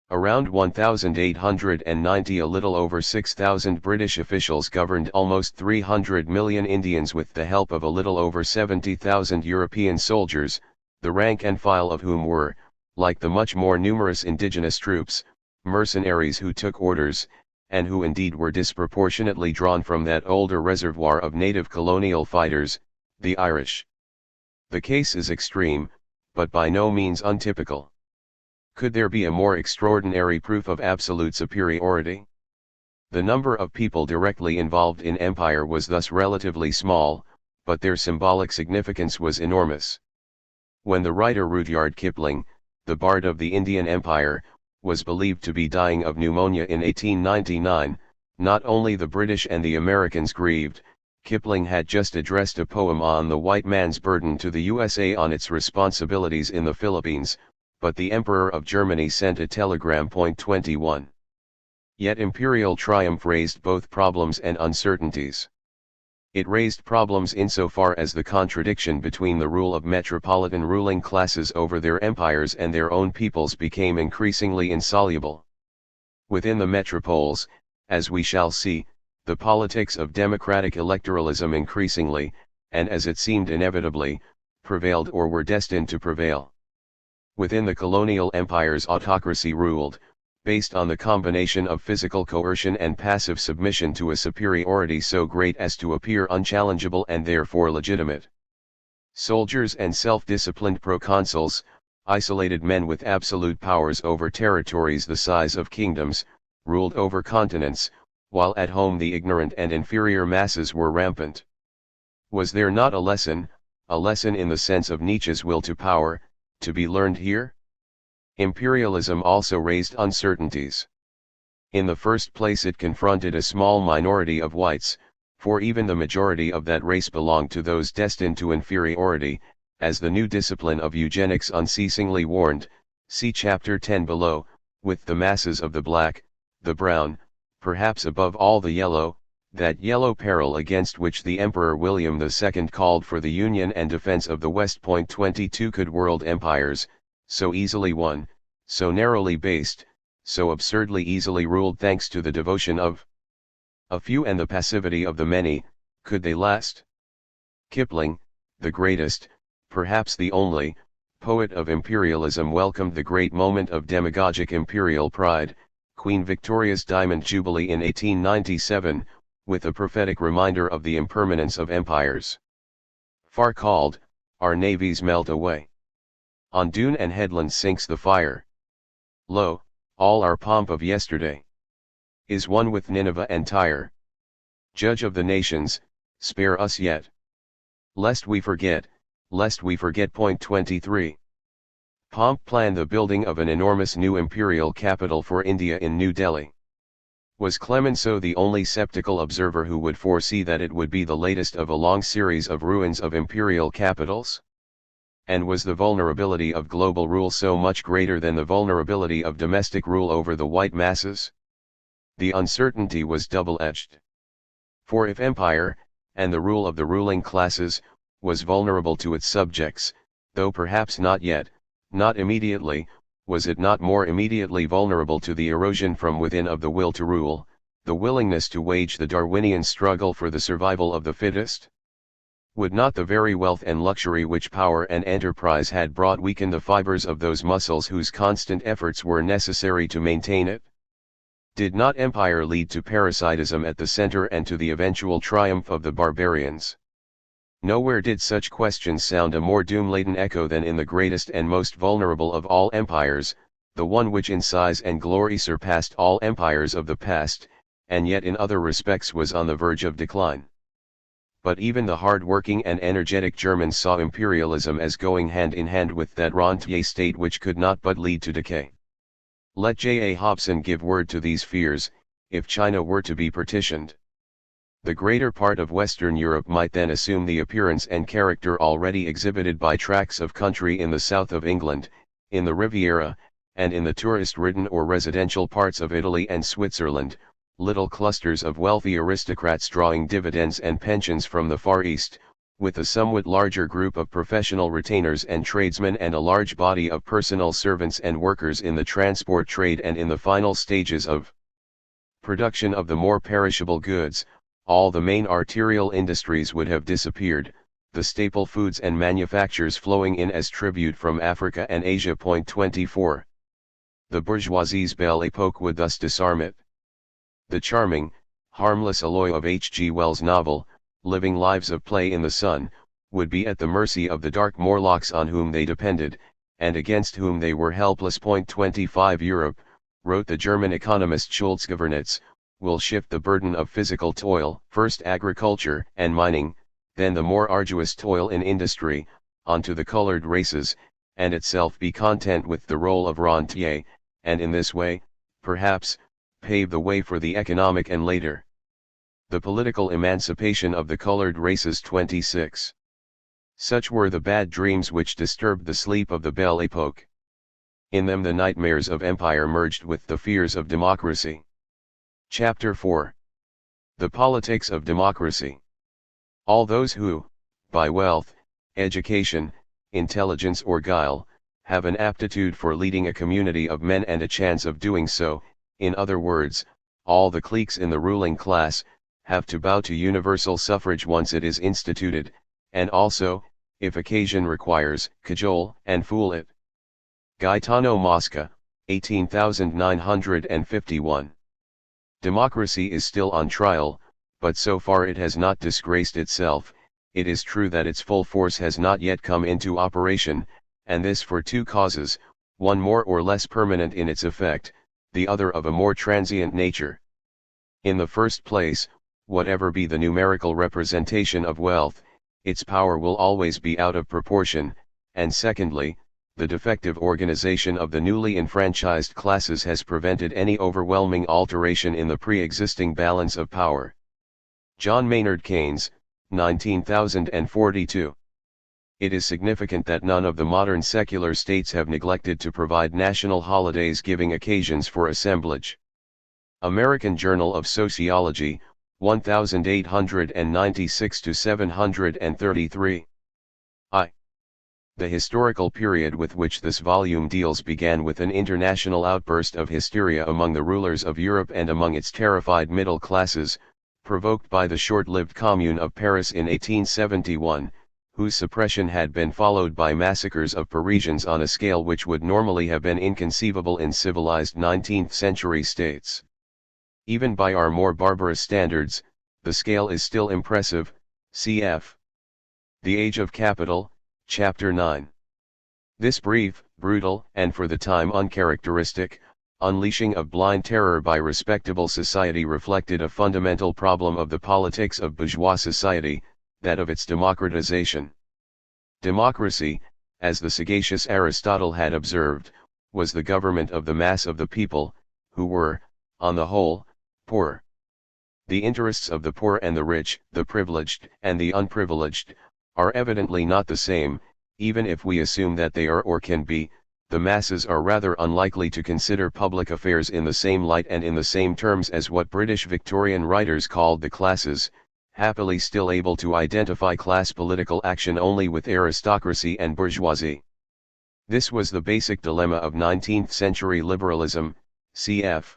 Around 1890, a little over 6,000 British officials governed almost 300 million Indians with the help of a little over 70,000 European soldiers, the rank and file of whom were, like the much more numerous indigenous troops, mercenaries who took orders, and who indeed were disproportionately drawn from that older reservoir of native colonial fighters, the Irish. The case is extreme, but by no means untypical. Could there be a more extraordinary proof of absolute superiority? The number of people directly involved in empire was thus relatively small, but their symbolic significance was enormous. When the writer Rudyard Kipling, the bard of the Indian Empire, was believed to be dying of pneumonia in 1899, not only the British and the Americans grieved. Kipling had just addressed a poem on the white man's burden to the USA on its responsibilities in the Philippines, but the Emperor of Germany sent a telegram. 21. Yet imperial triumph raised both problems and uncertainties. It raised problems insofar as the contradiction between the rule of metropolitan ruling classes over their empires and their own peoples became increasingly insoluble. Within the metropoles, as we shall see, the politics of democratic electoralism increasingly, and as it seemed inevitably, prevailed or were destined to prevail. Within the colonial empires autocracy ruled, based on the combination of physical coercion and passive submission to a superiority so great as to appear unchallengeable and therefore legitimate. Soldiers and self-disciplined proconsuls, isolated men with absolute powers over territories the size of kingdoms, ruled over continents, while at home the ignorant and inferior masses were rampant. Was there not a lesson in the sense of Nietzsche's will to power, to be learned here? Imperialism also raised uncertainties. In the first place it confronted a small minority of whites, for even the majority of that race belonged to those destined to inferiority, as the new discipline of eugenics unceasingly warned, see chapter 10 below, with the masses of the black, the brown, perhaps above all the yellow, that yellow peril against which the Emperor William II called for the union and defense of the West. 22 Could world empires, so easily won, so narrowly based, so absurdly easily ruled thanks to the devotion of a few and the passivity of the many, could they last? Kipling, the greatest, perhaps the only, poet of imperialism welcomed the great moment of demagogic imperial pride, Queen Victoria's Diamond Jubilee in 1897, with a prophetic reminder of the impermanence of empires. Far called, our navies melt away. On dune and headland sinks the fire. Lo, all our pomp of yesterday is one with Nineveh and Tyre. Judge of the nations, spare us yet, lest we forget. 23. Pomp planned the building of an enormous new imperial capital for India in New Delhi. Was Clemenceau the only sceptical observer who would foresee that it would be the latest of a long series of ruins of imperial capitals? And was the vulnerability of global rule so much greater than the vulnerability of domestic rule over the white masses? The uncertainty was double-edged. For if empire, and the rule of the ruling classes, was vulnerable to its subjects, though perhaps not yet, not immediately, was it not more immediately vulnerable to the erosion from within of the will to rule, the willingness to wage the Darwinian struggle for the survival of the fittest? Would not the very wealth and luxury which power and enterprise had brought weaken the fibers of those muscles whose constant efforts were necessary to maintain it? Did not empire lead to parasitism at the center and to the eventual triumph of the barbarians? Nowhere did such questions sound a more doom-laden echo than in the greatest and most vulnerable of all empires, the one which in size and glory surpassed all empires of the past, and yet in other respects was on the verge of decline. But even the hard-working and energetic Germans saw imperialism as going hand in hand with that rentier state which could not but lead to decay. Let J. A. Hobson give word to these fears, if China were to be partitioned. The greater part of Western Europe might then assume the appearance and character already exhibited by tracts of country in the south of England, in the Riviera, and in the tourist-ridden or residential parts of Italy and Switzerland, little clusters of wealthy aristocrats drawing dividends and pensions from the Far East, with a somewhat larger group of professional retainers and tradesmen and a large body of personal servants and workers in the transport trade and in the final stages of production of the more perishable goods. All the main arterial industries would have disappeared, the staple foods and manufactures flowing in as tribute from Africa and Asia. 24. The bourgeoisie's Belle Époque would thus disarm it. The charming, harmless alloy of H. G. Wells' novel, Living Lives of Play in the Sun, would be at the mercy of the dark Morlocks on whom they depended, and against whom they were helpless. 25 Europe, wrote the German economist Schulz-Governitz, will shift the burden of physical toil, first agriculture and mining, then the more arduous toil in industry, onto the colored races, and itself be content with the role of rentier, and in this way, perhaps, pave the way for the economic and later the political emancipation of the colored races. 26. Such were the bad dreams which disturbed the sleep of the Belle Époque. In them the nightmares of empire merged with the fears of democracy. Chapter 4. The Politics of Democracy. All those who, by wealth, education, intelligence or guile, have an aptitude for leading a community of men and a chance of doing so, in other words, all the cliques in the ruling class, have to bow to universal suffrage once it is instituted, and also, if occasion requires, cajole and fool it. Gaetano Mosca, 18,951. Democracy is still on trial, but so far it has not disgraced itself. It is true that its full force has not yet come into operation, and this for two causes, one more or less permanent in its effect, the other of a more transient nature. In the first place, whatever be the numerical representation of wealth, its power will always be out of proportion, and secondly, the defective organization of the newly enfranchised classes has prevented any overwhelming alteration in the pre-existing balance of power. John Maynard Keynes, 19,042. It is significant that none of the modern secular states have neglected to provide national holidays giving occasions for assemblage. American Journal of Sociology, 1896-733. The historical period with which this volume deals began with an international outburst of hysteria among the rulers of Europe and among its terrified middle classes, provoked by the short-lived Commune of Paris in 1871, whose suppression had been followed by massacres of Parisians on a scale which would normally have been inconceivable in civilized 19th-century states. Even by our more barbarous standards, the scale is still impressive, cf. The Age of Capital, Chapter 9. This brief, brutal, and for the time uncharacteristic, unleashing of blind terror by respectable society reflected a fundamental problem of the politics of bourgeois society, that of its democratization. Democracy, as the sagacious Aristotle had observed, was the government of the mass of the people, who were, on the whole, poor. The interests of the poor and the rich, the privileged and the unprivileged, are evidently not the same, even if we assume that they are or can be. The masses are rather unlikely to consider public affairs in the same light and in the same terms as what British Victorian writers called the classes, happily still able to identify class political action only with aristocracy and bourgeoisie. This was the basic dilemma of 19th-century liberalism, cf.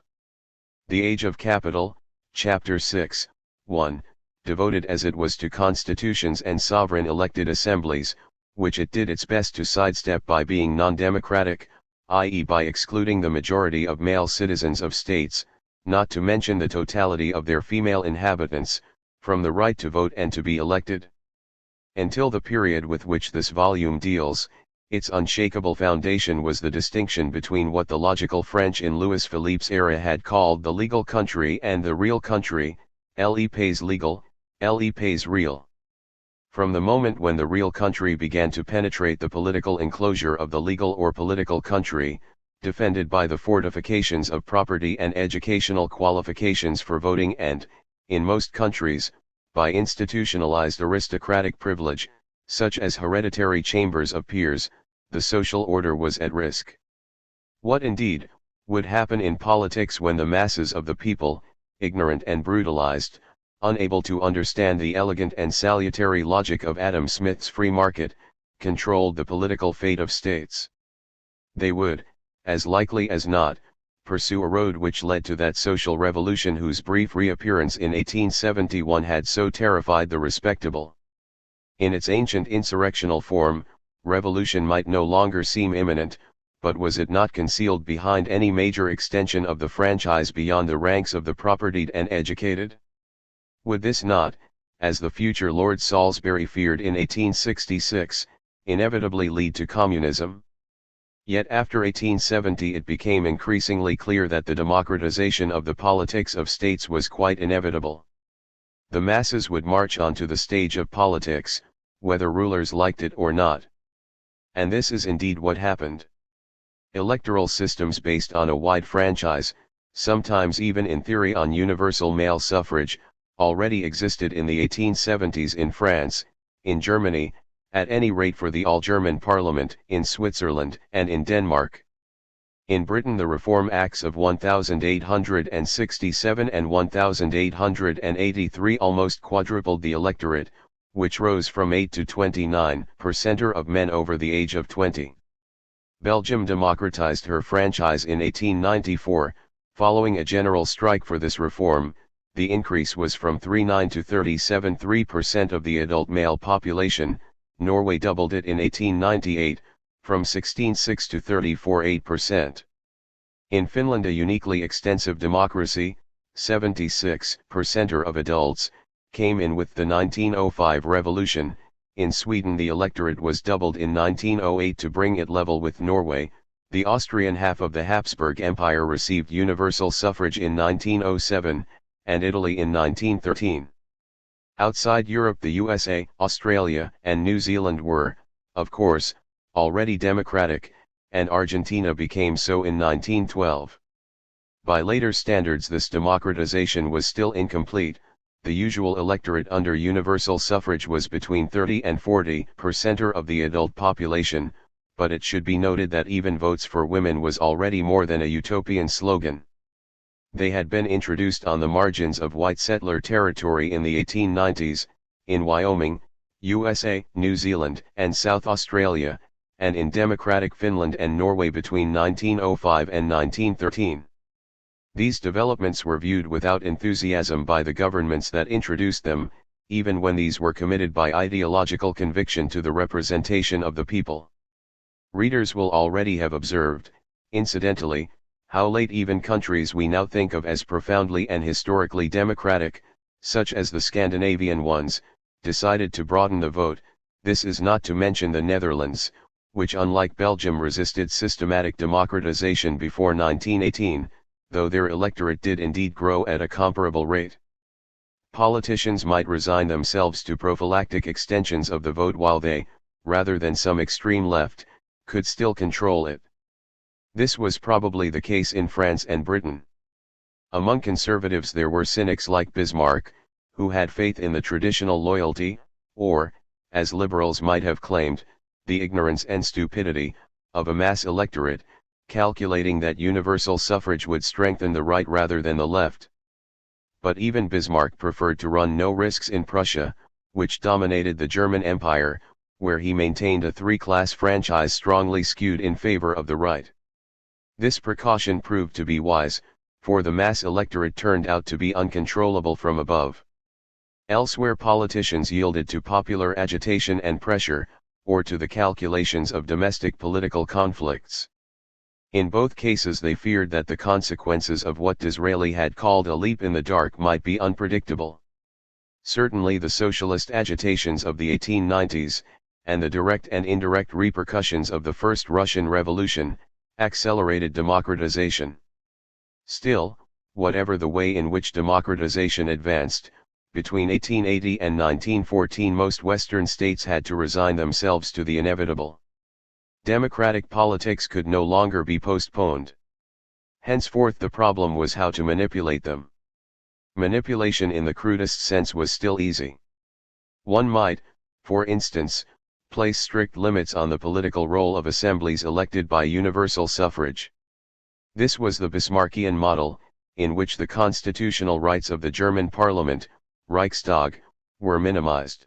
The Age of Capital, Chapter 6, 1, devoted as it was to constitutions and sovereign elected assemblies, which it did its best to sidestep by being non-democratic, i.e. by excluding the majority of male citizens of states, not to mention the totality of their female inhabitants, from the right to vote and to be elected. Until the period with which this volume deals, its unshakable foundation was the distinction between what the logical French in Louis Philippe's era had called the legal country and the real country, le pays legal, le pays real. From the moment when the real country began to penetrate the political enclosure of the legal or political country, defended by the fortifications of property and educational qualifications for voting and, in most countries, by institutionalized aristocratic privilege, such as hereditary chambers of peers, the social order was at risk. What indeed, would happen in politics when the masses of the people, ignorant and brutalized, unable to understand the elegant and salutary logic of Adam Smith's free market, controlled the political fate of states? They would, as likely as not, pursue a road which led to that social revolution whose brief reappearance in 1871 had so terrified the respectable. In its ancient insurrectional form, revolution might no longer seem imminent, but was it not concealed behind any major extension of the franchise beyond the ranks of the propertied and educated? Would this not, as the future Lord Salisbury feared in 1866, inevitably lead to communism? Yet after 1870 it became increasingly clear that the democratization of the politics of states was quite inevitable. The masses would march onto the stage of politics, whether rulers liked it or not. And this is indeed what happened. Electoral systems based on a wide franchise, sometimes even in theory on universal male suffrage, already existed in the 1870s in France, in Germany, at any rate for the all-German parliament, in Switzerland and in Denmark. In Britain the Reform Acts of 1867 and 1883 almost quadrupled the electorate, which rose from 8 to 29% of men over the age of 20. Belgium democratized her franchise in 1894, following a general strike for this reform. The increase was from 39 to 37.3% of the adult male population. Norway doubled it in 1898, from 16.6 to 34.8%. In Finland, a uniquely extensive democracy, 76% of adults, came in with the 1905 revolution. In Sweden, the electorate was doubled in 1908 to bring it level with Norway. The Austrian half of the Habsburg Empire received universal suffrage in 1907, and Italy in 1913. Outside Europe, the USA, Australia, and New Zealand were, of course, already democratic, and Argentina became so in 1912. By later standards, this democratization was still incomplete. The usual electorate under universal suffrage was between 30 and 40% of the adult population, but it should be noted that even votes for women was already more than a utopian slogan. They had been introduced on the margins of white settler territory in the 1890s, in Wyoming, USA, New Zealand, and South Australia, and in democratic Finland and Norway between 1905 and 1913. These developments were viewed without enthusiasm by the governments that introduced them, even when these were committed by ideological conviction to the representation of the people. Readers will already have observed, incidentally, how late even countries we now think of as profoundly and historically democratic, such as the Scandinavian ones, decided to broaden the vote. This is not to mention the Netherlands, which unlike Belgium resisted systematic democratization before 1918, though their electorate did indeed grow at a comparable rate. Politicians might resign themselves to prophylactic extensions of the vote while they, rather than some extreme left, could still control it. This was probably the case in France and Britain. Among conservatives there were cynics like Bismarck, who had faith in the traditional loyalty, or, as liberals might have claimed, the ignorance and stupidity, of a mass electorate, calculating that universal suffrage would strengthen the right rather than the left. But even Bismarck preferred to run no risks in Prussia, which dominated the German Empire, where he maintained a three-class franchise strongly skewed in favor of the right. This precaution proved to be wise, for the mass electorate turned out to be uncontrollable from above. Elsewhere politicians yielded to popular agitation and pressure, or to the calculations of domestic political conflicts. In both cases they feared that the consequences of what Disraeli had called a leap in the dark might be unpredictable. Certainly the socialist agitations of the 1890s, and the direct and indirect repercussions of the First Russian Revolution, accelerated democratization. Still, whatever the way in which democratization advanced, between 1880 and 1914 most Western states had to resign themselves to the inevitable. Democratic politics could no longer be postponed. Henceforth the problem was how to manipulate them. Manipulation in the crudest sense was still easy. One might, for instance, place strict limits on the political role of assemblies elected by universal suffrage. This was the Bismarckian model, in which the constitutional rights of the German parliament, Reichstag, were minimized.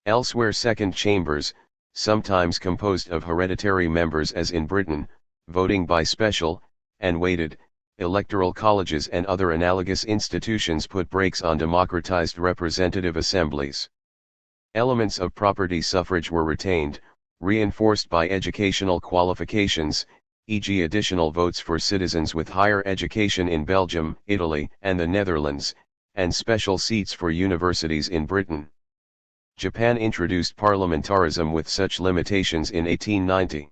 Elsewhere second chambers, sometimes composed of hereditary members as in Britain, voting by special, and weighted, electoral colleges and other analogous institutions put brakes on democratized representative assemblies. Elements of property suffrage were retained, reinforced by educational qualifications, e.g. additional votes for citizens with higher education in Belgium, Italy, and the Netherlands, and special seats for universities in Britain. Japan introduced parliamentarism with such limitations in 1890.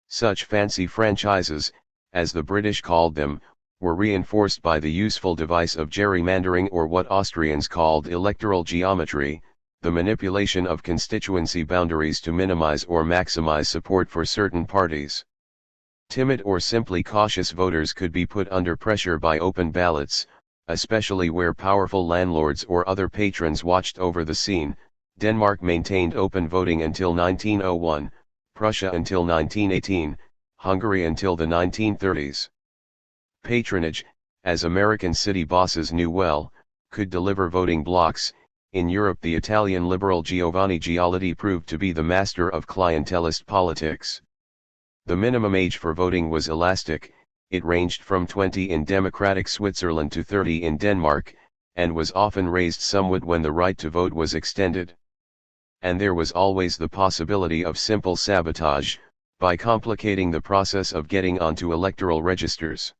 Such fancy franchises, as the British called them, were reinforced by the useful device of gerrymandering, or what Austrians called electoral geometry, the manipulation of constituency boundaries to minimize or maximize support for certain parties. Timid or simply cautious voters could be put under pressure by open ballots, especially where powerful landlords or other patrons watched over the scene. Denmark maintained open voting until 1901, Prussia until 1918, Hungary until the 1930s. Patronage, as American city bosses knew well, could deliver voting blocks. In Europe the Italian liberal Giovanni Giolitti proved to be the master of clientelist politics. The minimum age for voting was elastic, it ranged from 20 in democratic Switzerland to 30 in Denmark, and was often raised somewhat when the right to vote was extended. And there was always the possibility of simple sabotage, by complicating the process of getting onto electoral registers.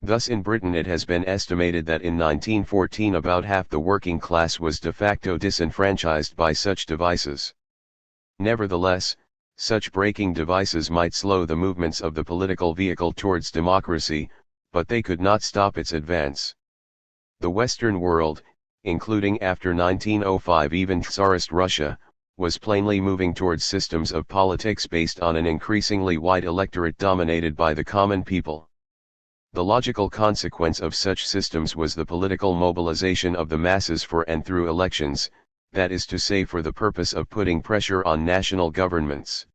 Thus in Britain it has been estimated that in 1914 about half the working class was de facto disenfranchised by such devices. Nevertheless, such breaking devices might slow the movements of the political vehicle towards democracy, but they could not stop its advance. The Western world, including after 1905 even Tsarist Russia, was plainly moving towards systems of politics based on an increasingly wide electorate dominated by the common people. The logical consequence of such systems was the political mobilization of the masses for and through elections, that is to say for the purpose of putting pressure on national governments.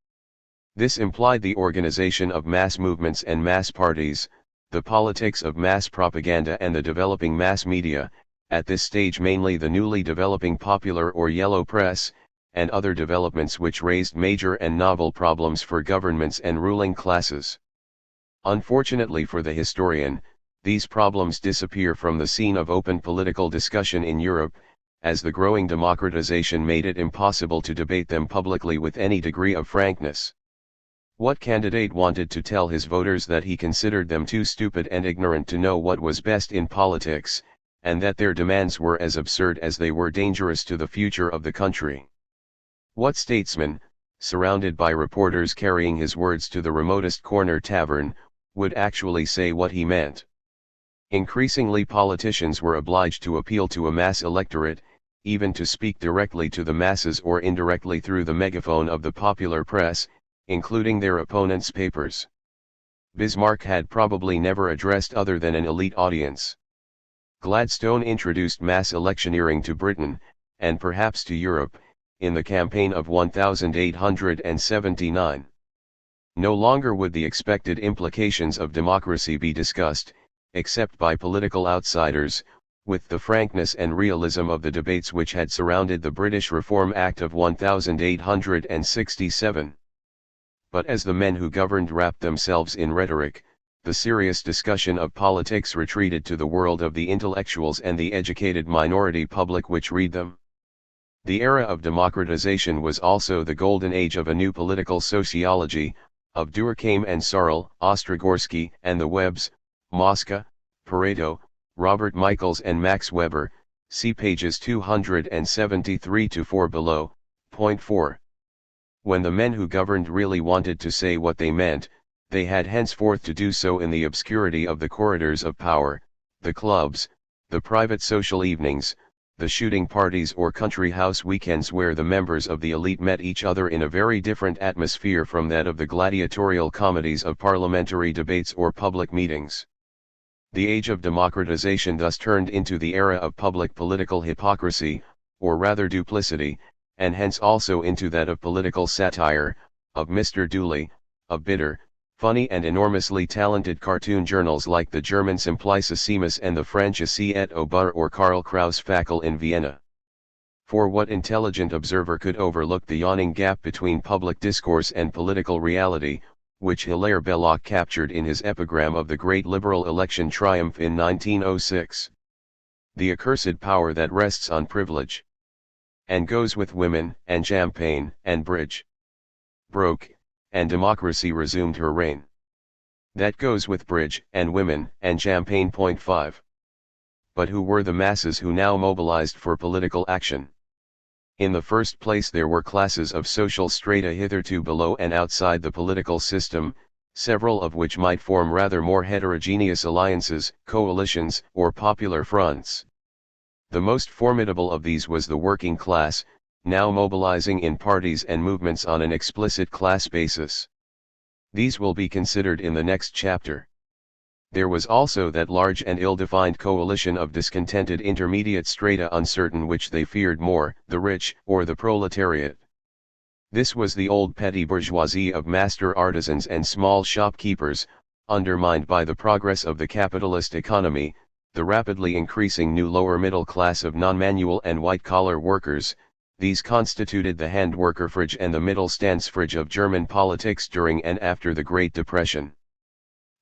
This implied the organization of mass movements and mass parties, the politics of mass propaganda and the developing mass media, at this stage mainly the newly developing popular or yellow press, and other developments which raised major and novel problems for governments and ruling classes. Unfortunately for the historian, these problems disappear from the scene of open political discussion in Europe, as the growing democratization made it impossible to debate them publicly with any degree of frankness. What candidate wanted to tell his voters that he considered them too stupid and ignorant to know what was best in politics, and that their demands were as absurd as they were dangerous to the future of the country? What statesman, surrounded by reporters carrying his words to the remotest corner tavern, would actually say what he meant? Increasingly politicians were obliged to appeal to a mass electorate, even to speak directly to the masses or indirectly through the megaphone of the popular press, including their opponents' papers. Bismarck had probably never addressed other than an elite audience. Gladstone introduced mass electioneering to Britain, and perhaps to Europe, in the campaign of 1879. No longer would the expected implications of democracy be discussed, except by political outsiders, with the frankness and realism of the debates which had surrounded the British Reform Act of 1867. But as the men who governed wrapped themselves in rhetoric, the serious discussion of politics retreated to the world of the intellectuals and the educated minority public which read them. The era of democratization was also the golden age of a new political sociology, of Durkheim and Searle, Ostrogorsky and the Webbs, Mosca, Pareto, Robert Michaels and Max Weber, see pages 273-4 below, point 4. When the men who governed really wanted to say what they meant, they had henceforth to do so in the obscurity of the corridors of power, the clubs, the private social evenings, the shooting parties or country house weekends where the members of the elite met each other in a very different atmosphere from that of the gladiatorial comedies of parliamentary debates or public meetings. The age of democratization thus turned into the era of public political hypocrisy, or rather duplicity, and hence also into that of political satire, of Mr. Dooley, of bitter, funny and enormously talented cartoon journals like the German Simplicissimus and the French Essai et Auber or Karl Kraus Fackel in Vienna. For what intelligent observer could overlook the yawning gap between public discourse and political reality, which Hilaire Belloc captured in his epigram of the great liberal election triumph in 1906? The accursed power that rests on privilege, and goes with women, and champagne, and bridge, broke, and democracy resumed her reign. That goes with bridge, and women, and champagne. Point 5. But who were the masses who now mobilized for political action? In the first place there were classes of social strata hitherto below and outside the political system, several of which might form rather more heterogeneous alliances, coalitions, or popular fronts. The most formidable of these was the working class, now mobilizing in parties and movements on an explicit class basis. These will be considered in the next chapter. There was also that large and ill-defined coalition of discontented intermediate strata uncertain which they feared more, the rich, or the proletariat. This was the old petty bourgeoisie of master artisans and small shopkeepers, undermined by the progress of the capitalist economy, the rapidly increasing new lower middle class of non-manual and white-collar workers. These constituted the hand-workerfrage and the Mittelstandsfrage of German politics during and after the Great Depression.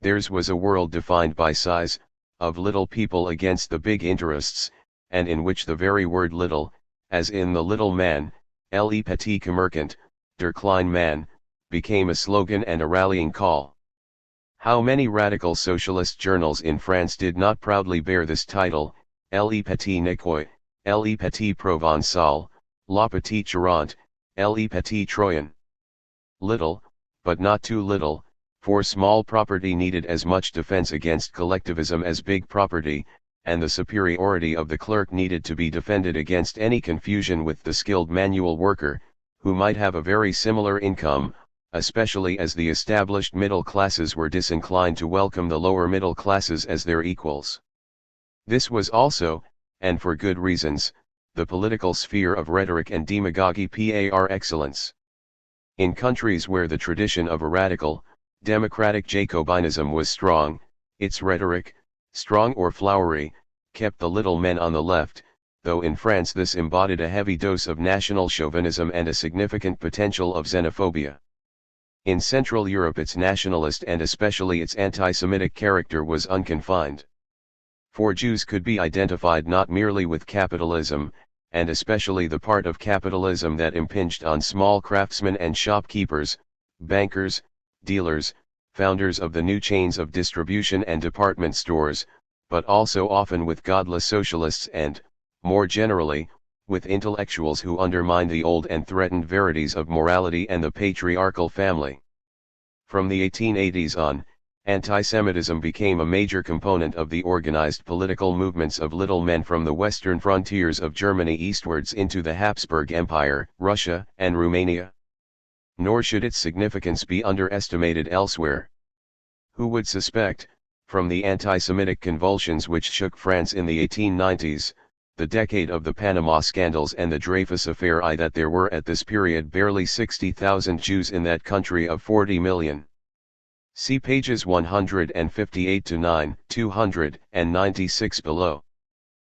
Theirs was a world defined by size, of little people against the big interests, and in which the very word little, as in the little man, le petit commerçant, der kleine Mann, became a slogan and a rallying call. How many radical socialist journals in France did not proudly bear this title: Le Petit Nicois, Le Petit Provençal, La Petite Charente, Le Petit Troyen. Little, but not too little, for small property needed as much defense against collectivism as big property, and the superiority of the clerk needed to be defended against any confusion with the skilled manual worker, who might have a very similar income, especially as the established middle classes were disinclined to welcome the lower middle classes as their equals. This was also, and for good reasons, the political sphere of rhetoric and demagogy par excellence. In countries where the tradition of a radical, democratic Jacobinism was strong, its rhetoric, strong or flowery, kept the little men on the left, though in France this embodied a heavy dose of national chauvinism and a significant potential of xenophobia. In Central Europe its nationalist and especially its anti-Semitic character was unconfined. For Jews could be identified not merely with capitalism, and especially the part of capitalism that impinged on small craftsmen and shopkeepers, bankers, dealers, founders of the new chains of distribution and department stores, but also often with godless socialists and, more generally, with intellectuals who undermined the old and threatened verities of morality and the patriarchal family. From the 1880s on, anti-Semitism became a major component of the organized political movements of little men from the western frontiers of Germany eastwards into the Habsburg Empire, Russia, and Romania. Nor should its significance be underestimated elsewhere. Who would suspect, from the anti-Semitic convulsions which shook France in the 1890s, the decade of the Panama Scandals and the Dreyfus Affair, that there were at this period barely 60,000 Jews in that country of 40 million. See pages 158 to 296 below.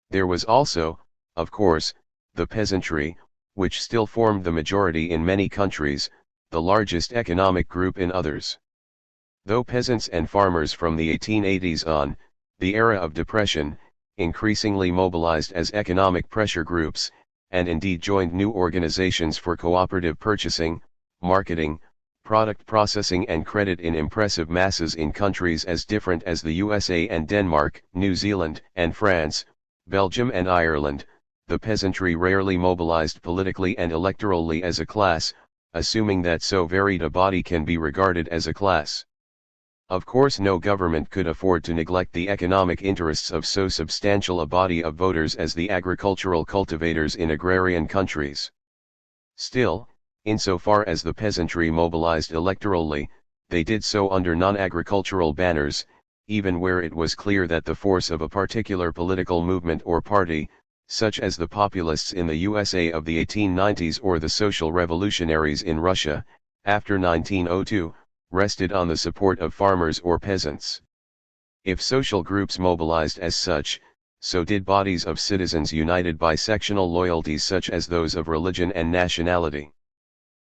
There was also, of course, the peasantry, which still formed the majority in many countries, the largest economic group in others. Though peasants and farmers from the 1880s on, the era of depression, increasingly mobilized as economic pressure groups, and indeed joined new organizations for cooperative purchasing, marketing, product processing and credit in impressive masses in countries as different as the USA and Denmark, New Zealand and France, Belgium and Ireland, the peasantry rarely mobilized politically and electorally as a class, assuming that so varied a body can be regarded as a class. Of course no government could afford to neglect the economic interests of so substantial a body of voters as the agricultural cultivators in agrarian countries. Still, insofar as the peasantry mobilized electorally, they did so under non-agricultural banners, even where it was clear that the force of a particular political movement or party, such as the populists in the USA of the 1890s or the social revolutionaries in Russia, after 1902, rested on the support of farmers or peasants. If social groups mobilized as such, so did bodies of citizens united by sectional loyalties such as those of religion and nationality.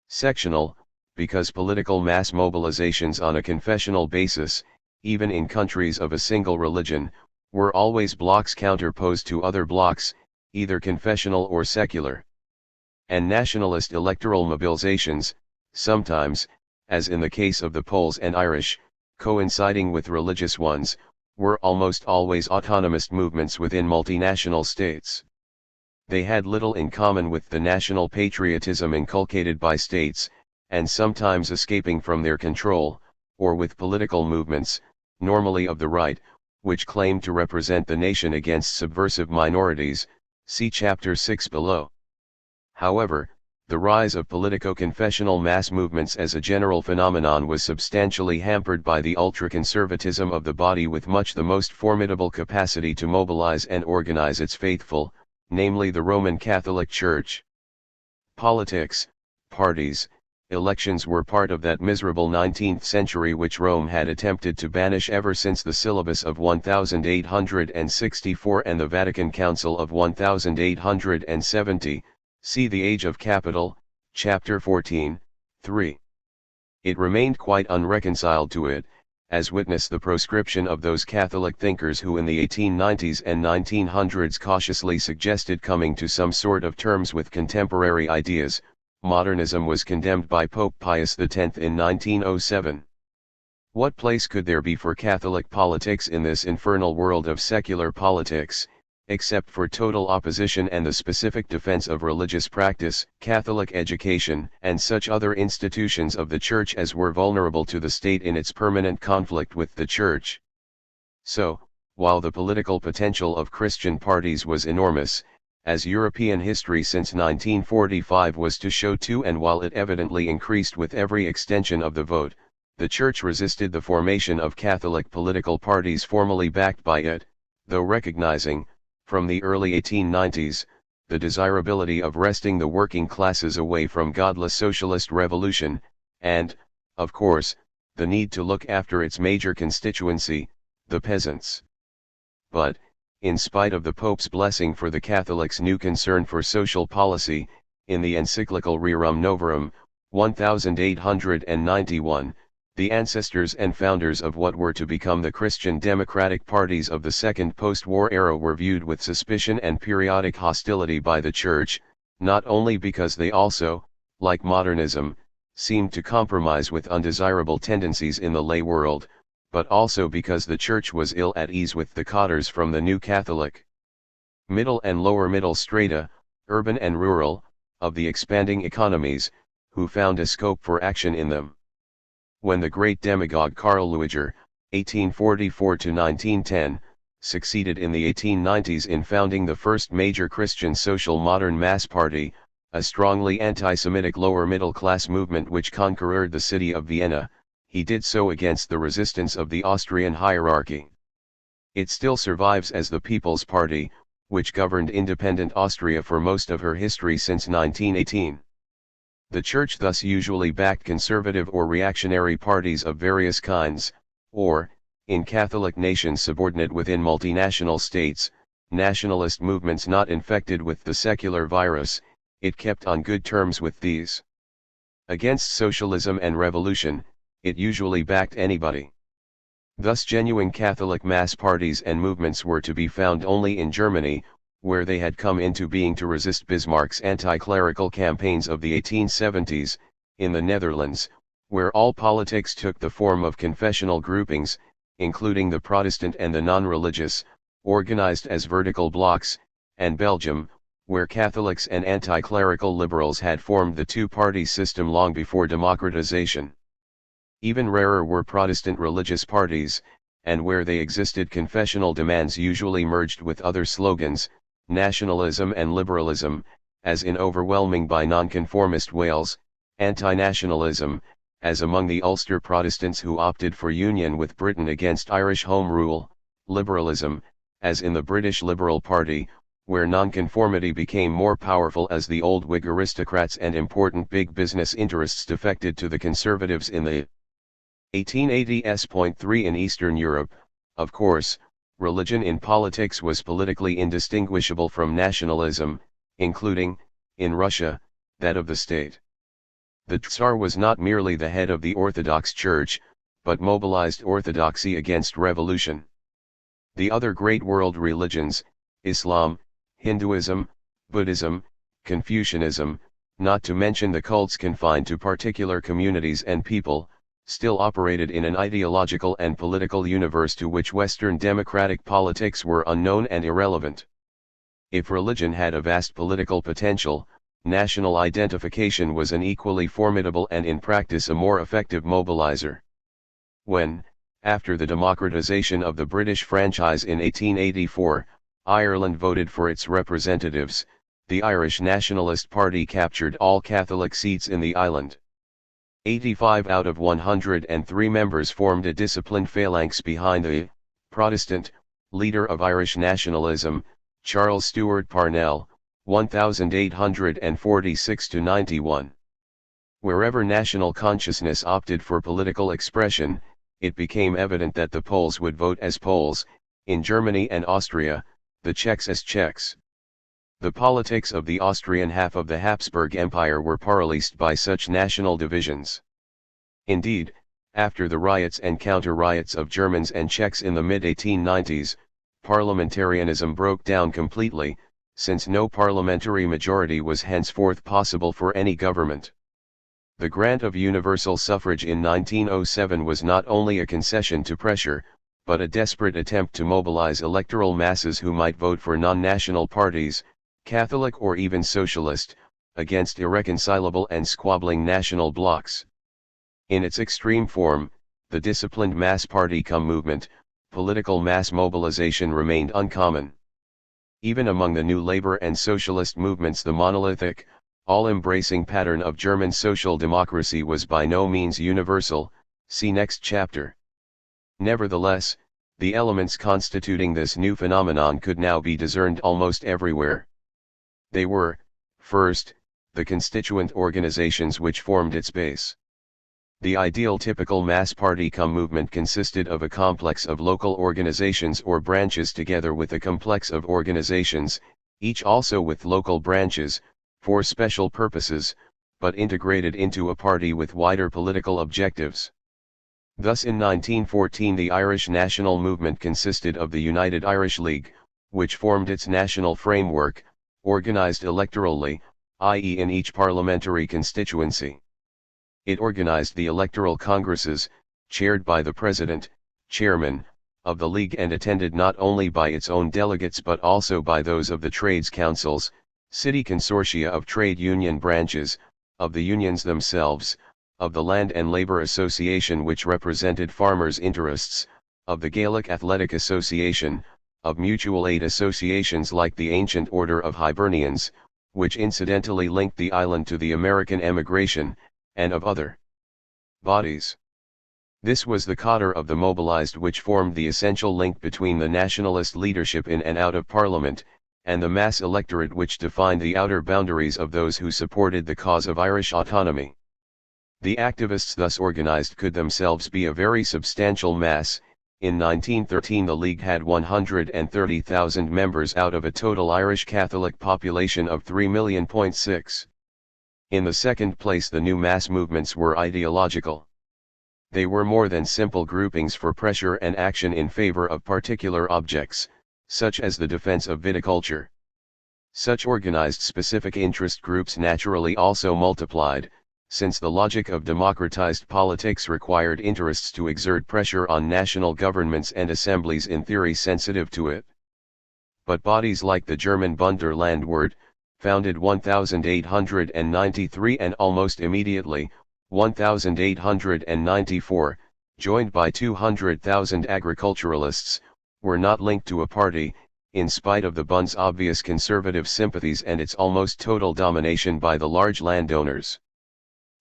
Sectional, because political mass mobilizations on a confessional basis, even in countries of a single religion, were always blocs counterposed to other blocs, either confessional or secular. And nationalist electoral mobilizations, sometimes, as in the case of the Poles and Irish, coinciding with religious ones, were almost always autonomous movements within multinational states. They had little in common with the national patriotism inculcated by states, and sometimes escaping from their control, or with political movements, normally of the right, which claimed to represent the nation against subversive minorities, see Chapter 6 below. However, the rise of politico-confessional mass movements as a general phenomenon was substantially hampered by the ultra-conservatism of the body with much the most formidable capacity to mobilize and organize its faithful, namely the Roman Catholic Church. Politics, parties, elections were part of that miserable 19th century which Rome had attempted to banish ever since the syllabus of 1864 and the Vatican Council of 1870, see The Age of Capital, Chapter 14, 3. It remained quite unreconciled to it, as witness the proscription of those Catholic thinkers who in the 1890s and 1900s cautiously suggested coming to some sort of terms with contemporary ideas, modernism was condemned by Pope Pius X in 1907. What place could there be for Catholic politics in this infernal world of secular politics, except for total opposition and the specific defense of religious practice, Catholic education, and such other institutions of the Church as were vulnerable to the state in its permanent conflict with the Church? So, while the political potential of Christian parties was enormous, as European history since 1945 was to show too, and while it evidently increased with every extension of the vote, the Church resisted the formation of Catholic political parties formally backed by it, though recognizing, from the early 1890s, the desirability of wresting the working classes away from godless socialist revolution, and, of course, the need to look after its major constituency, the peasants. But, in spite of the Pope's blessing for the Catholics' new concern for social policy, in the encyclical Rerum Novarum, 1891, the ancestors and founders of what were to become the Christian democratic parties of the second post-war era were viewed with suspicion and periodic hostility by the Church, not only because they also, like modernism, seemed to compromise with undesirable tendencies in the lay world, but also because the Church was ill at ease with the cottars from the New Catholic middle and lower middle strata, urban and rural, of the expanding economies, who found a scope for action in them. When the great demagogue Karl Lueger, 1844–1910, succeeded in the 1890s in founding the first major Christian social modern mass party, a strongly anti-Semitic lower middle class movement which conquered the city of Vienna, he did so against the resistance of the Austrian hierarchy. It still survives as the People's Party, which governed independent Austria for most of her history since 1918. The Church thus usually backed conservative or reactionary parties of various kinds, or, in Catholic nations subordinate within multinational states, nationalist movements not infected with the secular virus, it kept on good terms with these. Against socialism and revolution, it usually backed anybody. Thus genuine Catholic mass parties and movements were to be found only in Germany, where they had come into being to resist Bismarck's anti-clerical campaigns of the 1870s, in the Netherlands, where all politics took the form of confessional groupings, including the Protestant and the non-religious, organized as vertical blocks, and Belgium, where Catholics and anti-clerical liberals had formed the two-party system long before democratization. Even rarer were Protestant religious parties, and where they existed confessional demands usually merged with other slogans, nationalism and liberalism, as in overwhelming by nonconformist Wales, anti-nationalism, as among the Ulster Protestants who opted for union with Britain against Irish Home Rule, liberalism, as in the British Liberal Party, where nonconformity became more powerful as the old Whig aristocrats and important big business interests defected to the Conservatives in the 1880s. In Eastern Europe, of course, religion in politics was politically indistinguishable from nationalism, including, in Russia, that of the state. The Tsar was not merely the head of the Orthodox Church, but mobilized orthodoxy against revolution. The other great world religions, Islam, Hinduism, Buddhism, Confucianism, not to mention the cults confined to particular communities and people, still operated in an ideological and political universe to which Western democratic politics were unknown and irrelevant. If religion had a vast political potential, national identification was an equally formidable and in practice a more effective mobilizer. When, after the democratization of the British franchise in 1884, Ireland voted for its representatives, the Irish Nationalist Party captured all Catholic seats in the island. 85 out of 103 members formed a disciplined phalanx behind the Protestant leader of Irish nationalism, Charles Stewart Parnell, 1846–91. Wherever national consciousness opted for political expression, it became evident that the Poles would vote as Poles, in Germany and Austria, the Czechs as Czechs. The politics of the Austrian half of the Habsburg Empire were paralyzed by such national divisions. Indeed, after the riots and counter-riots of Germans and Czechs in the mid-1890s, parliamentarianism broke down completely, since no parliamentary majority was henceforth possible for any government. The grant of universal suffrage in 1907 was not only a concession to pressure, but a desperate attempt to mobilize electoral masses who might vote for non-national parties, Catholic or even socialist, against irreconcilable and squabbling national blocs. In its extreme form, the disciplined mass party-cum movement, political mass mobilization remained uncommon. Even among the new labor and socialist movements, the monolithic, all-embracing pattern of German social democracy was by no means universal, see next chapter. Nevertheless, the elements constituting this new phenomenon could now be discerned almost everywhere. They were, first, the constituent organizations which formed its base. The ideal typical mass party-cum movement consisted of a complex of local organizations or branches together with a complex of organizations, each also with local branches, for special purposes, but integrated into a party with wider political objectives. Thus in 1914 the Irish national movement consisted of the United Irish League, which formed its national framework, organized electorally, i.e. in each parliamentary constituency. It organized the electoral congresses, chaired by the president, chairman, of the League and attended not only by its own delegates but also by those of the trades councils, city consortia of trade union branches, of the unions themselves, of the Land and Labor Association which represented farmers' interests, of the Gaelic Athletic Association, of mutual aid associations like the Ancient Order of Hibernians, which incidentally linked the island to the American emigration, and of other bodies. This was the cadre of the mobilized which formed the essential link between the nationalist leadership in and out of Parliament, and the mass electorate which defined the outer boundaries of those who supported the cause of Irish autonomy. The activists thus organized could themselves be a very substantial mass. In 1913 the League had 130,000 members out of a total Irish Catholic population of 3.6 million. In the second place, the new mass movements were ideological. They were more than simple groupings for pressure and action in favor of particular objects, such as the defense of viticulture. Such organized specific interest groups naturally also multiplied, since the logic of democratized politics required interests to exert pressure on national governments and assemblies in theory sensitive to it. But bodies like the German Bund der Landwirte, founded 1893 and almost immediately, 1894, joined by 200,000 agriculturalists, were not linked to a party, in spite of the Bund's obvious conservative sympathies and its almost total domination by the large landowners.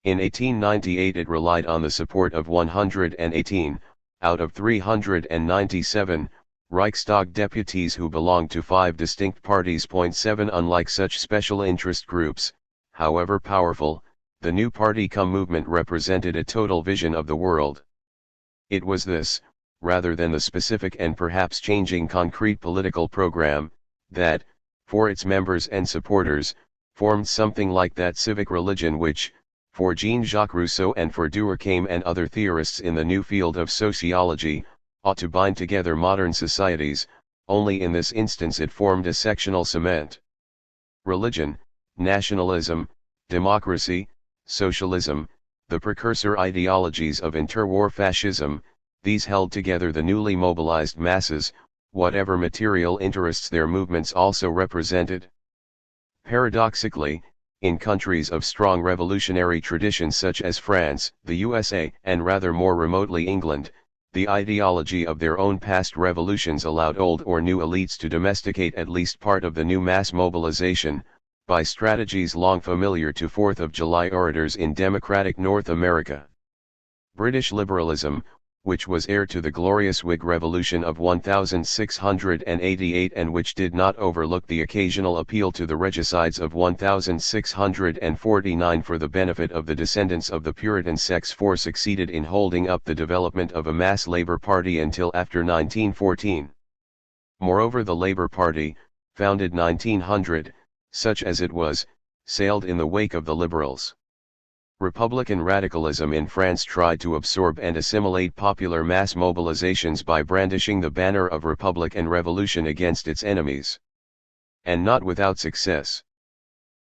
In 1898 it relied on the support of 118, out of 397, Reichstag deputies who belonged to 5 distinct parties. 7 Unlike such special interest groups, however powerful, the new party-cum movement represented a total vision of the world. It was this, rather than the specific and perhaps changing concrete political program, that, for its members and supporters, formed something like that civic religion which, for Jean-Jacques Rousseau and for Durkheim and other theorists in the new field of sociology, ought to bind together modern societies. Only in this instance it formed a sectional cement. Religion, nationalism, democracy, socialism, the precursor ideologies of interwar fascism, these held together the newly mobilized masses, whatever material interests their movements also represented. Paradoxically, in countries of strong revolutionary traditions such as France, the USA, and rather more remotely England, the ideology of their own past revolutions allowed old or new elites to domesticate at least part of the new mass mobilization, by strategies long familiar to 4th of July orators in democratic North America. British liberalism, which was heir to the glorious Whig Revolution of 1688 and which did not overlook the occasional appeal to the regicides of 1649 for the benefit of the descendants of the Puritan sects, succeeded in holding up the development of a mass Labour Party until after 1914. Moreover, the Labour Party, founded 1900, such as it was, sailed in the wake of the Liberals. Republican radicalism in France tried to absorb and assimilate popular mass mobilizations by brandishing the banner of republic and revolution against its enemies. and not without success.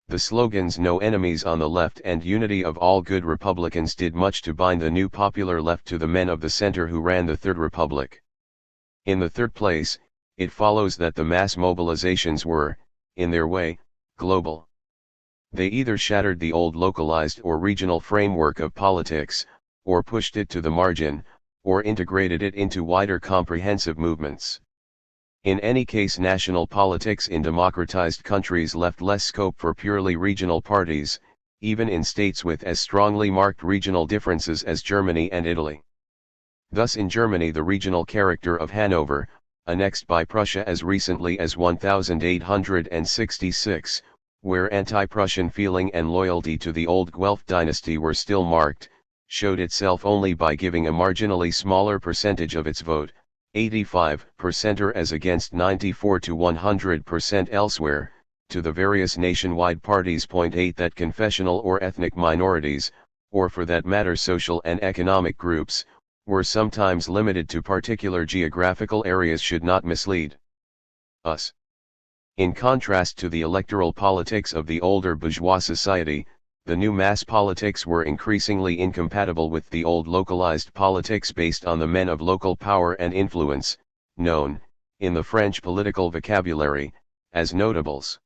The slogans "No Enemies on the Left" and "Unity of All Good Republicans" did much to bind the new popular left to the men of the center who ran the Third Republic. In the third place, it follows that the mass mobilizations were, in their way, global. They either shattered the old localized or regional framework of politics, or pushed it to the margin, or integrated it into wider comprehensive movements. In any case, national politics in democratized countries left less scope for purely regional parties, even in states with as strongly marked regional differences as Germany and Italy. Thus in Germany the regional character of Hanover, annexed by Prussia as recently as 1866, where anti-Prussian feeling and loyalty to the old Guelph dynasty were still marked, showed itself only by giving a marginally smaller percentage of its vote, 85% as against 94 to 100% elsewhere, to the various nationwide parties. 8 That confessional or ethnic minorities, or for that matter social and economic groups, were sometimes limited to particular geographical areas should not mislead us. In contrast to the electoral politics of the older bourgeois society, the new mass politics were increasingly incompatible with the old localized politics based on the men of local power and influence, known, in the French political vocabulary, as notables.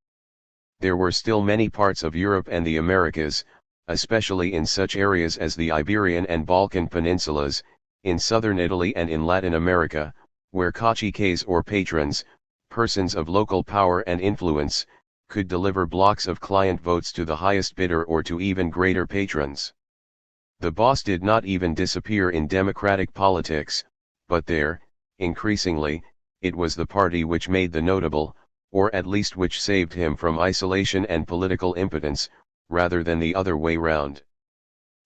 There were still many parts of Europe and the Americas, especially in such areas as the Iberian and Balkan peninsulas, in southern Italy and in Latin America, where caciques or patrons, persons of local power and influence, could deliver blocks of client votes to the highest bidder or to even greater patrons. The boss did not even disappear in democratic politics, but there, increasingly, it was the party which made the notable, or at least which saved him from isolation and political impotence, rather than the other way round.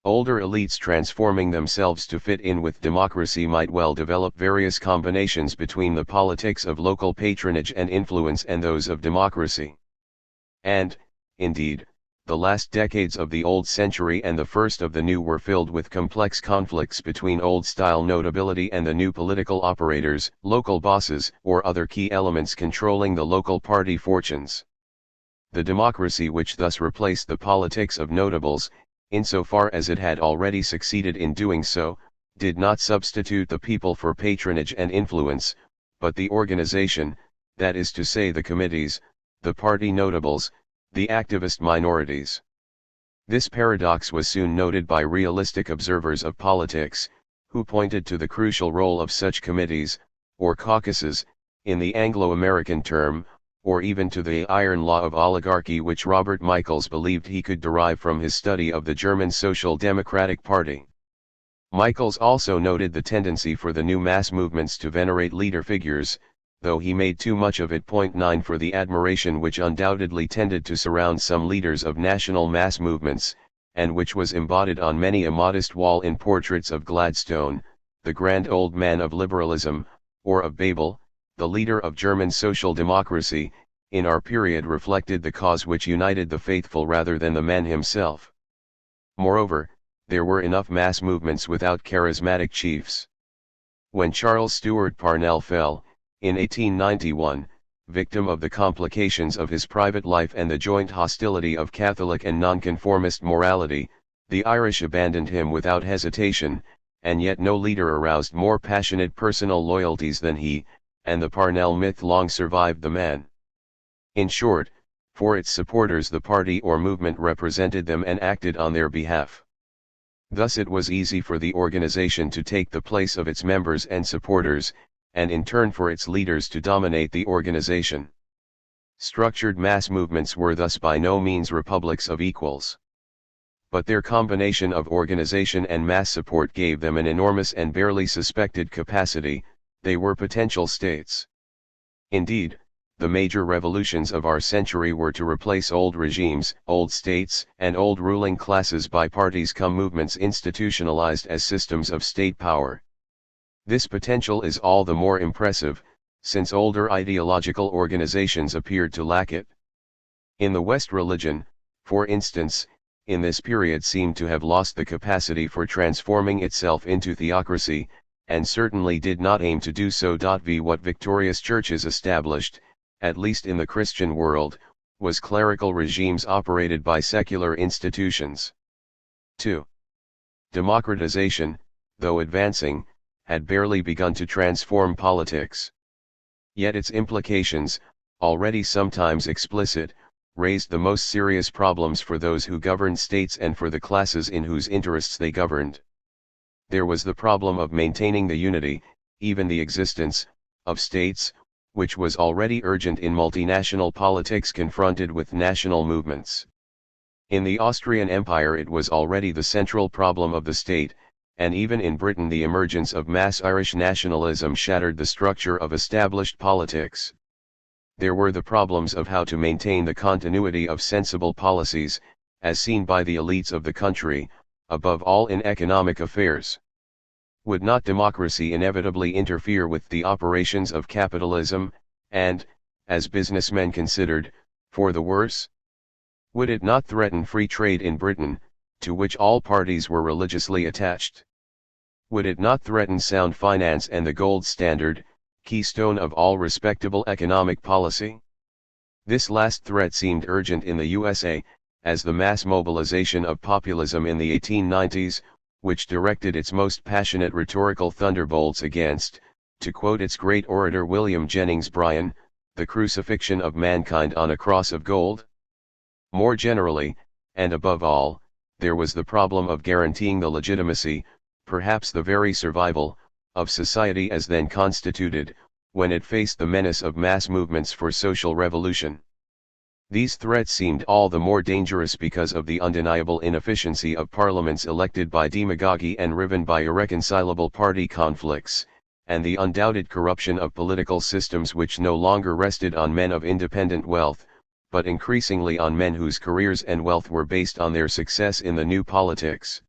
Older elites transforming themselves to fit in with democracy might well develop various combinations between the politics of local patronage and influence and those of democracy. And, indeed, the last decades of the old century and the first of the new were filled with complex conflicts between old-style notability and the new political operators, local bosses, or other key elements controlling the local party fortunes. The democracy which thus replaced the politics of notables, insofar as it had already succeeded in doing so, did not substitute the people for patronage and influence, but the organization, that is to say the committees, the party notables, the activist minorities. This paradox was soon noted by realistic observers of politics, who pointed to the crucial role of such committees, or caucuses, in the Anglo-American term, or even to the iron law of oligarchy which Robert Michels believed he could derive from his study of the German Social Democratic Party. Michels also noted the tendency for the new mass movements to venerate leader figures, though he made too much of it. 9 For the admiration which undoubtedly tended to surround some leaders of national mass movements, and which was embodied on many a modest wall in portraits of Gladstone, the grand old man of liberalism, or of Babel, the leader of German social democracy, in our period reflected the cause which united the faithful rather than the man himself. Moreover, there were enough mass movements without charismatic chiefs. When Charles Stewart Parnell fell, in 1891, victim of the complications of his private life and the joint hostility of Catholic and nonconformist morality, the Irish abandoned him without hesitation, and yet no leader aroused more passionate personal loyalties than he, and the Parnell myth long survived the man. In short, for its supporters the party or movement represented them and acted on their behalf. Thus it was easy for the organization to take the place of its members and supporters, and in turn for its leaders to dominate the organization. Structured mass movements were thus by no means republics of equals. But their combination of organization and mass support gave them an enormous and barely suspected capacity. They were potential states. Indeed, the major revolutions of our century were to replace old regimes, old states, and old ruling classes by parties cum movements institutionalized as systems of state power. This potential is all the more impressive, since older ideological organizations appeared to lack it. In the West, religion, for instance, in this period seemed to have lost the capacity for transforming itself into theocracy, and certainly did not aim to do so. What victorious churches established, at least in the Christian world, was clerical regimes operated by secular institutions. 2. Democratization, though advancing, had barely begun to transform politics. Yet its implications, already sometimes explicit, raised the most serious problems for those who governed states and for the classes in whose interests they governed. There was the problem of maintaining the unity, even the existence, of states, which was already urgent in multinational politics confronted with national movements. In the Austrian Empire it was already the central problem of the state, and even in Britain the emergence of mass Irish nationalism shattered the structure of established politics. There were the problems of how to maintain the continuity of sensible policies, as seen by the elites of the country, above all in economic affairs. Would not democracy inevitably interfere with the operations of capitalism, and, as businessmen considered, for the worse? Would it not threaten free trade in Britain, to which all parties were religiously attached? Would it not threaten sound finance and the gold standard, keystone of all respectable economic policy? This last threat seemed urgent in the USA, as the mass mobilization of populism in the 1890s, which directed its most passionate rhetorical thunderbolts against, to quote its great orator William Jennings Bryan, the crucifixion of mankind on a cross of gold. More generally, and above all, there was the problem of guaranteeing the legitimacy, perhaps the very survival, of society as then constituted, when it faced the menace of mass movements for social revolution. These threats seemed all the more dangerous because of the undeniable inefficiency of parliaments elected by demagogy and riven by irreconcilable party conflicts, and the undoubted corruption of political systems which no longer rested on men of independent wealth, but increasingly on men whose careers and wealth were based on their success in the new politics.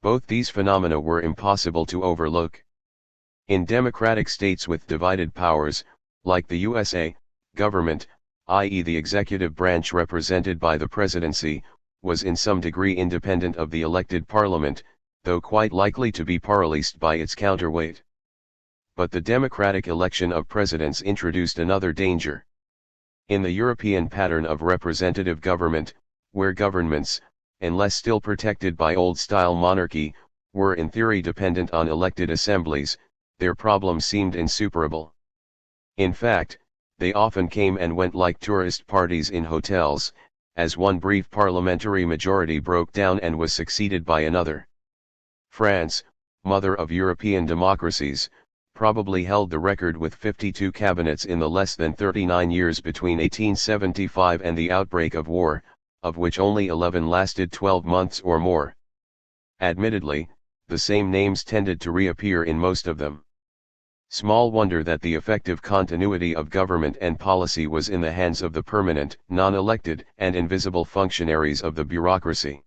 Both these phenomena were impossible to overlook. In democratic states with divided powers, like the USA, government, i.e. the executive branch represented by the presidency, was in some degree independent of the elected parliament, though quite likely to be paralysed by its counterweight. But the democratic election of presidents introduced another danger. In the European pattern of representative government, where governments, unless still protected by old-style monarchy, were in theory dependent on elected assemblies, their problems seemed insuperable. In fact, they often came and went like tourist parties in hotels, as one brief parliamentary majority broke down and was succeeded by another. France, mother of European democracies, probably held the record with 52 cabinets in the less than 39 years between 1875 and the outbreak of war, of which only 11 lasted 12 months or more. Admittedly, the same names tended to reappear in most of them. Small wonder that the effective continuity of government and policy was in the hands of the permanent, non-elected, and invisible functionaries of the bureaucracy.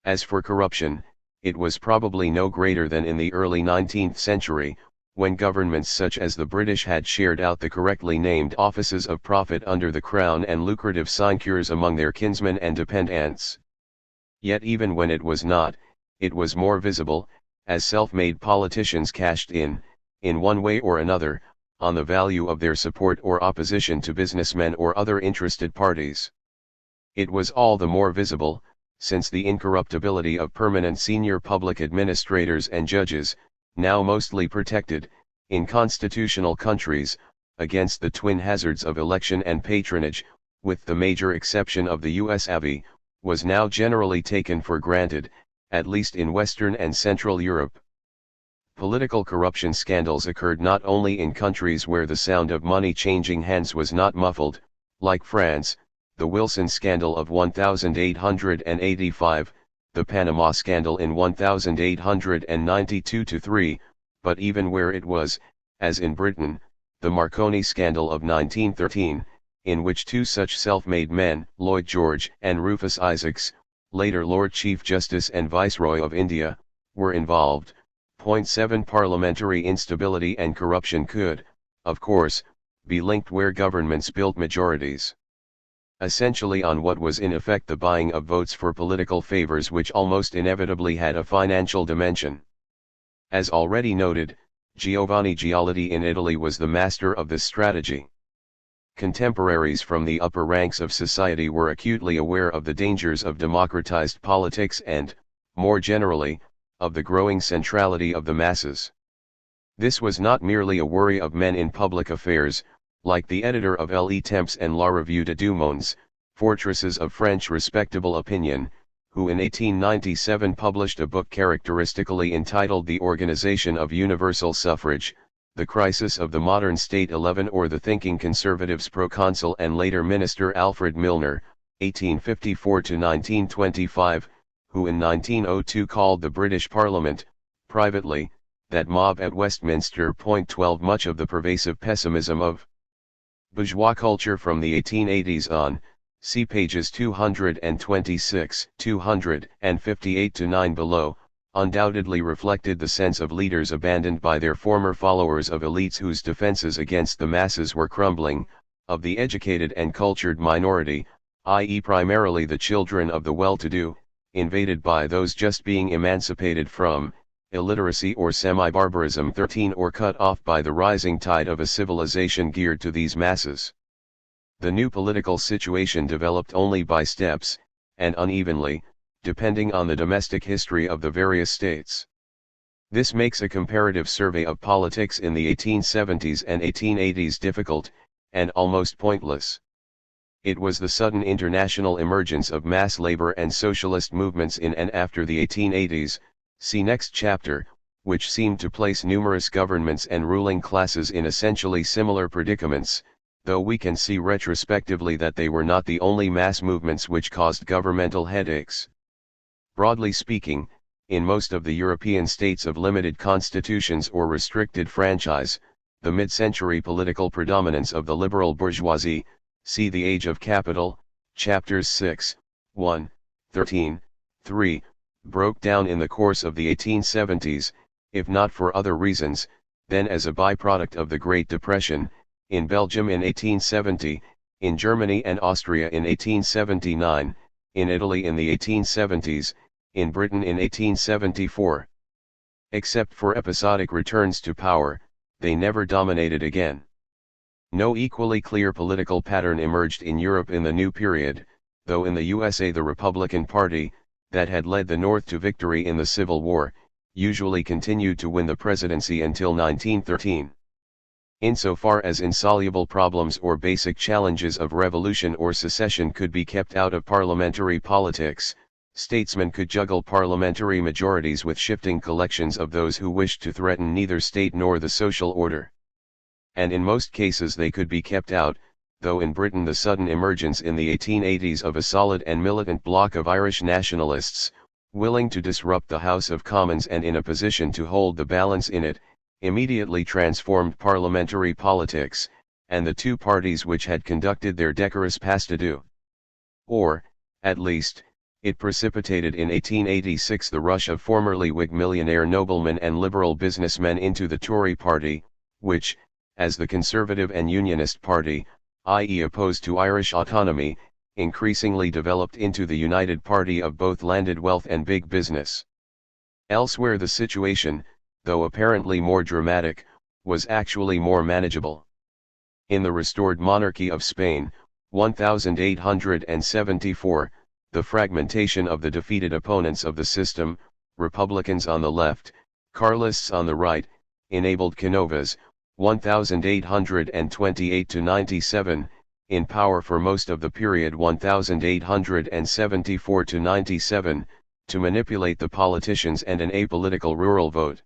As for corruption, it was probably no greater than in the early 19th century, when governments such as the British had shared out the correctly named offices of profit under the crown and lucrative sinecures among their kinsmen and dependants. Yet even when it was not, it was more visible, as self-made politicians cashed in one way or another, on the value of their support or opposition to businessmen or other interested parties. It was all the more visible, since the incorruptibility of permanent senior public administrators and judges, now mostly protected, in constitutional countries, against the twin hazards of election and patronage, with the major exception of the US Abbey, was now generally taken for granted, at least in Western and Central Europe. Political corruption scandals occurred not only in countries where the sound of money changing hands was not muffled, like France, the Wilson scandal of 1885, the Panama scandal in 1892-3, but even where it was, as in Britain, the Marconi scandal of 1913, in which two such self-made men, Lloyd George and Rufus Isaacs, later Lord Chief Justice and Viceroy of India, were involved. 7 Parliamentary instability and corruption could, of course, be linked where governments built majorities. Essentially on what was in effect the buying of votes for political favors which almost inevitably had a financial dimension. As already noted, Giovanni Giolitti in Italy was the master of this strategy. contemporaries from the upper ranks of society were acutely aware of the dangers of democratized politics and, more generally, of the growing centrality of the masses. This was not merely a worry of men in public affairs, like the editor of Le Temps and La Revue de Deux Mondes, fortresses of French respectable opinion, who in 1897 published a book characteristically entitled The Organization of Universal Suffrage, The Crisis of the Modern State 11, or the thinking conservatives proconsul and later minister Alfred Milner, 1854–1925, who in 1902 called the British Parliament, privately, that mob at Westminster. 12 Much of the pervasive pessimism of bourgeois culture from the 1880s on, see pages 226–258–9 below, undoubtedly reflected the sense of leaders abandoned by their former followers, of elites whose defenses against the masses were crumbling, of the educated and cultured minority, i.e. primarily the children of the well-to-do, invaded by those just being emancipated from illiteracy or semi-barbarism 13, or cut off by the rising tide of a civilization geared to these masses. The new political situation developed only by steps, and unevenly, depending on the domestic history of the various states. This makes a comparative survey of politics in the 1870s and 1880s difficult, and almost pointless. It was the sudden international emergence of mass labor and socialist movements in and after the 1880s, see next chapter, which seemed to place numerous governments and ruling classes in essentially similar predicaments, though we can see retrospectively that they were not the only mass movements which caused governmental headaches. Broadly speaking, in most of the European states of limited constitutions or restricted franchise, the mid-century political predominance of the liberal bourgeoisie, see The Age of Capital, chapters 6, 1, 13, 3, broke down in the course of the 1870s, if not for other reasons, then as a byproduct of the Great Depression, in Belgium in 1870, in Germany and Austria in 1879, in Italy in the 1870s, in Britain in 1874. Except for episodic returns to power, they never dominated again. No equally clear political pattern emerged in Europe in the new period, though in the USA the Republican Party, that had led the North to victory in the Civil War, usually continued to win the presidency until 1913. Insofar as insoluble problems or basic challenges of revolution or secession could be kept out of parliamentary politics, statesmen could juggle parliamentary majorities with shifting collections of those who wished to threaten neither state nor the social order. And in most cases they could be kept out, though in Britain the sudden emergence in the 1880s of a solid and militant bloc of Irish nationalists, willing to disrupt the House of Commons and in a position to hold the balance in it, immediately transformed parliamentary politics, and the two parties which had conducted their decorous pas-de-deux. Or, at least, it precipitated in 1886 the rush of formerly Whig millionaire noblemen and liberal businessmen into the Tory party, which, as the Conservative and Unionist party, i.e. opposed to Irish autonomy, increasingly developed into the united party of both landed wealth and big business. Elsewhere the situation, though apparently more dramatic, was actually more manageable. In the restored monarchy of Spain, 1874, the fragmentation of the defeated opponents of the system, Republicans on the left, Carlists on the right, enabled Canovas, 1828–97, in power for most of the period 1874–97, to manipulate the politicians and an apolitical rural vote.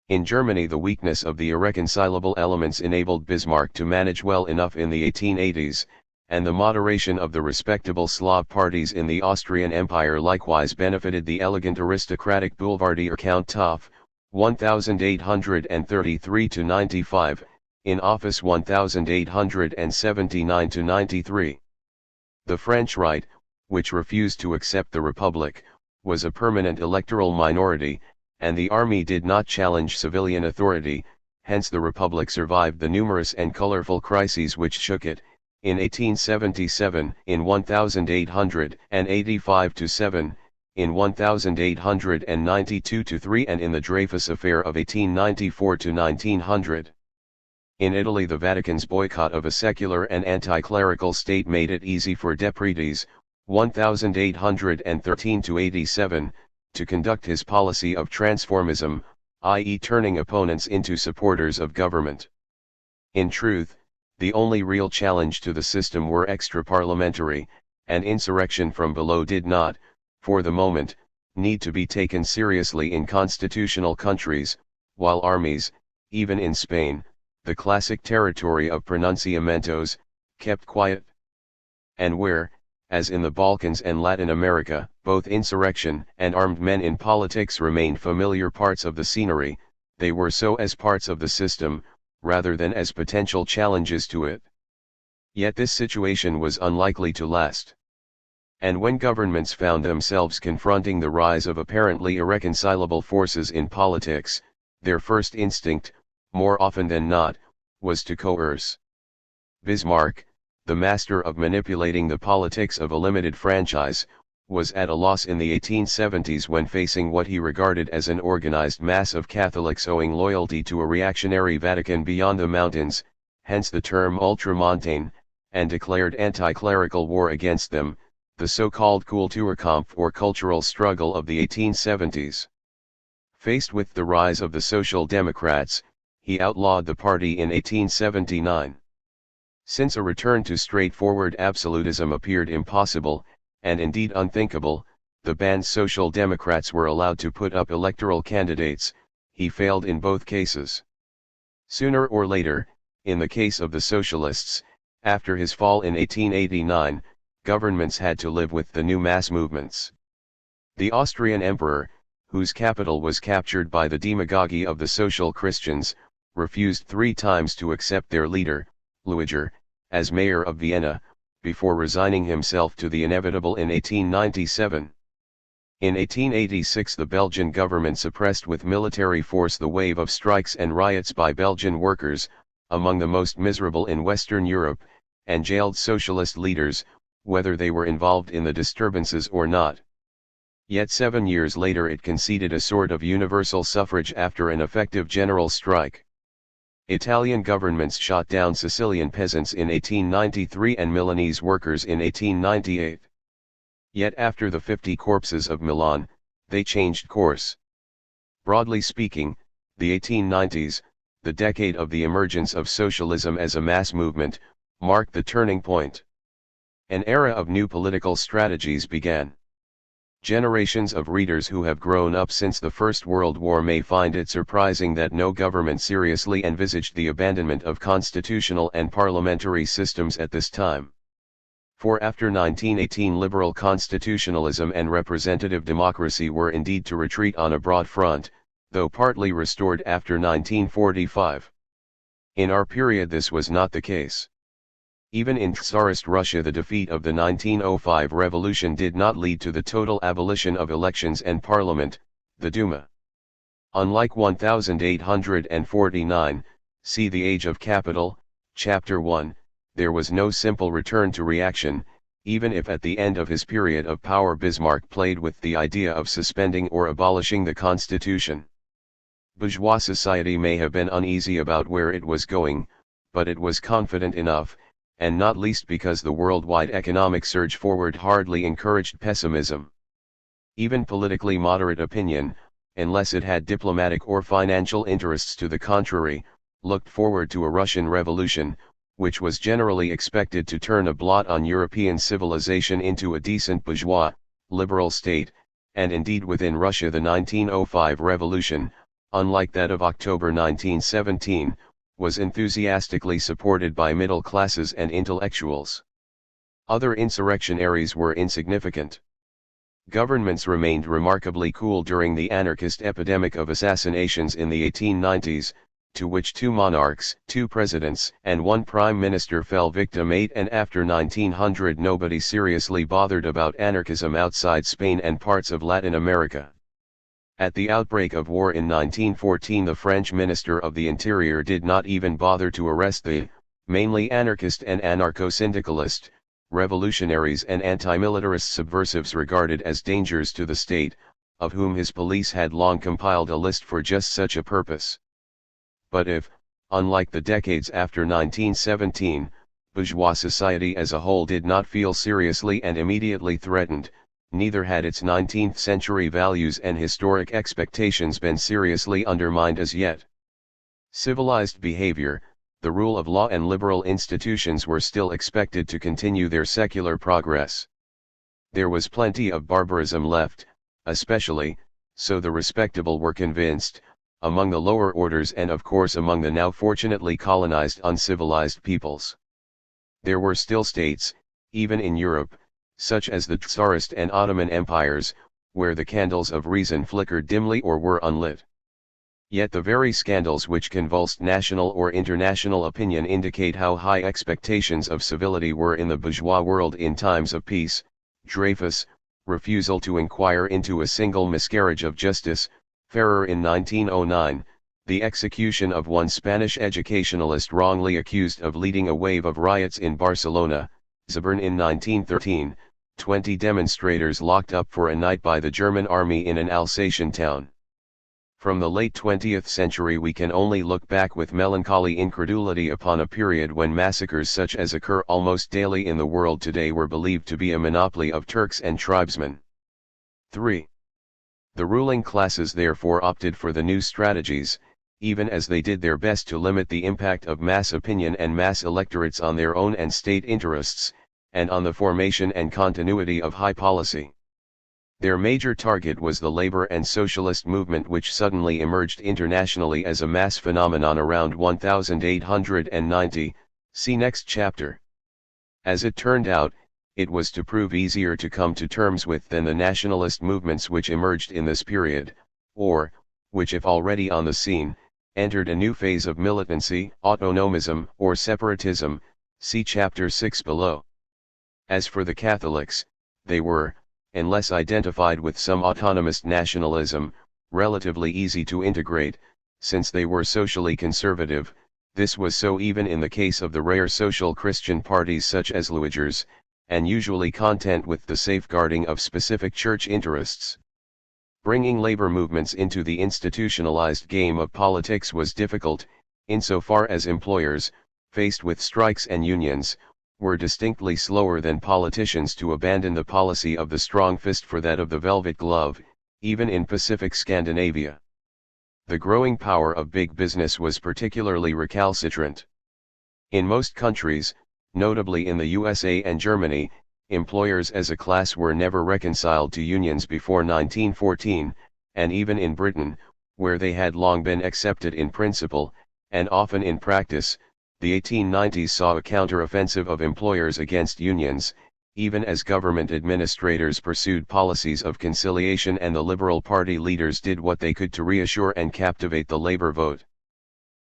In Germany the weakness of the irreconcilable elements enabled Bismarck to manage well enough in the 1880s, and the moderation of the respectable Slav parties in the Austrian Empire likewise benefited the elegant aristocratic boulevardier Count Toff, 1833–95, in office 1879–93. The French right, which refused to accept the Republic, was a permanent electoral minority, and the army did not challenge civilian authority, hence the Republic survived the numerous and colorful crises which shook it, in 1877, in 1885–7, in 1892–3 and in the Dreyfus Affair of 1894–1900. In Italy, the Vatican's boycott of a secular and anti-clerical state made it easy for Depretis, 1813–87, to conduct his policy of transformism, i.e. turning opponents into supporters of government. In truth, the only real challenge to the system were extra-parliamentary, and insurrection from below did not, for the moment, need to be taken seriously in constitutional countries, while armies, even in Spain, the classic territory of pronunciamientos, kept quiet. And where, as in the Balkans and Latin America, both insurrection and armed men in politics remained familiar parts of the scenery, they were so as parts of the system, rather than as potential challenges to it. Yet this situation was unlikely to last. And when governments found themselves confronting the rise of apparently irreconcilable forces in politics, their first instinct, more often than not, was to coerce. Bismarck, the master of manipulating the politics of a limited franchise, was at a loss in the 1870s when facing what he regarded as an organized mass of Catholics owing loyalty to a reactionary Vatican beyond the mountains, hence the term ultramontane, and declared anti-clerical war against them, the so-called Kulturkampf or cultural struggle of the 1870s. Faced with the rise of the Social Democrats, he outlawed the party in 1879. Since a return to straightforward absolutism appeared impossible, and indeed unthinkable, the band's Social Democrats were allowed to put up electoral candidates. He failed in both cases. Sooner or later, in the case of the Socialists, after his fall in 1889, governments had to live with the new mass movements. The Austrian emperor, whose capital was captured by the demagogy of the social Christians, refused 3 times to accept their leader, Luiger, as mayor of Vienna, before resigning himself to the inevitable in 1897. In 1886 the Belgian government suppressed with military force the wave of strikes and riots by Belgian workers, among the most miserable in Western Europe, and jailed socialist leaders, whether they were involved in the disturbances or not. Yet 7 years later it conceded a sort of universal suffrage after an effective general strike. Italian governments shot down Sicilian peasants in 1893 and Milanese workers in 1898. Yet after the 50 corpses of Milan, they changed course. Broadly speaking, the 1890s, the decade of the emergence of socialism as a mass movement, marked the turning point. An era of new political strategies began. Generations of readers who have grown up since the First World War may find it surprising that no government seriously envisaged the abandonment of constitutional and parliamentary systems at this time. For after 1918 liberal constitutionalism and representative democracy were indeed to retreat on a broad front, though partly restored after 1945. In our period this was not the case. Even in Tsarist Russia the defeat of the 1905 revolution did not lead to the total abolition of elections and parliament, the Duma. Unlike 1849, see The Age of Capital, Chapter 1, there was no simple return to reaction, even if at the end of his period of power Bismarck played with the idea of suspending or abolishing the constitution. Bourgeois society may have been uneasy about where it was going, but it was confident enough, and not least because the worldwide economic surge forward hardly encouraged pessimism. Even politically moderate opinion, unless it had diplomatic or financial interests to the contrary, looked forward to a Russian revolution, which was generally expected to turn a blot on European civilization into a decent bourgeois, liberal state, and indeed within Russia the 1905 revolution, unlike that of October 1917, was enthusiastically supported by middle classes and intellectuals. Other insurrectionaries were insignificant. Governments remained remarkably cool during the anarchist epidemic of assassinations in the 1890s, to which 2 monarchs, 2 presidents, and 1 prime minister fell victim. And after 1900 nobody seriously bothered about anarchism outside Spain and parts of Latin America. At the outbreak of war in 1914 the French Minister of the Interior did not even bother to arrest the, mainly anarchist and anarcho-syndicalist, revolutionaries and anti-militarist subversives regarded as dangers to the state, of whom his police had long compiled a list for just such a purpose. But if, unlike the decades after 1917, bourgeois society as a whole did not feel seriously and immediately threatened, neither had its 19th-century values and historic expectations been seriously undermined as yet. Civilized behavior, the rule of law and liberal institutions were still expected to continue their secular progress. There was plenty of barbarism left, especially, so the respectable were convinced, among the lower orders and of course among the now fortunately colonized uncivilized peoples. There were still states, even in Europe, such as the Tsarist and Ottoman empires, where the candles of reason flickered dimly or were unlit. Yet the very scandals which convulsed national or international opinion indicate how high expectations of civility were in the bourgeois world in times of peace. Dreyfus, refusal to inquire into a single miscarriage of justice, Ferrer in 1909, the execution of one Spanish educationalist wrongly accused of leading a wave of riots in Barcelona, Zabern in 1913, 20 demonstrators locked up for a night by the German army in an Alsatian town. From the late 20th century we can only look back with melancholy incredulity upon a period when massacres such as occur almost daily in the world today were believed to be a monopoly of Turks and tribesmen. 3. The ruling classes therefore opted for the new strategies, even as they did their best to limit the impact of mass opinion and mass electorates on their own and state interests, and on the formation and continuity of high policy. Their major target was the labor and socialist movement, which suddenly emerged internationally as a mass phenomenon around 1890, see next chapter. As it turned out, it was to prove easier to come to terms with than the nationalist movements which emerged in this period, or, which if already on the scene, entered a new phase of militancy, autonomism, or separatism, see chapter 6 below. As for the Catholics, they were, unless identified with some autonomous nationalism, relatively easy to integrate, since they were socially conservative. This was so even in the case of the rare social Christian parties such as Luigers, and usually content with the safeguarding of specific church interests. Bringing labor movements into the institutionalized game of politics was difficult, insofar as employers, faced with strikes and unions, were distinctly slower than politicians to abandon the policy of the strong fist for that of the velvet glove, even in Pacific Scandinavia. The growing power of big business was particularly recalcitrant. In most countries, notably in the USA and Germany, employers as a class were never reconciled to unions before 1914, and even in Britain, where they had long been accepted in principle, and often in practice, the 1890s saw a counter-offensive of employers against unions, even as government administrators pursued policies of conciliation and the Liberal Party leaders did what they could to reassure and captivate the labor vote.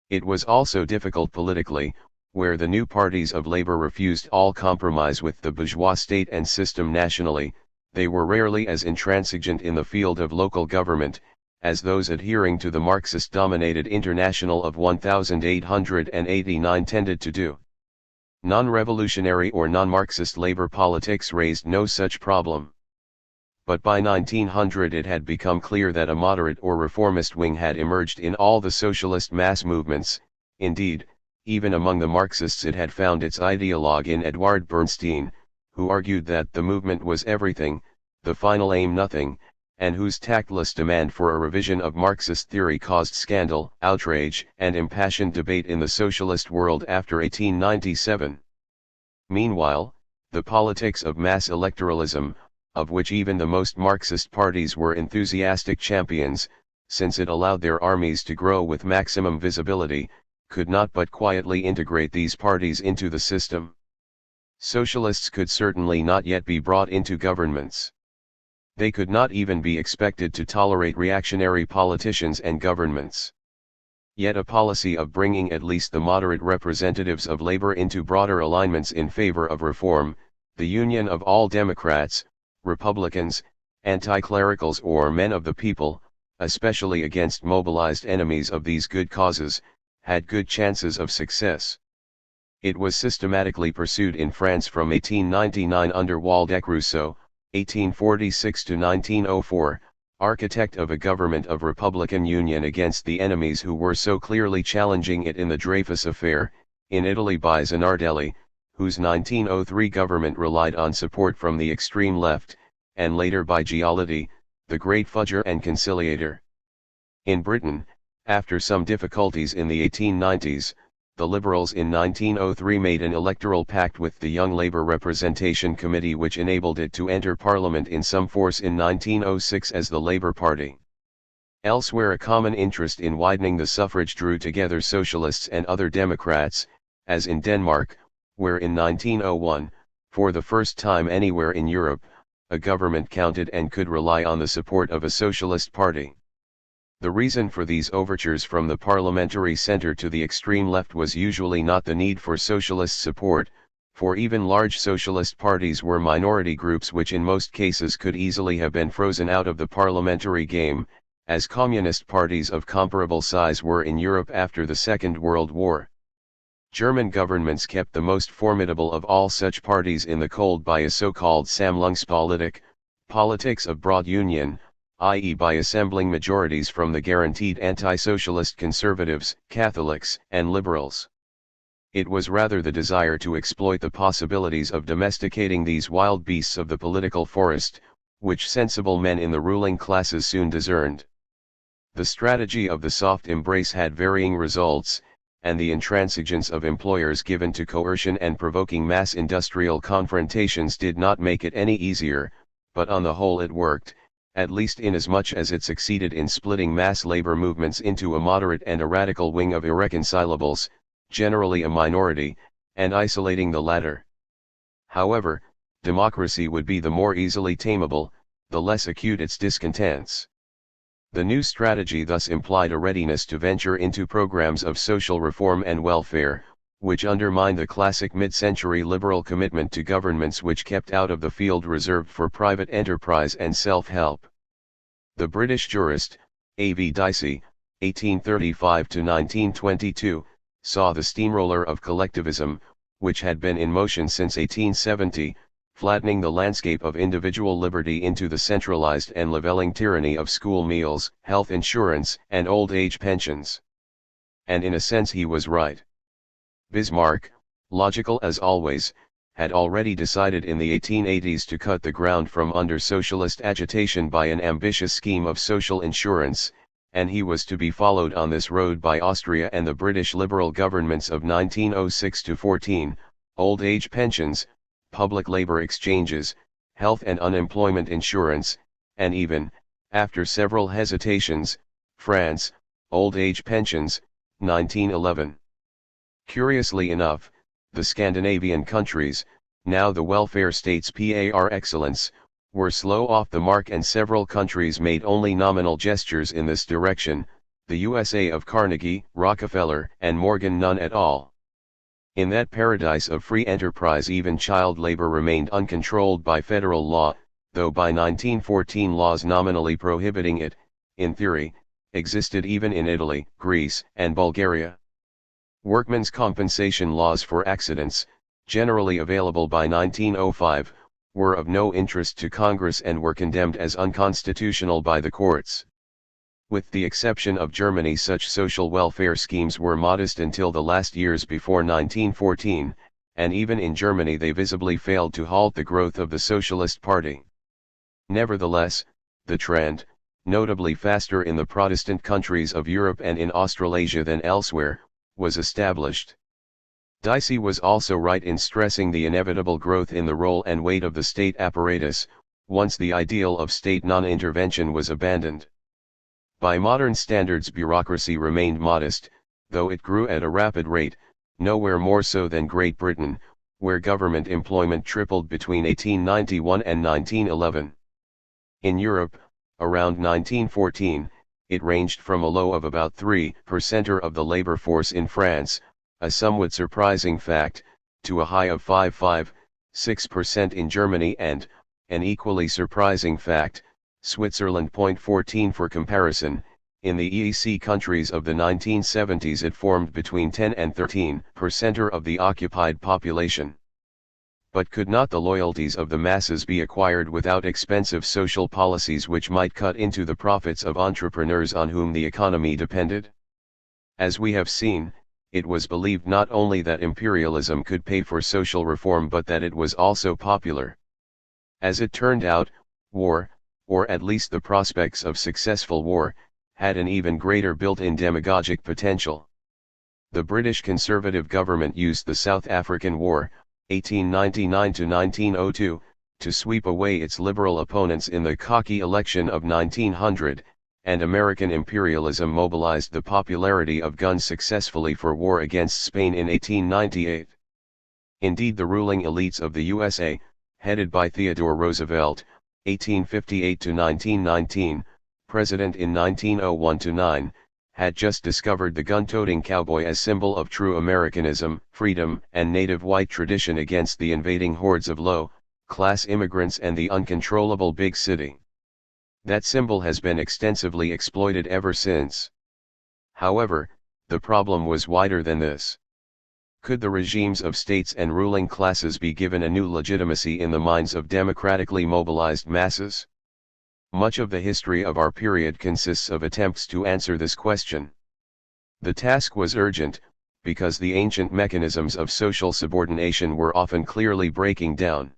It was also difficult politically, where the new parties of labor refused all compromise with the bourgeois state and system nationally. They were rarely as intransigent in the field of local government, as those adhering to the Marxist-dominated International of 1889 tended to do. Non-revolutionary or non-Marxist labor politics raised no such problem. But by 1900 it had become clear that a moderate or reformist wing had emerged in all the socialist mass movements. Indeed, even among the Marxists it had found its ideologue in Edward Bernstein, who argued that the movement was everything, the final aim nothing, and whose tactless demand for a revision of Marxist theory caused scandal, outrage, and impassioned debate in the socialist world after 1897. Meanwhile, the politics of mass electoralism, of which even the most Marxist parties were enthusiastic champions, since it allowed their armies to grow with maximum visibility, could not but quietly integrate these parties into the system. Socialists could certainly not yet be brought into governments. They could not even be expected to tolerate reactionary politicians and governments. Yet a policy of bringing at least the moderate representatives of labor into broader alignments in favor of reform, the union of all Democrats, Republicans, anti-clericals or men of the people, especially against mobilized enemies of these good causes, had good chances of success. It was systematically pursued in France from 1899 under Waldeck-Rousseau, 1846 to 1904, architect of a government of Republican Union against the enemies who were so clearly challenging it in the Dreyfus affair, in Italy by Zanardelli, whose 1903 government relied on support from the extreme left, and later by Giolitti, the great fudger and conciliator. In Britain, after some difficulties in the 1890s, the Liberals in 1903 made an electoral pact with the Young Labour Representation Committee which enabled it to enter Parliament in some force in 1906 as the Labour Party. Elsewhere, a common interest in widening the suffrage drew together socialists and other Democrats, as in Denmark, where in 1901, for the first time anywhere in Europe, a government counted and could rely on the support of a socialist party. The reason for these overtures from the parliamentary centre to the extreme left was usually not the need for socialist support, for even large socialist parties were minority groups which in most cases could easily have been frozen out of the parliamentary game, as communist parties of comparable size were in Europe after the Second World War. German governments kept the most formidable of all such parties in the cold by a so-called Sammlungspolitik, politics of broad union, i.e. by assembling majorities from the guaranteed anti-socialist conservatives, Catholics, and liberals. It was rather the desire to exploit the possibilities of domesticating these wild beasts of the political forest, which sensible men in the ruling classes soon discerned. The strategy of the soft embrace had varying results, and the intransigence of employers given to coercion and provoking mass industrial confrontations did not make it any easier, but on the whole it worked, at least inasmuch as it succeeded in splitting mass labor movements into a moderate and a radical wing of irreconcilables, generally a minority, and isolating the latter. However, democracy would be the more easily tameable, the less acute its discontents. The new strategy thus implied a readiness to venture into programs of social reform and welfare, which undermined the classic mid-century liberal commitment to governments which kept out of the field reserved for private enterprise and self-help. The British jurist, A.V. Dicey, 1835–1922, saw the steamroller of collectivism, which had been in motion since 1870, flattening the landscape of individual liberty into the centralized and levelling tyranny of school meals, health insurance, and old age pensions. And in a sense he was right. Bismarck, logical as always, had already decided in the 1880s to cut the ground from under socialist agitation by an ambitious scheme of social insurance, and he was to be followed on this road by Austria and the British Liberal governments of 1906–14, old age pensions, public labor exchanges, health and unemployment insurance, and even, after several hesitations, France, old age pensions, 1911. Curiously enough, the Scandinavian countries, now the welfare states par excellence, were slow off the mark, and several countries made only nominal gestures in this direction, the USA of Carnegie, Rockefeller, and Morgan none at all. In that paradise of free enterprise even child labor remained uncontrolled by federal law, though by 1914 laws nominally prohibiting it, in theory, existed even in Italy, Greece, and Bulgaria. Workmen's compensation laws for accidents, generally available by 1905, were of no interest to Congress and were condemned as unconstitutional by the courts. With the exception of Germany, such social welfare schemes were modest until the last years before 1914, and even in Germany they visibly failed to halt the growth of the Socialist Party. Nevertheless, the trend, notably faster in the Protestant countries of Europe and in Australasia than elsewhere, was established. Dicey was also right in stressing the inevitable growth in the role and weight of the state apparatus, once the ideal of state non-intervention was abandoned. By modern standards, bureaucracy remained modest, though it grew at a rapid rate, nowhere more so than Great Britain, where government employment tripled between 1891 and 1911. In Europe, around 1914, it ranged from a low of about 3% of the labor force in France, a somewhat surprising fact, to a high of 5.56% in Germany and, an equally surprising fact, Switzerland. 14 for comparison, in the EEC countries of the 1970s it formed between 10 and 13% of the occupied population. But could not the loyalties of the masses be acquired without expensive social policies which might cut into the profits of entrepreneurs on whom the economy depended? As we have seen, it was believed not only that imperialism could pay for social reform but that it was also popular. As it turned out, war, or at least the prospects of successful war, had an even greater built-in demagogic potential. The British Conservative government used the South African War, 1899–1902, to sweep away its liberal opponents in the cocky election of 1900, and American imperialism mobilized the popularity of guns successfully for war against Spain in 1898. Indeed, the ruling elites of the USA, headed by Theodore Roosevelt, 1858–1919, President in 1901–9, had just discovered the gun-toting cowboy as symbol of true Americanism, freedom, and native white tradition against the invading hordes of low-class immigrants and the uncontrollable big city. That symbol has been extensively exploited ever since. However, the problem was wider than this. Could the regimes of states and ruling classes be given a new legitimacy in the minds of democratically mobilized masses? Much of the history of our period consists of attempts to answer this question. The task was urgent, because the ancient mechanisms of social subordination were often clearly breaking down.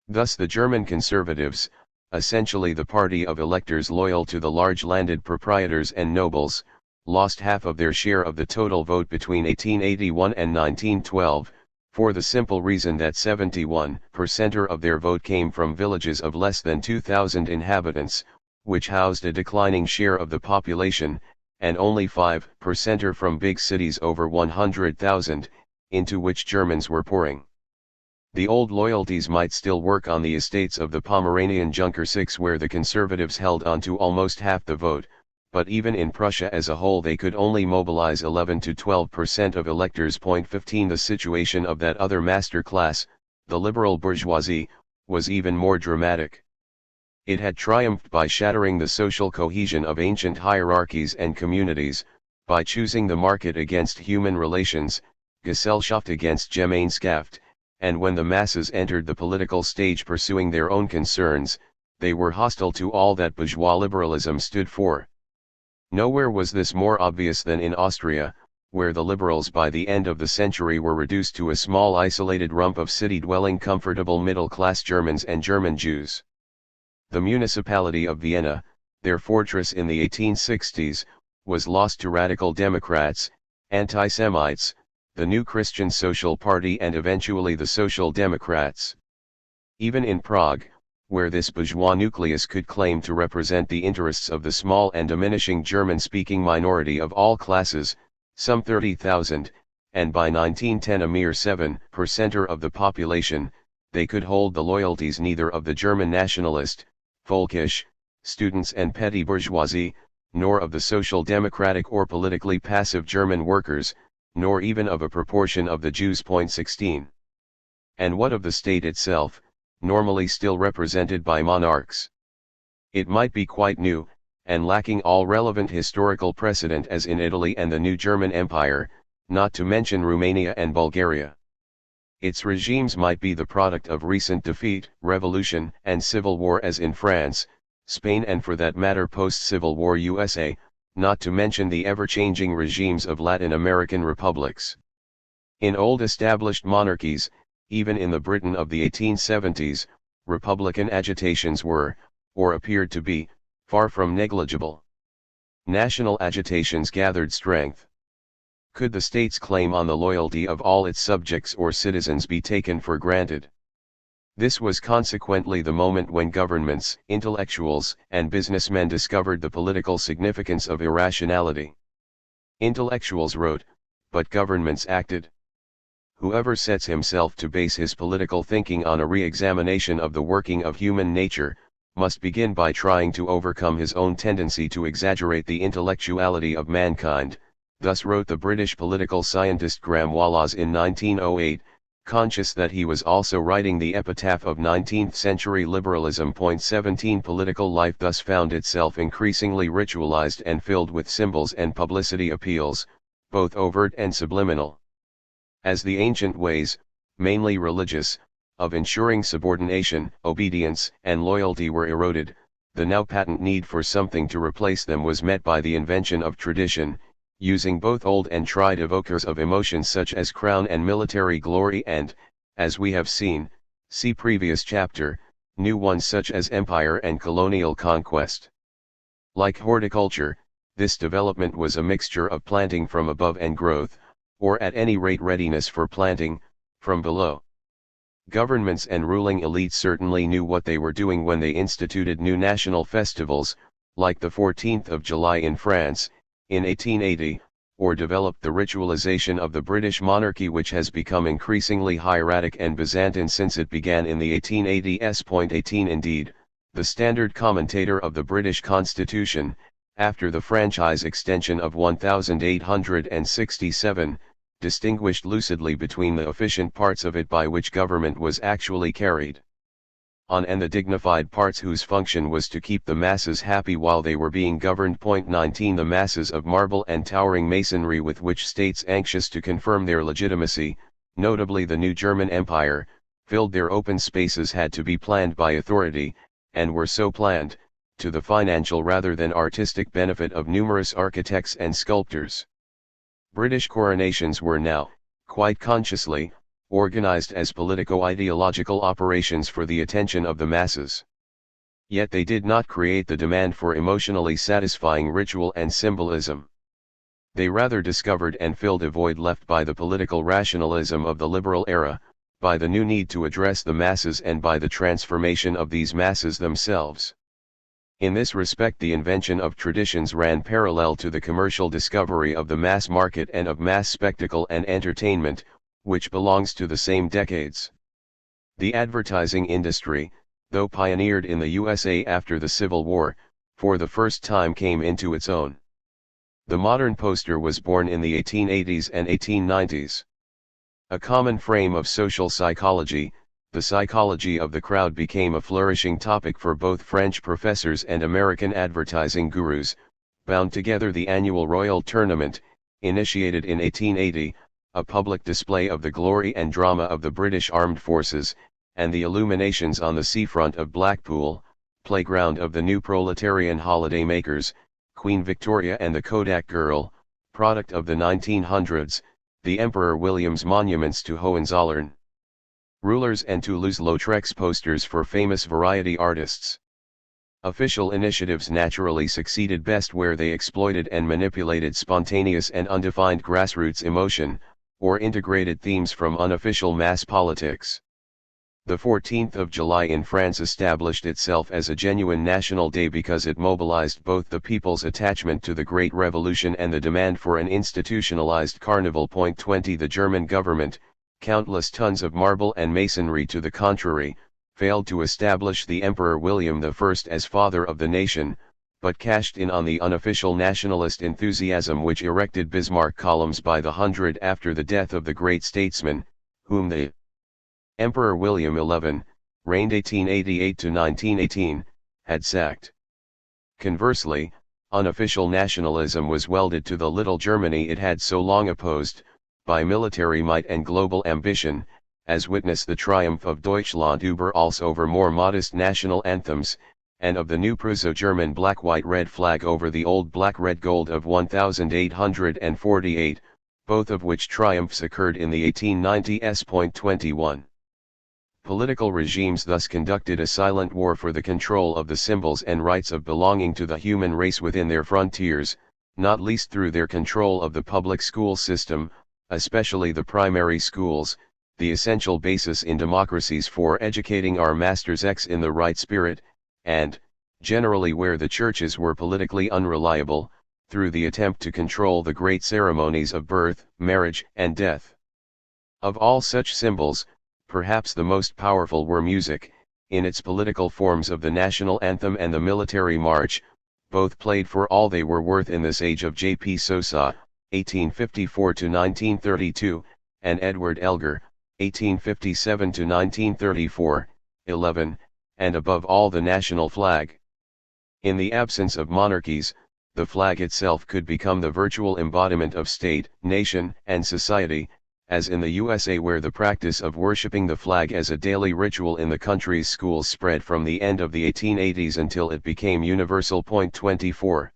Thus the German conservatives, essentially the party of electors loyal to the large landed proprietors and nobles, lost half of their share of the total vote between 1881 and 1912, for the simple reason that 71% of their vote came from villages of less than 2,000 inhabitants, which housed a declining share of the population, and only 5% from big cities over 100,000, into which Germans were pouring. The old loyalties might still work on the estates of the Pomeranian Junker Six where the conservatives held on to almost half the vote, but even in Prussia as a whole they could only mobilize 11 to 12% of electors. 15 The situation of that other master class, the liberal bourgeoisie, was even more dramatic. It had triumphed by shattering the social cohesion of ancient hierarchies and communities, by choosing the market against human relations, Gesellschaft against Gemeinschaft, and when the masses entered the political stage pursuing their own concerns, they were hostile to all that bourgeois liberalism stood for. Nowhere was this more obvious than in Austria, where the liberals by the end of the century were reduced to a small isolated rump of city-dwelling comfortable middle-class Germans and German Jews. The municipality of Vienna, their fortress in the 1860s, was lost to radical Democrats, anti-Semites, the New Christian Social Party and eventually the Social Democrats. Even in Prague, where this bourgeois nucleus could claim to represent the interests of the small and diminishing German-speaking minority of all classes, some 30,000, and by 1910 a mere 7% of the population, they could hold the loyalties neither of the German nationalist, folkish, students and petty bourgeoisie, nor of the social democratic or politically passive German workers, nor even of a proportion of the Jews. 16. And what of the state itself, normally still represented by monarchs? It might be quite new, and lacking all relevant historical precedent as in Italy and the new German Empire, not to mention Romania and Bulgaria. Its regimes might be the product of recent defeat, revolution, and civil war as in France, Spain and for that matter post-Civil War USA, not to mention the ever-changing regimes of Latin American republics. In old established monarchies, even in the Britain of the 1870s, republican agitations were, or appeared to be, far from negligible. National agitations gathered strength. Could the state's claim on the loyalty of all its subjects or citizens be taken for granted? This was consequently the moment when governments, intellectuals, and businessmen discovered the political significance of irrationality. Intellectuals wrote, but governments acted. Whoever sets himself to base his political thinking on a re-examination of the working of human nature, must begin by trying to overcome his own tendency to exaggerate the intellectuality of mankind. Thus wrote the British political scientist Graham Wallas in 1908, conscious that he was also writing the epitaph of 19th-century liberalism. 17 Political life thus found itself increasingly ritualized and filled with symbols and publicity appeals, both overt and subliminal. As the ancient ways, mainly religious, of ensuring subordination, obedience, and loyalty were eroded, the now patent need for something to replace them was met by the invention of tradition, using both old and tried evokers of emotions such as crown and military glory and, as we have seen, see previous chapter, new ones such as empire and colonial conquest. Like horticulture, this development was a mixture of planting from above and growth, or at any rate readiness for planting, from below. Governments and ruling elites certainly knew what they were doing when they instituted new national festivals, like the 14th of July in France, in 1880, or developed the ritualization of the British monarchy, which has become increasingly hieratic and Byzantine since it began in the 1880s. 18 Indeed, the standard commentator of the British Constitution, after the franchise extension of 1867, distinguished lucidly between the efficient parts of it by which government was actually carried on and the dignified parts whose function was to keep the masses happy while they were being governed. 19 The masses of marble and towering masonry with which states anxious to confirm their legitimacy, notably the new German Empire, filled their open spaces had to be planned by authority, and were so planned, to the financial rather than artistic benefit of numerous architects and sculptors. British coronations were now, quite consciously, organized as politico-ideological operations for the attention of the masses. Yet they did not create the demand for emotionally satisfying ritual and symbolism. They rather discovered and filled a void left by the political rationalism of the liberal era, by the new need to address the masses and by the transformation of these masses themselves. In this respect the invention of traditions ran parallel to the commercial discovery of the mass market and of mass spectacle and entertainment, which belongs to the same decades. The advertising industry, though pioneered in the USA after the Civil War, for the first time came into its own. The modern poster was born in the 1880s and 1890s. A common frame of social psychology, the psychology of the crowd, became a flourishing topic for both French professors and American advertising gurus, bound together the annual Royal Tournament, initiated in 1880, a public display of the glory and drama of the British Armed Forces, and the illuminations on the seafront of Blackpool, playground of the new proletarian holidaymakers, Queen Victoria and the Kodak Girl, product of the 1900s, the Emperor William's monuments to Hohenzollern. Rulers and Toulouse-Lautrec's posters for famous variety artists. Official initiatives naturally succeeded best where they exploited and manipulated spontaneous and undefined grassroots emotion, or integrated themes from unofficial mass politics. The 14th of July in France established itself as a genuine national day because it mobilized both the people's attachment to the Great Revolution and the demand for an institutionalized carnival. 20 The German government, countless tons of marble and masonry to the contrary, failed to establish the Emperor William I as father of the nation, but cashed in on the unofficial nationalist enthusiasm which erected Bismarck columns by the hundred after the death of the great statesman, whom the Emperor William XI, reigned 1888 to 1918, had sacked. Conversely, unofficial nationalism was welded to the little Germany it had so long opposed, by military might and global ambition, as witness the triumph of Deutschland über alles over more modest national anthems, and of the new Prusso-German black-white-red flag over the old black-red-gold of 1848, both of which triumphs occurred in the 1890s. 21. Political regimes thus conducted a silent war for the control of the symbols and rights of belonging to the human race within their frontiers, not least through their control of the public school system, especially the primary schools, the essential basis in democracies for educating our masters in the right spirit, and, generally where the churches were politically unreliable, through the attempt to control the great ceremonies of birth, marriage, and death. Of all such symbols, perhaps the most powerful were music, in its political forms of the national anthem and the military march, both played for all they were worth in this age of J.P. Sosa, 1854 to 1932, and Edward Elgar, 1857 to 1934, 11, and above all the national flag. In the absence of monarchies, the flag itself could become the virtual embodiment of state, nation, and society, as in the USA, where the practice of worshipping the flag as a daily ritual in the country's schools spread from the end of the 1880s until it became universal. 24.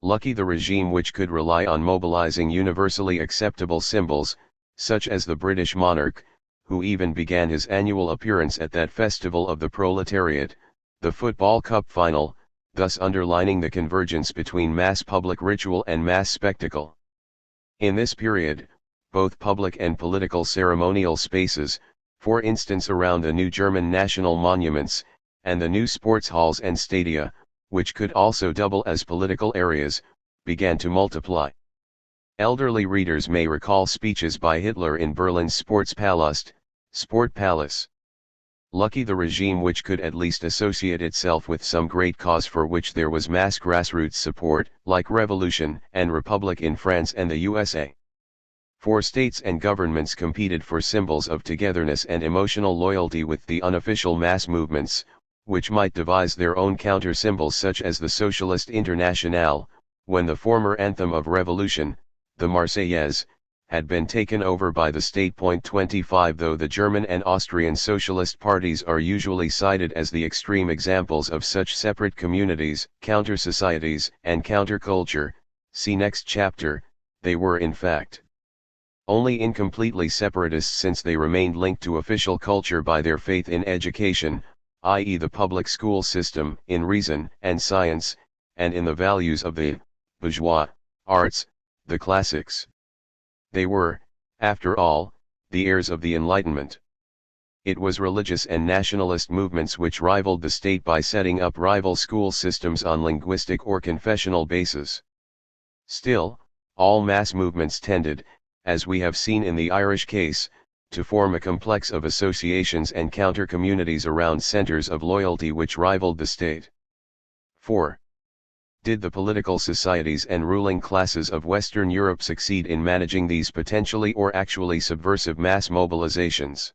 Lucky the regime which could rely on mobilizing universally acceptable symbols, such as the British monarch, who even began his annual appearance at that festival of the proletariat, the Football Cup final, thus underlining the convergence between mass public ritual and mass spectacle. In this period, both public and political ceremonial spaces, for instance around the new German national monuments, and the new sports halls and stadia, which could also double as political areas, began to multiply. Elderly readers may recall speeches by Hitler in Berlin's Sportpalast, Sport Palace. Lucky the regime which could at least associate itself with some great cause for which there was mass grassroots support, like revolution and republic in France and the USA. For states and governments competed for symbols of togetherness and emotional loyalty with the unofficial mass movements, which might devise their own counter-symbols, such as the Socialist Internationale, when the former anthem of revolution, the Marseillaise, had been taken over by the state. 25 Though the German and Austrian socialist parties are usually cited as the extreme examples of such separate communities, counter-societies, and counter-culture, see next chapter, they were in fact only incompletely separatists, since they remained linked to official culture by their faith in education, i.e. the public school system, in reason and science, and in the values of the bourgeois arts, the classics. They were, after all, the heirs of the Enlightenment. It was religious and nationalist movements which rivaled the state by setting up rival school systems on linguistic or confessional bases. Still, all mass movements tended, as we have seen in the Irish case, to form a complex of associations and counter-communities around centers of loyalty which rivaled the state. 4. Did the political societies and ruling classes of Western Europe succeed in managing these potentially or actually subversive mass mobilizations?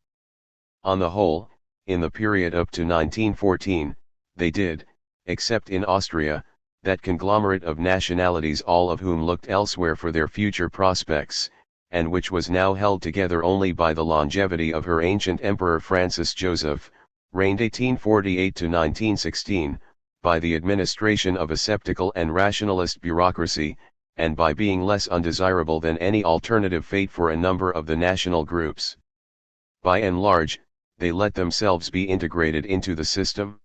On the whole, in the period up to 1914, they did, except in Austria, that conglomerate of nationalities all of whom looked elsewhere for their future prospects, and which was now held together only by the longevity of her ancient Emperor Francis Joseph, reigned 1848 to 1916, by the administration of a sceptical and rationalist bureaucracy, and by being less undesirable than any alternative fate for a number of the national groups. By and large, they let themselves be integrated into the system.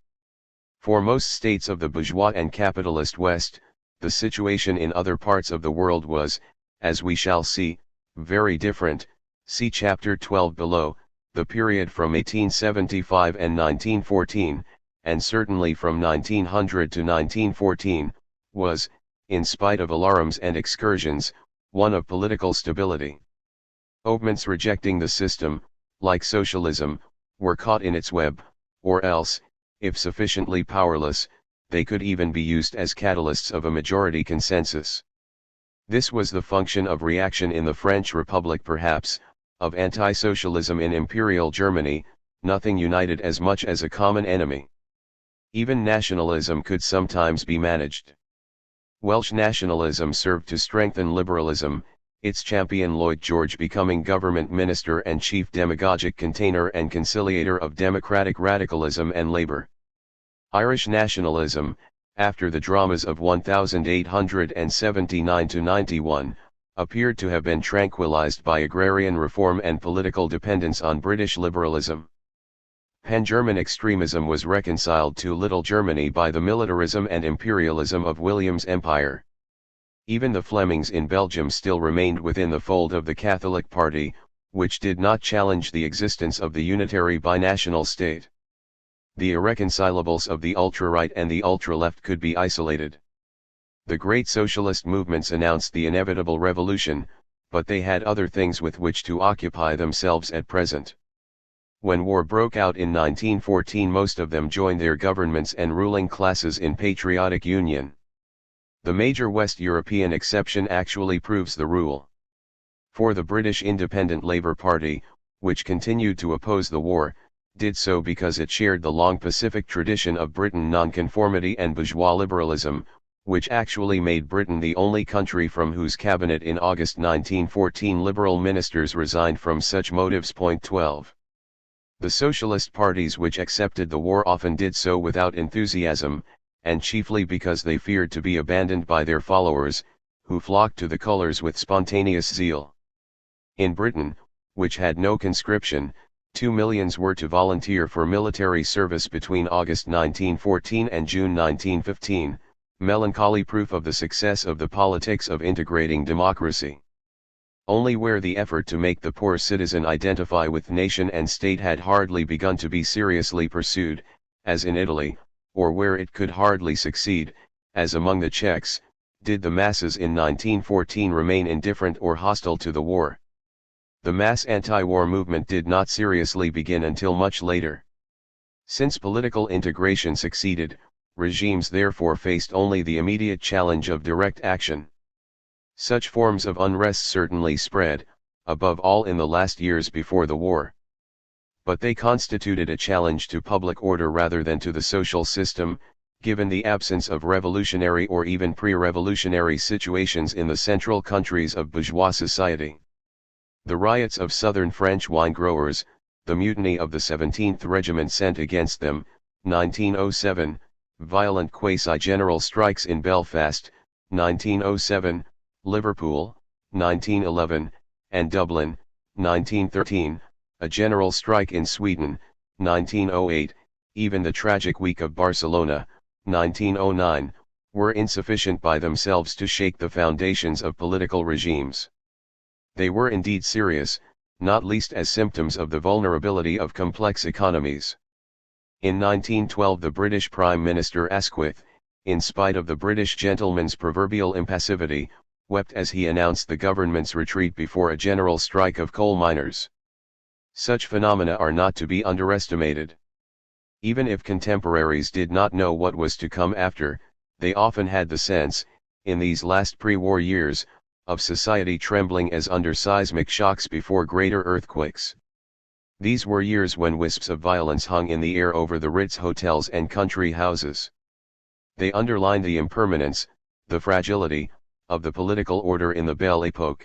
For most states of the bourgeois and capitalist West, the situation in other parts of the world was, as we shall see, very different. See chapter 12 below. The period from 1875 and 1914, and certainly from 1900 to 1914, was, in spite of alarums and excursions, one of political stability. Movements rejecting the system, like socialism, were caught in its web, or else, if sufficiently powerless, they could even be used as catalysts of a majority consensus. This was the function of reaction in the French Republic, perhaps, of anti-socialism in Imperial Germany, nothing united as much as a common enemy. Even nationalism could sometimes be managed. Welsh nationalism served to strengthen liberalism, its champion Lloyd George becoming government minister and chief demagogic container and conciliator of democratic radicalism and labour. Irish nationalism, after the dramas of 1879–91, appeared to have been tranquilized by agrarian reform and political dependence on British liberalism. Pan-German extremism was reconciled to Little Germany by the militarism and imperialism of William's empire. Even the Flemings in Belgium still remained within the fold of the Catholic party, which did not challenge the existence of the unitary binational state. The irreconcilables of the ultra-right and the ultra-left could be isolated. The great socialist movements announced the inevitable revolution, but they had other things with which to occupy themselves at present. When war broke out in 1914, most of them joined their governments and ruling classes in patriotic union. The major West European exception actually proves the rule. For the British Independent Labour Party, which continued to oppose the war, did so because it shared the long Pacific tradition of Britain nonconformity and bourgeois liberalism, which actually made Britain the only country from whose cabinet in August 1914 liberal ministers resigned from such motives. 12. The socialist parties which accepted the war often did so without enthusiasm, and chiefly because they feared to be abandoned by their followers, who flocked to the colors with spontaneous zeal. In Britain, which had no conscription, 2 millions were to volunteer for military service between August 1914 and June 1915, melancholy proof of the success of the politics of integrating democracy. Only where the effort to make the poor citizen identify with nation and state had hardly begun to be seriously pursued, as in Italy, or where it could hardly succeed, as among the Czechs, did the masses in 1914 remain indifferent or hostile to the war. The mass anti-war movement did not seriously begin until much later. Since political integration succeeded, regimes therefore faced only the immediate challenge of direct action. Such forms of unrest certainly spread, above all in the last years before the war. But they constituted a challenge to public order rather than to the social system, given the absence of revolutionary or even pre-revolutionary situations in the central countries of bourgeois society. The riots of southern French wine growers, the mutiny of the 17th Regiment sent against them, 1907, violent quasi-general strikes in Belfast, 1907, Liverpool, 1911, and Dublin, 1913, a general strike in Sweden, 1908, even the tragic week of Barcelona, 1909, were insufficient by themselves to shake the foundations of political regimes. They were indeed serious, not least as symptoms of the vulnerability of complex economies. In 1912 the British Prime Minister Asquith, in spite of the British gentleman's proverbial impassivity, wept as he announced the government's retreat before a general strike of coal miners. Such phenomena are not to be underestimated. Even if contemporaries did not know what was to come after, they often had the sense, in these last pre-war years, of society trembling as under seismic shocks before greater earthquakes. These were years when wisps of violence hung in the air over the Ritz hotels and country houses. They underlined the impermanence, the fragility, of the political order in the Belle Époque.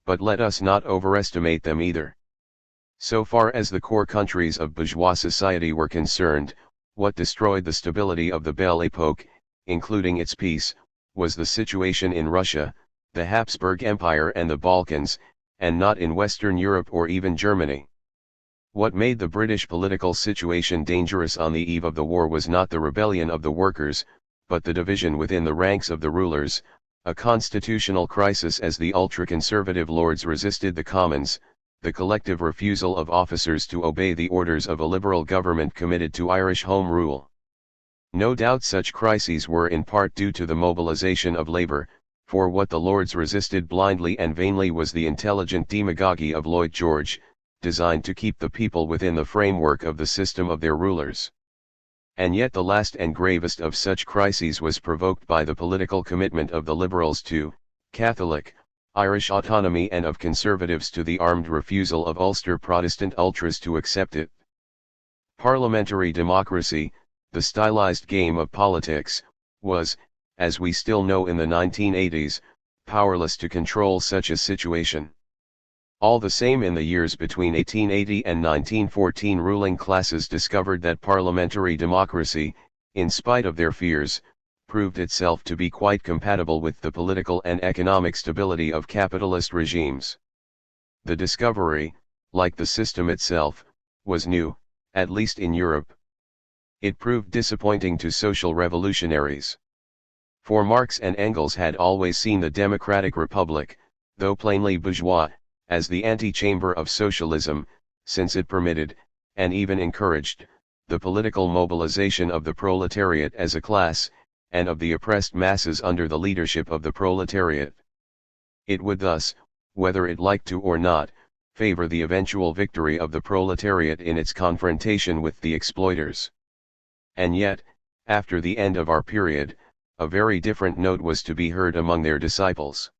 But let us not overestimate them either. So far as the core countries of bourgeois society were concerned, what destroyed the stability of the Belle Époque, including its peace, was the situation in Russia, the Habsburg Empire and the Balkans, and not in Western Europe or even Germany. What made the British political situation dangerous on the eve of the war was not the rebellion of the workers, but the division within the ranks of the rulers, a constitutional crisis as the ultra-conservative lords resisted the commons, the collective refusal of officers to obey the orders of a liberal government committed to Irish Home Rule. No doubt such crises were in part due to the mobilization of labor, for what the lords resisted blindly and vainly was the intelligent demagogy of Lloyd George, designed to keep the people within the framework of the system of their rulers. And yet the last and gravest of such crises was provoked by the political commitment of the Liberals to Catholic, Irish autonomy and of Conservatives to the armed refusal of Ulster Protestant ultras to accept it. Parliamentary democracy, the stylized game of politics, was, as we still know in the 1980s, powerless to control such a situation. All the same, in the years between 1880 and 1914 ruling classes discovered that parliamentary democracy, in spite of their fears, proved itself to be quite compatible with the political and economic stability of capitalist regimes. The discovery, like the system itself, was new, at least in Europe. It proved disappointing to social revolutionaries. For Marx and Engels had always seen the democratic republic, though plainly bourgeois, as the antechamber of socialism, since it permitted, and even encouraged, the political mobilization of the proletariat as a class, and of the oppressed masses under the leadership of the proletariat. It would thus, whether it liked to or not, favor the eventual victory of the proletariat in its confrontation with the exploiters. And yet, after the end of our period, a very different note was to be heard among their disciples.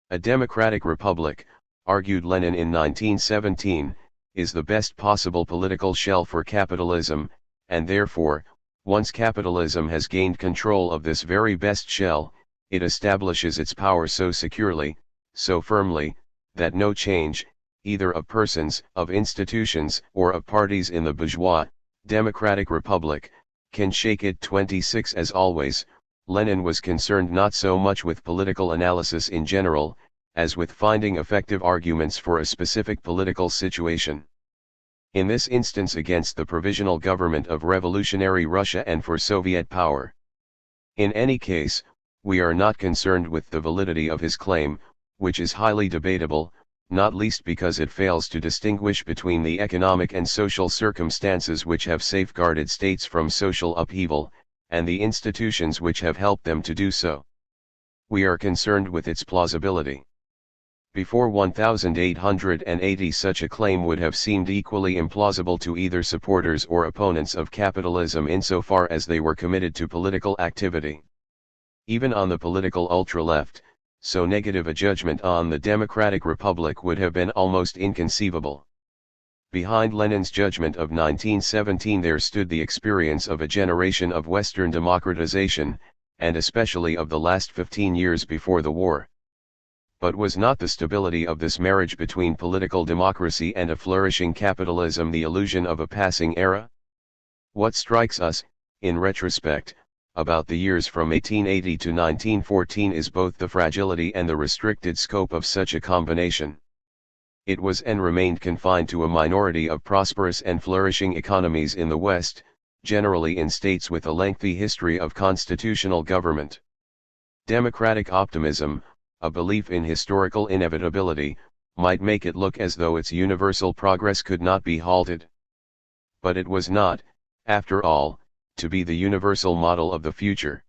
A democratic republic, argued Lenin in 1917, is the best possible political shell for capitalism, and therefore, Once capitalism has gained control of this very best shell, it establishes its power so securely, so firmly, that no change, either of persons, of institutions, or of parties in the bourgeois, democratic republic, can shake it. 26 As always, Lenin was concerned not so much with political analysis in general, as with finding effective arguments for a specific political situation. In this instance against the provisional government of revolutionary Russia and for Soviet power. In any case, we are not concerned with the validity of his claim, which is highly debatable, not least because it fails to distinguish between the economic and social circumstances which have safeguarded states from social upheaval, and the institutions which have helped them to do so. We are concerned with its plausibility. Before 1880 such a claim would have seemed equally implausible to either supporters or opponents of capitalism insofar as they were committed to political activity. Even on the political ultra-left, so negative a judgment on the democratic republic would have been almost inconceivable. Behind Lenin's judgment of 1917 there stood the experience of a generation of Western democratization, and especially of the last 15 years before the war. But was not the stability of this marriage between political democracy and a flourishing capitalism the illusion of a passing era? What strikes us, in retrospect, about the years from 1880 to 1914 is both the fragility and the restricted scope of such a combination. It was and remained confined to a minority of prosperous and flourishing economies in the West, generally in states with a lengthy history of constitutional government. Democratic optimism, a belief in historical inevitability, might make it look as though its universal progress could not be halted. But it was not, after all, to be the universal model of the future.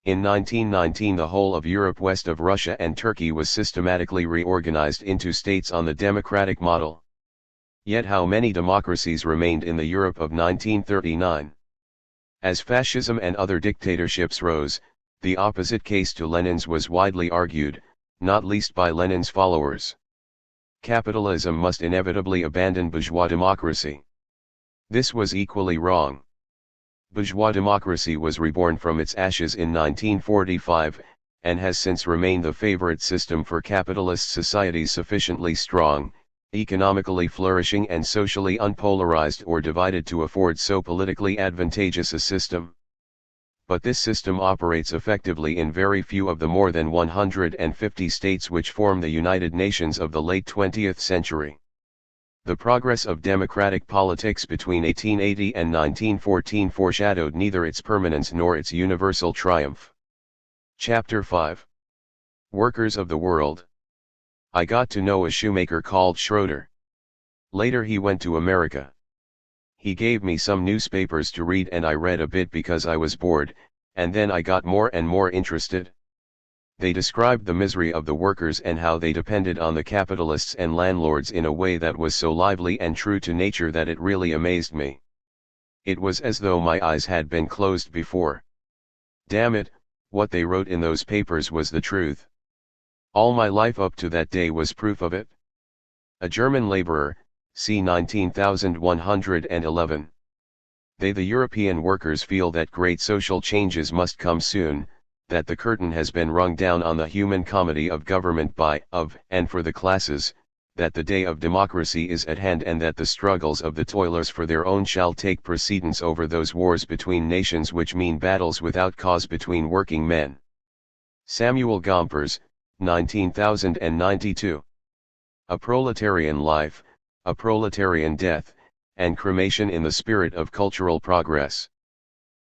In 1919 the whole of Europe west of Russia and Turkey was systematically reorganized into states on the democratic model. Yet how many democracies remained in the Europe of 1939? As fascism and other dictatorships rose, the opposite case to Lenin's was widely argued, not least by Lenin's followers. Capitalism must inevitably abandon bourgeois democracy. This was equally wrong. Bourgeois democracy was reborn from its ashes in 1945, and has since remained the favorite system for capitalist societies sufficiently strong, economically flourishing and socially unpolarized or divided to afford so politically advantageous a system. But this system operates effectively in very few of the more than 150 states which form the United Nations of the late 20th century. The progress of democratic politics between 1880 and 1914 foreshadowed neither its permanence nor its universal triumph. Chapter 5. Workers of the World. I got to know a shoemaker called Schroeder. Later he went to America. He gave me some newspapers to read and I read a bit because I was bored, and then I got more and more interested. They described the misery of the workers and how they depended on the capitalists and landlords in a way that was so lively and true to nature that it really amazed me. It was as though my eyes had been closed before. Damn it, what they wrote in those papers was the truth. All my life up to that day was proof of it. A German laborer, c. 19111. They the European workers feel that great social changes must come soon, that the curtain has been rung down on the human comedy of government by, of, and for the classes, that the day of democracy is at hand and that the struggles of the toilers for their own shall take precedence over those wars between nations which mean battles without cause between working men. Samuel Gompers, 19092. A proletarian life, a proletarian death, and cremation in the spirit of cultural progress.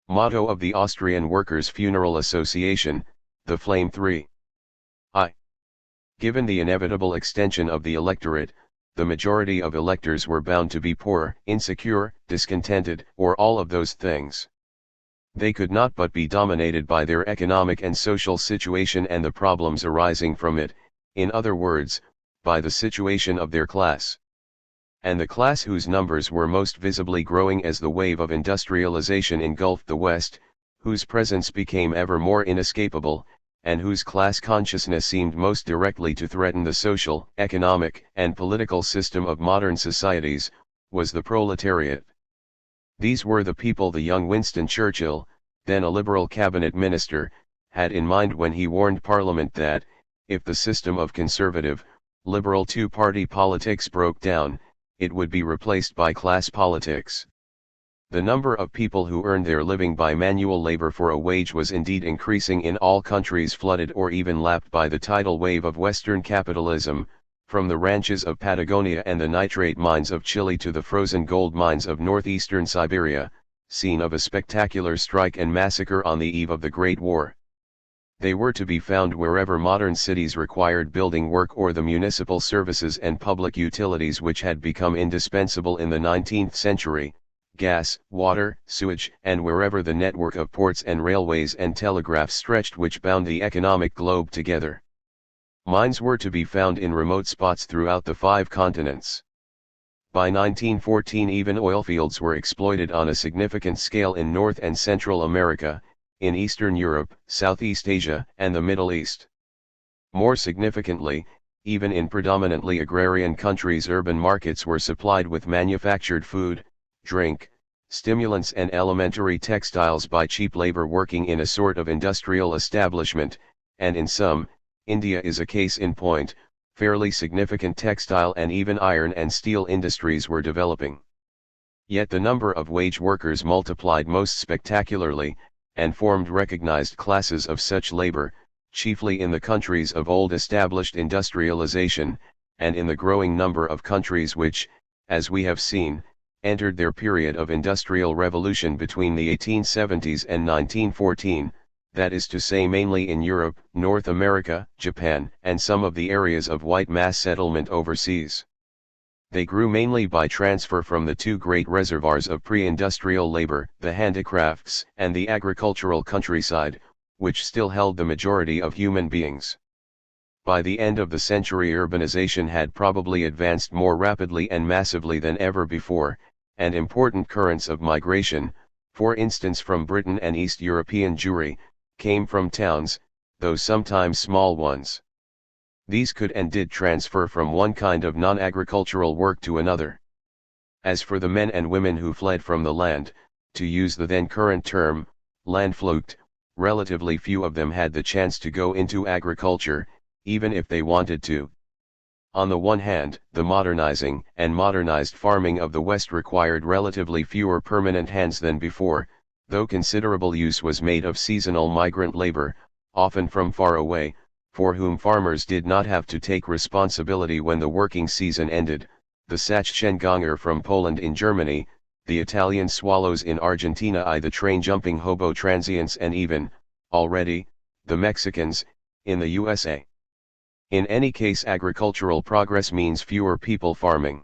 Motto of the Austrian Workers' Funeral Association, the Flame 3. Given the inevitable extension of the electorate, the majority of electors were bound to be poor, insecure, discontented, or all of those things. They could not but be dominated by their economic and social situation and the problems arising from it, in other words, by the situation of their class. And the class whose numbers were most visibly growing as the wave of industrialization engulfed the West, whose presence became ever more inescapable, and whose class consciousness seemed most directly to threaten the social, economic, and political system of modern societies, was the proletariat. These were the people the young Winston Churchill, then a Liberal cabinet minister, had in mind when he warned Parliament that, if the system of conservative, liberal two-party politics broke down, it would be replaced by class politics. The number of people who earned their living by manual labor for a wage was indeed increasing in all countries flooded or even lapped by the tidal wave of Western capitalism, from the ranches of Patagonia and the nitrate mines of Chile to the frozen gold mines of northeastern Siberia, scene of a spectacular strike and massacre on the eve of the Great War. They were to be found wherever modern cities required building work or the municipal services and public utilities which had become indispensable in the 19th century, gas, water, sewage, and wherever the network of ports and railways and telegraphs stretched which bound the economic globe together. Mines were to be found in remote spots throughout the 5 continents. By 1914 even oilfields were exploited on a significant scale in North and Central America, in Eastern Europe, Southeast Asia, and the Middle East. More significantly, even in predominantly agrarian countries urban markets were supplied with manufactured food, drink, stimulants and elementary textiles by cheap labor working in a sort of industrial establishment, and in some, India is a case in point, fairly significant textile and even iron and steel industries were developing. Yet the number of wage workers multiplied most spectacularly, and formed recognized classes of such labor, chiefly in the countries of old established industrialization, and in the growing number of countries which, as we have seen, entered their period of industrial revolution between the 1870s and 1914, that is to say mainly in Europe, North America, Japan, and some of the areas of white mass settlement overseas. They grew mainly by transfer from the 2 great reservoirs of pre-industrial labor, the handicrafts and the agricultural countryside, which still held the majority of human beings. By the end of the century urbanization had probably advanced more rapidly and massively than ever before, and important currents of migration, for instance from Britain and East European Jewry, came from towns, though sometimes small ones. These could and did transfer from one kind of non-agricultural work to another. As for the men and women who fled from the land, to use the then current term, landflucht, relatively few of them had the chance to go into agriculture, even if they wanted to. On the one hand, the modernizing and modernized farming of the West required relatively fewer permanent hands than before, though considerable use was made of seasonal migrant labor, often from far away, for whom farmers did not have to take responsibility when the working season ended, the Sachsenganger from Poland in Germany, the Italian swallows in Argentina, the train-jumping hobo transients, and even, already, the Mexicans, in the USA. In any case, agricultural progress means fewer people farming.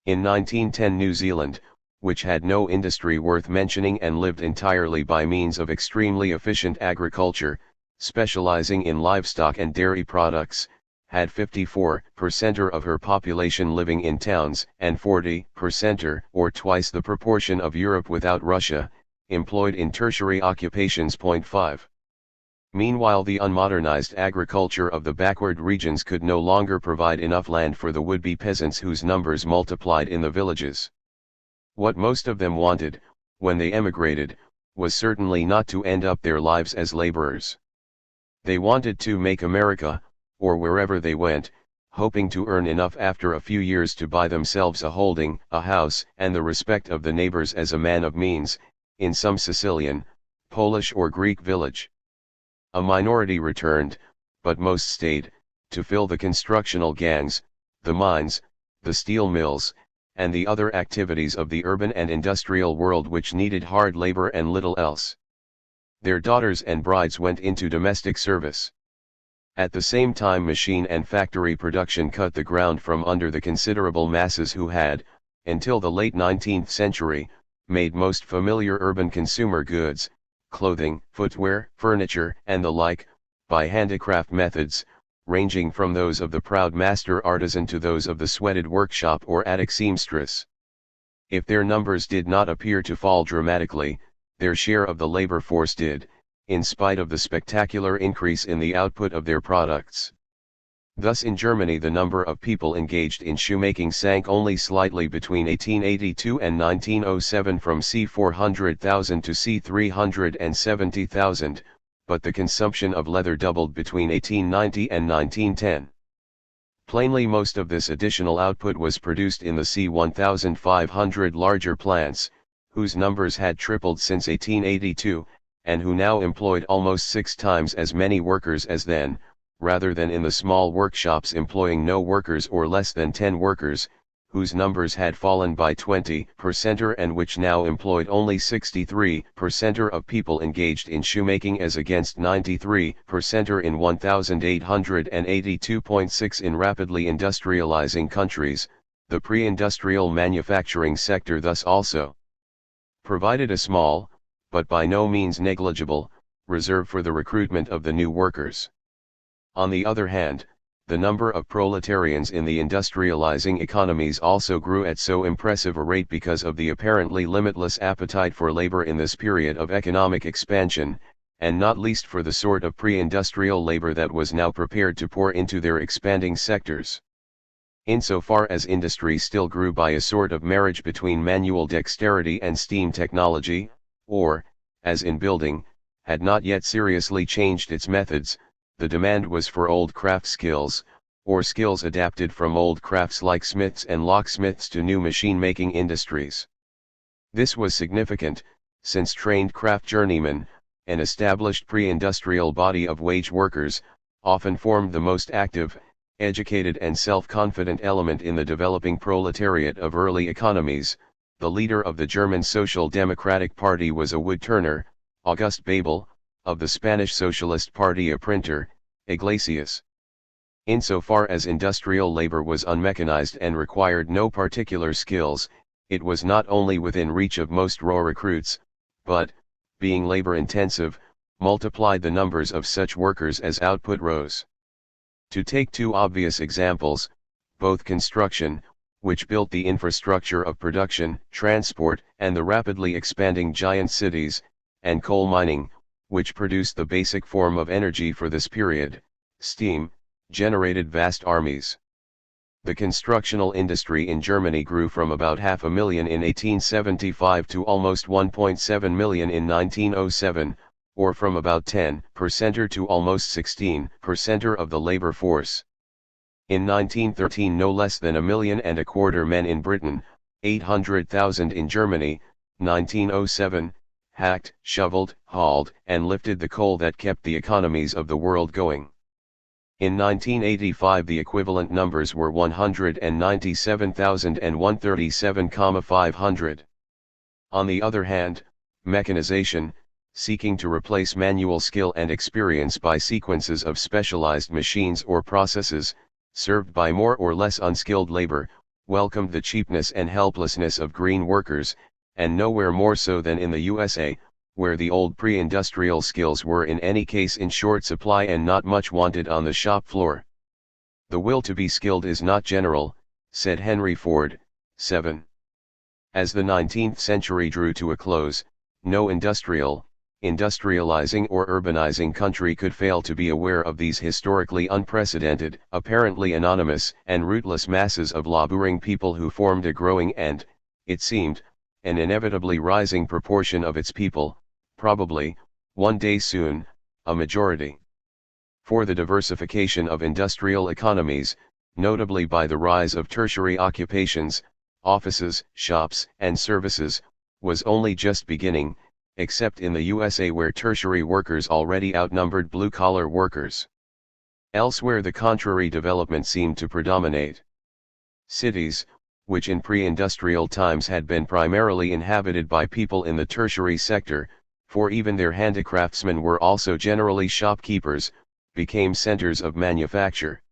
In 1910 New Zealand, which had no industry worth mentioning and lived entirely by means of extremely efficient agriculture, specializing in livestock and dairy products, had 54% of her population living in towns and 40%, or twice the proportion of Europe without Russia, employed in tertiary occupations. 5. Meanwhile, the unmodernized agriculture of the backward regions could no longer provide enough land for the would-be peasants whose numbers multiplied in the villages. What most of them wanted, when they emigrated, was certainly not to end up their lives as laborers. They wanted to make America, or wherever they went, hoping to earn enough after a few years to buy themselves a holding, a house, and the respect of the neighbors as a man of means, in some Sicilian, Polish or Greek village. A minority returned, but most stayed, to fill the constructional gangs, the mines, the steel mills, and the other activities of the urban and industrial world which needed hard labor and little else. Their daughters and brides went into domestic service. At the same time, machine and factory production cut the ground from under the considerable masses who had, until the late 19th century, made most familiar urban consumer goods, clothing, footwear, furniture, and the like, by handicraft methods, ranging from those of the proud master artisan to those of the sweated workshop or attic seamstress. If their numbers did not appear to fall dramatically, their share of the labor force did, in spite of the spectacular increase in the output of their products. Thus in Germany the number of people engaged in shoemaking sank only slightly between 1882 and 1907 from c. 400,000 to c. 370,000, but the consumption of leather doubled between 1890 and 1910. Plainly most of this additional output was produced in the c. 1,500 larger plants, whose numbers had tripled since 1882, and who now employed almost 6 times as many workers as then, rather than in the small workshops employing no workers or less than 10 workers, whose numbers had fallen by 20% and which now employed only 63% of people engaged in shoemaking as against 93% in 1882.6 in rapidly industrializing countries. The pre-industrial manufacturing sector thus also provided a small, but by no means negligible, reserve for the recruitment of the new workers. On the other hand, the number of proletarians in the industrializing economies also grew at so impressive a rate because of the apparently limitless appetite for labor in this period of economic expansion, and not least for the sort of pre-industrial labor that was now prepared to pour into their expanding sectors. Insofar as industry still grew by a sort of marriage between manual dexterity and steam technology, or, as in building, had not yet seriously changed its methods, the demand was for old craft skills, or skills adapted from old crafts like smiths and locksmiths to new machine-making industries. This was significant, since trained craft journeymen, an established pre-industrial body of wage workers, often formed the most active, educated and self-confident element in the developing proletariat of early economies. The leader of the German Social Democratic Party was a wood-turner, August Bebel, of the Spanish Socialist Party a printer, Iglesias. Insofar as industrial labor was unmechanized and required no particular skills, it was not only within reach of most raw recruits, but, being labor-intensive, multiplied the numbers of such workers as output rose. To take 2 obvious examples, both construction, which built the infrastructure of production, transport, and the rapidly expanding giant cities, and coal mining, which produced the basic form of energy for this period, steam, generated vast armies. The constructional industry in Germany grew from about 500,000 in 1875 to almost 1.7 million in 1907, or from about 10% to almost 16% of the labor force. In 1913 no less than 1.25 million men in Britain, 800,000 in Germany, 1907, hacked, shoveled, hauled, and lifted the coal that kept the economies of the world going. In 1985 the equivalent numbers were 197,000 and 137,500. On the other hand, mechanization, seeking to replace manual skill and experience by sequences of specialized machines or processes, served by more or less unskilled labor, welcomed the cheapness and helplessness of green workers, and nowhere more so than in the USA, where the old pre-industrial skills were in any case in short supply and not much wanted on the shop floor. The will to be skilled is not general, said Henry Ford, 7. As the 19th century drew to a close, no industrializing or urbanizing country could fail to be aware of these historically unprecedented, apparently anonymous and rootless masses of laboring people who formed a growing and, it seemed, an inevitably rising proportion of its people, probably, one day soon, a majority. For the diversification of industrial economies, notably by the rise of tertiary occupations, offices, shops, and services, was only just beginning, except in the USA where tertiary workers already outnumbered blue-collar workers. Elsewhere the contrary development seemed to predominate. Cities, which in pre-industrial times had been primarily inhabited by people in the tertiary sector, for even their handicraftsmen were also generally shopkeepers, became centers of manufacture.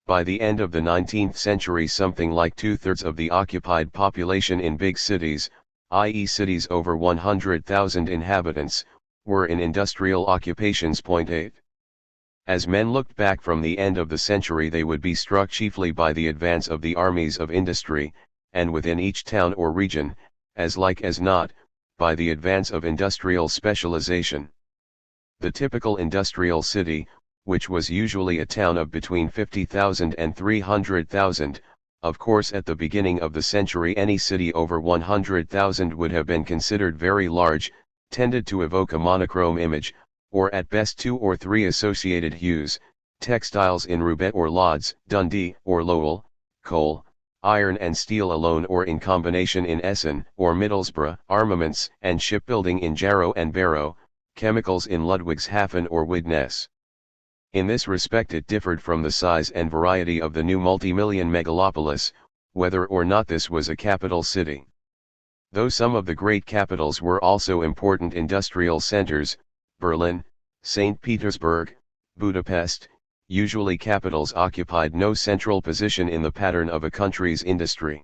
By the end of the 19th century something like 2/3 of the occupied population in big cities, i.e. cities over 100,000 inhabitants, were in industrial occupations. 8. As men looked back from the end of the century they would be struck chiefly by the advance of the armies of industry, and within each town or region, as like as not, by the advance of industrial specialization. The typical industrial city, which was usually a town of between 50,000 and 300,000. Of course, at the beginning of the century any city over 100,000 would have been considered very large, tended to evoke a monochrome image, or at best 2 or 3 associated hues, textiles in Roubaix or Lodz, Dundee or Lowell, coal, iron and steel alone or in combination in Essen or Middlesbrough, armaments and shipbuilding in Jarrow and Barrow, chemicals in Ludwigshafen or Widnes. In this respect it differed from the size and variety of the new multi-million megalopolis, whether or not this was a capital city. Though some of the great capitals were also important industrial centers, Berlin, St. Petersburg, Budapest, usually capitals occupied no central position in the pattern of a country's industry.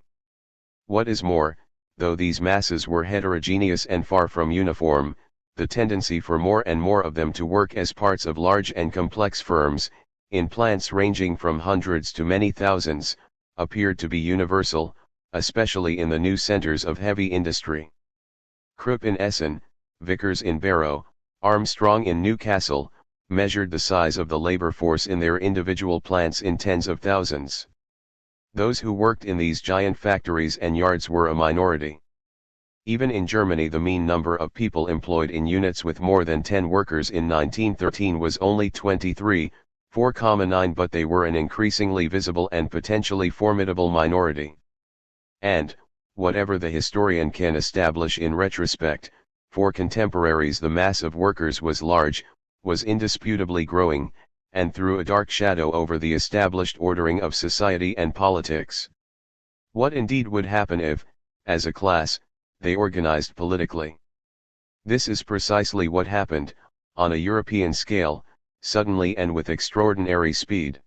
What is more, though these masses were heterogeneous and far from uniform, the tendency for more and more of them to work as parts of large and complex firms, in plants ranging from hundreds to many thousands, appeared to be universal, especially in the new centers of heavy industry. Krupp in Essen, Vickers in Barrow, Armstrong in Newcastle, measured the size of the labor force in their individual plants in tens of thousands. Those who worked in these giant factories and yards were a minority. Even in Germany the mean number of people employed in units with more than 10 workers in 1913 was only 23, 4,9, but they were an increasingly visible and potentially formidable minority. And, whatever the historian can establish in retrospect, for contemporaries the mass of workers was large, was indisputably growing, and threw a dark shadow over the established ordering of society and politics. What indeed would happen if, as a class, they organized politically? This is precisely what happened, on a European scale, suddenly and with extraordinary speed.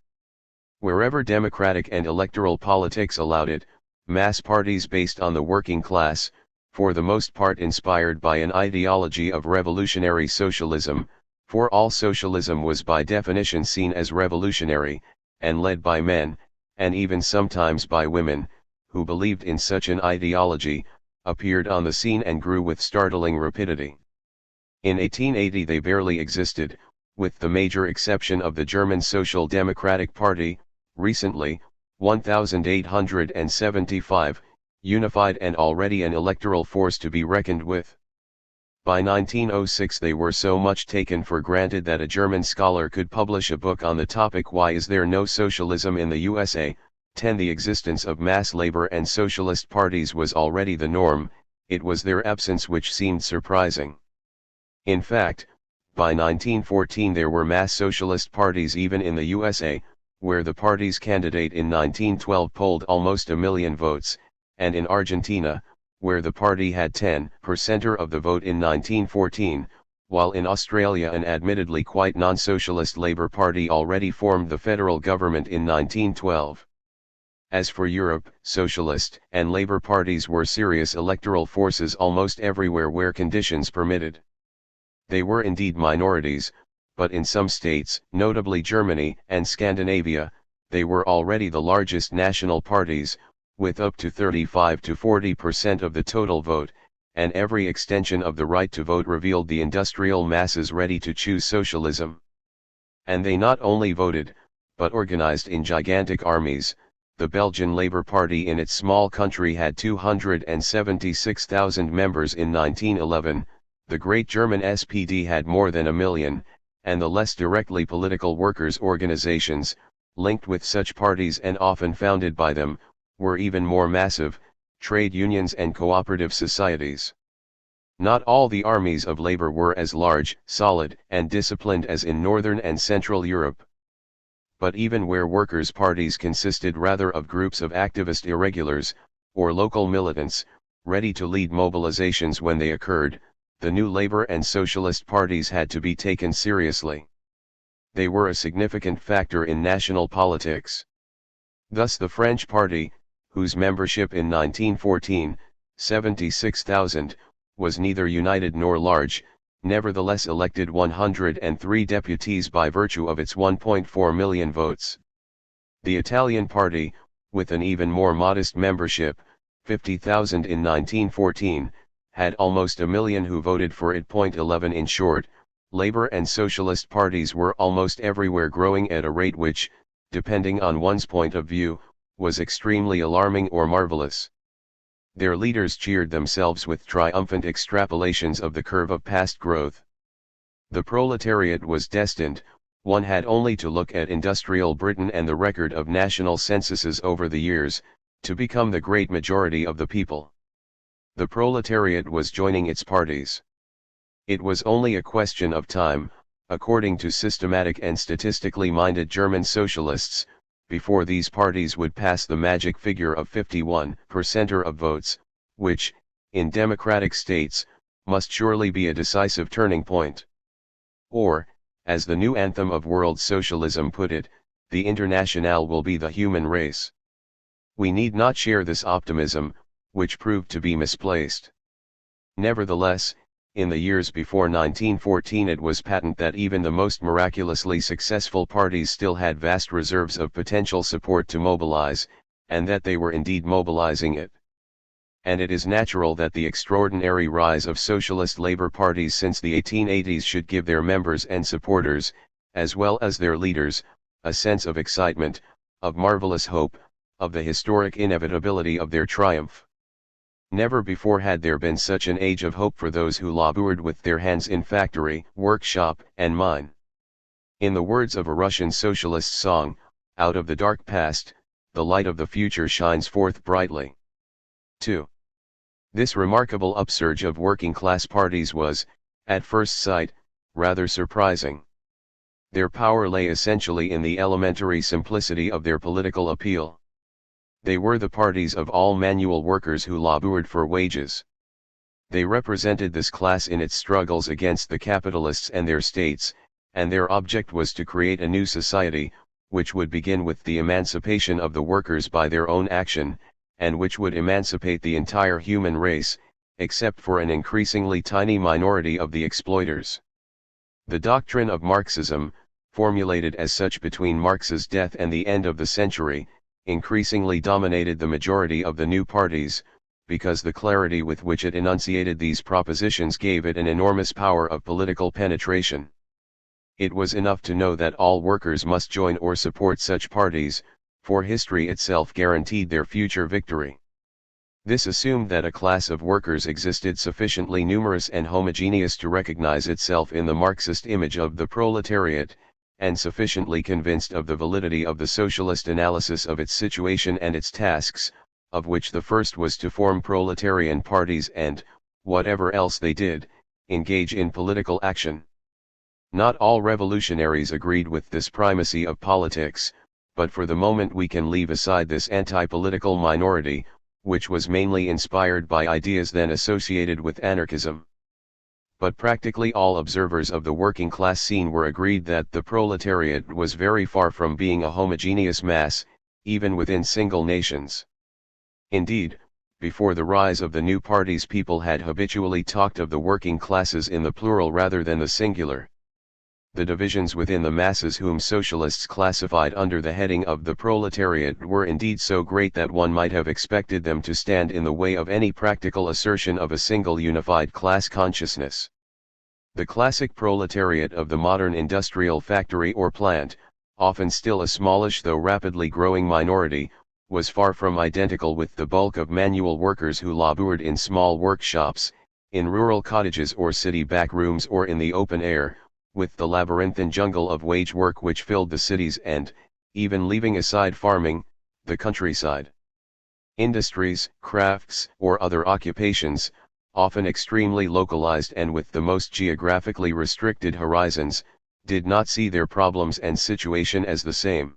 Wherever democratic and electoral politics allowed it, mass parties based on the working class, for the most part inspired by an ideology of revolutionary socialism, for all socialism was by definition seen as revolutionary, and led by men, and even sometimes by women, who believed in such an ideology, appeared on the scene and grew with startling rapidity. In 1880 they barely existed, with the major exception of the German Social Democratic Party, recently, 1875, unified and already an electoral force to be reckoned with. By 1906 they were so much taken for granted that a German scholar could publish a book on the topic "Why is there no socialism in the USA?" The existence of mass labor and socialist parties was already the norm, it was their absence which seemed surprising. In fact, by 1914 there were mass socialist parties even in the USA, where the party's candidate in 1912 polled almost 1 million votes, and in Argentina, where the party had 10% of the vote in 1914, while in Australia an admittedly quite non-socialist Labour Party already formed the federal government in 1912. As for Europe, socialist and Labour parties were serious electoral forces almost everywhere where conditions permitted. They were indeed minorities, but in some states, notably Germany and Scandinavia, they were already the largest national parties, with up to 35 to 40% of the total vote, and every extension of the right to vote revealed the industrial masses ready to choose socialism. And they not only voted, but organized in gigantic armies. The Belgian Labour Party in its small country had 276,000 members in 1911, the great German SPD had more than 1 million, and the less directly political workers' organizations, linked with such parties and often founded by them, were even more massive, trade unions and cooperative societies. Not all the armies of labor were as large, solid, and disciplined as in Northern and Central Europe. But even where workers' parties consisted rather of groups of activist irregulars, or local militants, ready to lead mobilizations when they occurred, the new labor and socialist parties had to be taken seriously. They were a significant factor in national politics. Thus the French Party, whose membership in 1914, 76,000, was neither united nor large, nevertheless elected 103 deputies by virtue of its 1.4 million votes. The Italian Party, with an even more modest membership, 50,000 in 1914, had almost 1 million who voted for it. 11 In short, Labor and socialist parties were almost everywhere growing at a rate which, depending on one's point of view, was extremely alarming or marvelous. Their leaders cheered themselves with triumphant extrapolations of the curve of past growth. The proletariat was destined, one had only to look at industrial Britain and the record of national censuses over the years, to become the great majority of the people. The proletariat was joining its parties. It was only a question of time, according to systematic and statistically minded German socialists, before these parties would pass the magic figure of 51% of votes, which, in democratic states, must surely be a decisive turning point. Or, as the new anthem of world socialism put it, the Internationale will be the human race. We need not share this optimism, which proved to be misplaced. Nevertheless, in the years before 1914 it was patent that even the most miraculously successful parties still had vast reserves of potential support to mobilize, and that they were indeed mobilizing it. And it is natural that the extraordinary rise of socialist labor parties since the 1880s should give their members and supporters, as well as their leaders, a sense of excitement, of marvelous hope, of the historic inevitability of their triumph. Never before had there been such an age of hope for those who labored with their hands in factory, workshop, and mine. In the words of a Russian socialist song, out of the dark past, the light of the future shines forth brightly. 2. This remarkable upsurge of working-class parties was, at first sight, rather surprising. Their power lay essentially in the elementary simplicity of their political appeal. They were the parties of all manual workers who labored for wages. They represented this class in its struggles against the capitalists and their states, and their object was to create a new society, which would begin with the emancipation of the workers by their own action, and which would emancipate the entire human race, except for an increasingly tiny minority of the exploiters. The doctrine of Marxism, formulated as such between Marx's death and the end of the century, increasingly dominated the majority of the new parties, because the clarity with which it enunciated these propositions gave it an enormous power of political penetration. It was enough to know that all workers must join or support such parties, for history itself guaranteed their future victory. This assumed that a class of workers existed sufficiently numerous and homogeneous to recognize itself in the Marxist image of the proletariat, and sufficiently convinced of the validity of the socialist analysis of its situation and its tasks, of which the first was to form proletarian parties and, whatever else they did, engage in political action. Not all revolutionaries agreed with this primacy of politics, but for the moment we can leave aside this anti-political minority, which was mainly inspired by ideas then associated with anarchism. But practically all observers of the working class scene were agreed that the proletariat was very far from being a homogeneous mass, even within single nations. Indeed, before the rise of the new parties people had habitually talked of the working classes in the plural rather than the singular. The divisions within the masses whom socialists classified under the heading of the proletariat were indeed so great that one might have expected them to stand in the way of any practical assertion of a single unified class consciousness. The classic proletariat of the modern industrial factory or plant, often still a smallish though rapidly growing minority, was far from identical with the bulk of manual workers who labored in small workshops, in rural cottages or city back rooms or in the open air, with the labyrinthine jungle of wage work which filled the cities and, even leaving aside farming, the countryside. Industries, crafts, or other occupations, often extremely localized and with the most geographically restricted horizons, did not see their problems and situation as the same.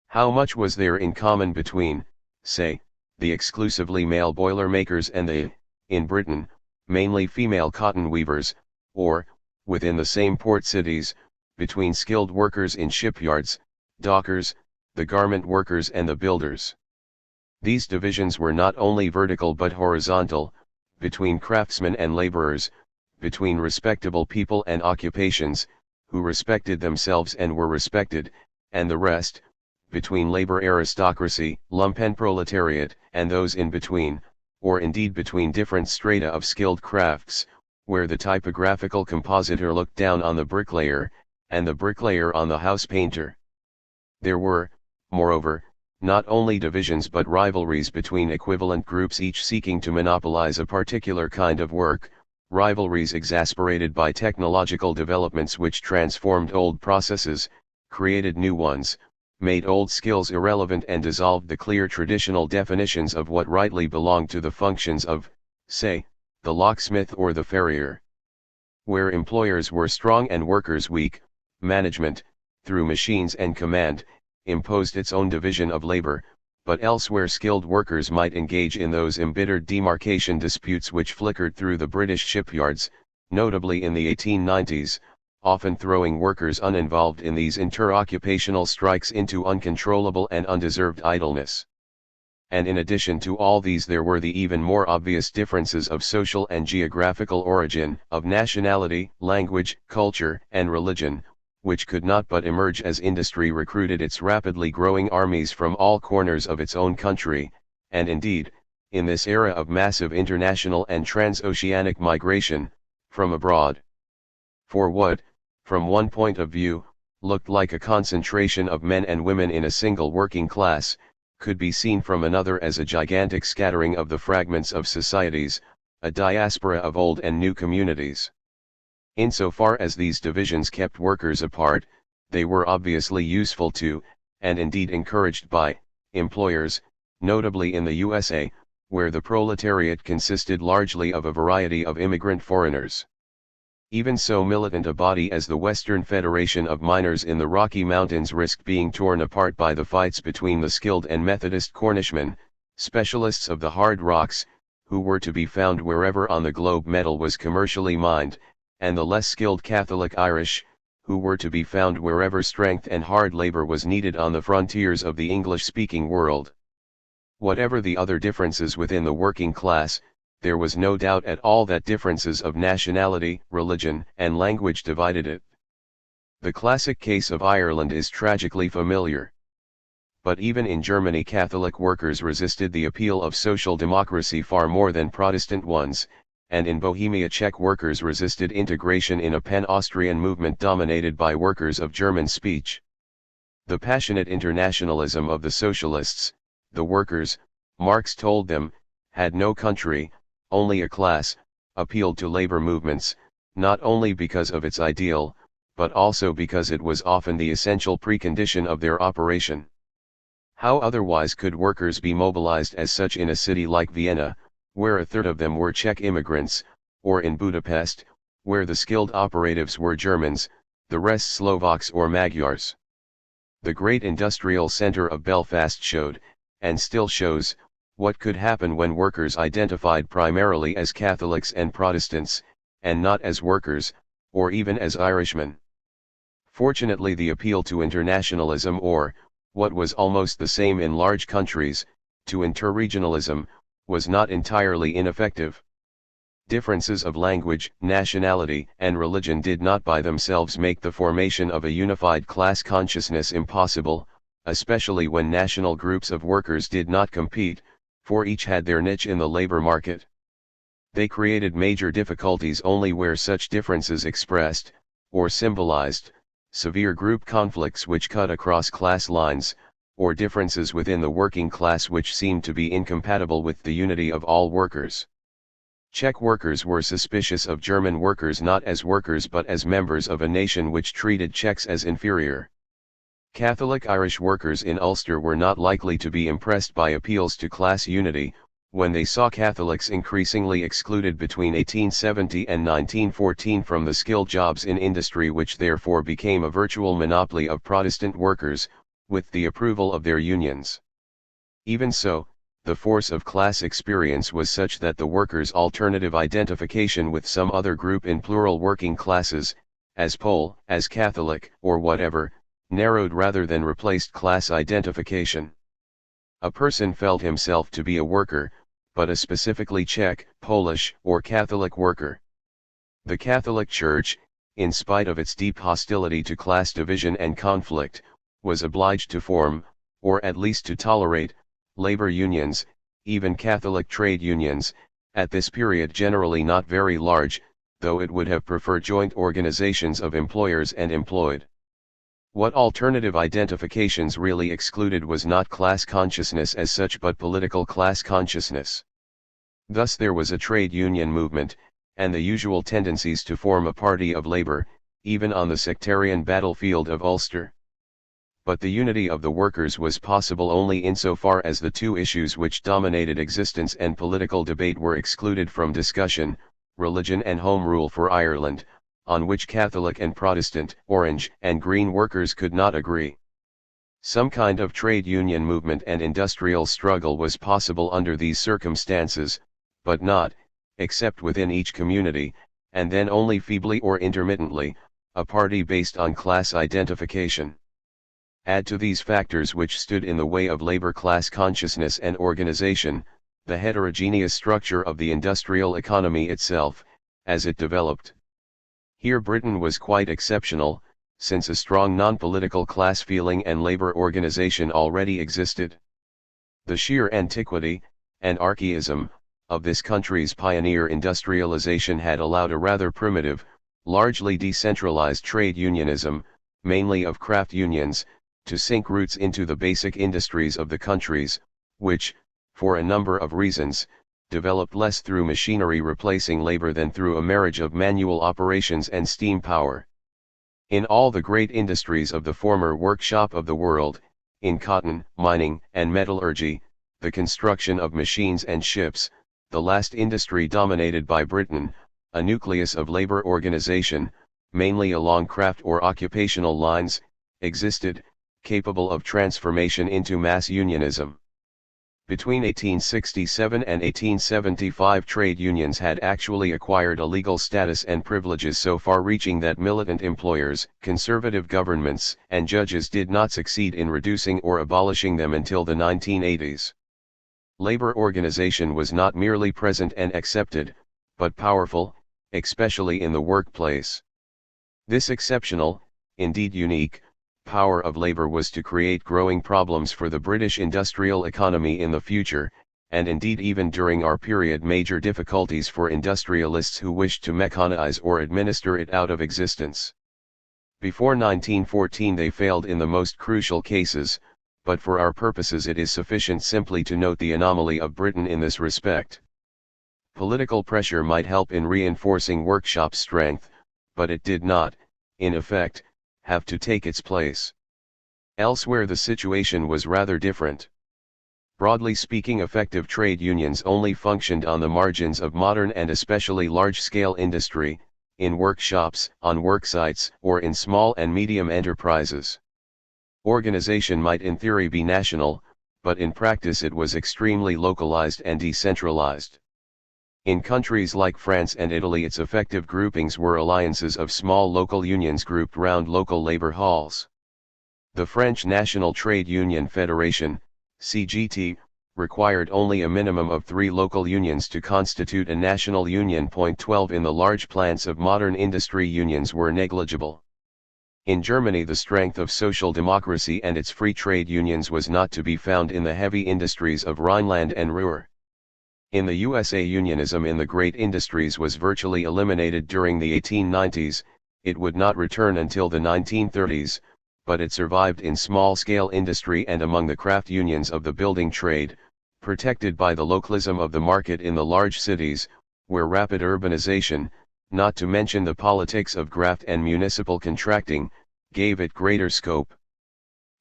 How much was there in common between, say, the exclusively male boiler makers and the, in Britain, mainly female cotton weavers, or, within the same port cities, between skilled workers in shipyards, dockers, the garment workers and the builders. These divisions were not only vertical but horizontal, between craftsmen and laborers, between respectable people and occupations, who respected themselves and were respected, and the rest, between labor aristocracy, lumpenproletariat, and those in between, or indeed between different strata of skilled crafts, where the typographical compositor looked down on the bricklayer, and the bricklayer on the house painter. There were, moreover, not only divisions but rivalries between equivalent groups, each seeking to monopolize a particular kind of work, rivalries exasperated by technological developments which transformed old processes, created new ones, made old skills irrelevant, and dissolved the clear traditional definitions of what rightly belonged to the functions of, say, the locksmith or the farrier. Where employers were strong and workers weak, management, through machines and command, imposed its own division of labor, but elsewhere skilled workers might engage in those embittered demarcation disputes which flickered through the British shipyards, notably in the 1890s, often throwing workers uninvolved in these interoccupational strikes into uncontrollable and undeserved idleness. And in addition to all these there were the even more obvious differences of social and geographical origin, of nationality, language, culture, and religion, which could not but emerge as industry recruited its rapidly growing armies from all corners of its own country, and indeed, in this era of massive international and transoceanic migration, from abroad. For what, from one point of view, looked like a concentration of men and women in a single working class, could be seen from another as a gigantic scattering of the fragments of societies, a diaspora of old and new communities. Insofar as these divisions kept workers apart, they were obviously useful to, and indeed encouraged by, employers, notably in the USA, where the proletariat consisted largely of a variety of immigrant foreigners. Even so militant a body as the Western Federation of Miners in the Rocky Mountains risked being torn apart by the fights between the skilled and Methodist Cornishmen, specialists of the hard rocks, who were to be found wherever on the globe metal was commercially mined, and the less skilled Catholic Irish, who were to be found wherever strength and hard labor was needed on the frontiers of the English-speaking world. Whatever the other differences within the working class, there was no doubt at all that differences of nationality, religion, and language divided it. The classic case of Ireland is tragically familiar. But even in Germany Catholic workers resisted the appeal of social democracy far more than Protestant ones, and in Bohemia Czech workers resisted integration in a pan-Austrian movement dominated by workers of German speech. The passionate internationalism of the socialists, the workers, Marx told them, had no country, only a class, appealed to labor movements, not only because of its ideal, but also because it was often the essential precondition of their operation. How otherwise could workers be mobilized as such in a city like Vienna, where a third of them were Czech immigrants, or in Budapest, where the skilled operatives were Germans, the rest Slovaks or Magyars? The great industrial center of Belfast showed, and still shows, what could happen when workers identified primarily as Catholics and Protestants, and not as workers, or even as Irishmen. Fortunately the appeal to internationalism or, what was almost the same in large countries, to interregionalism, was not entirely ineffective. Differences of language, nationality, and religion did not by themselves make the formation of a unified class consciousness impossible, especially when national groups of workers did not compete, for each had their niche in the labor market. They created major difficulties only where such differences expressed, or symbolized, severe group conflicts which cut across class lines, or differences within the working class which seemed to be incompatible with the unity of all workers. Czech workers were suspicious of German workers not as workers but as members of a nation which treated Czechs as inferior. Catholic Irish workers in Ulster were not likely to be impressed by appeals to class unity, when they saw Catholics increasingly excluded between 1870 and 1914 from the skilled jobs in industry, which therefore became a virtual monopoly of Protestant workers, with the approval of their unions. Even so, the force of class experience was such that the workers' alternative identification with some other group in plural working classes, as Pole, as Catholic, or whatever, narrowed rather than replaced class identification. A person felt himself to be a worker, but a specifically Czech, Polish, or Catholic worker. The Catholic Church, in spite of its deep hostility to class division and conflict, was obliged to form, or at least to tolerate, labor unions, even Catholic trade unions, at this period generally not very large, though it would have preferred joint organizations of employers and employed. What alternative identifications really excluded was not class consciousness as such but political class consciousness. Thus there was a trade union movement, and the usual tendencies to form a party of labor, even on the sectarian battlefield of Ulster. But the unity of the workers was possible only insofar as the two issues which dominated existence and political debate were excluded from discussion, religion and Home Rule for Ireland, on which Catholic and Protestant, Orange and Green workers could not agree. Some kind of trade union movement and industrial struggle was possible under these circumstances, but not, except within each community, and then only feebly or intermittently, a party based on class identification. Add to these factors which stood in the way of labor class consciousness and organization, the heterogeneous structure of the industrial economy itself, as it developed. Here Britain was quite exceptional, since a strong non-political class feeling and labor organization already existed. The sheer antiquity, and archaism, of this country's pioneer industrialization had allowed a rather primitive, largely decentralized trade unionism, mainly of craft unions, to sink roots into the basic industries of the countries, which, for a number of reasons, developed less through machinery replacing labor than through a marriage of manual operations and steam power. In all the great industries of the former workshop of the world, in cotton, mining, and metallurgy, the construction of machines and ships, the last industry dominated by Britain, a nucleus of labor organization, mainly along craft or occupational lines, existed, capable of transformation into mass unionism. Between 1867 and 1875 trade unions had actually acquired a legal status and privileges so far-reaching that militant employers, conservative governments, and judges did not succeed in reducing or abolishing them until the 1980s. Labor organization was not merely present and accepted, but powerful, especially in the workplace. This exceptional, indeed unique, power of labor was to create growing problems for the British industrial economy in the future, and indeed even during our period major difficulties for industrialists who wished to mechanize or administer it out of existence. Before 1914 they failed in the most crucial cases, but for our purposes it is sufficient simply to note the anomaly of Britain in this respect. Political pressure might help in reinforcing workshop strength, but it did not, in effect, have to take its place. Elsewhere the situation was rather different. Broadly speaking, effective trade unions only functioned on the margins of modern and especially large-scale industry, in workshops, on worksites, or in small and medium enterprises. Organization might in theory be national, but in practice it was extremely localized and decentralized. In countries like France and Italy its effective groupings were alliances of small local unions grouped round local labor halls. The French National Trade Union Federation, CGT, required only a minimum of 3 local unions to constitute a national union. 12 In the large plants of modern industry unions were negligible. In Germany the strength of social democracy and its free trade unions was not to be found in the heavy industries of Rhineland and Ruhr. In the USA unionism in the great industries was virtually eliminated during the 1890s, it would not return until the 1930s, but it survived in small-scale industry and among the craft unions of the building trade, protected by the localism of the market in the large cities, where rapid urbanization, not to mention the politics of graft and municipal contracting, gave it greater scope.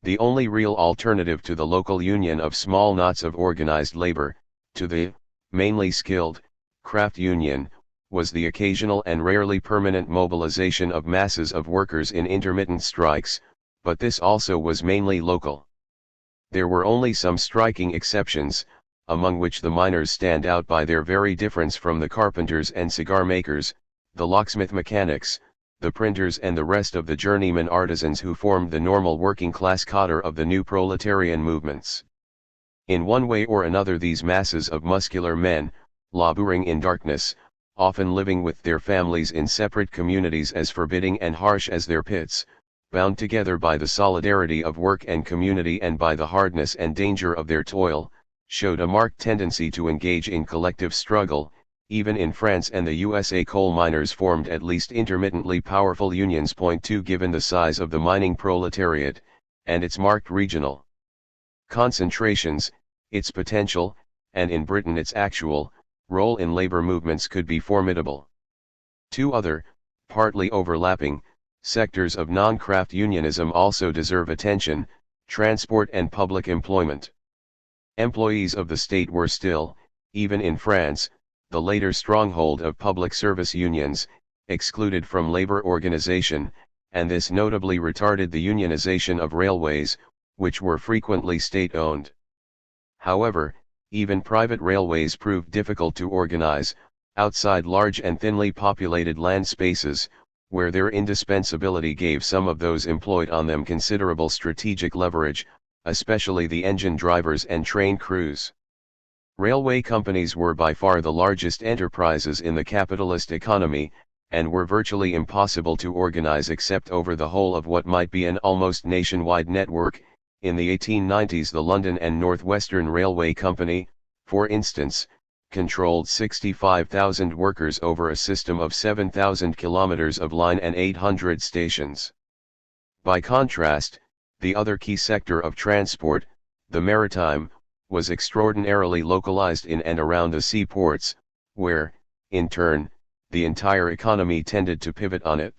The only real alternative to the local union of small knots of organized labor, to the mainly skilled craft union, was the occasional and rarely permanent mobilization of masses of workers in intermittent strikes, but this also was mainly local. There were only some striking exceptions, among which the miners stand out by their very difference from the carpenters and cigar makers, the locksmith mechanics, the printers and the rest of the journeyman artisans who formed the normal working class cadre of the new proletarian movements. In one way or another these masses of muscular men, laboring in darkness, often living with their families in separate communities as forbidding and harsh as their pits, bound together by the solidarity of work and community and by the hardness and danger of their toil, showed a marked tendency to engage in collective struggle, Even in France and the USA, coal miners formed at least intermittently powerful unions. 2 Given the size of the mining proletariat, and its marked regional concentrations, its potential, and in Britain its actual, role in labor movements could be formidable. Two other, partly overlapping, sectors of non-craft unionism also deserve attention: transport and public employment. Employees of the state were still, even in France, the later stronghold of public service unions, excluded from labor organization, and this notably retarded the unionization of railways, which were frequently state-owned. However, even private railways proved difficult to organize, outside large and thinly populated land spaces, where their indispensability gave some of those employed on them considerable strategic leverage, especially the engine drivers and train crews. Railway companies were by far the largest enterprises in the capitalist economy, and were virtually impossible to organize except over the whole of what might be an almost nationwide network. In the 1890s, the London and North Western Railway Company, for instance, controlled 65,000 workers over a system of 7,000 kilometers of line and 800 stations. By contrast, the other key sector of transport, the maritime, was extraordinarily localized in and around the seaports, where, in turn, the entire economy tended to pivot on it.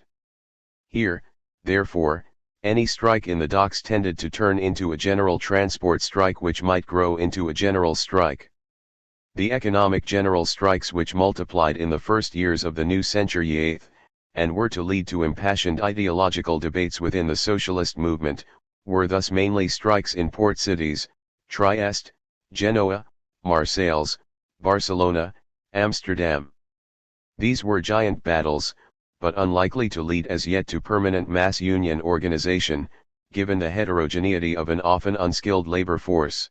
Here, therefore, any strike in the docks tended to turn into a general transport strike, which might grow into a general strike. The economic general strikes, which multiplied in the first years of the new century, and were to lead to impassioned ideological debates within the socialist movement, were thus mainly strikes in port cities: Trieste, Genoa, Marseilles, Barcelona, Amsterdam. These were giant battles, but unlikely to lead as yet to permanent mass union organization, given the heterogeneity of an often unskilled labor force.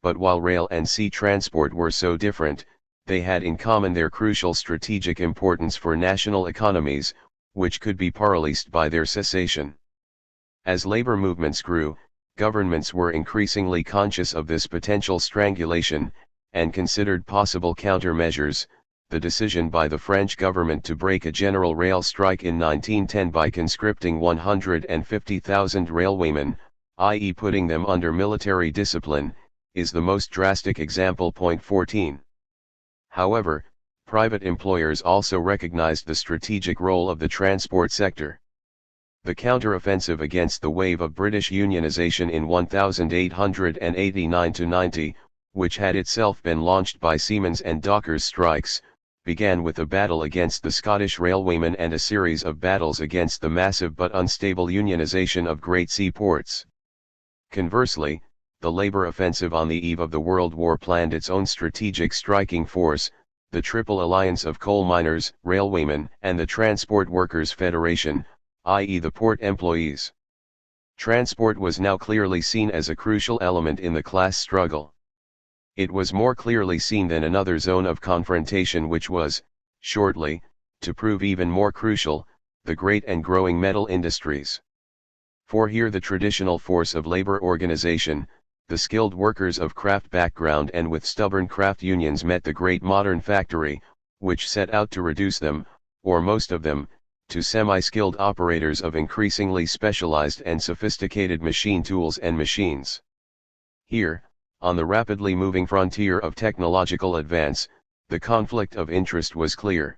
But while rail and sea transport were so different, they had in common their crucial strategic importance for national economies, which could be paralysed by their cessation. As labor movements grew, governments were increasingly conscious of this potential strangulation, and considered possible countermeasures. The decision by the French government to break a general rail strike in 1910 by conscripting 150,000 railwaymen, i.e. putting them under military discipline, is the most drastic example. 14. However, private employers also recognized the strategic role of the transport sector. The counter-offensive against the wave of British unionization in 1889–90, which had itself been launched by Seamen's and Dockers' strikes, began with a battle against the Scottish railwaymen and a series of battles against the massive but unstable unionization of great seaports. Conversely, the labor offensive on the eve of the World War planned its own strategic striking force, the Triple Alliance of coal miners, railwaymen, and the Transport Workers' Federation, i.e. the port employees. Transport was now clearly seen as a crucial element in the class struggle. It was more clearly seen than another zone of confrontation which was, shortly, to prove even more crucial: the great and growing metal industries. For here the traditional force of labor organization, the skilled workers of craft background and with stubborn craft unions, met the great modern factory, which set out to reduce them, or most of them, to semi-skilled operators of increasingly specialized and sophisticated machine tools and machines. Here, on the rapidly moving frontier of technological advance, the conflict of interest was clear.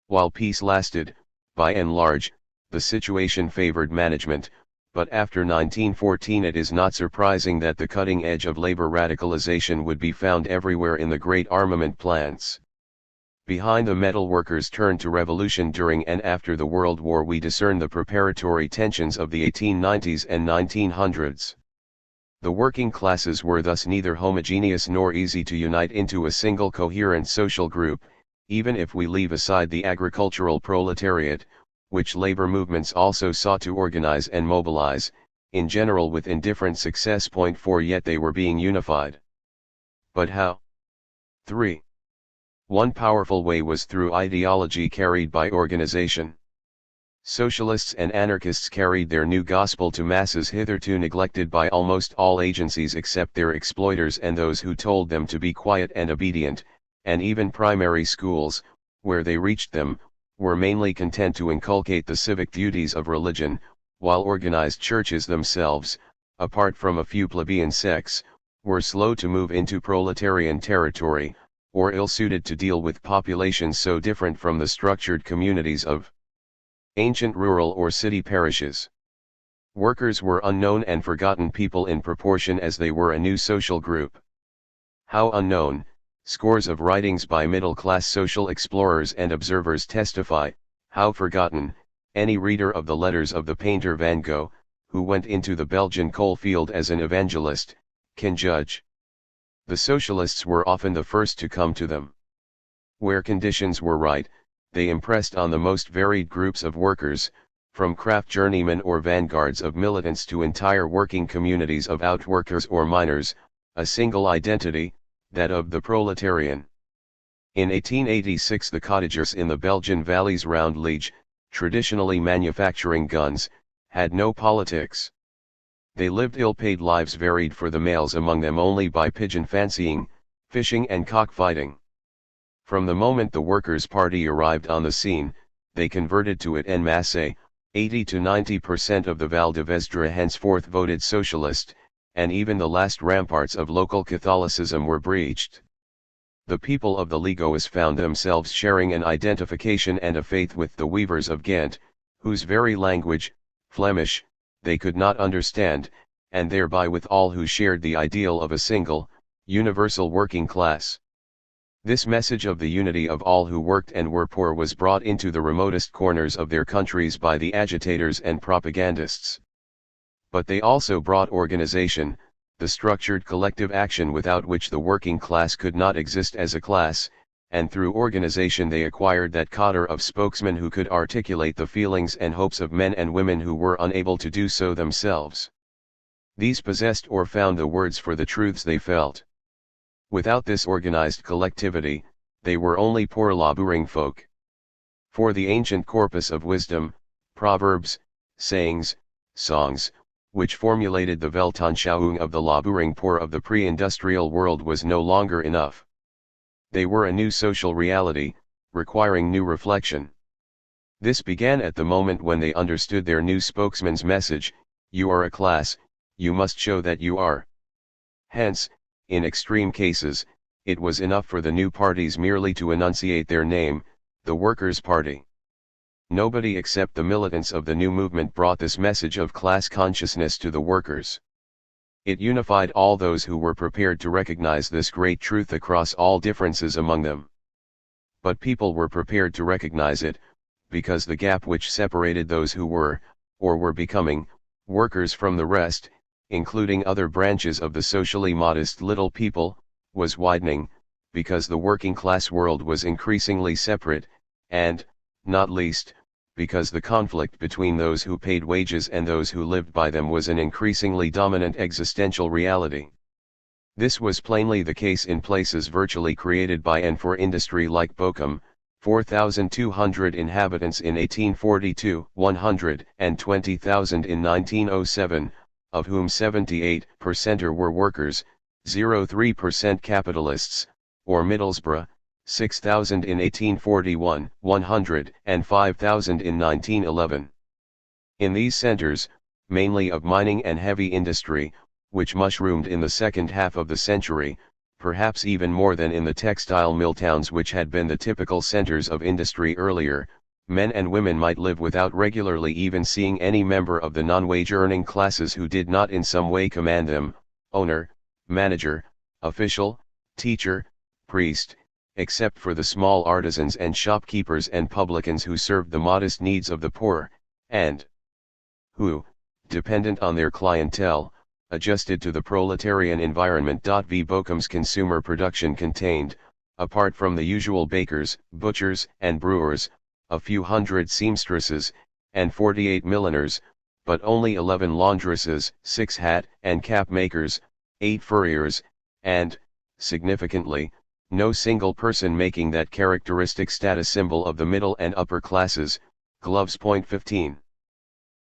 While peace lasted, by and large, the situation favored management, but after 1914 it is not surprising that the cutting edge of labor radicalization would be found everywhere in the great armament plants. Behind the metal workers' turn to revolution during and after the World War we discern the preparatory tensions of the 1890s and 1900s. The working classes were thus neither homogeneous nor easy to unite into a single coherent social group, even if we leave aside the agricultural proletariat, which labor movements also sought to organize and mobilize, in general with indifferent success. 4 Yet they were being unified. But how? 3. One powerful way was through ideology carried by organization. Socialists and anarchists carried their new gospel to masses hitherto neglected by almost all agencies except their exploiters and those who told them to be quiet and obedient, and even primary schools, where they reached them, were mainly content to inculcate the civic duties of religion, while organized churches themselves, apart from a few plebeian sects, were slow to move into proletarian territory, or ill-suited to deal with populations so different from the structured communities of ancient rural or city parishes. Workers were unknown and forgotten people in proportion as they were a new social group. How unknown, scores of writings by middle-class social explorers and observers testify. How forgotten, any reader of the letters of the painter Van Gogh, who went into the Belgian coal field as an evangelist, can judge. The socialists were often the first to come to them. Where conditions were right, they impressed on the most varied groups of workers, from craft journeymen or vanguards of militants to entire working communities of outworkers or miners, a single identity, that of the proletarian. In 1886 the cottagers in the Belgian valleys round Liege, traditionally manufacturing guns, had no politics. They lived ill-paid lives varied for the males among them only by pigeon fancying, fishing and cockfighting. From the moment the Workers' Party arrived on the scene, they converted to it en masse. 80 to 90% of the Val de Vesdre henceforth voted socialist, and even the last ramparts of local Catholicism were breached. The people of the Legois found themselves sharing an identification and a faith with the weavers of Ghent, whose very language, Flemish, they could not understand, and thereby with all who shared the ideal of a single, universal working class. This message of the unity of all who worked and were poor was brought into the remotest corners of their countries by the agitators and propagandists. But they also brought organization, the structured collective action without which the working class could not exist as a class, and through organization they acquired that cadre of spokesmen who could articulate the feelings and hopes of men and women who were unable to do so themselves. These possessed or found the words for the truths they felt. Without this organized collectivity, they were only poor laboring folk. For the ancient corpus of wisdom, proverbs, sayings, songs, which formulated the Weltanschauung of the laboring poor of the pre-industrial world was no longer enough. They were a new social reality, requiring new reflection. This began at the moment when they understood their new spokesman's message: you are a class, you must show that you are. Hence, in extreme cases, it was enough for the new parties merely to enunciate their name, the Workers' Party. Nobody except the militants of the new movement brought this message of class consciousness to the workers. It unified all those who were prepared to recognize this great truth across all differences among them. But people were prepared to recognize it, because the gap which separated those who were, or were becoming, workers from the rest, including other branches of the socially modest little people, was widening, because the working class world was increasingly separate, and, not least, because the conflict between those who paid wages and those who lived by them was an increasingly dominant existential reality. This was plainly the case in places virtually created by and for industry like Bochum, 4,200 inhabitants in 1842, 120,000 in 1907, of whom 78% were workers, 0.3% capitalists, or Middlesbrough, 6,000 in 1841, 105,000 in 1911. In these centers, mainly of mining and heavy industry, which mushroomed in the second half of the century, perhaps even more than in the textile mill towns which had been the typical centers of industry earlier, men and women might live without regularly even seeing any member of the non-wage earning classes who did not in some way command them, owner, manager, official, teacher, priest, except for the small artisans and shopkeepers and publicans who served the modest needs of the poor, and who, dependent on their clientele, adjusted to the proletarian environment. V. Bochum's consumer production contained, apart from the usual bakers, butchers, and brewers, a few hundred seamstresses, and 48 milliners, but only 11 laundresses, 6 hat and cap makers, 8 furriers, and, significantly, no single person making that characteristic status symbol of the middle and upper classes, gloves. 15.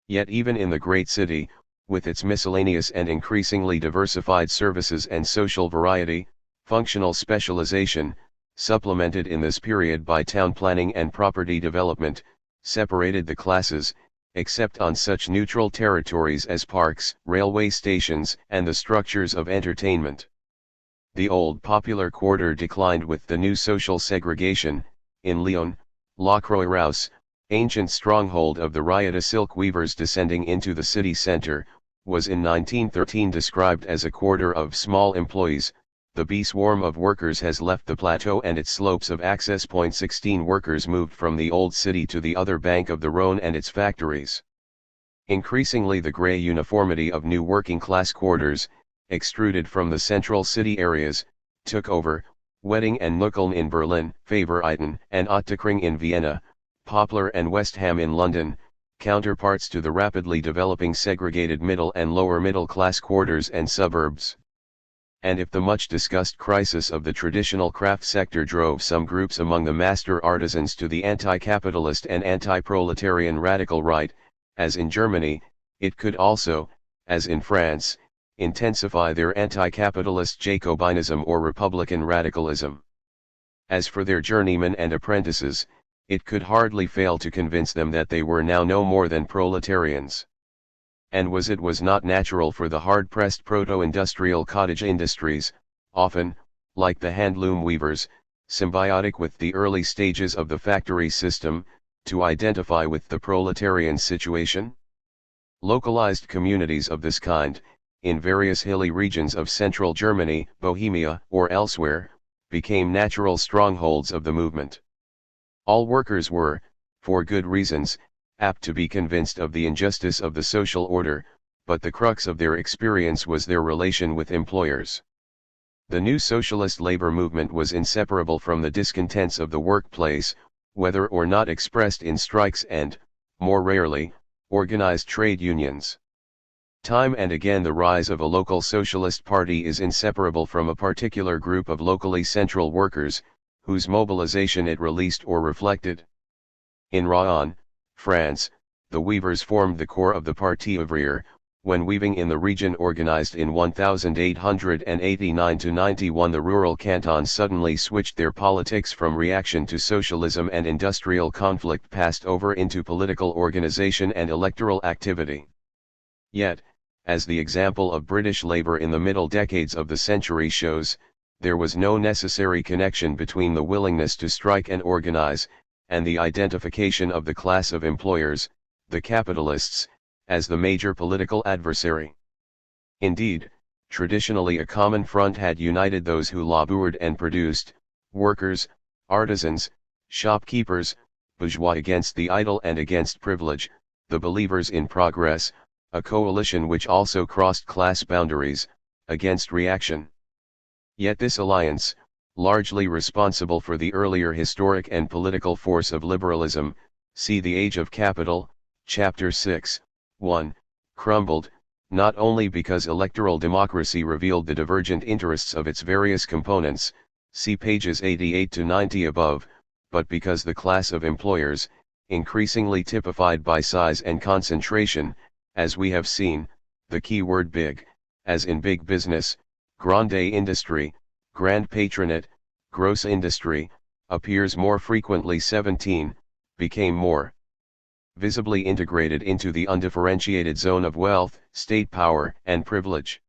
Yet even in the great city, with its miscellaneous and increasingly diversified services and social variety, functional specialization, supplemented in this period by town planning and property development, separated the classes, except on such neutral territories as parks, railway stations, and the structures of entertainment. The old popular quarter declined with the new social segregation. In Lyon, La Croix-Rousse, ancient stronghold of the riotous silk weavers descending into the city center, was in 1913 described as a quarter of small employees. The bee swarm of workers has left the plateau and its slopes of access. 16 Workers moved from the old city to the other bank of the Rhône and its factories. Increasingly the grey uniformity of new working class quarters, extruded from the central city areas, took over. Wedding and Neukölln in Berlin, Favoriten and Ottakring in Vienna, Poplar and West Ham in London, counterparts to the rapidly developing segregated middle and lower middle class quarters and suburbs. And if the much-discussed crisis of the traditional craft sector drove some groups among the master artisans to the anti-capitalist and anti-proletarian radical right, as in Germany, it could also, as in France, intensify their anti-capitalist Jacobinism or Republican radicalism. As for their journeymen and apprentices, it could hardly fail to convince them that they were now no more than proletarians. And it was not natural for the hard-pressed proto-industrial cottage industries, often, like the handloom weavers, symbiotic with the early stages of the factory system, to identify with the proletarian situation? Localized communities of this kind, in various hilly regions of central Germany, Bohemia, or elsewhere, became natural strongholds of the movement. All workers were, for good reasons, apt to be convinced of the injustice of the social order, but the crux of their experience was their relation with employers. The new socialist labor movement was inseparable from the discontents of the workplace, whether or not expressed in strikes and, more rarely, organized trade unions. Time and again the rise of a local socialist party is inseparable from a particular group of locally central workers, whose mobilization it released or reflected. In Rouen, France, the weavers formed the core of the Parti ouvrier, when weaving in the region organized in 1889–91 the rural cantons suddenly switched their politics from reaction to socialism and industrial conflict passed over into political organization and electoral activity. Yet, as the example of British labour in the middle decades of the century shows, there was no necessary connection between the willingness to strike and organize, and the identification of the class of employers, the capitalists, as the major political adversary. Indeed, traditionally a common front had united those who laboured and produced, workers, artisans, shopkeepers, bourgeois against the idle and against privilege, the believers in progress, a coalition which also crossed class boundaries, against reaction. Yet this alliance, largely responsible for the earlier historic and political force of liberalism, see The Age of Capital, Chapter 6, 1, crumbled, not only because electoral democracy revealed the divergent interests of its various components, see pages 88–90 above, but because the class of employers, increasingly typified by size and concentration, as we have seen, the key word big, as in big business, grande industry, grand patronate, gross industry, appears more frequently 17, became more visibly integrated into the undifferentiated zone of wealth, state power, and privilege.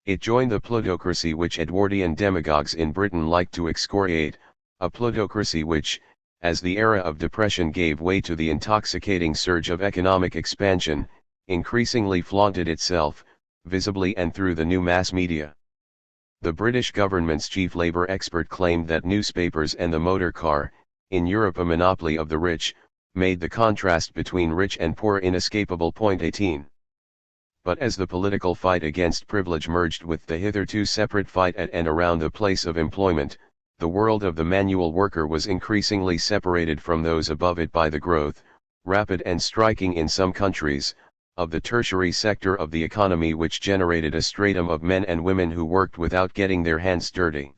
It joined the plutocracy which Edwardian demagogues in Britain liked to excoriate, a plutocracy which, as the era of depression gave way to the intoxicating surge of economic expansion, increasingly flaunted itself, visibly and through the new mass media. The British government's chief labour expert claimed that newspapers and the motor car, in Europe a monopoly of the rich, made the contrast between rich and poor inescapable. 18. But as the political fight against privilege merged with the hitherto separate fight at and around the place of employment, the world of the manual worker was increasingly separated from those above it by the growth, rapid and striking in some countries, of the tertiary sector of the economy which generated a stratum of men and women who worked without getting their hands dirty.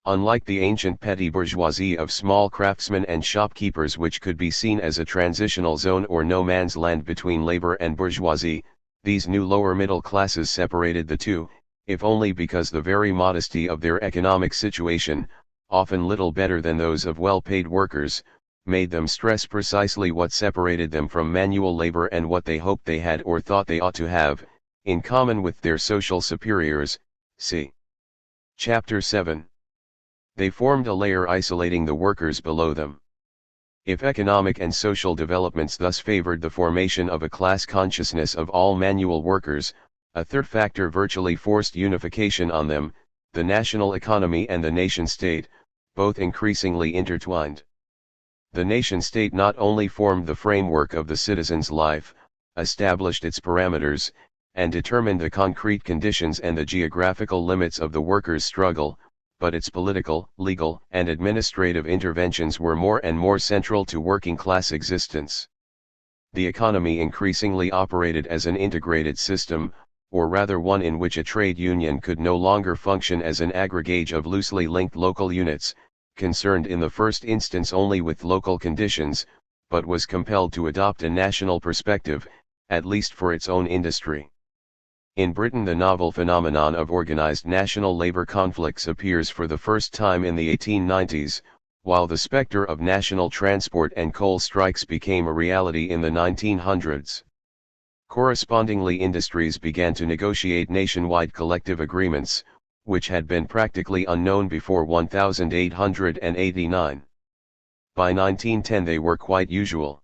Unlike the ancient petty bourgeoisie of small craftsmen and shopkeepers which could be seen as a transitional zone or no man's land between labor and bourgeoisie, these new lower middle classes separated the two, if only because the very modesty of their economic situation, often little better than those of well-paid workers, made them stress precisely what separated them from manual labor and what they hoped they had or thought they ought to have, in common with their social superiors. See Chapter 7. They formed a layer isolating the workers below them. If economic and social developments thus favored the formation of a class consciousness of all manual workers, a third factor virtually forced unification on them, the national economy and the nation-state, both increasingly intertwined. The nation-state not only formed the framework of the citizen's life, established its parameters, and determined the concrete conditions and the geographical limits of the workers' struggle, but its political, legal, and administrative interventions were more and more central to working-class existence. The economy increasingly operated as an integrated system, or rather one in which a trade union could no longer function as an aggregate of loosely linked local units, concerned in the first instance only with local conditions, but was compelled to adopt a national perspective, at least for its own industry. In Britain, the novel phenomenon of organized national labor conflicts appears for the first time in the 1890s, while the specter of national transport and coal strikes became a reality in the 1900s. Correspondingly, industries began to negotiate nationwide collective agreements, which had been practically unknown before 1889. By 1910 they were quite usual.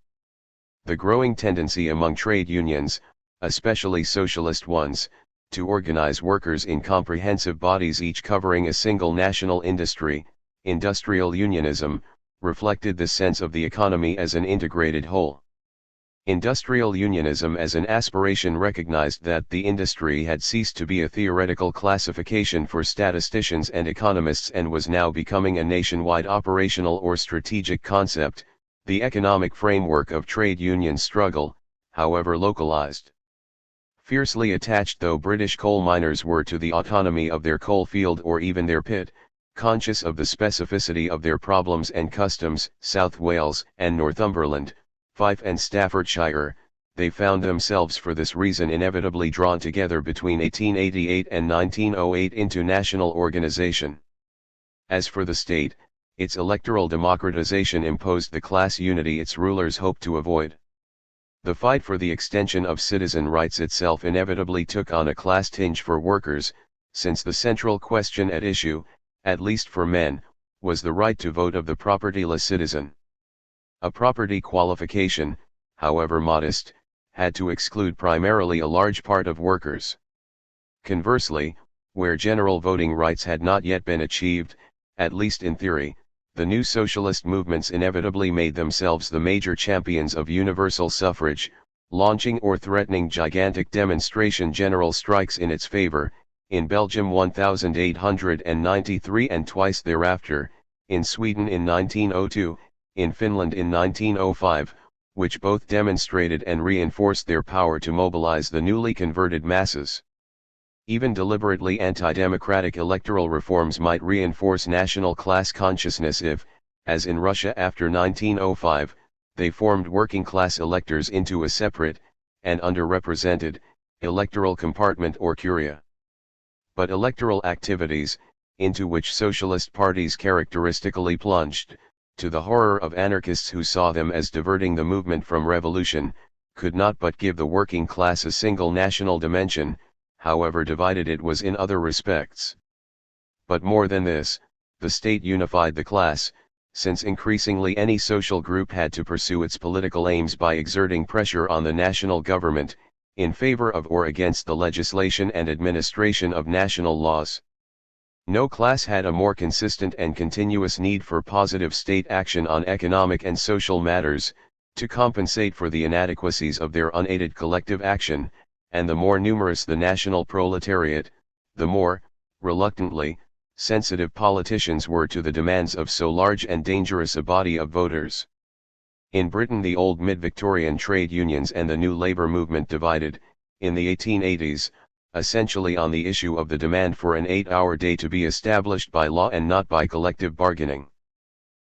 The growing tendency among trade unions, especially socialist ones, to organize workers in comprehensive bodies each covering a single national industry, industrial unionism, reflected this sense of the economy as an integrated whole. Industrial unionism as an aspiration recognized that the industry had ceased to be a theoretical classification for statisticians and economists and was now becoming a nationwide operational or strategic concept, the economic framework of trade union struggle, however localized. Fiercely attached though British coal miners were to the autonomy of their coal field or even their pit, conscious of the specificity of their problems and customs, South Wales and Northumberland, Fife and Staffordshire, they found themselves for this reason inevitably drawn together between 1888 and 1908 into national organization. As for the state, its electoral democratization imposed the class unity its rulers hoped to avoid. The fight for the extension of citizen rights itself inevitably took on a class tinge for workers, since the central question at issue, at least for men, was the right to vote of the propertyless citizen. A property qualification, however modest, had to exclude primarily a large part of workers. Conversely, where general voting rights had not yet been achieved, at least in theory, the new socialist movements inevitably made themselves the major champions of universal suffrage, launching or threatening gigantic demonstration general strikes in its favor, in Belgium 1893 and twice thereafter, in Sweden in 1902, in Finland in 1905, which both demonstrated and reinforced their power to mobilize the newly converted masses. Even deliberately anti-democratic electoral reforms might reinforce national class consciousness if, as in Russia after 1905, they formed working-class electors into a separate, and underrepresented, electoral compartment or curia. But electoral activities, into which socialist parties characteristically plunged, to the horror of anarchists who saw them as diverting the movement from revolution, could not but give the working class a single national dimension, however divided it was in other respects. But more than this, the state unified the class, since increasingly any social group had to pursue its political aims by exerting pressure on the national government, in favor of or against the legislation and administration of national laws. No class had a more consistent and continuous need for positive state action on economic and social matters, to compensate for the inadequacies of their unaided collective action, and the more numerous the national proletariat, the more, reluctantly, sensitive politicians were to the demands of so large and dangerous a body of voters. In Britain the old mid-Victorian trade unions and the new labor movement divided, in the 1880s, essentially on the issue of the demand for an 8-hour day to be established by law and not by collective bargaining.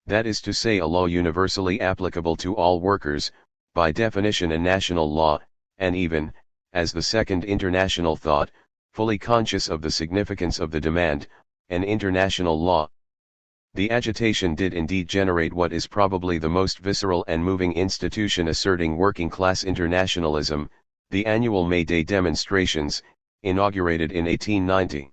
That is to say, a law universally applicable to all workers, by definition a national law, and even, as the Second International thought, fully conscious of the significance of the demand, an international law. The agitation did indeed generate what is probably the most visceral and moving institution asserting working-class internationalism, the annual May Day demonstrations, inaugurated in 1890.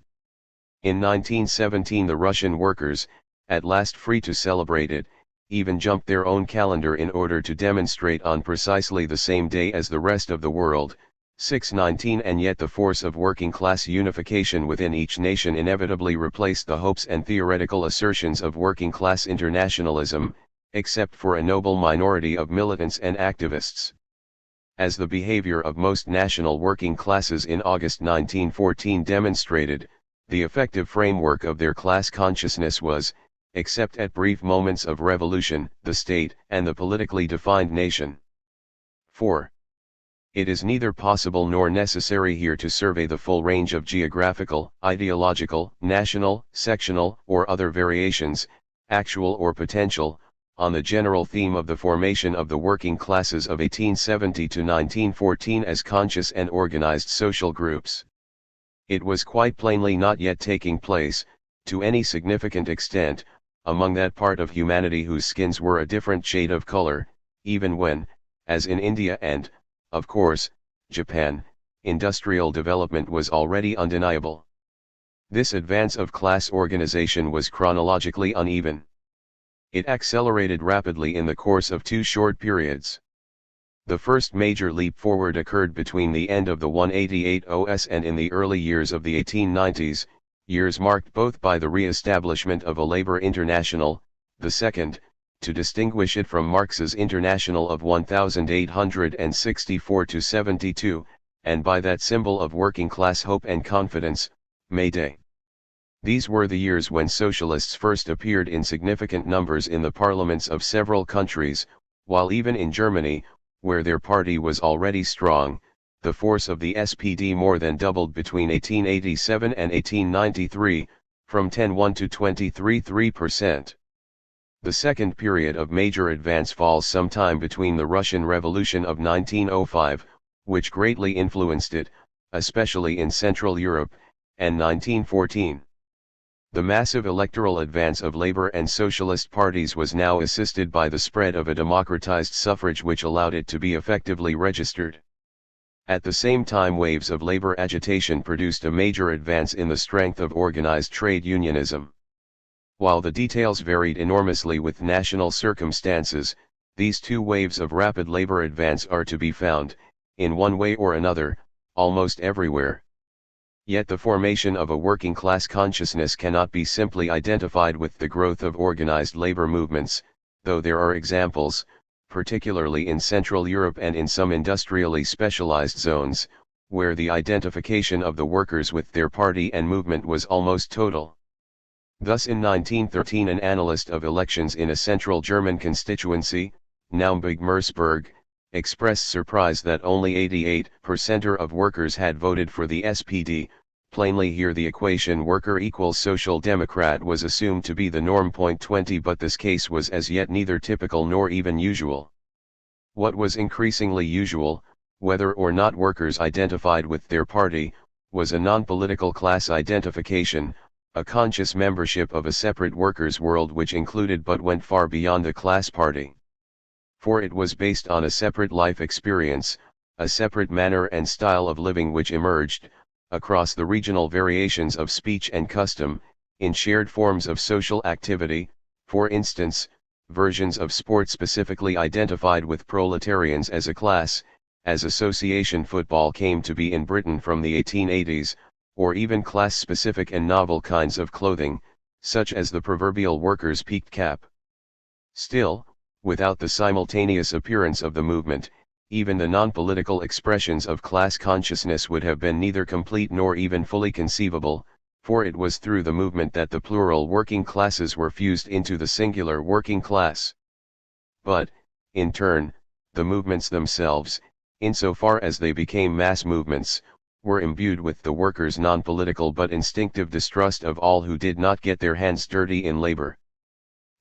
In 1917 the Russian workers, at last free to celebrate it, even jumped their own calendar in order to demonstrate on precisely the same day as the rest of the world, 619, and yet the force of working-class unification within each nation inevitably replaced the hopes and theoretical assertions of working-class internationalism, except for a noble minority of militants and activists. As the behavior of most national working classes in August 1914 demonstrated, the effective framework of their class consciousness was, except at brief moments of revolution, the state and the politically defined nation. 4. It is neither possible nor necessary here to survey the full range of geographical, ideological, national, sectional, or other variations, actual or potential, on the general theme of the formation of the working classes of 1870 to 1914 as conscious and organized social groups. It was quite plainly not yet taking place, to any significant extent, among that part of humanity whose skins were a different shade of color, even when, as in India and, of course, Japan, industrial development was already undeniable. This advance of class organization was chronologically uneven. It accelerated rapidly in the course of two short periods. The first major leap forward occurred between the end of the 188 OS and in the early years of the 1890s, years marked both by the re-establishment of a labor international, the second, to distinguish it from Marx's International of 1864 to 72, and by that symbol of working-class hope and confidence, May Day. These were the years when socialists first appeared in significant numbers in the parliaments of several countries, while even in Germany, where their party was already strong, the force of the SPD more than doubled between 1887 and 1893, from 10.1 to 23.3%. The second period of major advance falls sometime between the Russian Revolution of 1905, which greatly influenced it, especially in Central Europe, and 1914. The massive electoral advance of labor and socialist parties was now assisted by the spread of a democratized suffrage which allowed it to be effectively registered. At the same time, waves of labor agitation produced a major advance in the strength of organized trade unionism. While the details varied enormously with national circumstances, these two waves of rapid labor advance are to be found, in one way or another, almost everywhere. Yet the formation of a working-class consciousness cannot be simply identified with the growth of organized labor movements, though there are examples, particularly in Central Europe and in some industrially specialized zones, where the identification of the workers with their party and movement was almost total. Thus in 1913 an analyst of elections in a central German constituency, Naumburg-Merseburg, expressed surprise that only 88% of workers had voted for the SPD. Plainly here the equation worker equals social democrat was assumed to be the norm. 20 But this case was as yet neither typical nor even usual. What was increasingly usual, whether or not workers identified with their party, was a non-political class identification, a conscious membership of a separate workers' world which included but went far beyond the class party. For it was based on a separate life experience, a separate manner and style of living which emerged, across the regional variations of speech and custom, in shared forms of social activity, for instance, versions of sport specifically identified with proletarians as a class, as association football came to be in Britain from the 1880s, or even class-specific and novel kinds of clothing, such as the proverbial worker's peaked cap. Still, without the simultaneous appearance of the movement, even the non-political expressions of class consciousness would have been neither complete nor even fully conceivable, for it was through the movement that the plural working classes were fused into the singular working class. But, in turn, the movements themselves, insofar as they became mass movements, were imbued with the workers' non-political but instinctive distrust of all who did not get their hands dirty in labor.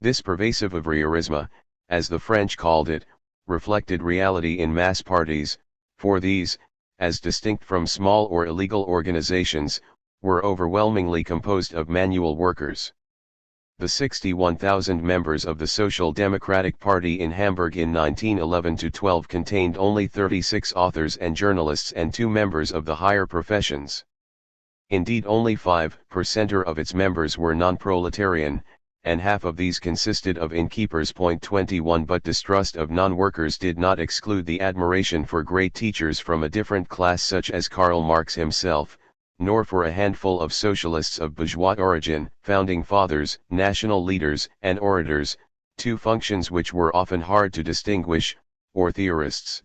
This pervasive voyeurisme, as the French called it, reflected reality in mass parties, for these, as distinct from small or illegal organizations, were overwhelmingly composed of manual workers. the 61,000 members of the Social Democratic Party in Hamburg in 1911-12 contained only 36 authors and journalists and 2 members of the higher professions. Indeed, only 5% of its members were non-proletarian, and half of these consisted of innkeepers. 21 But distrust of non-workers did not exclude the admiration for great teachers from a different class such as Karl Marx himself, nor for a handful of socialists of bourgeois origin, founding fathers, national leaders, and orators, 2 functions which were often hard to distinguish, or theorists.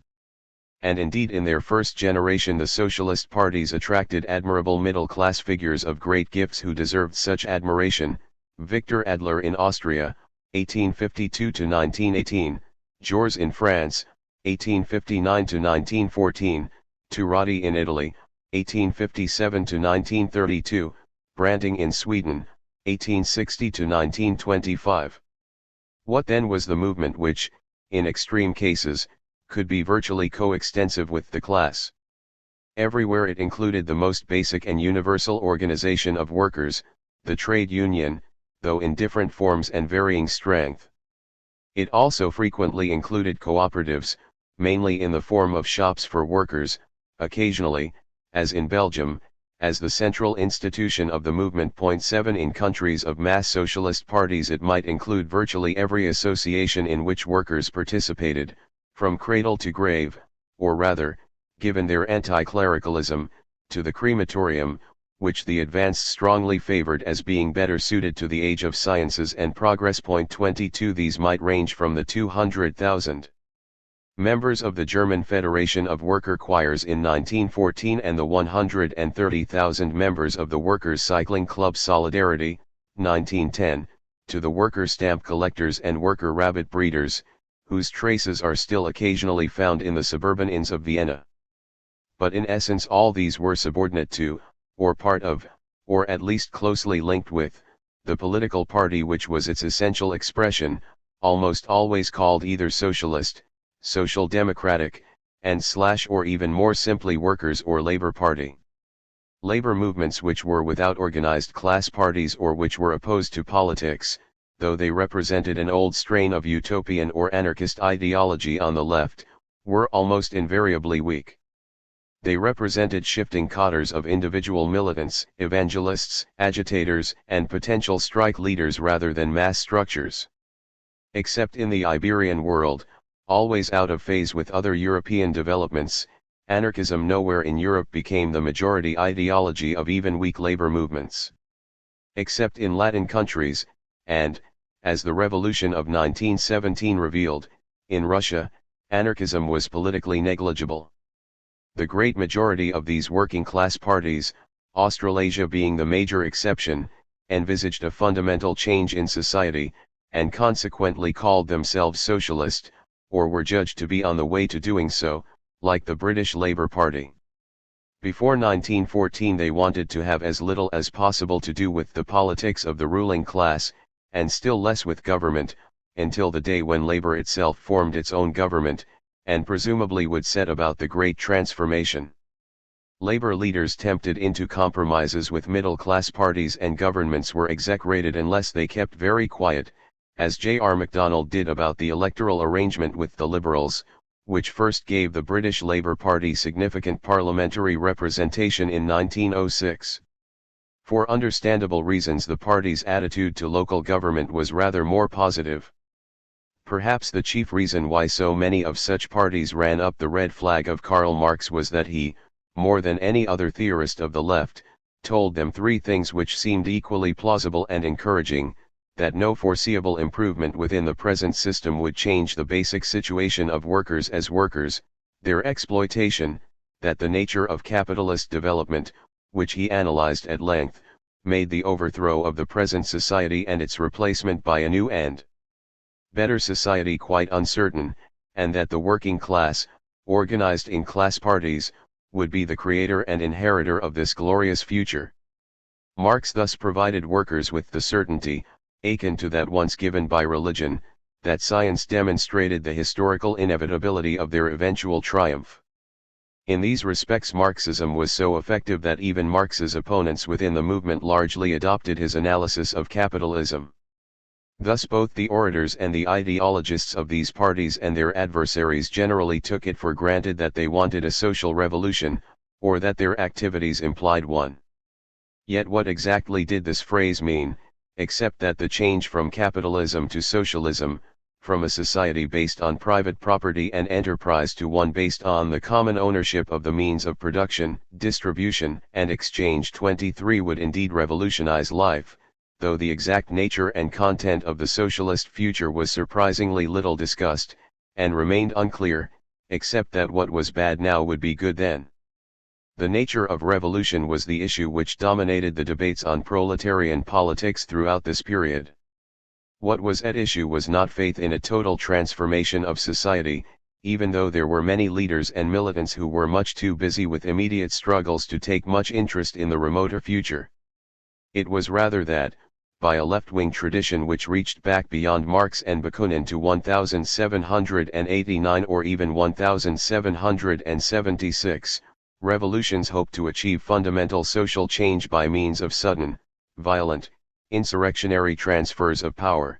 And indeed in their first generation the socialist parties attracted admirable middle-class figures of great gifts who deserved such admiration: Victor Adler in Austria, 1852-1918, Jaurès in France, 1859-1914, Turati in Italy, 1857-1932, Branting in Sweden, 1860-1925. What then was the movement which, in extreme cases, could be virtually coextensive with the class? Everywhere it included the most basic and universal organization of workers, the trade union, though in different forms and varying strength. It also frequently included cooperatives, mainly in the form of shops for workers, occasionally, as in Belgium, as the central institution of the movement. 7 In countries of mass socialist parties it might include virtually every association in which workers participated, from cradle to grave, or rather, given their anti-clericalism, to the crematorium, which the advance strongly favored as being better suited to the age of sciences and progress. 22 These might range from the 200,000 members of the German Federation of Worker Choirs in 1914 and the 130,000 members of the Workers' Cycling Club Solidarity, 1910, to the worker stamp collectors and worker rabbit breeders, whose traces are still occasionally found in the suburban inns of Vienna. But in essence all these were subordinate to, or part of, or at least closely linked with, the political party which was its essential expression, almost always called either socialist, social democratic, or even more simply workers' or labor party. Labor movements which were without organized class parties or which were opposed to politics, though they represented an old strain of utopian or anarchist ideology on the left, were almost invariably weak. They represented shifting cadres of individual militants, evangelists, agitators, and potential strike leaders rather than mass structures. Except in the Iberian world, always out of phase with other European developments, anarchism nowhere in Europe became the majority ideology of even weak labor movements. Except in Latin countries, and, as the revolution of 1917 revealed, in Russia, anarchism was politically negligible. The great majority of these working-class parties, Australasia being the major exception, envisaged a fundamental change in society, and consequently called themselves socialist, or were judged to be on the way to doing so, like the British Labour Party. Before 1914 they wanted to have as little as possible to do with the politics of the ruling class, and still less with government, until the day when Labour itself formed its own government, and presumably would set about the great transformation. Labour leaders tempted into compromises with middle-class parties and governments were execrated unless they kept very quiet, as J.R. Macdonald did about the electoral arrangement with the Liberals, which first gave the British Labour Party significant parliamentary representation in 1906. For understandable reasons the party's attitude to local government was rather more positive. Perhaps the chief reason why so many of such parties ran up the red flag of Karl Marx was that he, more than any other theorist of the left, told them 3 things which seemed equally plausible and encouraging: that no foreseeable improvement within the present system would change the basic situation of workers as workers, their exploitation; that the nature of capitalist development, which he analyzed at length, made the overthrow of the present society and its replacement by a new and better society quite uncertain, and that the working class, organized in class parties, would be the creator and inheritor of this glorious future. Marx thus provided workers with the certainty, akin to that once given by religion, that science demonstrated the historical inevitability of their eventual triumph. In these respects Marxism was so effective that even Marx's opponents within the movement largely adopted his analysis of capitalism. Thus both the orators and the ideologists of these parties and their adversaries generally took it for granted that they wanted a social revolution, or that their activities implied one. Yet what exactly did this phrase mean, except that the change from capitalism to socialism, from a society based on private property and enterprise to one based on the common ownership of the means of production, distribution, and exchange 23 would indeed revolutionize life, though the exact nature and content of the socialist future was surprisingly little discussed, and remained unclear, except that what was bad now would be good then. The nature of revolution was the issue which dominated the debates on proletarian politics throughout this period. What was at issue was not faith in a total transformation of society, even though there were many leaders and militants who were much too busy with immediate struggles to take much interest in the remoter future. It was rather that, by a left-wing tradition which reached back beyond Marx and Bakunin to 1789 or even 1776, revolutions hoped to achieve fundamental social change by means of sudden, violent, insurrectionary transfers of power.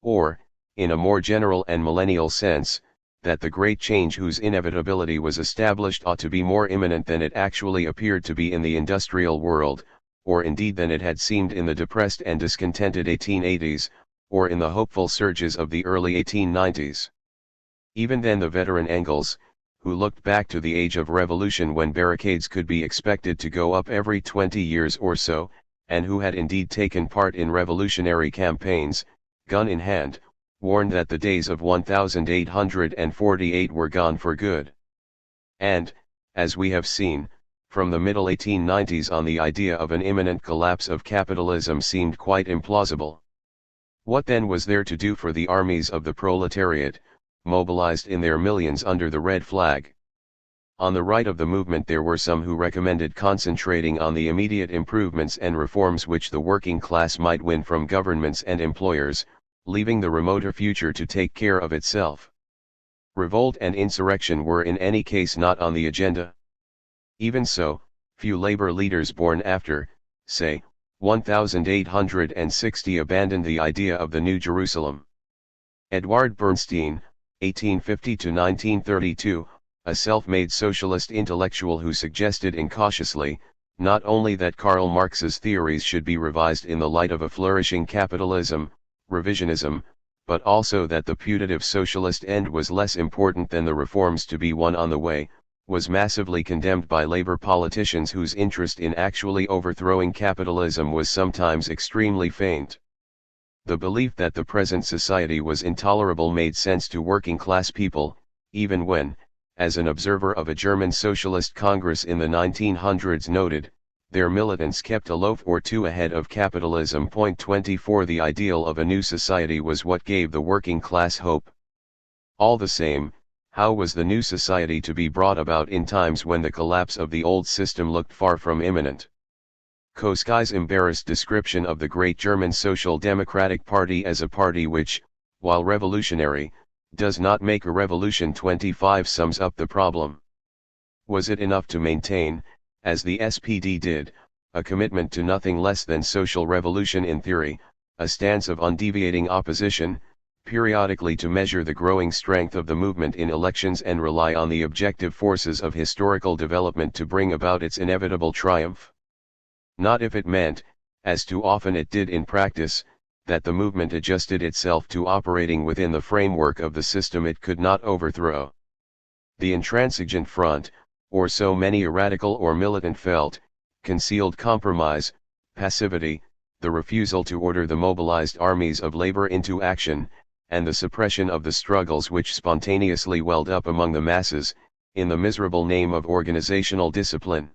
Or, in a more general and millennial sense, that the great change whose inevitability was established ought to be more imminent than it actually appeared to be in the industrial world, or indeed than it had seemed in the depressed and discontented 1880s, or in the hopeful surges of the early 1890s. Even then the veteran Engels, who looked back to the age of revolution when barricades could be expected to go up every 20 years or so, and who had indeed taken part in revolutionary campaigns, gun in hand, warned that the days of 1848 were gone for good. And, as we have seen, from the middle 1890s on the idea of an imminent collapse of capitalism seemed quite implausible. What then was there to do for the armies of the proletariat, mobilized in their millions under the red flag? On the right of the movement there were some who recommended concentrating on the immediate improvements and reforms which the working class might win from governments and employers, leaving the remoter future to take care of itself. Revolt and insurrection were in any case not on the agenda. Even so, few labor leaders born after, say, 1860 abandoned the idea of the New Jerusalem. Edward Bernstein, 1850–1932, a self-made socialist intellectual who suggested incautiously, not only that Karl Marx's theories should be revised in the light of a flourishing capitalism, revisionism, but also that the putative socialist end was less important than the reforms to be won on the way, was massively condemned by labor politicians whose interest in actually overthrowing capitalism was sometimes extremely faint. The belief that the present society was intolerable made sense to working-class people, even when, as an observer of a German socialist congress in the 1900s noted, their militants kept a loaf or two ahead of capitalism. 24 The ideal of a new society was what gave the working class hope. All the same, how was the new society to be brought about in times when the collapse of the old system looked far from imminent? Koskai's embarrassed description of the great German Social Democratic Party as a party which, while revolutionary, does not make a revolution 25 sums up the problem. Was it enough to maintain, as the SPD did, a commitment to nothing less than social revolution in theory, a stance of undeviating opposition, periodically to measure the growing strength of the movement in elections and rely on the objective forces of historical development to bring about its inevitable triumph? Not if it meant, as too often it did in practice, that the movement adjusted itself to operating within the framework of the system it could not overthrow. The intransigent front, or so many a radical or militant felt, concealed compromise, passivity, the refusal to order the mobilized armies of labor into action, and the suppression of the struggles which spontaneously welled up among the masses, in the miserable name of organizational discipline.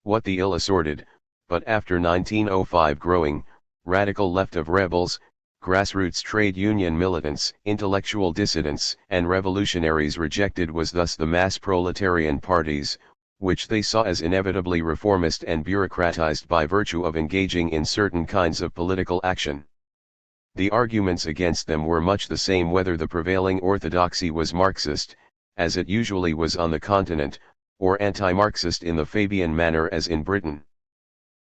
What the ill-assorted, but after 1905 growing, radical left of rebels, grassroots trade union militants, intellectual dissidents, and revolutionaries rejected was thus the mass proletarian parties, which they saw as inevitably reformist and bureaucratized by virtue of engaging in certain kinds of political action. The arguments against them were much the same whether the prevailing orthodoxy was Marxist, as it usually was on the continent, or anti-Marxist in the Fabian manner as in Britain.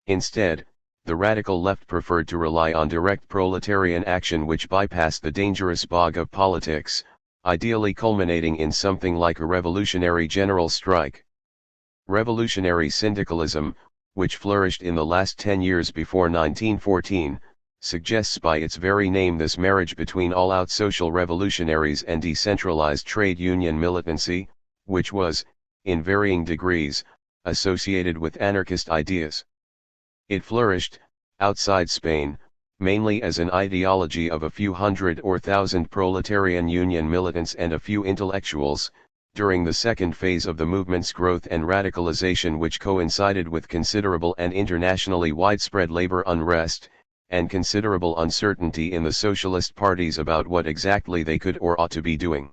Instead, the radical left preferred to rely on direct proletarian action which bypassed the dangerous bog of politics, ideally culminating in something like a revolutionary general strike. Revolutionary syndicalism, which flourished in the last 10 years before 1914, suggests by its very name this marriage between all-out social revolutionaries and decentralized trade union militancy, which was, in varying degrees, associated with anarchist ideas. It flourished, outside Spain, mainly as an ideology of a few hundred or thousand proletarian union militants and a few intellectuals, during the second phase of the movement's growth and radicalization, which coincided with considerable and internationally widespread labor unrest, and considerable uncertainty in the socialist parties about what exactly they could or ought to be doing.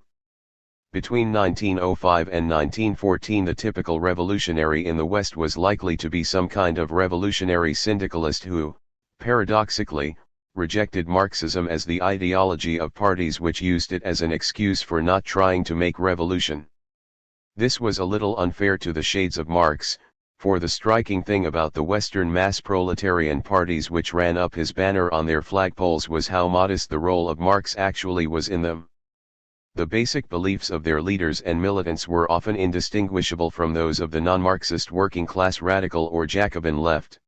Between 1905 and 1914 the typical revolutionary in the West was likely to be some kind of revolutionary syndicalist who, paradoxically, rejected Marxism as the ideology of parties which used it as an excuse for not trying to make revolution. This was a little unfair to the shades of Marx, for the striking thing about the Western mass proletarian parties which ran up his banner on their flagpoles was how modest the role of Marx actually was in them. The basic beliefs of their leaders and militants were often indistinguishable from those of the non-Marxist working-class radical or Jacobin left.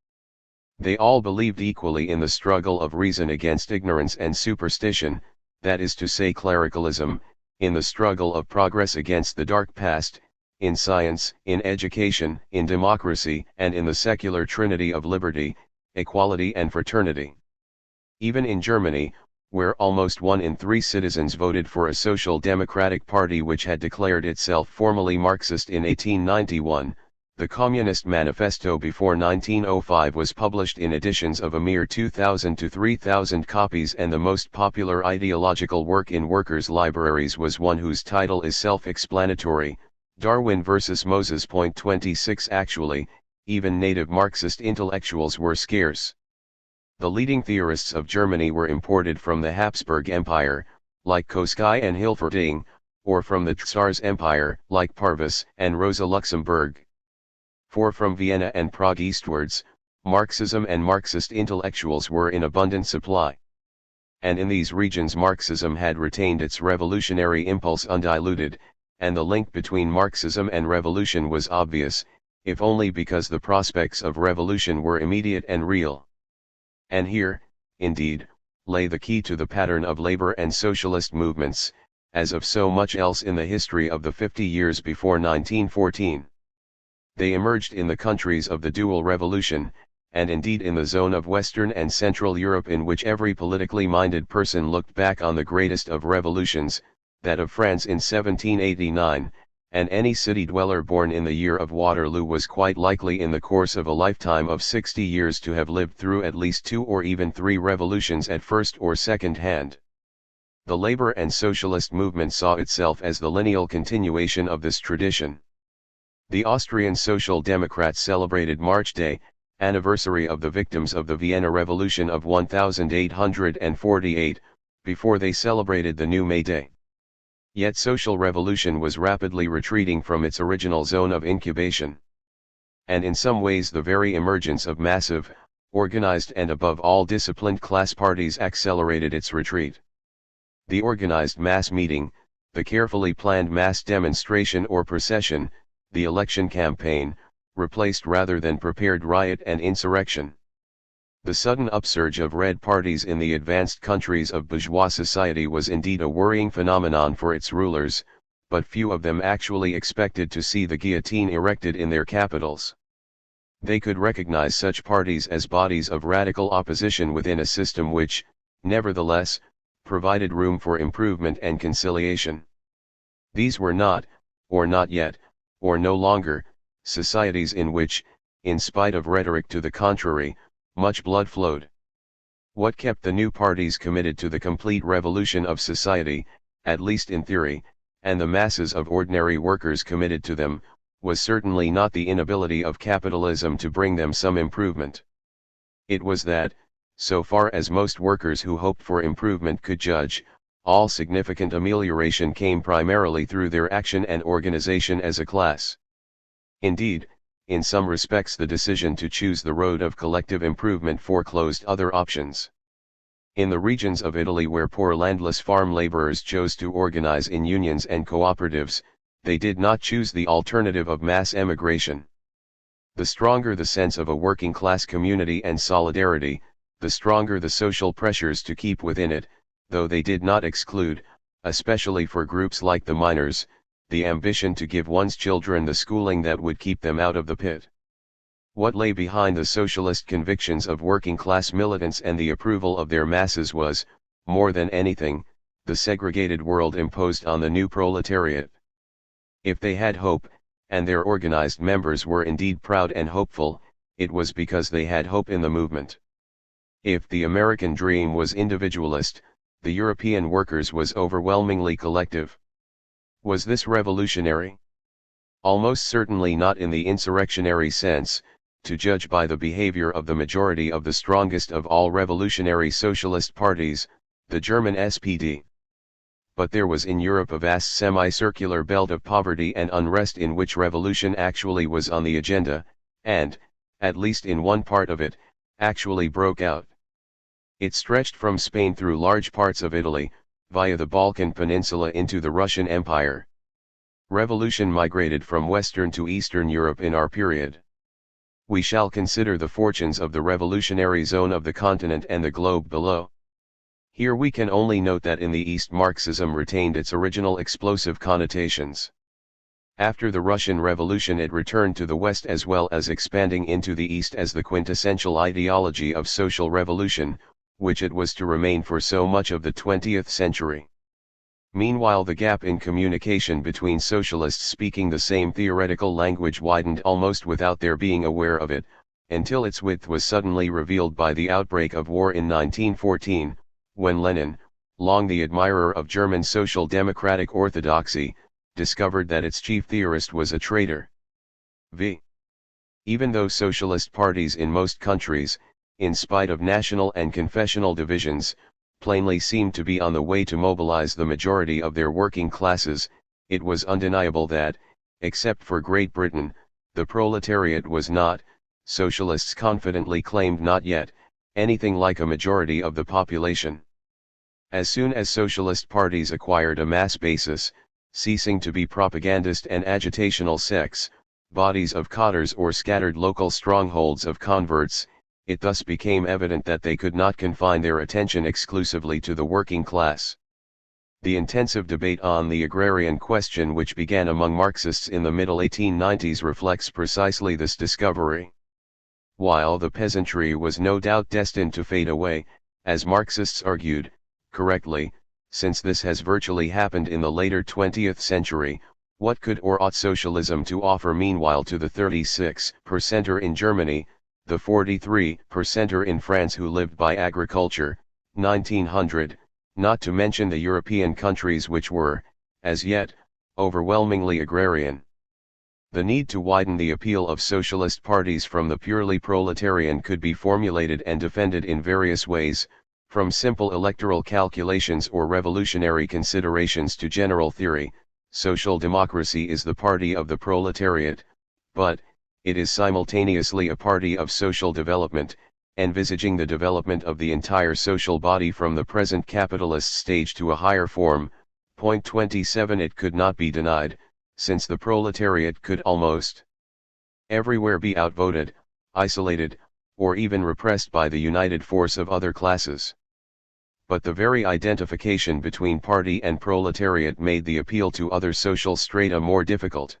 They all believed equally in the struggle of reason against ignorance and superstition, that is to say clericalism, in the struggle of progress against the dark past, in science, in education, in democracy, and in the secular trinity of liberty, equality and fraternity. Even in Germany, where almost 1 in 3 citizens voted for a social democratic party which had declared itself formally Marxist in 1891, the Communist Manifesto before 1905 was published in editions of a mere 2,000 to 3,000 copies, and the most popular ideological work in workers' libraries was one whose title is self-explanatory, Darwin vs. Moses. 26 Actually, even native Marxist intellectuals were scarce. The leading theorists of Germany were imported from the Habsburg Empire, like Koskai and Hilferding, or from the Tsar's Empire, like Parvus and Rosa Luxemburg. For from Vienna and Prague eastwards, Marxism and Marxist intellectuals were in abundant supply. And in these regions Marxism had retained its revolutionary impulse undiluted, and the link between Marxism and revolution was obvious, if only because the prospects of revolution were immediate and real. And here, indeed, lay the key to the pattern of labor and socialist movements, as of so much else in the history of the 50 years before 1914. They emerged in the countries of the dual revolution, and indeed in the zone of Western and Central Europe in which every politically minded person looked back on the greatest of revolutions, that of France in 1789, and any city dweller born in the year of Waterloo was quite likely in the course of a lifetime of 60 years to have lived through at least 2 or even 3 revolutions at first or second hand. The labor and socialist movement saw itself as the lineal continuation of this tradition. The Austrian Social Democrats celebrated March Day, anniversary of the victims of the Vienna Revolution of 1848, before they celebrated the new May Day. Yet social revolution was rapidly retreating from its original zone of incubation. And in some ways the very emergence of massive, organized and above all disciplined class parties accelerated its retreat. The organized mass meeting, the carefully planned mass demonstration or procession, the election campaign, replaced rather than prepared riot and insurrection. The sudden upsurge of red parties in the advanced countries of bourgeois society was indeed a worrying phenomenon for its rulers, but few of them actually expected to see the guillotine erected in their capitals. They could recognize such parties as bodies of radical opposition within a system which, nevertheless, provided room for improvement and conciliation. These were not, or not yet, or no longer, societies in which, in spite of rhetoric to the contrary, much blood flowed. What kept the new parties committed to the complete revolution of society, at least in theory, and the masses of ordinary workers committed to them, was certainly not the inability of capitalism to bring them some improvement. It was that, so far as most workers who hoped for improvement could judge, all significant amelioration came primarily through their action and organization as a class. Indeed, in some respects the decision to choose the road of collective improvement foreclosed other options. In the regions of Italy where poor landless farm laborers chose to organize in unions and cooperatives, they did not choose the alternative of mass emigration. The stronger the sense of a working-class community and solidarity, the stronger the social pressures to keep within it, though they did not exclude, especially for groups like the miners, the ambition to give one's children the schooling that would keep them out of the pit. What lay behind the socialist convictions of working-class militants and the approval of their masses was, more than anything, the segregated world imposed on the new proletariat. If they had hope, and their organized members were indeed proud and hopeful, it was because they had hope in the movement. If the American dream was individualist, the European workers was overwhelmingly collective. Was this revolutionary? Almost certainly not in the insurrectionary sense, to judge by the behavior of the majority of the strongest of all revolutionary socialist parties, the German SPD. But there was in Europe a vast semicircular belt of poverty and unrest in which revolution actually was on the agenda, and, at least in one part of it, actually broke out. It stretched from Spain through large parts of Italy, via the Balkan Peninsula into the Russian Empire. Revolution migrated from Western to Eastern Europe in our period. We shall consider the fortunes of the revolutionary zone of the continent and the globe below. Here we can only note that in the East Marxism retained its original explosive connotations. After the Russian Revolution it returned to the West as well as expanding into the East as the quintessential ideology of social revolution, which it was to remain for so much of the 20th century. Meanwhile the gap in communication between socialists speaking the same theoretical language widened almost without their being aware of it, until its width was suddenly revealed by the outbreak of war in 1914, when Lenin, long the admirer of German social democratic orthodoxy, discovered that its chief theorist was a traitor. Even though socialist parties in most countries, in spite of national and confessional divisions, plainly seemed to be on the way to mobilize the majority of their working classes, it was undeniable that, except for Great Britain, the proletariat was not, socialists confidently claimed not yet, anything like a majority of the population. As soon as socialist parties acquired a mass basis, ceasing to be propagandist and agitational sects, bodies of cotters or scattered local strongholds of converts, it thus became evident that they could not confine their attention exclusively to the working class. The intensive debate on the agrarian question which began among Marxists in the middle 1890s reflects precisely this discovery. While the peasantry was no doubt destined to fade away, as Marxists argued, correctly, since this has virtually happened in the later 20th century, what could or ought socialism to offer meanwhile to the 36%er in Germany, the 43%er in France who lived by agriculture, 1900, not to mention the European countries which were, as yet, overwhelmingly agrarian. The need to widen the appeal of socialist parties from the purely proletarian could be formulated and defended in various ways, from simple electoral calculations or revolutionary considerations to general theory. Social democracy is the party of the proletariat, but, it is simultaneously a party of social development, envisaging the development of the entire social body from the present capitalist stage to a higher form. Point 27. It could not be denied, since the proletariat could almost everywhere be outvoted, isolated, or even repressed by the united force of other classes. But the very identification between party and proletariat made the appeal to other social strata more difficult.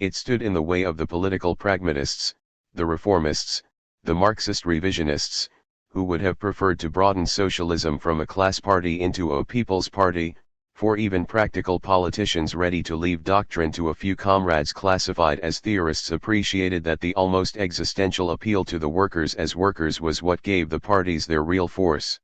It stood in the way of the political pragmatists, the reformists, the Marxist revisionists, who would have preferred to broaden socialism from a class party into a people's party, for even practical politicians ready to leave doctrine to a few comrades classified as theorists appreciated that the almost existential appeal to the workers as workers was what gave the parties their real force.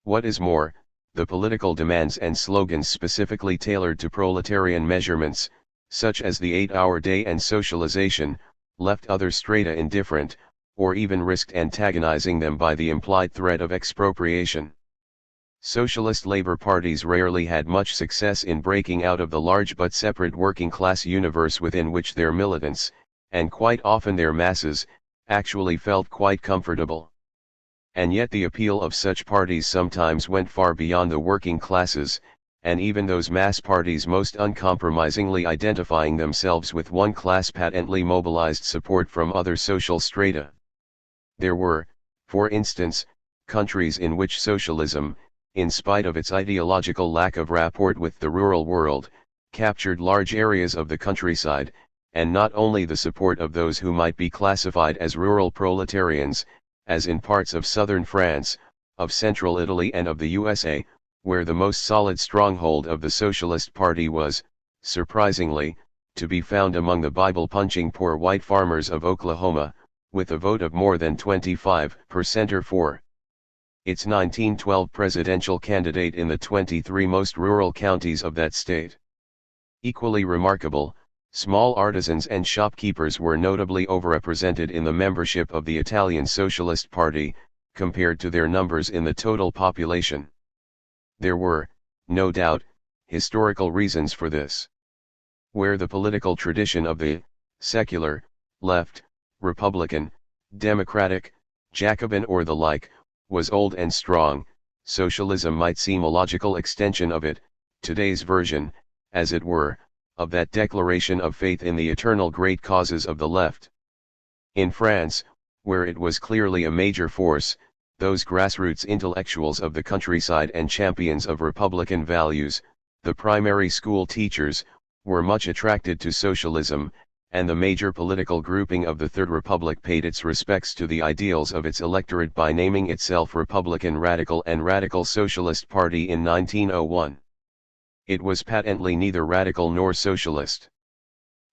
What is more, the political demands and slogans specifically tailored to proletarian measurements, such as the 8-hour day and socialization, left other strata indifferent, or even risked antagonizing them by the implied threat of expropriation. Socialist labor parties rarely had much success in breaking out of the large but separate working class universe within which their militants, and quite often their masses, actually felt quite comfortable. And yet the appeal of such parties sometimes went far beyond the working classes, and even those mass parties most uncompromisingly identifying themselves with one class patently mobilized support from other social strata. There were, for instance, countries in which socialism, in spite of its ideological lack of rapport with the rural world, captured large areas of the countryside, and not only the support of those who might be classified as rural proletarians, as in parts of southern France, of central Italy and of the USA, where the most solid stronghold of the Socialist Party was, surprisingly, to be found among the Bible-punching poor white farmers of Oklahoma, with a vote of more than 25% or for its 1912 presidential candidate in the 23 most rural counties of that state. Equally remarkable, small artisans and shopkeepers were notably overrepresented in the membership of the Italian Socialist Party, compared to their numbers in the total population. There were, no doubt, historical reasons for this. Where the political tradition of the secular, left, Republican, Democratic, Jacobin or the like, was old and strong, socialism might seem a logical extension of it, today's version, as it were, of that declaration of faith in the eternal great causes of the left. In France, where it was clearly a major force, those grassroots intellectuals of the countryside and champions of republican values, the primary school teachers, were much attracted to socialism, and the major political grouping of the Third Republic paid its respects to the ideals of its electorate by naming itself Republican Radical and Radical Socialist Party in 1901. It was patently neither radical nor socialist.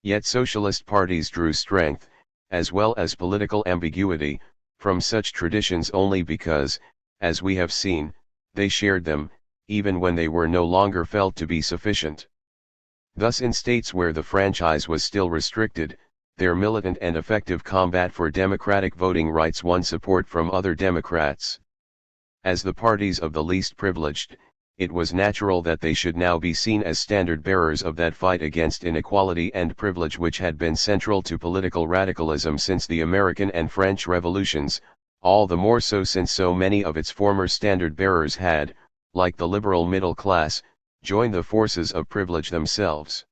Yet socialist parties drew strength, as well as political ambiguity, from such traditions only because, as we have seen, they shared them, even when they were no longer felt to be sufficient. Thus in states where the franchise was still restricted, their militant and effective combat for democratic voting rights won support from other Democrats. As the parties of the least privileged, it was natural that they should now be seen as standard bearers of that fight against inequality and privilege which had been central to political radicalism since the American and French revolutions, all the more so since so many of its former standard bearers had, like the liberal middle class, joined the forces of privilege themselves.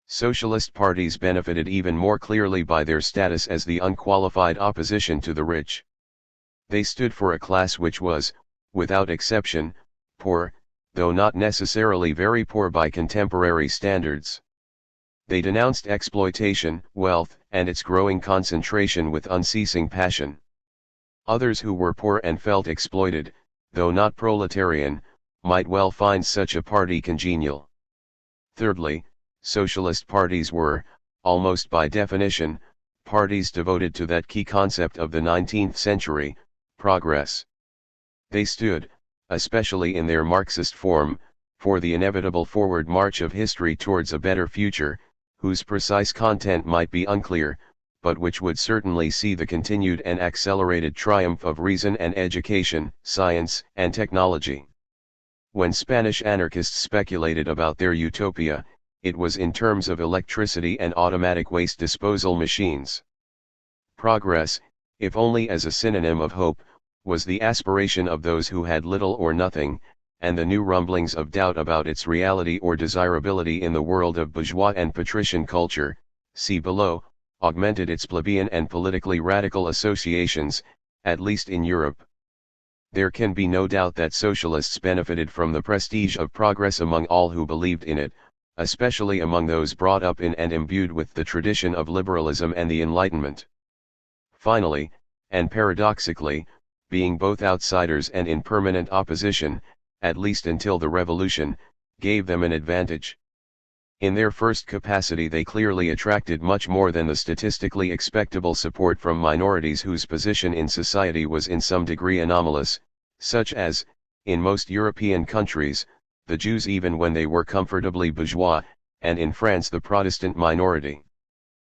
Socialist parties benefited even more clearly by their status as the unqualified opposition to the rich. They stood for a class which was, without exception, poor, though not necessarily very poor by contemporary standards. They denounced exploitation, wealth, and its growing concentration with unceasing passion. Others who were poor and felt exploited, though not proletarian, might well find such a party congenial. Thirdly, socialist parties were, almost by definition, parties devoted to that key concept of the 19th century, progress. They stood, especially in their Marxist form, for the inevitable forward march of history towards a better future, whose precise content might be unclear, but which would certainly see the continued and accelerated triumph of reason and education, science and technology. When Spanish anarchists speculated about their utopia, it was in terms of electricity and automatic waste disposal machines. Progress, if only as a synonym of hope, was the aspiration of those who had little or nothing, and the new rumblings of doubt about its reality or desirability in the world of bourgeois and patrician culture, see below, augmented its plebeian and politically radical associations, at least in Europe. There can be no doubt that socialists benefited from the prestige of progress among all who believed in it, especially among those brought up in and imbued with the tradition of liberalism and the Enlightenment. Finally, and paradoxically, being both outsiders and in permanent opposition, at least until the Revolution, gave them an advantage. In their first capacity they clearly attracted much more than the statistically expectable support from minorities whose position in society was in some degree anomalous, such as, in most European countries, the Jews even when they were comfortably bourgeois, and in France the Protestant minority.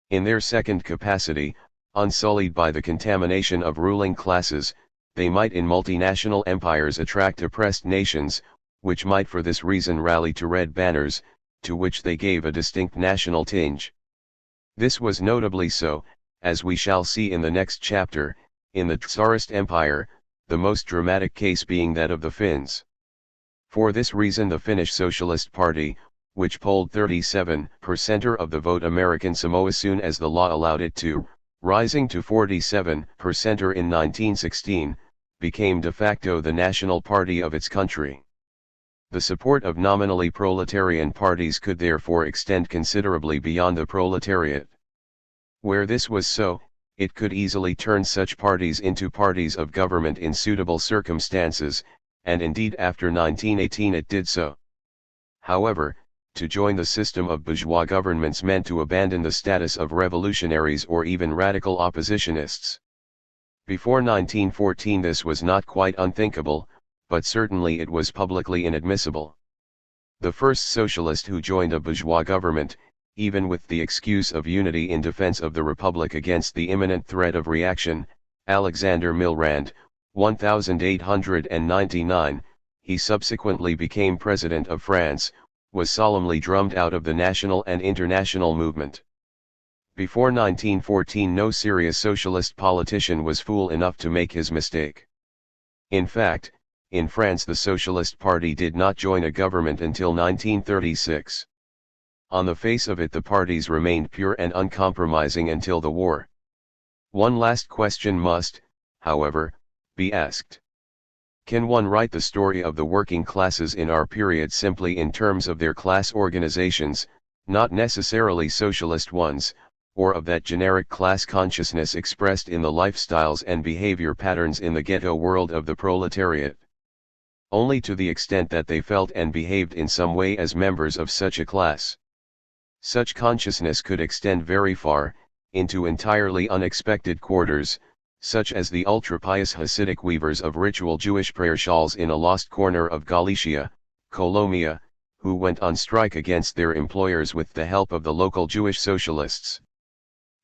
In their second capacity, unsullied by the contamination of ruling classes, they might in multinational empires attract oppressed nations, which might for this reason rally to red banners, to which they gave a distinct national tinge. This was notably so, as we shall see in the next chapter, in the Tsarist Empire, the most dramatic case being that of the Finns. For this reason the Finnish Socialist Party, which polled 37% of the vote American Samoa soon as the law allowed it to, rising to 47% in 1916, became de facto the national party of its country. The support of nominally proletarian parties could therefore extend considerably beyond the proletariat. Where this was so, it could easily turn such parties into parties of government in suitable circumstances, and indeed after 1918 it did so. However, to join the system of bourgeois governments meant to abandon the status of revolutionaries or even radical oppositionists. Before 1914 this was not quite unthinkable, but certainly it was publicly inadmissible. The first socialist who joined a bourgeois government, even with the excuse of unity in defense of the Republic against the imminent threat of reaction, Alexander Milrand, 1899, he subsequently became President of France, was solemnly drummed out of the national and international movement. Before 1914 no serious socialist politician was fool enough to make his mistake. In fact, in France the Socialist Party did not join a government until 1936. On the face of it the parties remained pure and uncompromising until the war. One last question must, however, be asked. Can one write the story of the working classes in our period simply in terms of their class organizations, not necessarily socialist ones, or of that generic class consciousness expressed in the lifestyles and behavior patterns in the ghetto world of the proletariat? Only to the extent that they felt and behaved in some way as members of such a class. Such consciousness could extend very far, into entirely unexpected quarters, such as the ultra-pious Hasidic weavers of ritual Jewish prayer shawls in a lost corner of Galicia, Colombia, who went on strike against their employers with the help of the local Jewish socialists.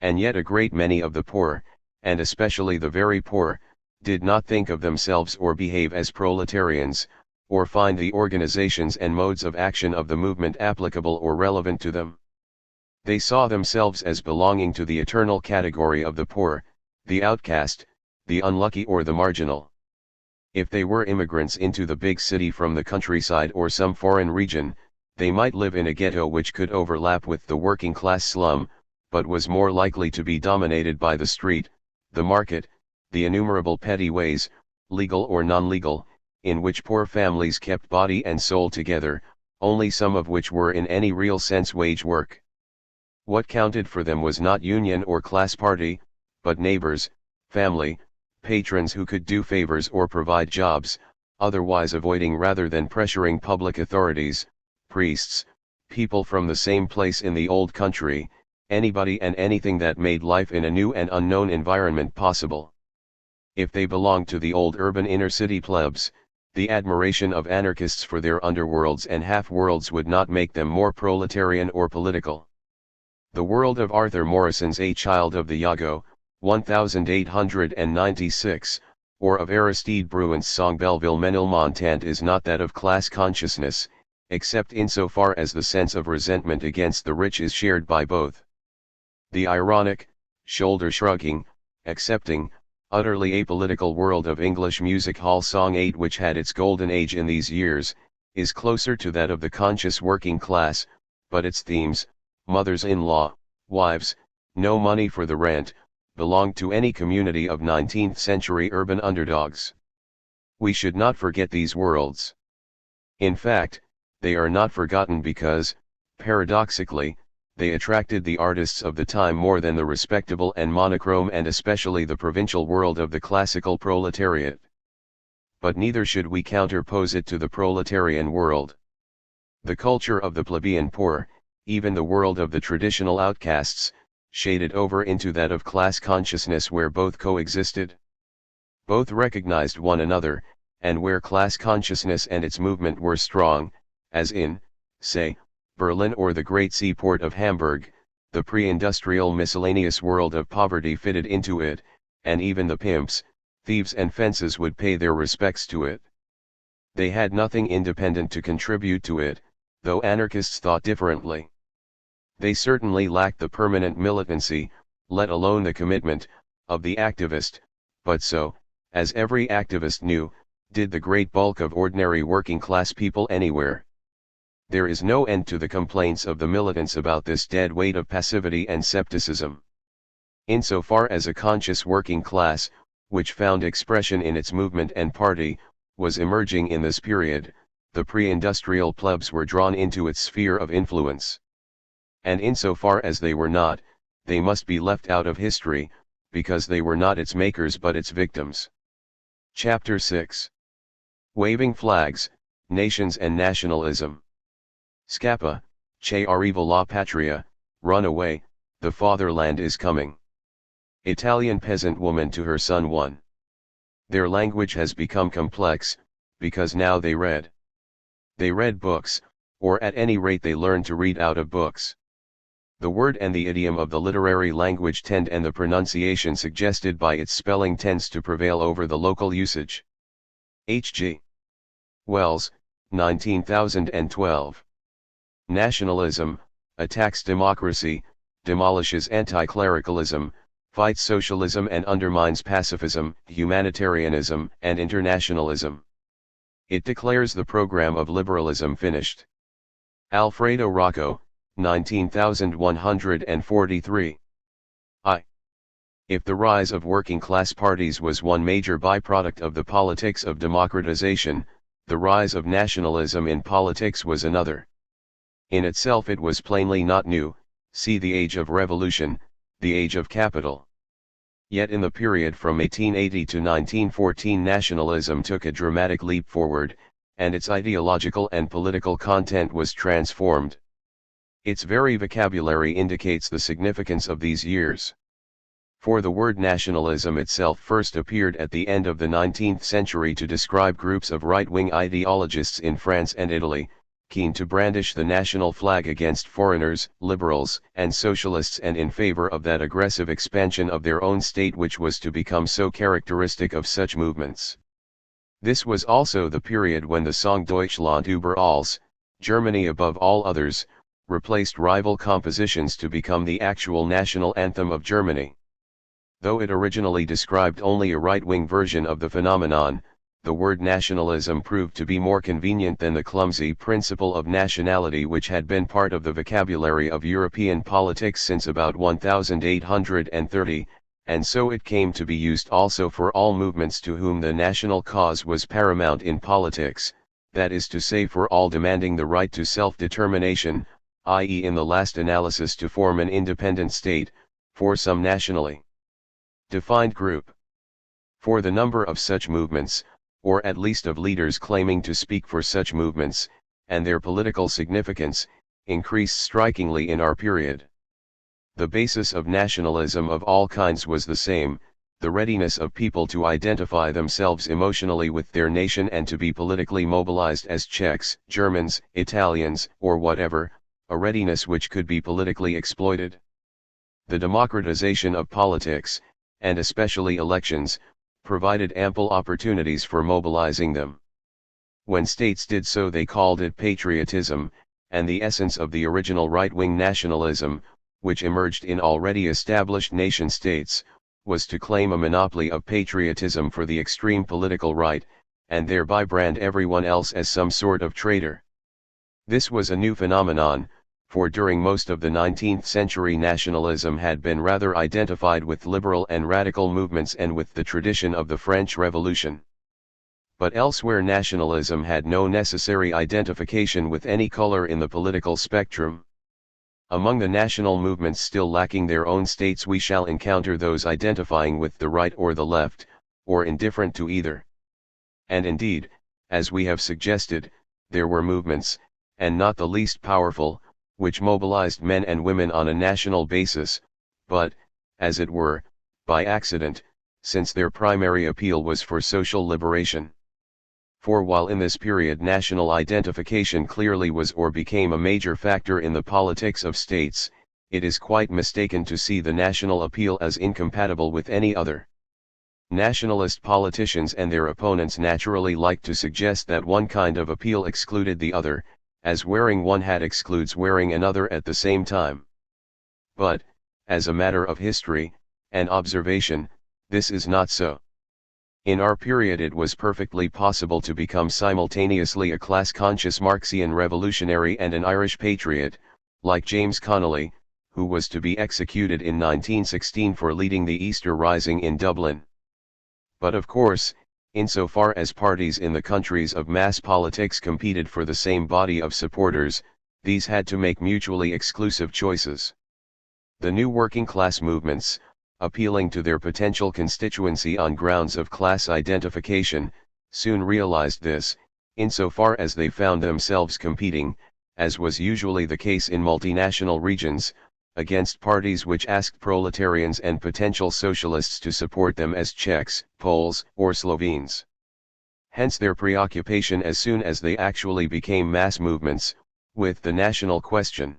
And yet a great many of the poor, and especially the very poor, did not think of themselves or behave as proletarians, or find the organizations and modes of action of the movement applicable or relevant to them. They saw themselves as belonging to the eternal category of the poor, the outcast, the unlucky or the marginal. If they were immigrants into the big city from the countryside or some foreign region, they might live in a ghetto which could overlap with the working class slum, but was more likely to be dominated by the street, the market, the innumerable petty ways, legal or non-legal, in which poor families kept body and soul together, only some of which were in any real sense wage work. What counted for them was not union or class party, but neighbors, family, patrons who could do favors or provide jobs, otherwise avoiding rather than pressuring public authorities, priests, people from the same place in the old country, anybody and anything that made life in a new and unknown environment possible. If they belonged to the old urban inner-city plebs, the admiration of anarchists for their underworlds and half-worlds would not make them more proletarian or political. The world of Arthur Morrison's A Child of the Yago, 1896, or of Aristide Bruant's song Belleville Menilmontant is not that of class consciousness, except insofar as the sense of resentment against the rich is shared by both. The ironic, shoulder-shrugging, accepting, utterly apolitical world of English music hall song 8, which had its golden age in these years, is closer to that of the conscious working class, but its themes, mothers-in-law, wives, no money for the rent, belonged to any community of 19th-century urban underdogs. We should not forget these worlds. In fact, they are not forgotten because, paradoxically, they attracted the artists of the time more than the respectable and monochrome and especially the provincial world of the classical proletariat. But neither should we counterpose it to the proletarian world. The culture of the plebeian poor, even the world of the traditional outcasts, shaded over into that of class consciousness where both coexisted. Both recognized one another, and where class consciousness and its movement were strong, as in, say, Berlin or the great seaport of Hamburg, the pre-industrial miscellaneous world of poverty fitted into it, and even the pimps, thieves and fences would pay their respects to it. They had nothing independent to contribute to it, though anarchists thought differently. They certainly lacked the permanent militancy, let alone the commitment, of the activist, but so, as every activist knew, did the great bulk of ordinary working class people anywhere. There is no end to the complaints of the militants about this dead weight of passivity and scepticism. Insofar as a conscious working class, which found expression in its movement and party, was emerging in this period, the pre-industrial plebs were drawn into its sphere of influence. And insofar as they were not, they must be left out of history, because they were not its makers but its victims. Chapter 6. Waving Flags, Nations and Nationalism. Scappa, che arriva la patria, run away, the fatherland is coming. Italian peasant woman to her son 1. Their language has become complex, because now they read. They read books, or at any rate they learned to read out of books. The word and the idiom of the literary language tend and the pronunciation suggested by its spelling tends to prevail over the local usage. H.G. Wells, 19012. Nationalism, attacks democracy, demolishes anti-clericalism, fights socialism and undermines pacifism, humanitarianism, and internationalism. It declares the program of liberalism finished. Alfredo Rocco, 19143. If the rise of working-class parties was one major byproduct of the politics of democratization, the rise of nationalism in politics was another. In itself it was plainly not new, see the age of revolution, the age of capital. Yet in the period from 1880 to 1914 nationalism took a dramatic leap forward, and its ideological and political content was transformed. Its very vocabulary indicates the significance of these years. For the word nationalism itself first appeared at the end of the 19th century to describe groups of right-wing ideologists in France and Italy, keen to brandish the national flag against foreigners, liberals, and socialists and in favor of that aggressive expansion of their own state which was to become so characteristic of such movements. This was also the period when the song Deutschland über alles, Germany above all others, replaced rival compositions to become the actual national anthem of Germany. Though it originally described only a right-wing version of the phenomenon, the word nationalism proved to be more convenient than the clumsy principle of nationality which had been part of the vocabulary of European politics since about 1830, and so it came to be used also for all movements to whom the national cause was paramount in politics, that is to say for all demanding the right to self-determination, i.e. in the last analysis to form an independent state, for some nationally defined group. For the number of such movements, or at least of leaders claiming to speak for such movements, and their political significance, increased strikingly in our period. The basis of nationalism of all kinds was the same, the readiness of people to identify themselves emotionally with their nation and to be politically mobilized as Czechs, Germans, Italians, or whatever, a readiness which could be politically exploited. The democratization of politics, and especially elections, provided ample opportunities for mobilizing them. When states did so they called it patriotism, and the essence of the original right-wing nationalism, which emerged in already established nation-states, was to claim a monopoly of patriotism for the extreme political right, and thereby brand everyone else as some sort of traitor. This was a new phenomenon, for during most of the 19th century nationalism had been rather identified with liberal and radical movements and with the tradition of the French Revolution. But elsewhere nationalism had no necessary identification with any color in the political spectrum. Among the national movements still lacking their own states we shall encounter those identifying with the right or the left, or indifferent to either. And indeed, as we have suggested, there were movements, and not the least powerful, which mobilized men and women on a national basis, but, as it were, by accident, since their primary appeal was for social liberation. For while in this period national identification clearly was or became a major factor in the politics of states, it is quite mistaken to see the national appeal as incompatible with any other. Nationalist politicians and their opponents naturally like to suggest that one kind of appeal excluded the other, as wearing one hat excludes wearing another at the same time. But, as a matter of history, and observation, this is not so. In our period it was perfectly possible to become simultaneously a class-conscious Marxian revolutionary and an Irish patriot, like James Connolly, who was to be executed in 1916 for leading the Easter Rising in Dublin. But of course, insofar as parties in the countries of mass politics competed for the same body of supporters, these had to make mutually exclusive choices. The new working class movements, appealing to their potential constituency on grounds of class identification, soon realized this, insofar as they found themselves competing, as was usually the case in multinational regions, against parties which asked proletarians and potential socialists to support them as Czechs, Poles, or Slovenes. Hence their preoccupation as soon as they actually became mass movements, with the national question.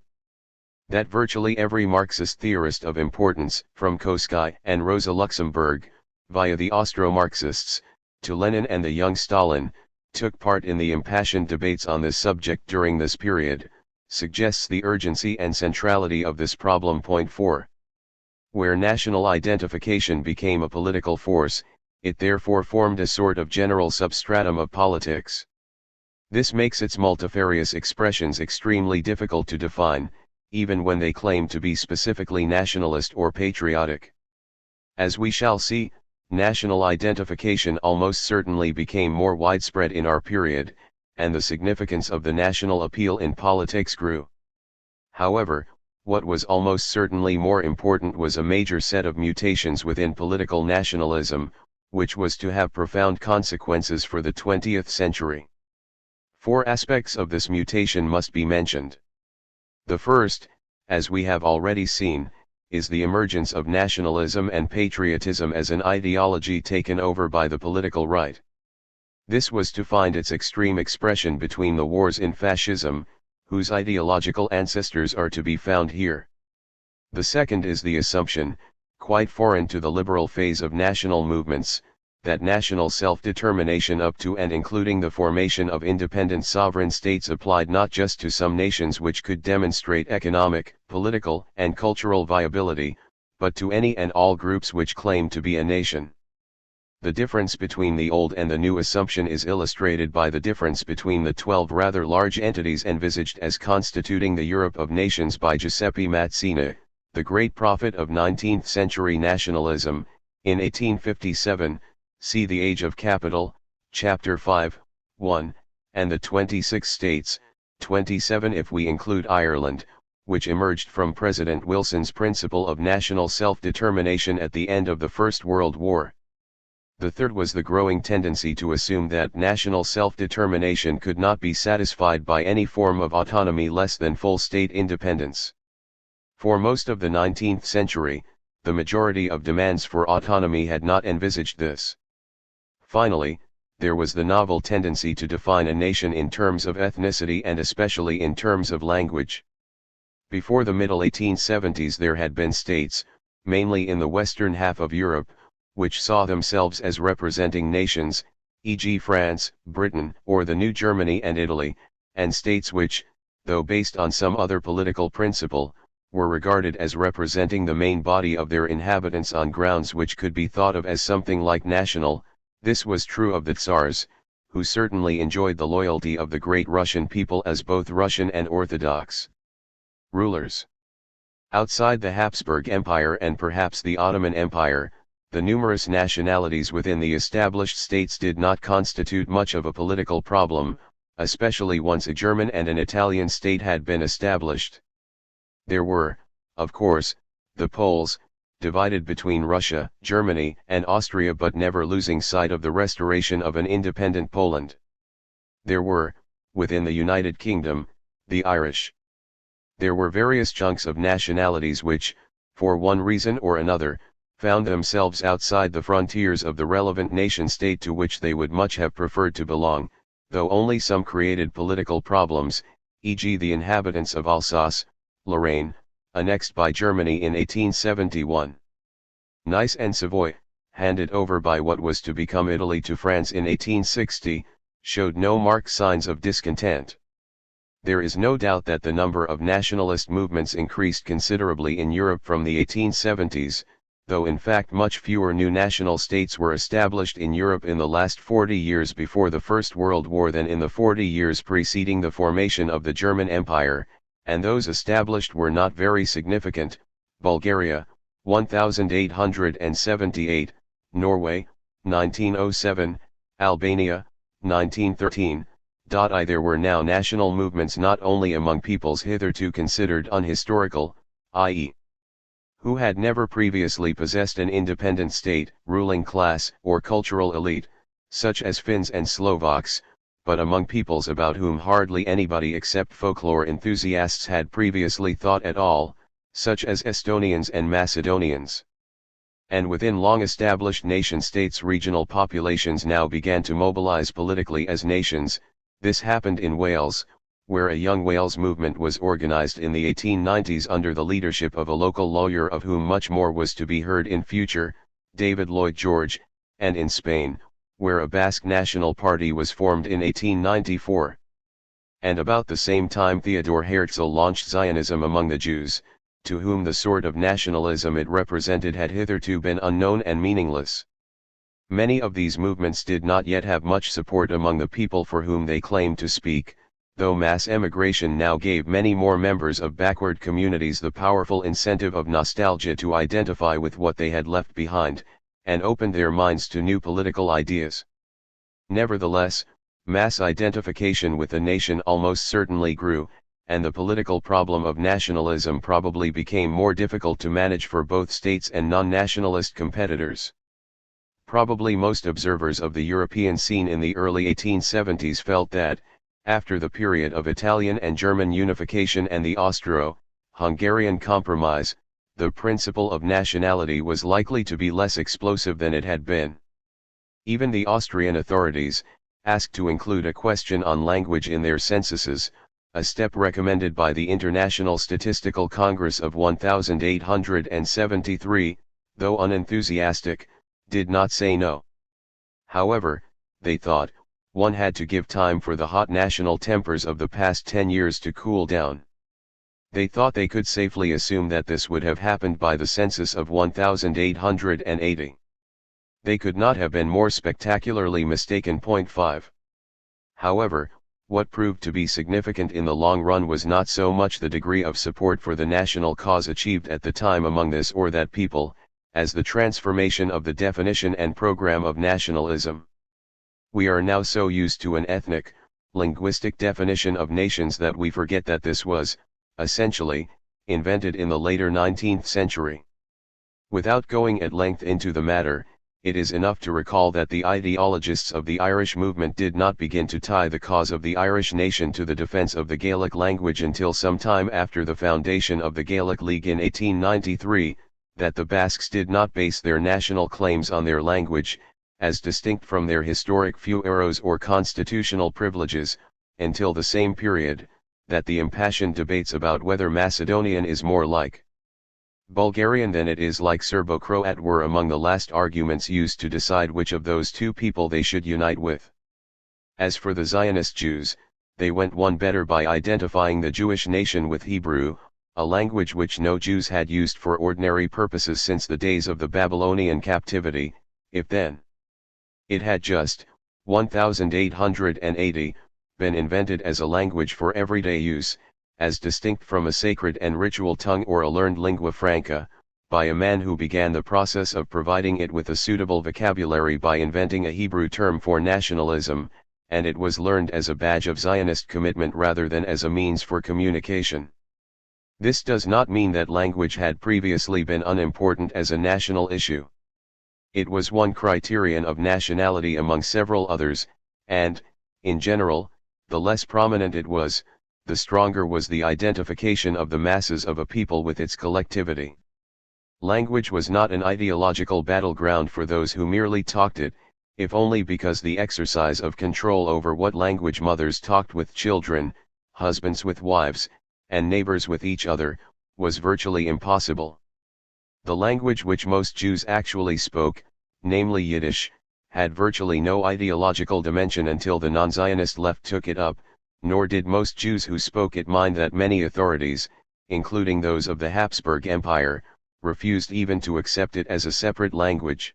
That virtually every Marxist theorist of importance, from Koski and Rosa Luxemburg, via the Austro-Marxists, to Lenin and the young Stalin, took part in the impassioned debates on this subject during this period, suggests the urgency and centrality of this problem. Point 4. Where national identification became a political force, it therefore formed a sort of general substratum of politics. This makes its multifarious expressions extremely difficult to define, even when they claim to be specifically nationalist or patriotic. As we shall see, national identification almost certainly became more widespread in our period, and the significance of the national appeal in politics grew. However, what was almost certainly more important was a major set of mutations within political nationalism, which was to have profound consequences for the 20th century. 4 aspects of this mutation must be mentioned. The first, as we have already seen, is the emergence of nationalism and patriotism as an ideology taken over by the political right. This was to find its extreme expression between the wars in fascism, whose ideological ancestors are to be found here. The second is the assumption, quite foreign to the liberal phase of national movements, that national self-determination up to and including the formation of independent sovereign states applied not just to some nations which could demonstrate economic, political, and cultural viability, but to any and all groups which claimed to be a nation. The difference between the old and the new assumption is illustrated by the difference between the 12 rather large entities envisaged as constituting the Europe of nations by Giuseppe Mazzini, the great prophet of 19th-century nationalism, in 1857, see The Age of Capital, Chapter 5, 1, and the 26 states, 27 if we include Ireland, which emerged from President Wilson's principle of national self-determination at the end of the First World War. The third was the growing tendency to assume that national self-determination could not be satisfied by any form of autonomy less than full state independence. For most of the 19th century, the majority of demands for autonomy had not envisaged this. Finally, there was the novel tendency to define a nation in terms of ethnicity and especially in terms of language. Before the middle 1870s there had been states, mainly in the western half of Europe, which saw themselves as representing nations, e.g. France, Britain, or the New Germany and Italy, and states which, though based on some other political principle, were regarded as representing the main body of their inhabitants on grounds which could be thought of as something like national. This was true of the Tsars, who certainly enjoyed the loyalty of the great Russian people as both Russian and Orthodox rulers. Outside the Habsburg Empire and perhaps the Ottoman Empire, the numerous nationalities within the established states did not constitute much of a political problem, especially once a German and an Italian state had been established. There were, of course, the Poles, divided between Russia, Germany, and Austria but never losing sight of the restoration of an independent Poland. There were, within the United Kingdom, the Irish. There were various chunks of nationalities which, for one reason or another, found themselves outside the frontiers of the relevant nation-state to which they would much have preferred to belong, though only some created political problems, e.g. the inhabitants of Alsace, Lorraine, annexed by Germany in 1871. Nice and Savoy, handed over by what was to become Italy to France in 1860, showed no marked signs of discontent. There is no doubt that the number of nationalist movements increased considerably in Europe from the 1870s, though in fact much fewer new national states were established in Europe in the last 40 years before the First World War than in the 40 years preceding the formation of the German Empire, and those established were not very significant: Bulgaria, 1878, Norway, 1907, Albania, 1913. There were now national movements not only among peoples hitherto considered unhistorical, i.e., who had never previously possessed an independent state, ruling class, or cultural elite, such as Finns and Slovaks, but among peoples about whom hardly anybody except folklore enthusiasts had previously thought at all, such as Estonians and Macedonians. And within long-established nation-states regional populations now began to mobilize politically as nations. This happened in Wales, where a Young Wales movement was organized in the 1890s under the leadership of a local lawyer of whom much more was to be heard in future, David Lloyd George, and in Spain, where a Basque national party was formed in 1894. And about the same time Theodor Herzl launched Zionism among the Jews, to whom the sort of nationalism it represented had hitherto been unknown and meaningless. Many of these movements did not yet have much support among the people for whom they claimed to speak, though mass emigration now gave many more members of backward communities the powerful incentive of nostalgia to identify with what they had left behind, and opened their minds to new political ideas. Nevertheless, mass identification with the nation almost certainly grew, and the political problem of nationalism probably became more difficult to manage for both states and non-nationalist competitors. Probably most observers of the European scene in the early 1870s felt that, after the period of Italian and German unification and the Austro-Hungarian Compromise, the principle of nationality was likely to be less explosive than it had been. Even the Austrian authorities, asked to include a question on language in their censuses, a step recommended by the International Statistical Congress of 1873, though unenthusiastic, did not say no. However, they thought, one had to give time for the hot national tempers of the past 10 years to cool down. They thought they could safely assume that this would have happened by the census of 1880. They could not have been more spectacularly mistaken. 5. However, what proved to be significant in the long run was not so much the degree of support for the national cause achieved at the time among this or that people, as the transformation of the definition and program of nationalism. We are now so used to an ethnic, linguistic definition of nations that we forget that this was, essentially, invented in the later 19th century. Without going at length into the matter, it is enough to recall that the ideologists of the Irish movement did not begin to tie the cause of the Irish nation to the defense of the Gaelic language until some time after the foundation of the Gaelic League in 1893, that the Basques did not base their national claims on their language, as distinct from their historic fueros or constitutional privileges, until the same period, that the impassioned debates about whether Macedonian is more like Bulgarian than it is like Serbo-Croat were among the last arguments used to decide which of those two people they should unite with. As for the Zionist Jews, they went one better by identifying the Jewish nation with Hebrew, a language which no Jews had used for ordinary purposes since the days of the Babylonian captivity, if then it had just, 1880, been invented as a language for everyday use, as distinct from a sacred and ritual tongue or a learned lingua franca, by a man who began the process of providing it with a suitable vocabulary by inventing a Hebrew term for nationalism, and it was learned as a badge of Zionist commitment rather than as a means for communication. This does not mean that language had previously been unimportant as a national issue. It was one criterion of nationality among several others, and, in general, the less prominent it was, the stronger was the identification of the masses of a people with its collectivity. Language was not an ideological battleground for those who merely talked it, if only because the exercise of control over what language mothers talked with children, husbands with wives, and neighbors with each other, was virtually impossible. The language which most Jews actually spoke, namely Yiddish, had virtually no ideological dimension until the non-Zionist left took it up, nor did most Jews who spoke it mind that many authorities, including those of the Habsburg Empire, refused even to accept it as a separate language.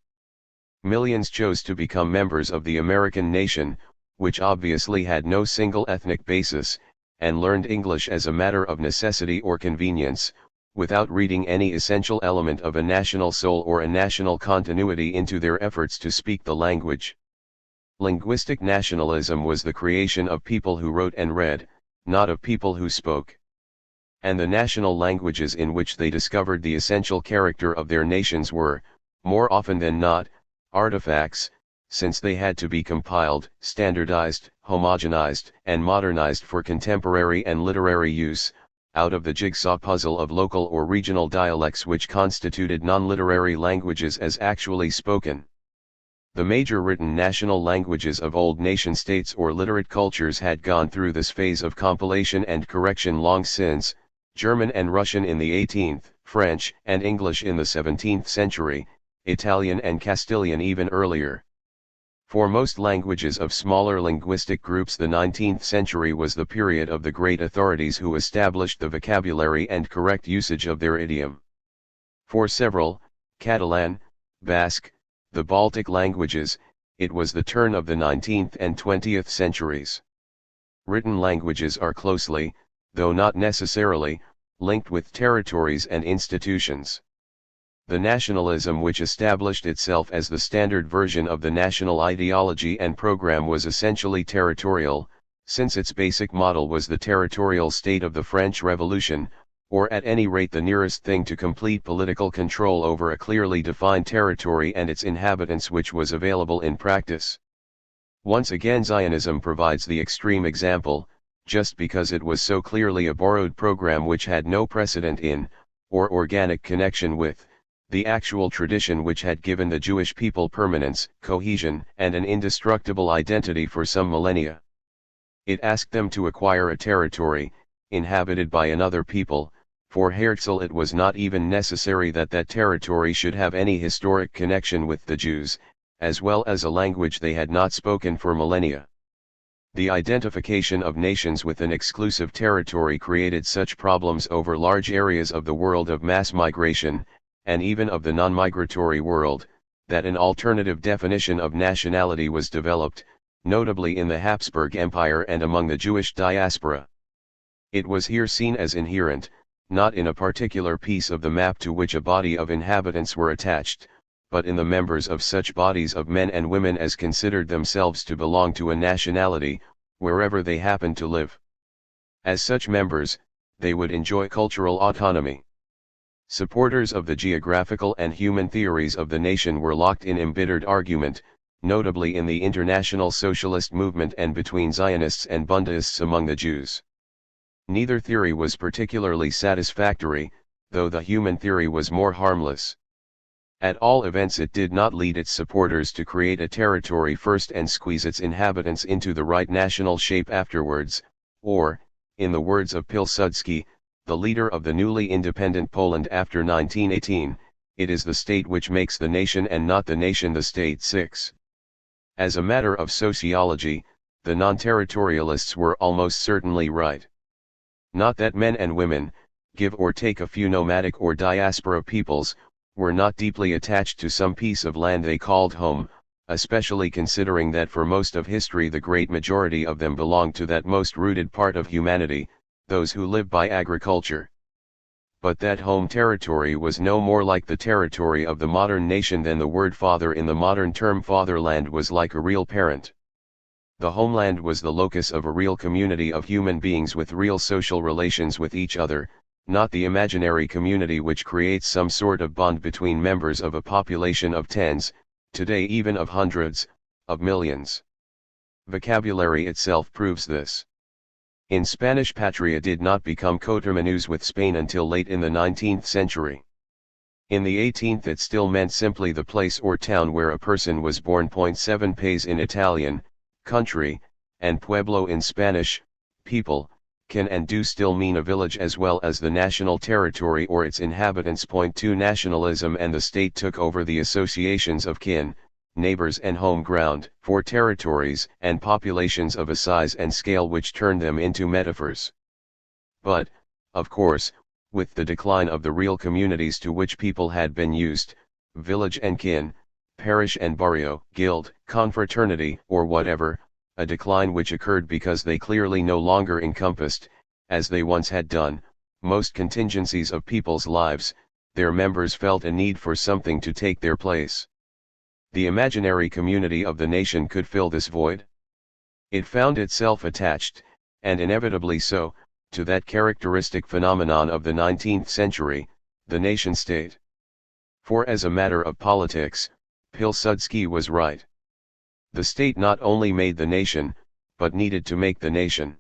Millions chose to become members of the American nation, which obviously had no single ethnic basis, and learned English as a matter of necessity or convenience, without reading any essential element of a national soul or a national continuity into their efforts to speak the language. Linguistic nationalism was the creation of people who wrote and read, not of people who spoke. And the national languages in which they discovered the essential character of their nations were, more often than not, artifacts, since they had to be compiled, standardized, homogenized, and modernized for contemporary and literary use, out of the jigsaw puzzle of local or regional dialects which constituted non-literary languages as actually spoken. The major written national languages of old nation-states or literate cultures had gone through this phase of compilation and correction long since, German and Russian in the 18th, French and English in the 17th century, Italian and Castilian even earlier. For most languages of smaller linguistic groups, the 19th century was the period of the great authorities who established the vocabulary and correct usage of their idiom. For several, Catalan, Basque, the Baltic languages, it was the turn of the 19th and 20th centuries. Written languages are closely, though not necessarily, linked with territories and institutions. The nationalism which established itself as the standard version of the national ideology and program was essentially territorial, since its basic model was the territorial state of the French Revolution, or at any rate the nearest thing to complete political control over a clearly defined territory and its inhabitants which was available in practice. Once again, Zionism provides the extreme example, just because it was so clearly a borrowed program which had no precedent in, or organic connection with, the actual tradition which had given the Jewish people permanence, cohesion, and an indestructible identity for some millennia. It asked them to acquire a territory, inhabited by another people. For Herzl it was not even necessary that that territory should have any historic connection with the Jews, as well as a language they had not spoken for millennia. The identification of nations with an exclusive territory created such problems over large areas of the world of mass migration, and even of the non-migratory world, that an alternative definition of nationality was developed, notably in the Habsburg Empire and among the Jewish diaspora. It was here seen as inherent, not in a particular piece of the map to which a body of inhabitants were attached, but in the members of such bodies of men and women as considered themselves to belong to a nationality, wherever they happened to live. As such members, they would enjoy cultural autonomy. Supporters of the geographical and human theories of the nation were locked in embittered argument, notably in the international socialist movement and between Zionists and Bundaists among the Jews. Neither theory was particularly satisfactory, though the human theory was more harmless. At all events, it did not lead its supporters to create a territory first and squeeze its inhabitants into the right national shape afterwards, or, in the words of Pilsudski, the leader of the newly independent Poland after 1918, it is the state which makes the nation and not the nation the state. 6. As a matter of sociology, the non-territorialists were almost certainly right. Not that men and women, give or take a few nomadic or diaspora peoples, were not deeply attached to some piece of land they called home, especially considering that for most of history the great majority of them belonged to that most rooted part of humanity, those who live by agriculture. But that home territory was no more like the territory of the modern nation than the word father in the modern term fatherland was like a real parent. The homeland was the locus of a real community of human beings with real social relations with each other, not the imaginary community which creates some sort of bond between members of a population of tens, today even of hundreds, of millions. Vocabulary itself proves this. In Spanish, patria did not become coterminous with Spain until late in the 19th century. In the 18th it still meant simply the place or town where a person was born. 7 País in Italian, country, and pueblo in Spanish, people, can and do still mean a village as well as the national territory or its inhabitants. 2 Nationalism and the state took over the associations of kin, neighbors and home ground, for territories and populations of a size and scale which turned them into metaphors. But, of course, with the decline of the real communities to which people had been used, village and kin, parish and barrio, guild, confraternity, or whatever, a decline which occurred because they clearly no longer encompassed, as they once had done, most contingencies of people's lives, their members felt a need for something to take their place. The imaginary community of the nation could fill this void. It found itself attached, and inevitably so, to that characteristic phenomenon of the 19th century, the nation-state. For as a matter of politics, Pilsudski was right. The state not only made the nation, but needed to make the nation.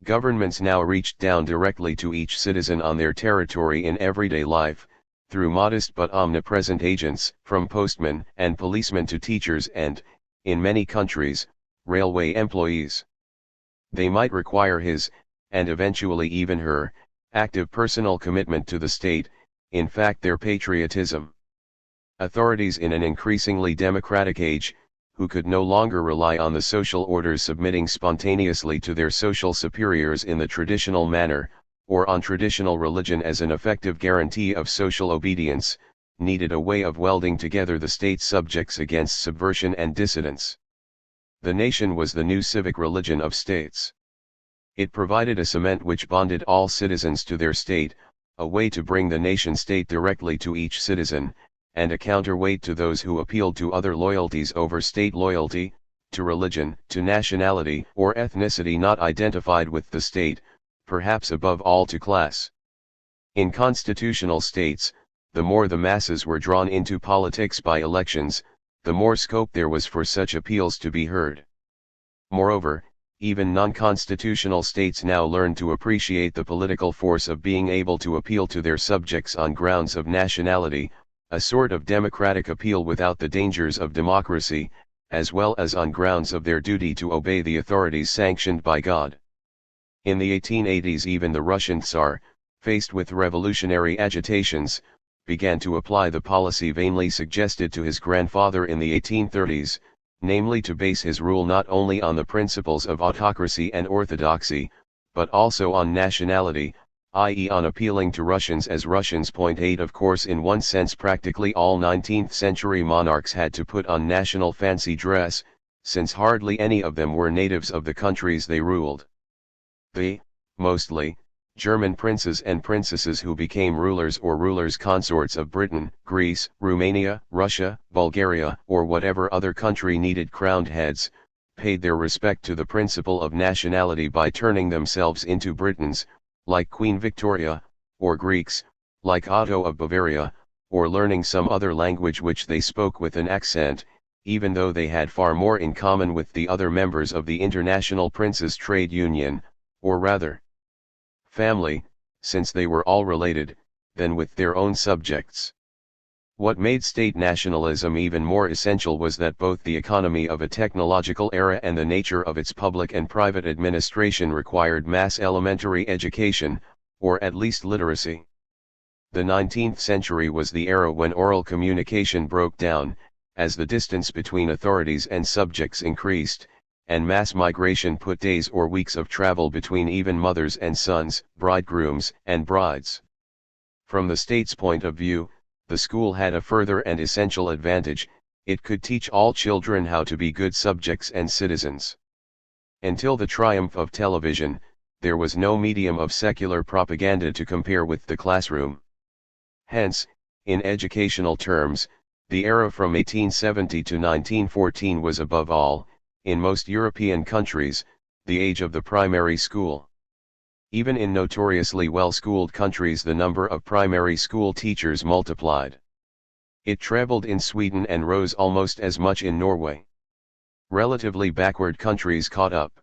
Governments now reached down directly to each citizen on their territory in everyday life, through modest but omnipresent agents, from postmen and policemen to teachers and, in many countries, railway employees. They might require his, and eventually even her, active personal commitment to the state, in fact their patriotism. Authorities in an increasingly democratic age, who could no longer rely on the social orders submitting spontaneously to their social superiors in the traditional manner, or on traditional religion as an effective guarantee of social obedience, needed a way of welding together the state's subjects against subversion and dissidence. The nation was the new civic religion of states. It provided a cement which bonded all citizens to their state, a way to bring the nation-state directly to each citizen, and a counterweight to those who appealed to other loyalties over state loyalty, to religion, to nationality or ethnicity not identified with the state, perhaps above all to class. In constitutional states, the more the masses were drawn into politics by elections, the more scope there was for such appeals to be heard. Moreover, even non-constitutional states now learn to appreciate the political force of being able to appeal to their subjects on grounds of nationality, a sort of democratic appeal without the dangers of democracy, as well as on grounds of their duty to obey the authorities sanctioned by God. In the 1880s even the Russian Tsar, faced with revolutionary agitations, began to apply the policy vainly suggested to his grandfather in the 1830s, namely to base his rule not only on the principles of autocracy and orthodoxy, but also on nationality, i.e. on appealing to Russians as Russians. 8 Of course, in one sense practically all 19th century monarchs had to put on national fancy dress, since hardly any of them were natives of the countries they ruled. The, mostly, German princes and princesses who became rulers or rulers consorts of Britain, Greece, Romania, Russia, Bulgaria, or whatever other country needed crowned heads, paid their respect to the principle of nationality by turning themselves into Britons, like Queen Victoria, or Greeks, like Otto of Bavaria, or learning some other language which they spoke with an accent, even though they had far more in common with the other members of the International Princes' Trade Union, or rather, family, since they were all related, than with their own subjects. What made state nationalism even more essential was that both the economy of a technological era and the nature of its public and private administration required mass elementary education, or at least literacy. The 19th century was the era when oral communication broke down, as the distance between authorities and subjects increased, and mass migration put days or weeks of travel between even mothers and sons, bridegrooms and brides. From the state's point of view, the school had a further and essential advantage: it could teach all children how to be good subjects and citizens. Until the triumph of television, there was no medium of secular propaganda to compare with the classroom. Hence, in educational terms, the era from 1870 to 1914 was above all, in most European countries, the age of the primary school. Even in notoriously well-schooled countries the number of primary school teachers multiplied. It trebled in Sweden and rose almost as much in Norway. Relatively backward countries caught up.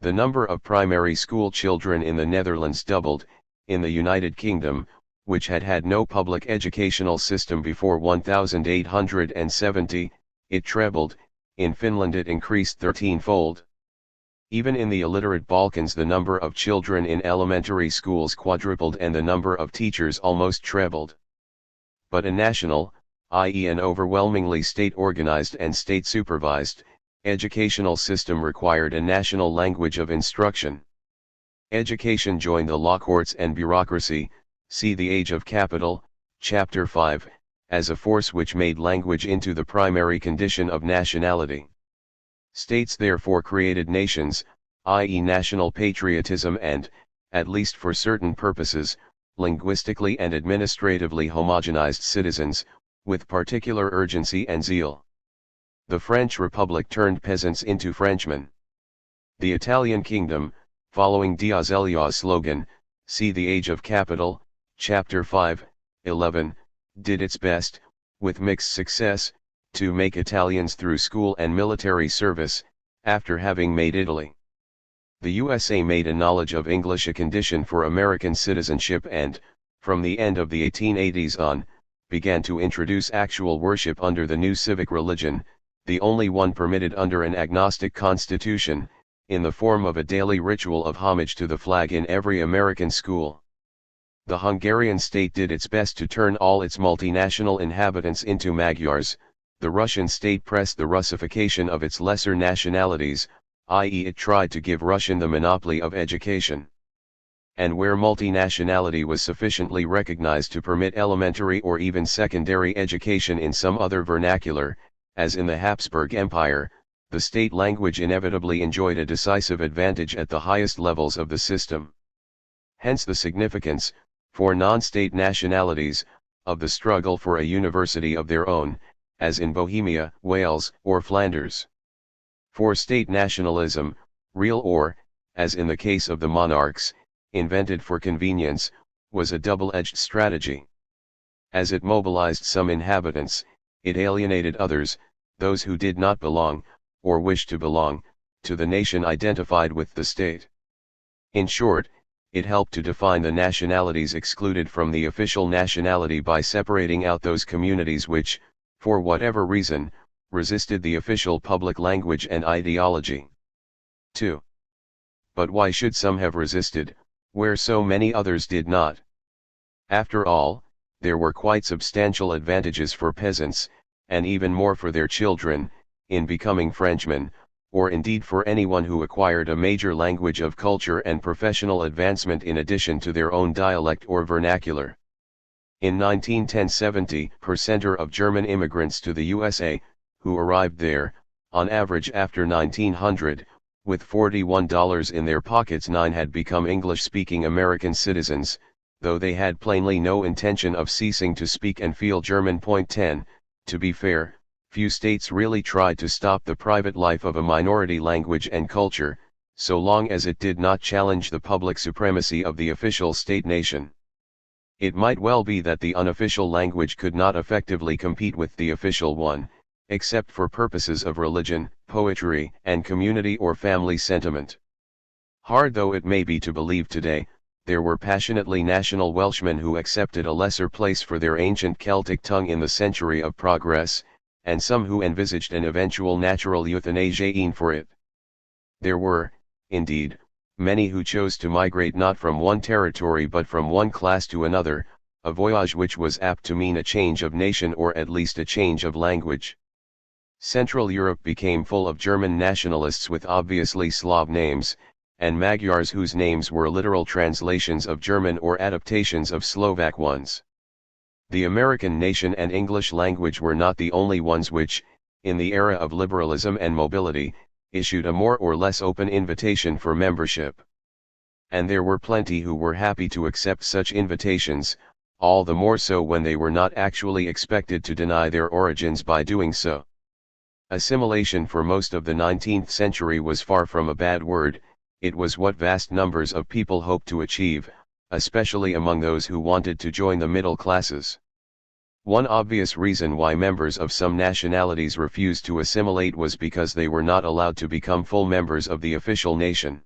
The number of primary school children in the Netherlands doubled. In the United Kingdom, which had had no public educational system before 1870, it trebled. In Finland it increased 13-fold. Even in the illiterate Balkans the number of children in elementary schools quadrupled and the number of teachers almost trebled. But a national, i.e. an overwhelmingly state-organized and state-supervised, educational system required a national language of instruction. Education joined the law courts and bureaucracy, see The Age of Capital, Chapter 5, as a force which made language into the primary condition of nationality. States therefore created nations, i.e. national patriotism and, at least for certain purposes, linguistically and administratively homogenized citizens, with particular urgency and zeal. The French Republic turned peasants into Frenchmen. The Italian kingdom, following D'Azeglio's slogan, see The Age of Capital, Chapter 5, 11, did its best, with mixed success, to make Italians through school and military service, after having made Italy. The USA made a knowledge of English a condition for American citizenship and, from the end of the 1880s on, began to introduce actual worship under the new civic religion, the only one permitted under an agnostic constitution, in the form of a daily ritual of homage to the flag in every American school. The Hungarian state did its best to turn all its multinational inhabitants into Magyars. The Russian state pressed the Russification of its lesser nationalities, i.e. it tried to give Russian the monopoly of education. And where multinationality was sufficiently recognized to permit elementary or even secondary education in some other vernacular, as in the Habsburg Empire, the state language inevitably enjoyed a decisive advantage at the highest levels of the system. Hence the significance, for non-state nationalities, of the struggle for a university of their own, as in Bohemia, Wales, or Flanders. For state nationalism, real or, as in the case of the monarchs, invented for convenience, was a double-edged strategy. As it mobilized some inhabitants, it alienated others, those who did not belong, or wish to belong, to the nation identified with the state. In short, it helped to define the nationalities excluded from the official nationality by separating out those communities which, for whatever reason, resisted the official public language and ideology. 2. But why should some have resisted, where so many others did not? After all, there were quite substantial advantages for peasants, and even more for their children, in becoming Frenchmen, or indeed for anyone who acquired a major language of culture and professional advancement in addition to their own dialect or vernacular. In 1910-70% of German immigrants to the USA, who arrived there, on average after 1900, with $41 in their pockets, 9 had become English-speaking American citizens, though they had plainly no intention of ceasing to speak and feel German. 10. To be fair, few states really tried to stop the private life of a minority language and culture, so long as it did not challenge the public supremacy of the official state-nation. It might well be that the unofficial language could not effectively compete with the official one, except for purposes of religion, poetry, and community or family sentiment. Hard though it may be to believe today, there were passionately national Welshmen who accepted a lesser place for their ancient Celtic tongue in the century of progress, and some who envisaged an eventual natural euthanasia for it. There were, indeed, many who chose to migrate not from one territory but from one class to another, a voyage which was apt to mean a change of nation or at least a change of language. Central Europe became full of German nationalists with obviously Slav names, and Magyars whose names were literal translations of German or adaptations of Slovak ones. The American nation and English language were not the only ones which, in the era of liberalism and mobility, issued a more or less open invitation for membership. And there were plenty who were happy to accept such invitations, all the more so when they were not actually expected to deny their origins by doing so. Assimilation for most of the 19th century was far from a bad word, it was what vast numbers of people hoped to achieve, especially among those who wanted to join the middle classes. One obvious reason why members of some nationalities refused to assimilate was because they were not allowed to become full members of the official nation.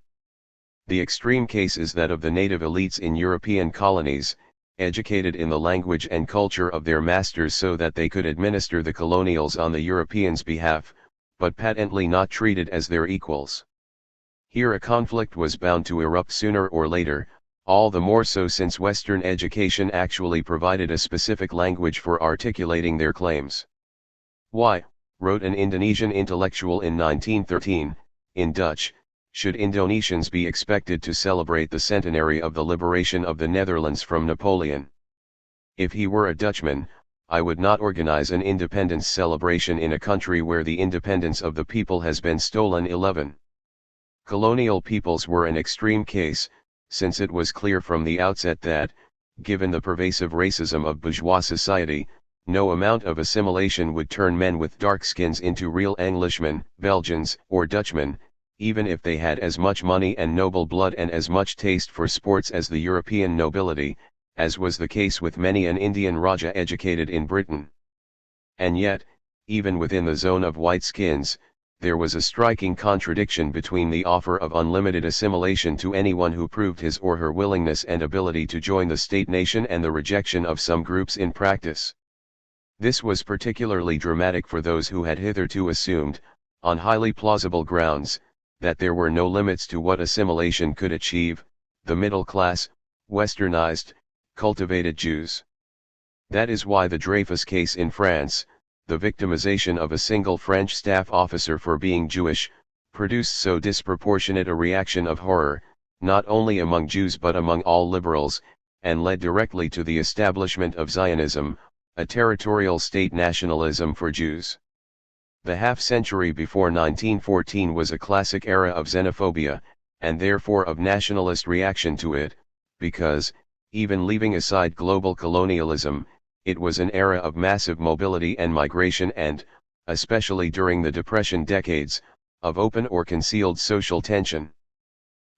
The extreme case is that of the native elites in European colonies, educated in the language and culture of their masters so that they could administer the colonials on the Europeans' behalf, but patently not treated as their equals. Here a conflict was bound to erupt sooner or later, all the more so since Western education actually provided a specific language for articulating their claims. Why, wrote an Indonesian intellectual in 1913, in Dutch, should Indonesians be expected to celebrate the centenary of the liberation of the Netherlands from Napoleon? If he were a Dutchman, I would not organize an independence celebration in a country where the independence of the people has been stolen. 11. Colonial peoples were an extreme case, since it was clear from the outset that, given the pervasive racism of bourgeois society, no amount of assimilation would turn men with dark skins into real Englishmen, Belgians, or Dutchmen, even if they had as much money and noble blood and as much taste for sports as the European nobility, as was the case with many an Indian Raja educated in Britain. And yet, even within the zone of white skins, there was a striking contradiction between the offer of unlimited assimilation to anyone who proved his or her willingness and ability to join the state-nation and the rejection of some groups in practice. This was particularly dramatic for those who had hitherto assumed, on highly plausible grounds, that there were no limits to what assimilation could achieve, the middle class, westernized, cultivated Jews. That is why the Dreyfus case in France, the victimization of a single French staff officer for being Jewish, produced so disproportionate a reaction of horror, not only among Jews but among all liberals, and led directly to the establishment of Zionism, a territorial state nationalism for Jews. The half-century before 1914 was a classic era of xenophobia, and therefore of nationalist reaction to it, because, even leaving aside global colonialism, it was an era of massive mobility and migration and, especially during the Depression decades, of open or concealed social tension.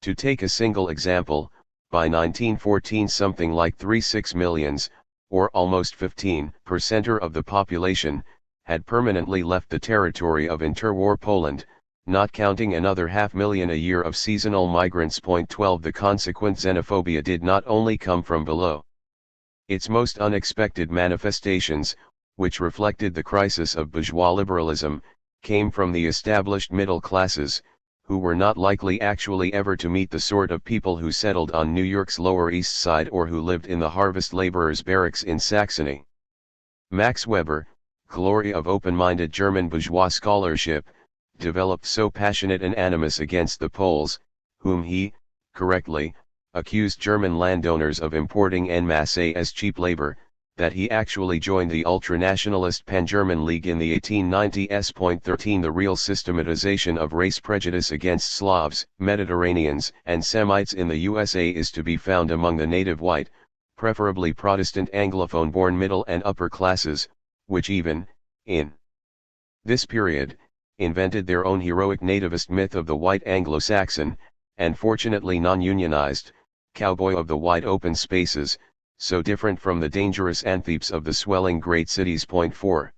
To take a single example, by 1914 something like 36 millions, or almost 15% of the population, had permanently left the territory of interwar Poland, not counting another 500,000 a year of seasonal migrants. 12 The consequent xenophobia did not only come from below. Its most unexpected manifestations, which reflected the crisis of bourgeois liberalism, came from the established middle classes, who were not likely actually ever to meet the sort of people who settled on New York's Lower East Side or who lived in the harvest laborers' barracks in Saxony. Max Weber, glory of open-minded German bourgeois scholarship, developed so passionate an animus against the Poles, whom he, correctly, accused German landowners of importing en masse as cheap labor, that he actually joined the ultranationalist Pan-German League in the 1890s. 13 The real systematization of race prejudice against Slavs, Mediterraneans, and Semites in the USA is to be found among the native white, preferably Protestant Anglophone-born middle and upper classes, which even, in this period, invented their own heroic nativist myth of the white Anglo-Saxon, and fortunately non-unionized, cowboy of the wide open spaces, so different from the dangerous anthepes of the swelling great cities. 4.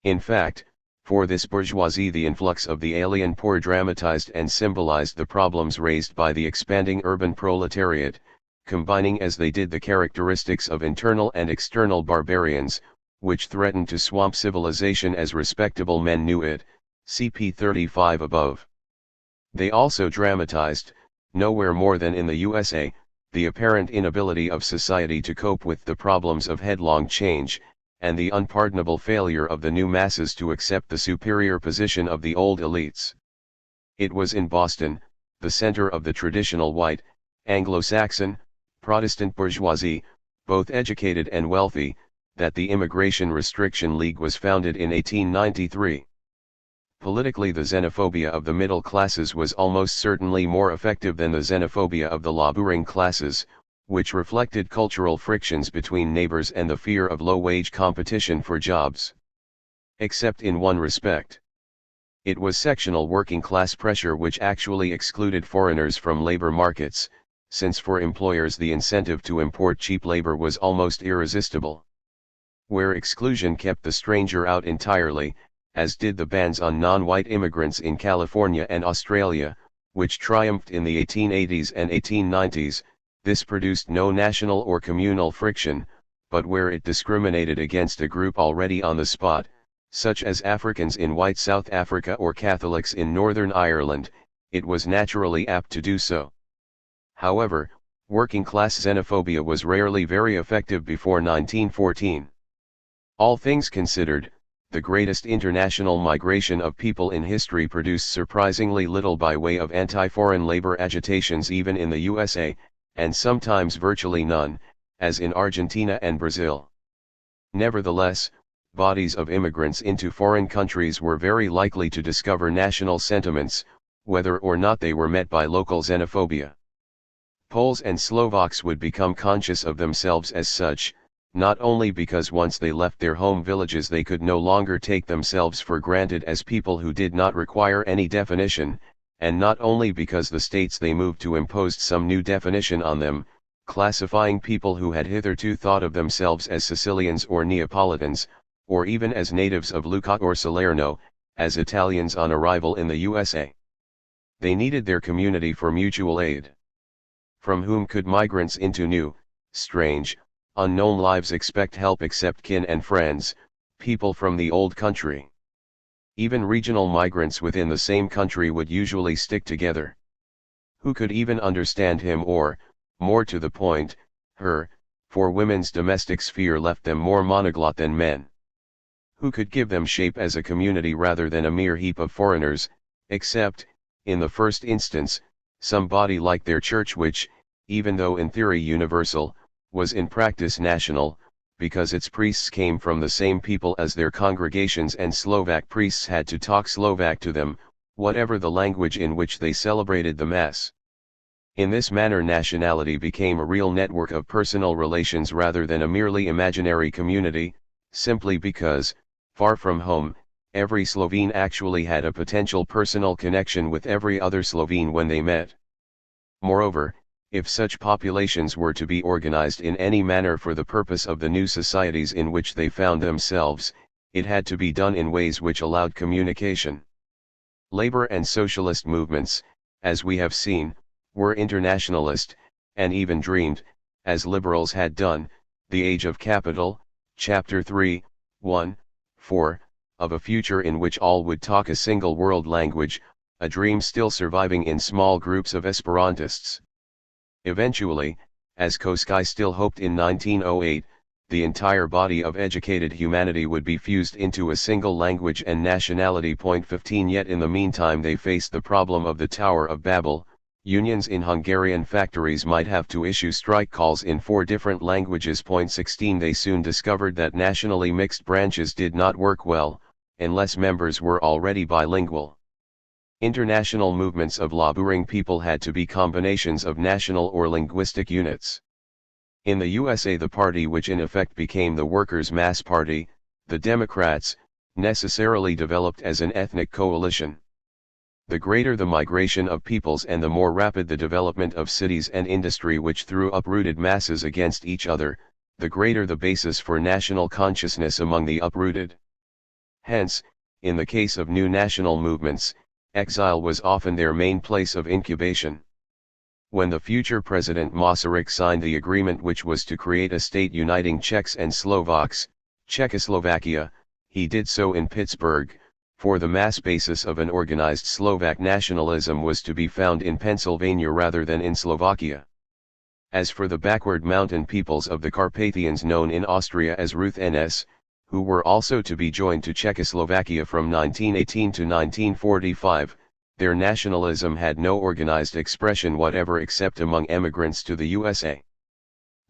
In fact, for this bourgeoisie the influx of the alien poor dramatized and symbolized the problems raised by the expanding urban proletariat, combining as they did the characteristics of internal and external barbarians, which threatened to swamp civilization as respectable men knew it, cp 35 above. They also dramatized, nowhere more than in the USA, the apparent inability of society to cope with the problems of headlong change, and the unpardonable failure of the new masses to accept the superior position of the old elites. It was in Boston, the center of the traditional white, Anglo-Saxon, Protestant bourgeoisie, both educated and wealthy, that the Immigration Restriction League was founded in 1893. Politically, the xenophobia of the middle classes was almost certainly more effective than the xenophobia of the laboring classes, which reflected cultural frictions between neighbors and the fear of low-wage competition for jobs. Except in one respect. It was sectional working-class pressure which actually excluded foreigners from labor markets, since for employers the incentive to import cheap labor was almost irresistible. Where exclusion kept the stranger out entirely, as did the bans on non-white immigrants in California and Australia, which triumphed in the 1880s and 1890s, this produced no national or communal friction, but where it discriminated against a group already on the spot, such as Africans in white South Africa or Catholics in Northern Ireland, it was naturally apt to do so. However, Working-class xenophobia was rarely very effective before 1914. All things considered, the greatest international migration of people in history produced surprisingly little by way of anti-foreign labor agitations even in the USA, and sometimes virtually none, as in Argentina and Brazil. Nevertheless, bodies of immigrants into foreign countries were very likely to discover national sentiments, whether or not they were met by local xenophobia. Poles and Slovaks would become conscious of themselves as such, not only because once they left their home villages they could no longer take themselves for granted as people who did not require any definition, and not only because the states they moved to imposed some new definition on them, classifying people who had hitherto thought of themselves as Sicilians or Neapolitans, or even as natives of Lucca or Salerno, as Italians on arrival in the USA. They needed their community for mutual aid. From whom could migrants into new, strange, unknown lives expect help except kin and friends, people from the old country? Even regional migrants within the same country would usually stick together. Who could even understand him or, more to the point, her, for women's domestic sphere left them more monoglot than men? Who could give them shape as a community rather than a mere heap of foreigners, except, in the first instance, some body like their church which, even though in theory universal, was in practice national, because its priests came from the same people as their congregations and Slovak priests had to talk Slovak to them, whatever the language in which they celebrated the Mass. In this manner nationality became a real network of personal relations rather than a merely imaginary community, simply because, far from home, every Slovene actually had a potential personal connection with every other Slovene when they met. Moreover, if such populations were to be organized in any manner for the purpose of the new societies in which they found themselves, it had to be done in ways which allowed communication. Labor and socialist movements, as we have seen, were internationalist, and even dreamed, as liberals had done, the Age of Capital, Chapter 3, 1, 4, of a future in which all would talk a single world language, a dream still surviving in small groups of Esperantists. Eventually, as Koski still hoped in 1908, the entire body of educated humanity would be fused into a single language and nationality. 15 Yet in the meantime they faced the problem of the Tower of Babel. Unions in Hungarian factories might have to issue strike calls in 4 different languages. 16 They soon discovered that nationally mixed branches did not work well, unless members were already bilingual. International movements of laboring people had to be combinations of national or linguistic units. In the USA the party which in effect became the Workers' Mass Party, the Democrats, necessarily developed as an ethnic coalition. The greater the migration of peoples and the more rapid the development of cities and industry which threw uprooted masses against each other, the greater the basis for national consciousness among the uprooted. Hence, in the case of new national movements, exile was often their main place of incubation. When the future President Masaryk signed the agreement which was to create a state uniting Czechs and Slovaks, Czechoslovakia, he did so in Pittsburgh, for the mass basis of an organized Slovak nationalism was to be found in Pennsylvania rather than in Slovakia. As for the backward mountain peoples of the Carpathians known in Austria as Ruthenes, who were also to be joined to Czechoslovakia from 1918 to 1945, their nationalism had no organized expression whatever except among emigrants to the USA.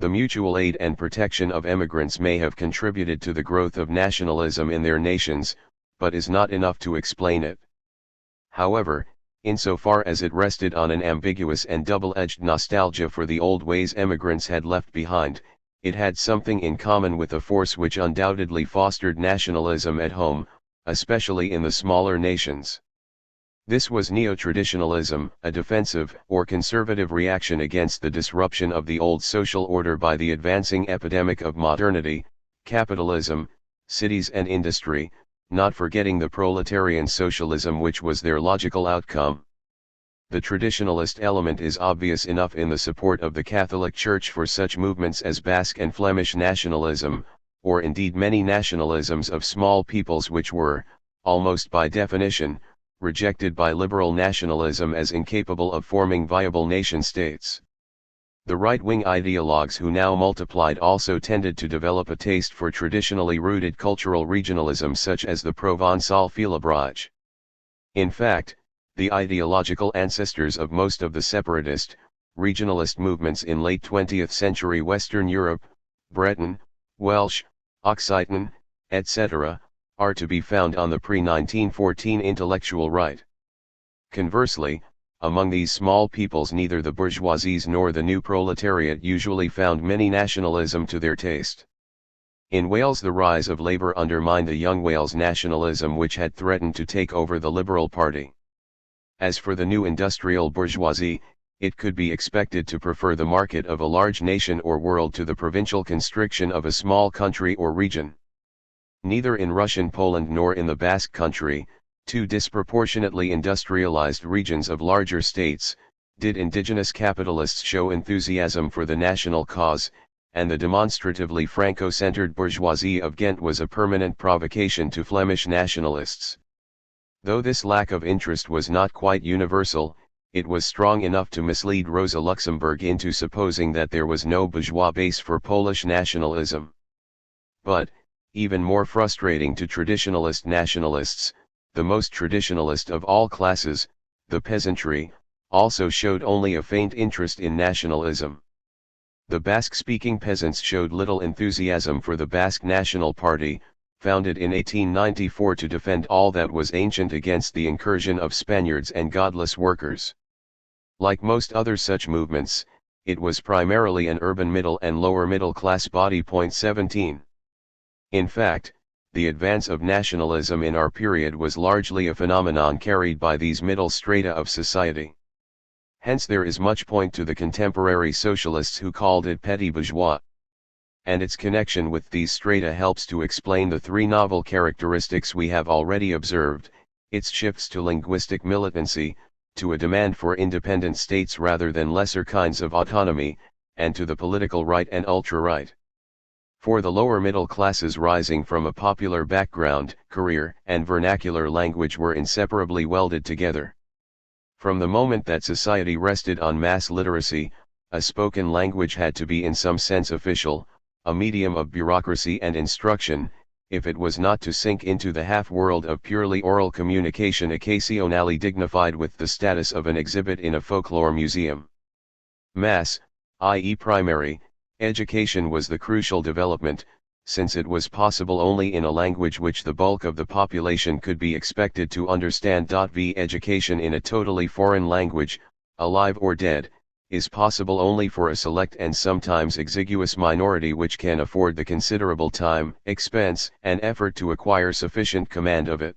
The mutual aid and protection of emigrants may have contributed to the growth of nationalism in their nations, but is not enough to explain it. However, insofar as it rested on an ambiguous and double-edged nostalgia for the old ways emigrants had left behind, it had something in common with a force which undoubtedly fostered nationalism at home, especially in the smaller nations. This was neo-traditionalism, a defensive or conservative reaction against the disruption of the old social order by the advancing epidemic of modernity, capitalism, cities and industry, not forgetting the proletarian socialism which was their logical outcome. The traditionalist element is obvious enough in the support of the Catholic Church for such movements as Basque and Flemish nationalism, or indeed many nationalisms of small peoples which were, almost by definition, rejected by liberal nationalism as incapable of forming viable nation-states. The right-wing ideologues who now multiplied also tended to develop a taste for traditionally rooted cultural regionalism such as the Provençal filibrage. In fact, the ideological ancestors of most of the separatist, regionalist movements in late 20th century Western Europe, Breton, Welsh, Occitan, etc., are to be found on the pre-1914 intellectual right. Conversely, among these small peoples neither the bourgeoisies nor the new proletariat usually found many nationalism to their taste. In Wales the rise of Labour undermined the young Wales nationalism which had threatened to take over the Liberal Party. As for the new industrial bourgeoisie, it could be expected to prefer the market of a large nation or world to the provincial constriction of a small country or region. Neither in Russian Poland nor in the Basque Country, two disproportionately industrialized regions of larger states, did indigenous capitalists show enthusiasm for the national cause, and the demonstratively Franco-centered bourgeoisie of Ghent was a permanent provocation to Flemish nationalists. Though this lack of interest was not quite universal, it was strong enough to mislead Rosa Luxemburg into supposing that there was no bourgeois base for Polish nationalism. But, even more frustrating to traditionalist nationalists, the most traditionalist of all classes, the peasantry, also showed only a faint interest in nationalism. The Basque-speaking peasants showed little enthusiasm for the Basque National Party, founded in 1894 to defend all that was ancient against the incursion of Spaniards and godless workers. Like most other such movements, it was primarily an urban middle and lower middle class body. 17. In fact, the advance of nationalism in our period was largely a phenomenon carried by these middle strata of society. Hence there is much point to the contemporary socialists who called it petit bourgeois. And its connection with these strata helps to explain the three novel characteristics we have already observed, its shifts to linguistic militancy, to a demand for independent states rather than lesser kinds of autonomy, and to the political right and ultra-right. For the lower middle classes rising from a popular background, career and vernacular language were inseparably welded together. From the moment that society rested on mass literacy, a spoken language had to be in some sense official, a medium of bureaucracy and instruction, if it was not to sink into the half-world of purely oral communication occasionally dignified with the status of an exhibit in a folklore museum. Mass, i.e. primary, education was the crucial development, since it was possible only in a language which the bulk of the population could be expected to understand. Education in a totally foreign language, alive or dead, is possible only for a select and sometimes exiguous minority which can afford the considerable time, expense, and effort to acquire sufficient command of it.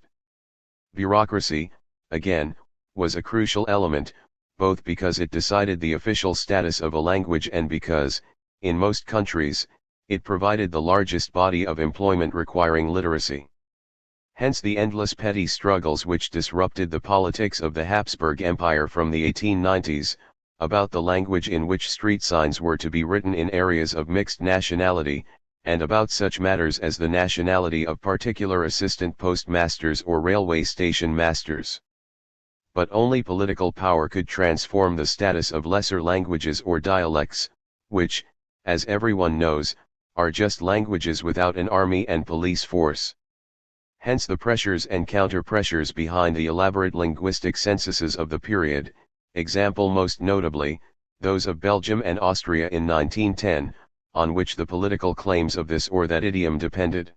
Bureaucracy, again, was a crucial element, both because it decided the official status of a language and because, in most countries, it provided the largest body of employment requiring literacy. Hence the endless petty struggles which disrupted the politics of the Habsburg Empire from the 1890s, about the language in which street signs were to be written in areas of mixed nationality, and about such matters as the nationality of particular assistant postmasters or railway station masters. But only political power could transform the status of lesser languages or dialects, which, as everyone knows, are just languages without an army and police force. Hence the pressures and counter-pressures behind the elaborate linguistic censuses of the period, example most notably, those of Belgium and Austria in 1910, on which the political claims of this or that idiom depended.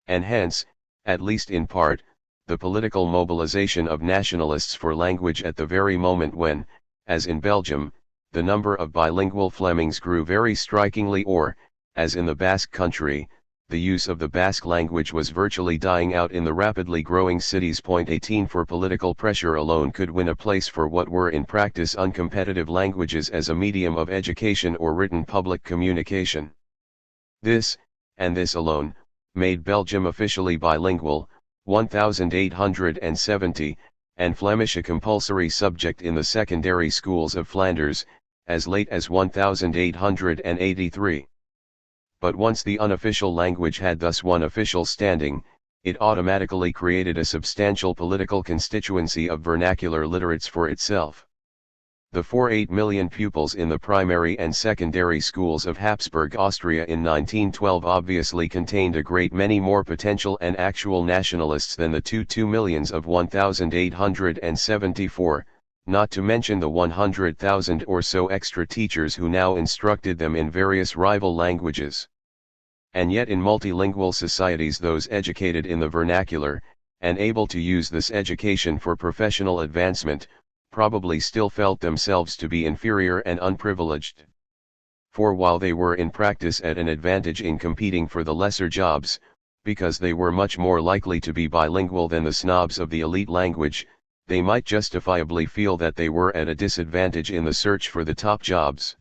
And hence, at least in part, the political mobilization of nationalists for language at the very moment when, as in Belgium, the number of bilingual Flemings grew very strikingly or, as in the Basque Country, the use of the Basque language was virtually dying out in the rapidly growing cities. 18 For political pressure alone could win a place for what were in practice uncompetitive languages as a medium of education or written public communication. This, and this alone, made Belgium officially bilingual, 1870, and Flemish a compulsory subject in the secondary schools of Flanders, as late as 1883. But once the unofficial language had thus won official standing, it automatically created a substantial political constituency of vernacular literates for itself. The 4.8 million pupils in the primary and secondary schools of Habsburg Austria in 1912 obviously contained a great many more potential and actual nationalists than the 2 millions of 1874, not to mention the 100,000 or so extra teachers who now instructed them in various rival languages. And yet in multilingual societies those educated in the vernacular, and able to use this education for professional advancement, probably still felt themselves to be inferior and unprivileged. For while they were in practice at an advantage in competing for the lesser jobs, because they were much more likely to be bilingual than the snobs of the elite language, they might justifiably feel that they were at a disadvantage in the search for the top jobs.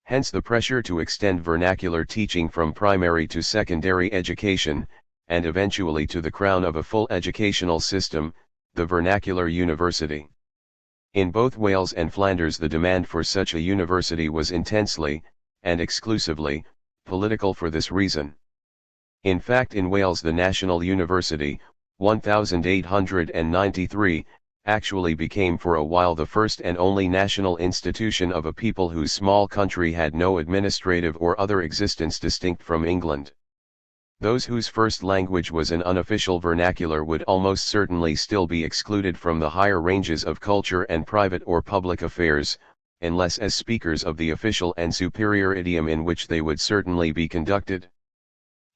Hence the pressure to extend vernacular teaching from primary to secondary education, and eventually to the crown of a full educational system, the vernacular university. In both Wales and Flanders the demand for such a university was intensely, and exclusively, political for this reason. In fact in Wales the National University, 1893, actually became for a while the first and only national institution of a people whose small country had no administrative or other existence distinct from England. Those whose first language was an unofficial vernacular would almost certainly still be excluded from the higher ranges of culture and private or public affairs, unless as speakers of the official and superior idiom in which they would certainly be conducted.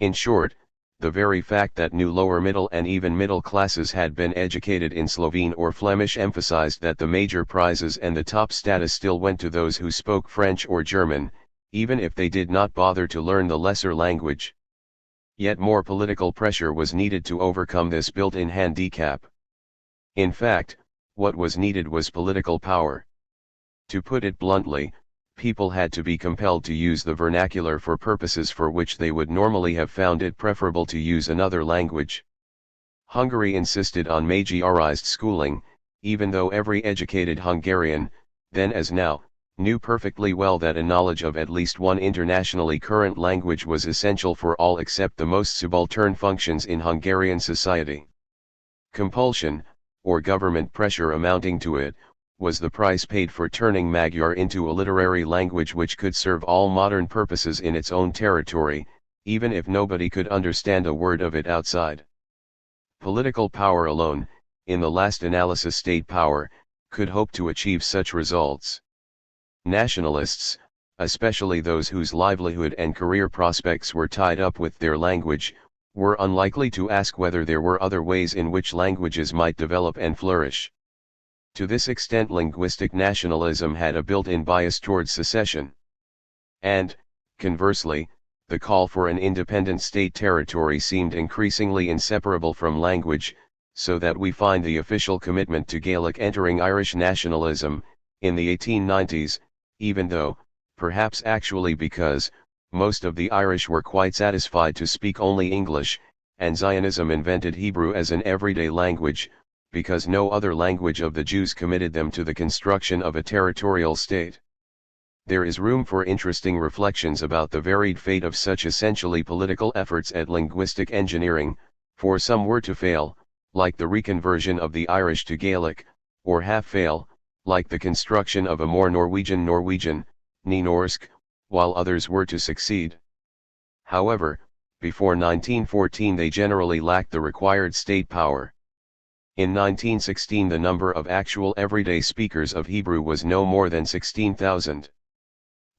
In short, the very fact that new lower middle and even middle classes had been educated in Slovene or Flemish emphasized that the major prizes and the top status still went to those who spoke French or German, even if they did not bother to learn the lesser language. Yet more political pressure was needed to overcome this built-in handicap. In fact, what was needed was political power. To put it bluntly, people had to be compelled to use the vernacular for purposes for which they would normally have found it preferable to use another language. Hungary insisted on majorized schooling, even though every educated Hungarian, then as now, knew perfectly well that a knowledge of at least one internationally current language was essential for all except the most subaltern functions in Hungarian society. Compulsion, or government pressure amounting to it, was the price paid for turning Magyar into a literary language which could serve all modern purposes in its own territory, even if nobody could understand a word of it outside. Political power alone, in the last analysis state power, could hope to achieve such results. Nationalists, especially those whose livelihood and career prospects were tied up with their language, were unlikely to ask whether there were other ways in which languages might develop and flourish. To this extent linguistic nationalism had a built-in bias towards secession. And, conversely, the call for an independent state territory seemed increasingly inseparable from language, so that we find the official commitment to Gaelic entering Irish nationalism, in the 1890s, even though, perhaps actually because, most of the Irish were quite satisfied to speak only English, and Zionism invented Hebrew as an everyday language, because no other language of the Jews committed them to the construction of a territorial state. There is room for interesting reflections about the varied fate of such essentially political efforts at linguistic engineering, for some were to fail, like the reconversion of the Irish to Gaelic, or half fail, like the construction of a more Norwegian Nynorsk, while others were to succeed. However, before 1914 they generally lacked the required state power. In 1916 the number of actual everyday speakers of Hebrew was no more than 16,000.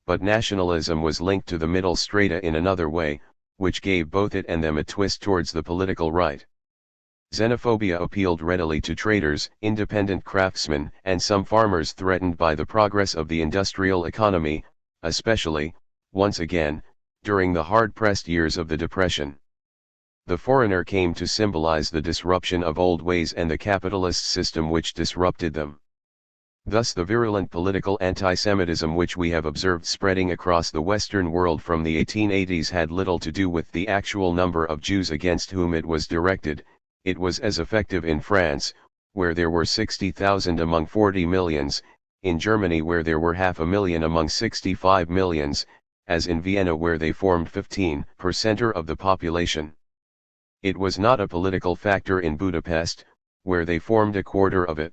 But nationalism was linked to the middle strata in another way, which gave both it and them a twist towards the political right. Xenophobia appealed readily to traders, independent craftsmen, and some farmers threatened by the progress of the industrial economy, especially, once again, during the hard-pressed years of the Depression. The foreigner came to symbolize the disruption of old ways and the capitalist system which disrupted them. Thus the virulent political anti-Semitism which we have observed spreading across the Western world from the 1880s had little to do with the actual number of Jews against whom it was directed. It was as effective in France, where there were 60,000 among 40 millions, in Germany where there were 500,000 among 65 millions, as in Vienna where they formed 15% of the population. It was not a political factor in Budapest, where they formed 25% of it.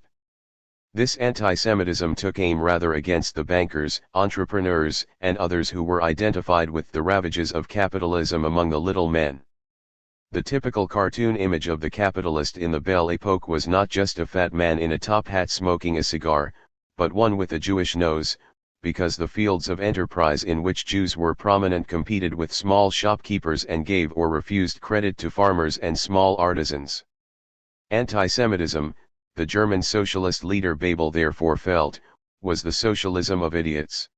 This anti-Semitism took aim rather against the bankers, entrepreneurs, and others who were identified with the ravages of capitalism among the little men. The typical cartoon image of the capitalist in the Belle Époque was not just a fat man in a top hat smoking a cigar, but one with a Jewish nose, because the fields of enterprise in which Jews were prominent competed with small shopkeepers and gave or refused credit to farmers and small artisans. Anti-Semitism, the German socialist leader Bebel therefore felt, was the socialism of idiots.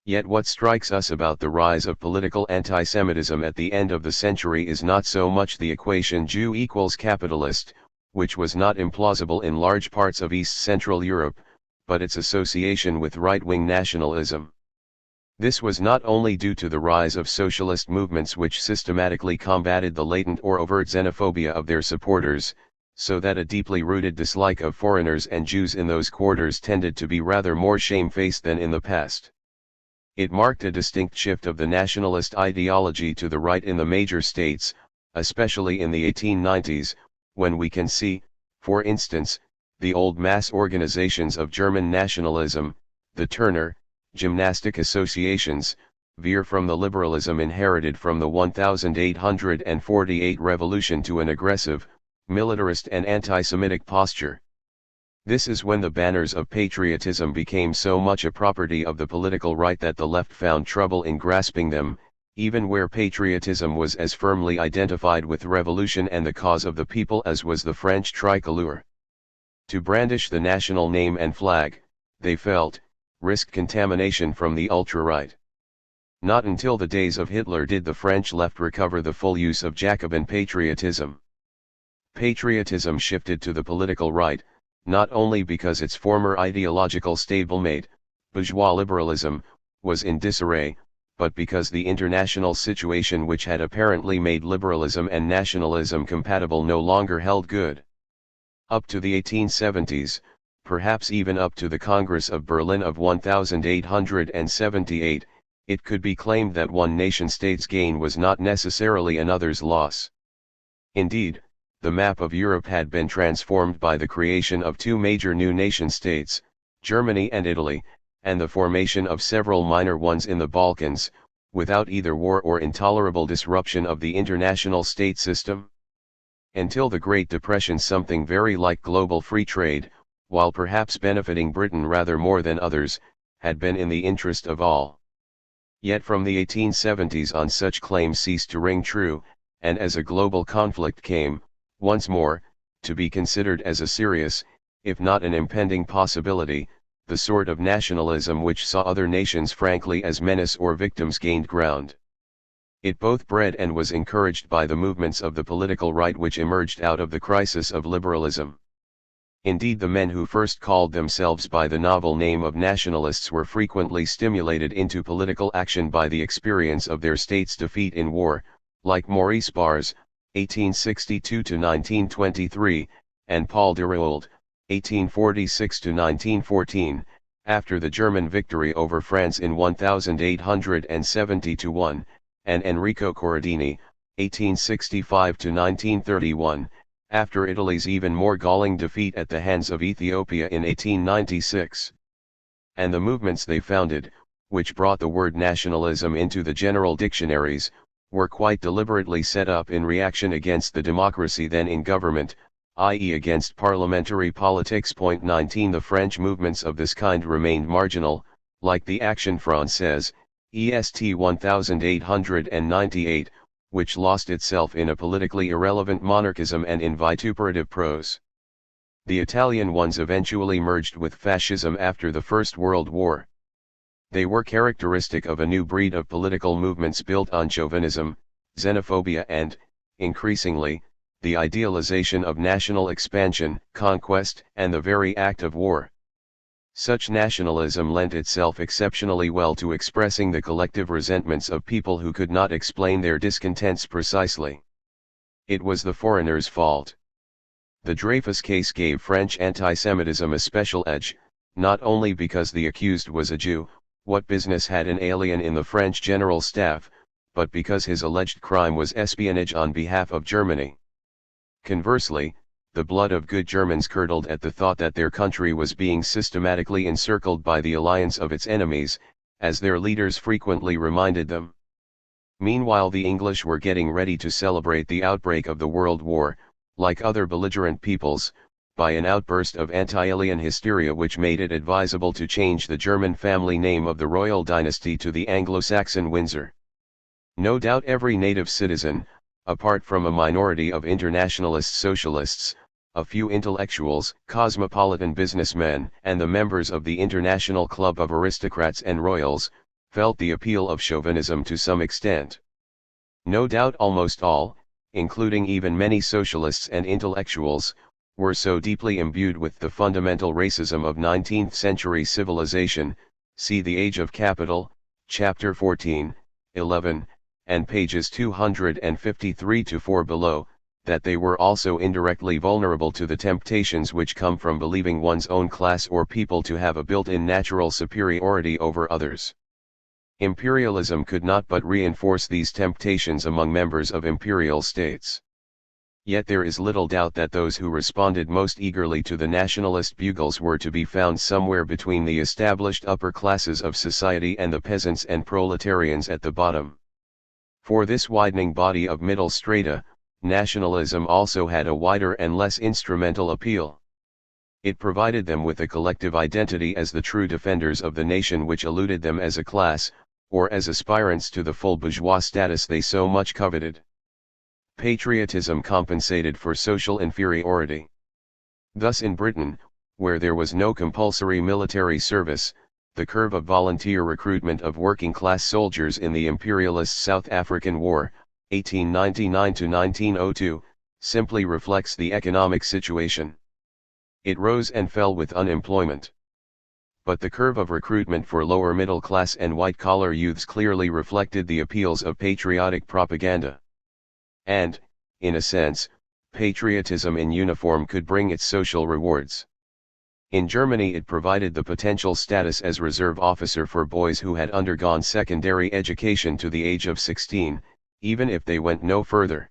Yet what strikes us about the rise of political anti-Semitism at the end of the century is not so much the equation Jew equals capitalist, which was not implausible in large parts of East Central Europe, but its association with right-wing nationalism. This was not only due to the rise of socialist movements which systematically combated the latent or overt xenophobia of their supporters, so that a deeply rooted dislike of foreigners and Jews in those quarters tended to be rather more shamefaced than in the past. It marked a distinct shift of the nationalist ideology to the right in the major states, especially in the 1890s, when we can see, for instance, the old mass organizations of German nationalism, the Turner, gymnastic associations, veer from the liberalism inherited from the 1848 revolution to an aggressive, militarist and anti-Semitic posture. This is when the banners of patriotism became so much a property of the political right that the left found trouble in grasping them, even where patriotism was as firmly identified with revolution and the cause of the people as was the French tricolore. To brandish the national name and flag, they felt, risked contamination from the ultra-right. Not until the days of Hitler did the French left recover the full use of Jacobin patriotism. Patriotism shifted to the political right, not only because its former ideological stablemate, bourgeois liberalism, was in disarray, but because the international situation which had apparently made liberalism and nationalism compatible no longer held good. Up to the 1870s, perhaps even up to the Congress of Berlin of 1878, it could be claimed that one nation-state's gain was not necessarily another's loss. Indeed, the map of Europe had been transformed by the creation of two major new nation-states, Germany and Italy, and the formation of several minor ones in the Balkans, without either war or intolerable disruption of the international state system. Until the Great Depression, something very like global free trade, while perhaps benefiting Britain rather more than others, had been in the interest of all. Yet from the 1870s on, such claims ceased to ring true, and as a global conflict came, once more, to be considered as a serious, if not an impending possibility, the sort of nationalism which saw other nations frankly as menace or victims gained ground. It both bred and was encouraged by the movements of the political right which emerged out of the crisis of liberalism. Indeed, the men who first called themselves by the novel name of nationalists were frequently stimulated into political action by the experience of their state's defeat in war, like Maurice Barrès, 1862–1923, and Paul Déroulde, 1846–1914, after the German victory over France in 1870–1, and Enrico Corradini, 1865–1931, after Italy's even more galling defeat at the hands of Ethiopia in 1896. And the movements they founded, which brought the word nationalism into the general dictionaries, were quite deliberately set up in reaction against the democracy then in government, i.e. against parliamentary politics. 19 The French movements of this kind remained marginal, like the Action Française, EST 1898, which lost itself in a politically irrelevant monarchism and in vituperative prose. The Italian ones eventually merged with fascism after the First World War. They were characteristic of a new breed of political movements built on chauvinism, xenophobia and, increasingly, the idealization of national expansion, conquest, and the very act of war. Such nationalism lent itself exceptionally well to expressing the collective resentments of people who could not explain their discontents precisely. It was the foreigner's fault. The Dreyfus case gave French anti-Semitism a special edge, not only because the accused was a Jew, what business had an alien in the French General Staff, but because his alleged crime was espionage on behalf of Germany. Conversely, the blood of good Germans curdled at the thought that their country was being systematically encircled by the alliance of its enemies, as their leaders frequently reminded them. Meanwhile, the English were getting ready to celebrate the outbreak of the World War, like other belligerent peoples, by an outburst of anti-alien hysteria which made it advisable to change the German family name of the royal dynasty to the Anglo-Saxon Windsor. No doubt every native citizen, apart from a minority of internationalist socialists, a few intellectuals, cosmopolitan businessmen, and the members of the International Club of Aristocrats and Royals, felt the appeal of chauvinism to some extent. No doubt almost all, including even many socialists and intellectuals, were so deeply imbued with the fundamental racism of 19th-century civilization, see The Age of Capital, Chapter 14, 11, and pages 253-4 below, that they were also indirectly vulnerable to the temptations which come from believing one's own class or people to have a built-in natural superiority over others. Imperialism could not but reinforce these temptations among members of imperial states. Yet there is little doubt that those who responded most eagerly to the nationalist bugles were to be found somewhere between the established upper classes of society and the peasants and proletarians at the bottom. For this widening body of middle strata, nationalism also had a wider and less instrumental appeal. It provided them with a collective identity as the true defenders of the nation, which eluded them as a class, or as aspirants to the full bourgeois status they so much coveted. Patriotism compensated for social inferiority. Thus in Britain, where there was no compulsory military service, the curve of volunteer recruitment of working-class soldiers in the imperialist South African War, 1899–1902, simply reflects the economic situation. It rose and fell with unemployment. But the curve of recruitment for lower middle-class and white-collar youths clearly reflected the appeals of patriotic propaganda. And, in a sense, patriotism in uniform could bring its social rewards. In Germany it provided the potential status as reserve officer for boys who had undergone secondary education to the age of 16, even if they went no further.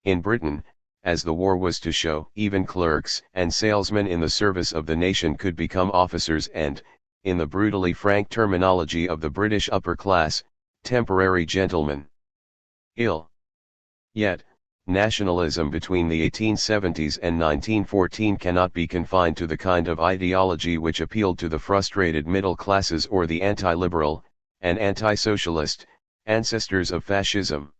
In Britain, as the war was to show, even clerks and salesmen in the service of the nation could become officers and, in the brutally frank terminology of the British upper class, temporary gentlemen. Yet, nationalism between the 1870s and 1914 cannot be confined to the kind of ideology which appealed to the frustrated middle classes or the anti-liberal, and anti-socialist, ancestors of fascism.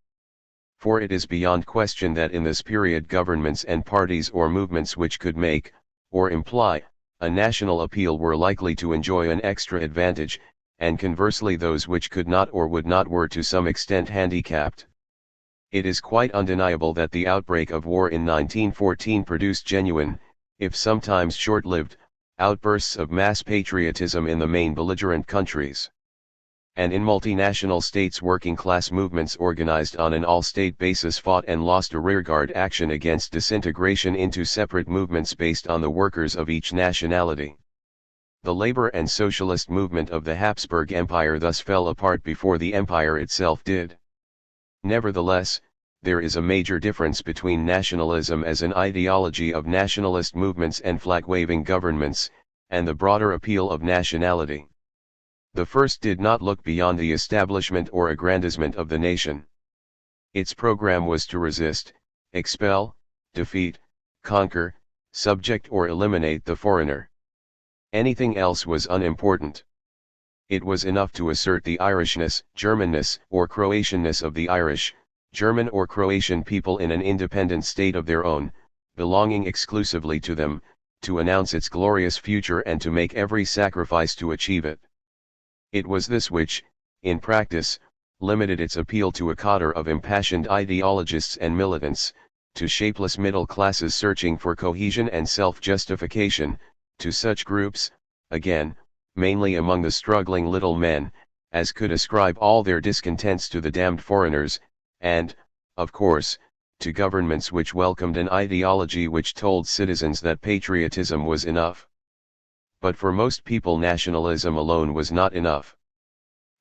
For it is beyond question that in this period governments and parties or movements which could make, or imply, a national appeal were likely to enjoy an extra advantage, and conversely those which could not or would not were to some extent handicapped. It is quite undeniable that the outbreak of war in 1914 produced genuine, if sometimes short-lived, outbursts of mass patriotism in the main belligerent countries. And in multinational states working-class movements organized on an all-state basis fought and lost a rearguard action against disintegration into separate movements based on the workers of each nationality. The labor and socialist movement of the Habsburg Empire thus fell apart before the empire itself did. Nevertheless, there is a major difference between nationalism as an ideology of nationalist movements and flag-waving governments, and the broader appeal of nationality. The first did not look beyond the establishment or aggrandizement of the nation. Its program was to resist, expel, defeat, conquer, subject or eliminate the foreigner. Anything else was unimportant. It was enough to assert the Irishness, Germanness, or Croatianness of the Irish, German or Croatian people in an independent state of their own, belonging exclusively to them, to announce its glorious future and to make every sacrifice to achieve it. It was this which, in practice, limited its appeal to a cadre of impassioned ideologists and militants, to shapeless middle classes searching for cohesion and self-justification, to such groups, again, mainly among the struggling little men, as could ascribe all their discontents to the damned foreigners, and, of course, to governments which welcomed an ideology which told citizens that patriotism was enough. But for most people nationalism alone was not enough.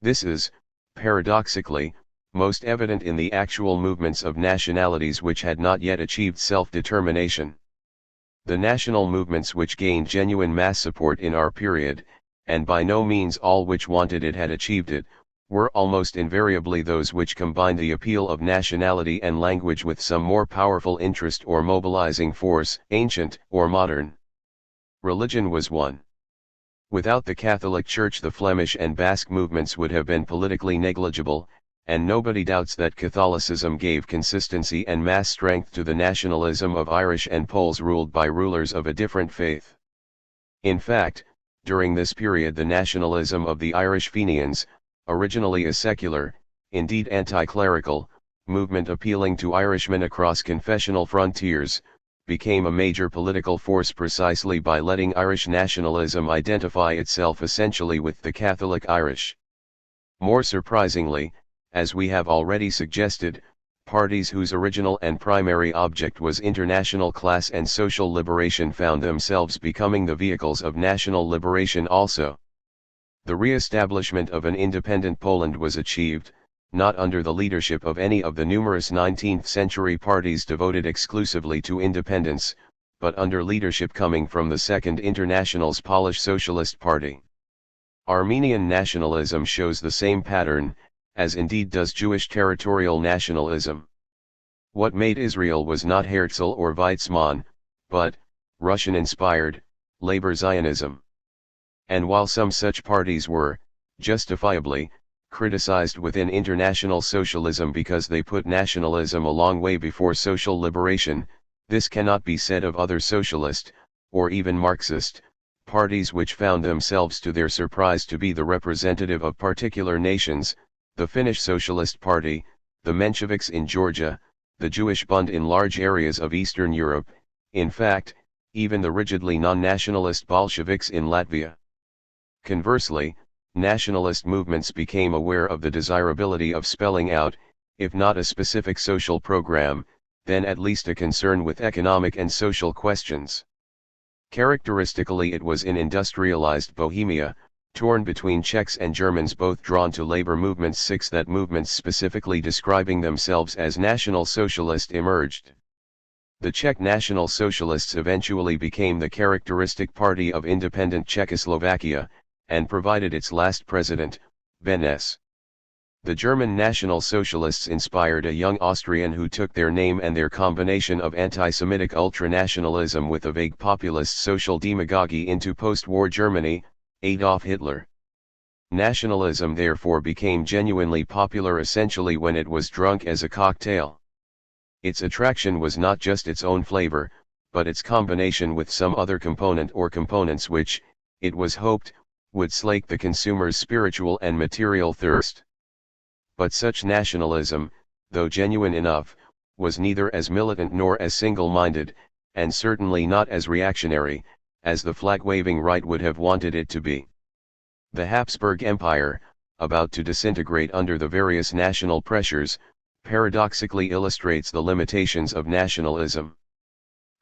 This is, paradoxically, most evident in the actual movements of nationalities which had not yet achieved self-determination. The national movements which gained genuine mass support in our period, and by no means all which wanted it had achieved it, were almost invariably those which combined the appeal of nationality and language with some more powerful interest or mobilizing force, ancient or modern. Religion was one. Without the Catholic Church the Flemish and Basque movements would have been politically negligible, and nobody doubts that Catholicism gave consistency and mass strength to the nationalism of Irish and Poles ruled by rulers of a different faith. In fact, during this period the nationalism of the Irish Fenians, originally a secular, indeed anti-clerical, movement appealing to Irishmen across confessional frontiers, became a major political force precisely by letting Irish nationalism identify itself essentially with the Catholic Irish. More surprisingly, as we have already suggested, parties whose original and primary object was international class and social liberation found themselves becoming the vehicles of national liberation also. The re-establishment of an independent Poland was achieved, not under the leadership of any of the numerous 19th-century parties devoted exclusively to independence, but under leadership coming from the Second International's Polish Socialist Party. Armenian nationalism shows the same pattern, as indeed does Jewish territorial nationalism. What made Israel was not Herzl or Weizmann, but, Russian-inspired, labor Zionism. And while some such parties were, justifiably, criticized within international socialism because they put nationalism a long way before social liberation, this cannot be said of other socialist, or even Marxist, parties which found themselves to their surprise to be the representative of particular nations, the Finnish Socialist Party, the Mensheviks in Georgia, the Jewish Bund in large areas of Eastern Europe, in fact, even the rigidly non-nationalist Bolsheviks in Latvia. Conversely, nationalist movements became aware of the desirability of spelling out, if not a specific social program, then at least a concern with economic and social questions. Characteristically it was in industrialized Bohemia, torn between Czechs and Germans both drawn to labor movements that movements specifically describing themselves as National Socialist emerged. The Czech National Socialists eventually became the characteristic party of independent Czechoslovakia, and provided its last president, Beneš. The German National Socialists inspired a young Austrian who took their name and their combination of anti-Semitic ultranationalism with a vague populist social demagogy into post-war Germany, Adolf Hitler. Nationalism therefore became genuinely popular essentially when it was drunk as a cocktail. Its attraction was not just its own flavor, but its combination with some other component or components which, it was hoped, would slake the consumer's spiritual and material thirst. But such nationalism, though genuine enough, was neither as militant nor as single-minded, and certainly not as reactionary, as the flag-waving right would have wanted it to be. The Habsburg Empire, about to disintegrate under the various national pressures, paradoxically illustrates the limitations of nationalism.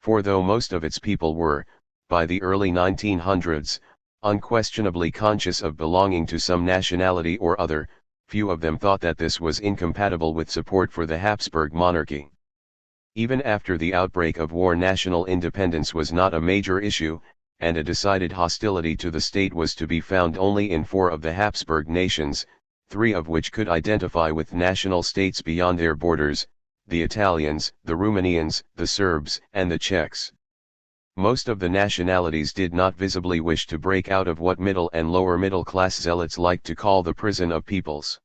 For though most of its people were, by the early 1900s, unquestionably conscious of belonging to some nationality or other, few of them thought that this was incompatible with support for the Habsburg monarchy. Even after the outbreak of war national independence was not a major issue, and a decided hostility to the state was to be found only in 4 of the Habsburg nations, 3 of which could identify with national states beyond their borders, the Italians, the Romanians, the Serbs, and the Czechs. Most of the nationalities did not visibly wish to break out of what middle and lower middle class zealots liked to call the prison of peoples.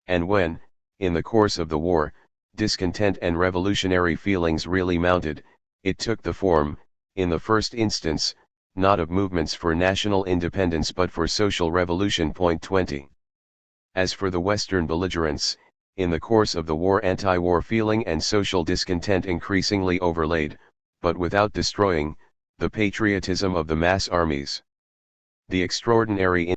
And when, in the course of the war, discontent and revolutionary feelings really mounted, it took the form, in the first instance, not of movements for national independence but for social revolution. 20. As for the Western belligerents, in the course of the war anti-war feeling and social discontent increasingly overlaid, but without destroying, the patriotism of the mass armies. The extraordinary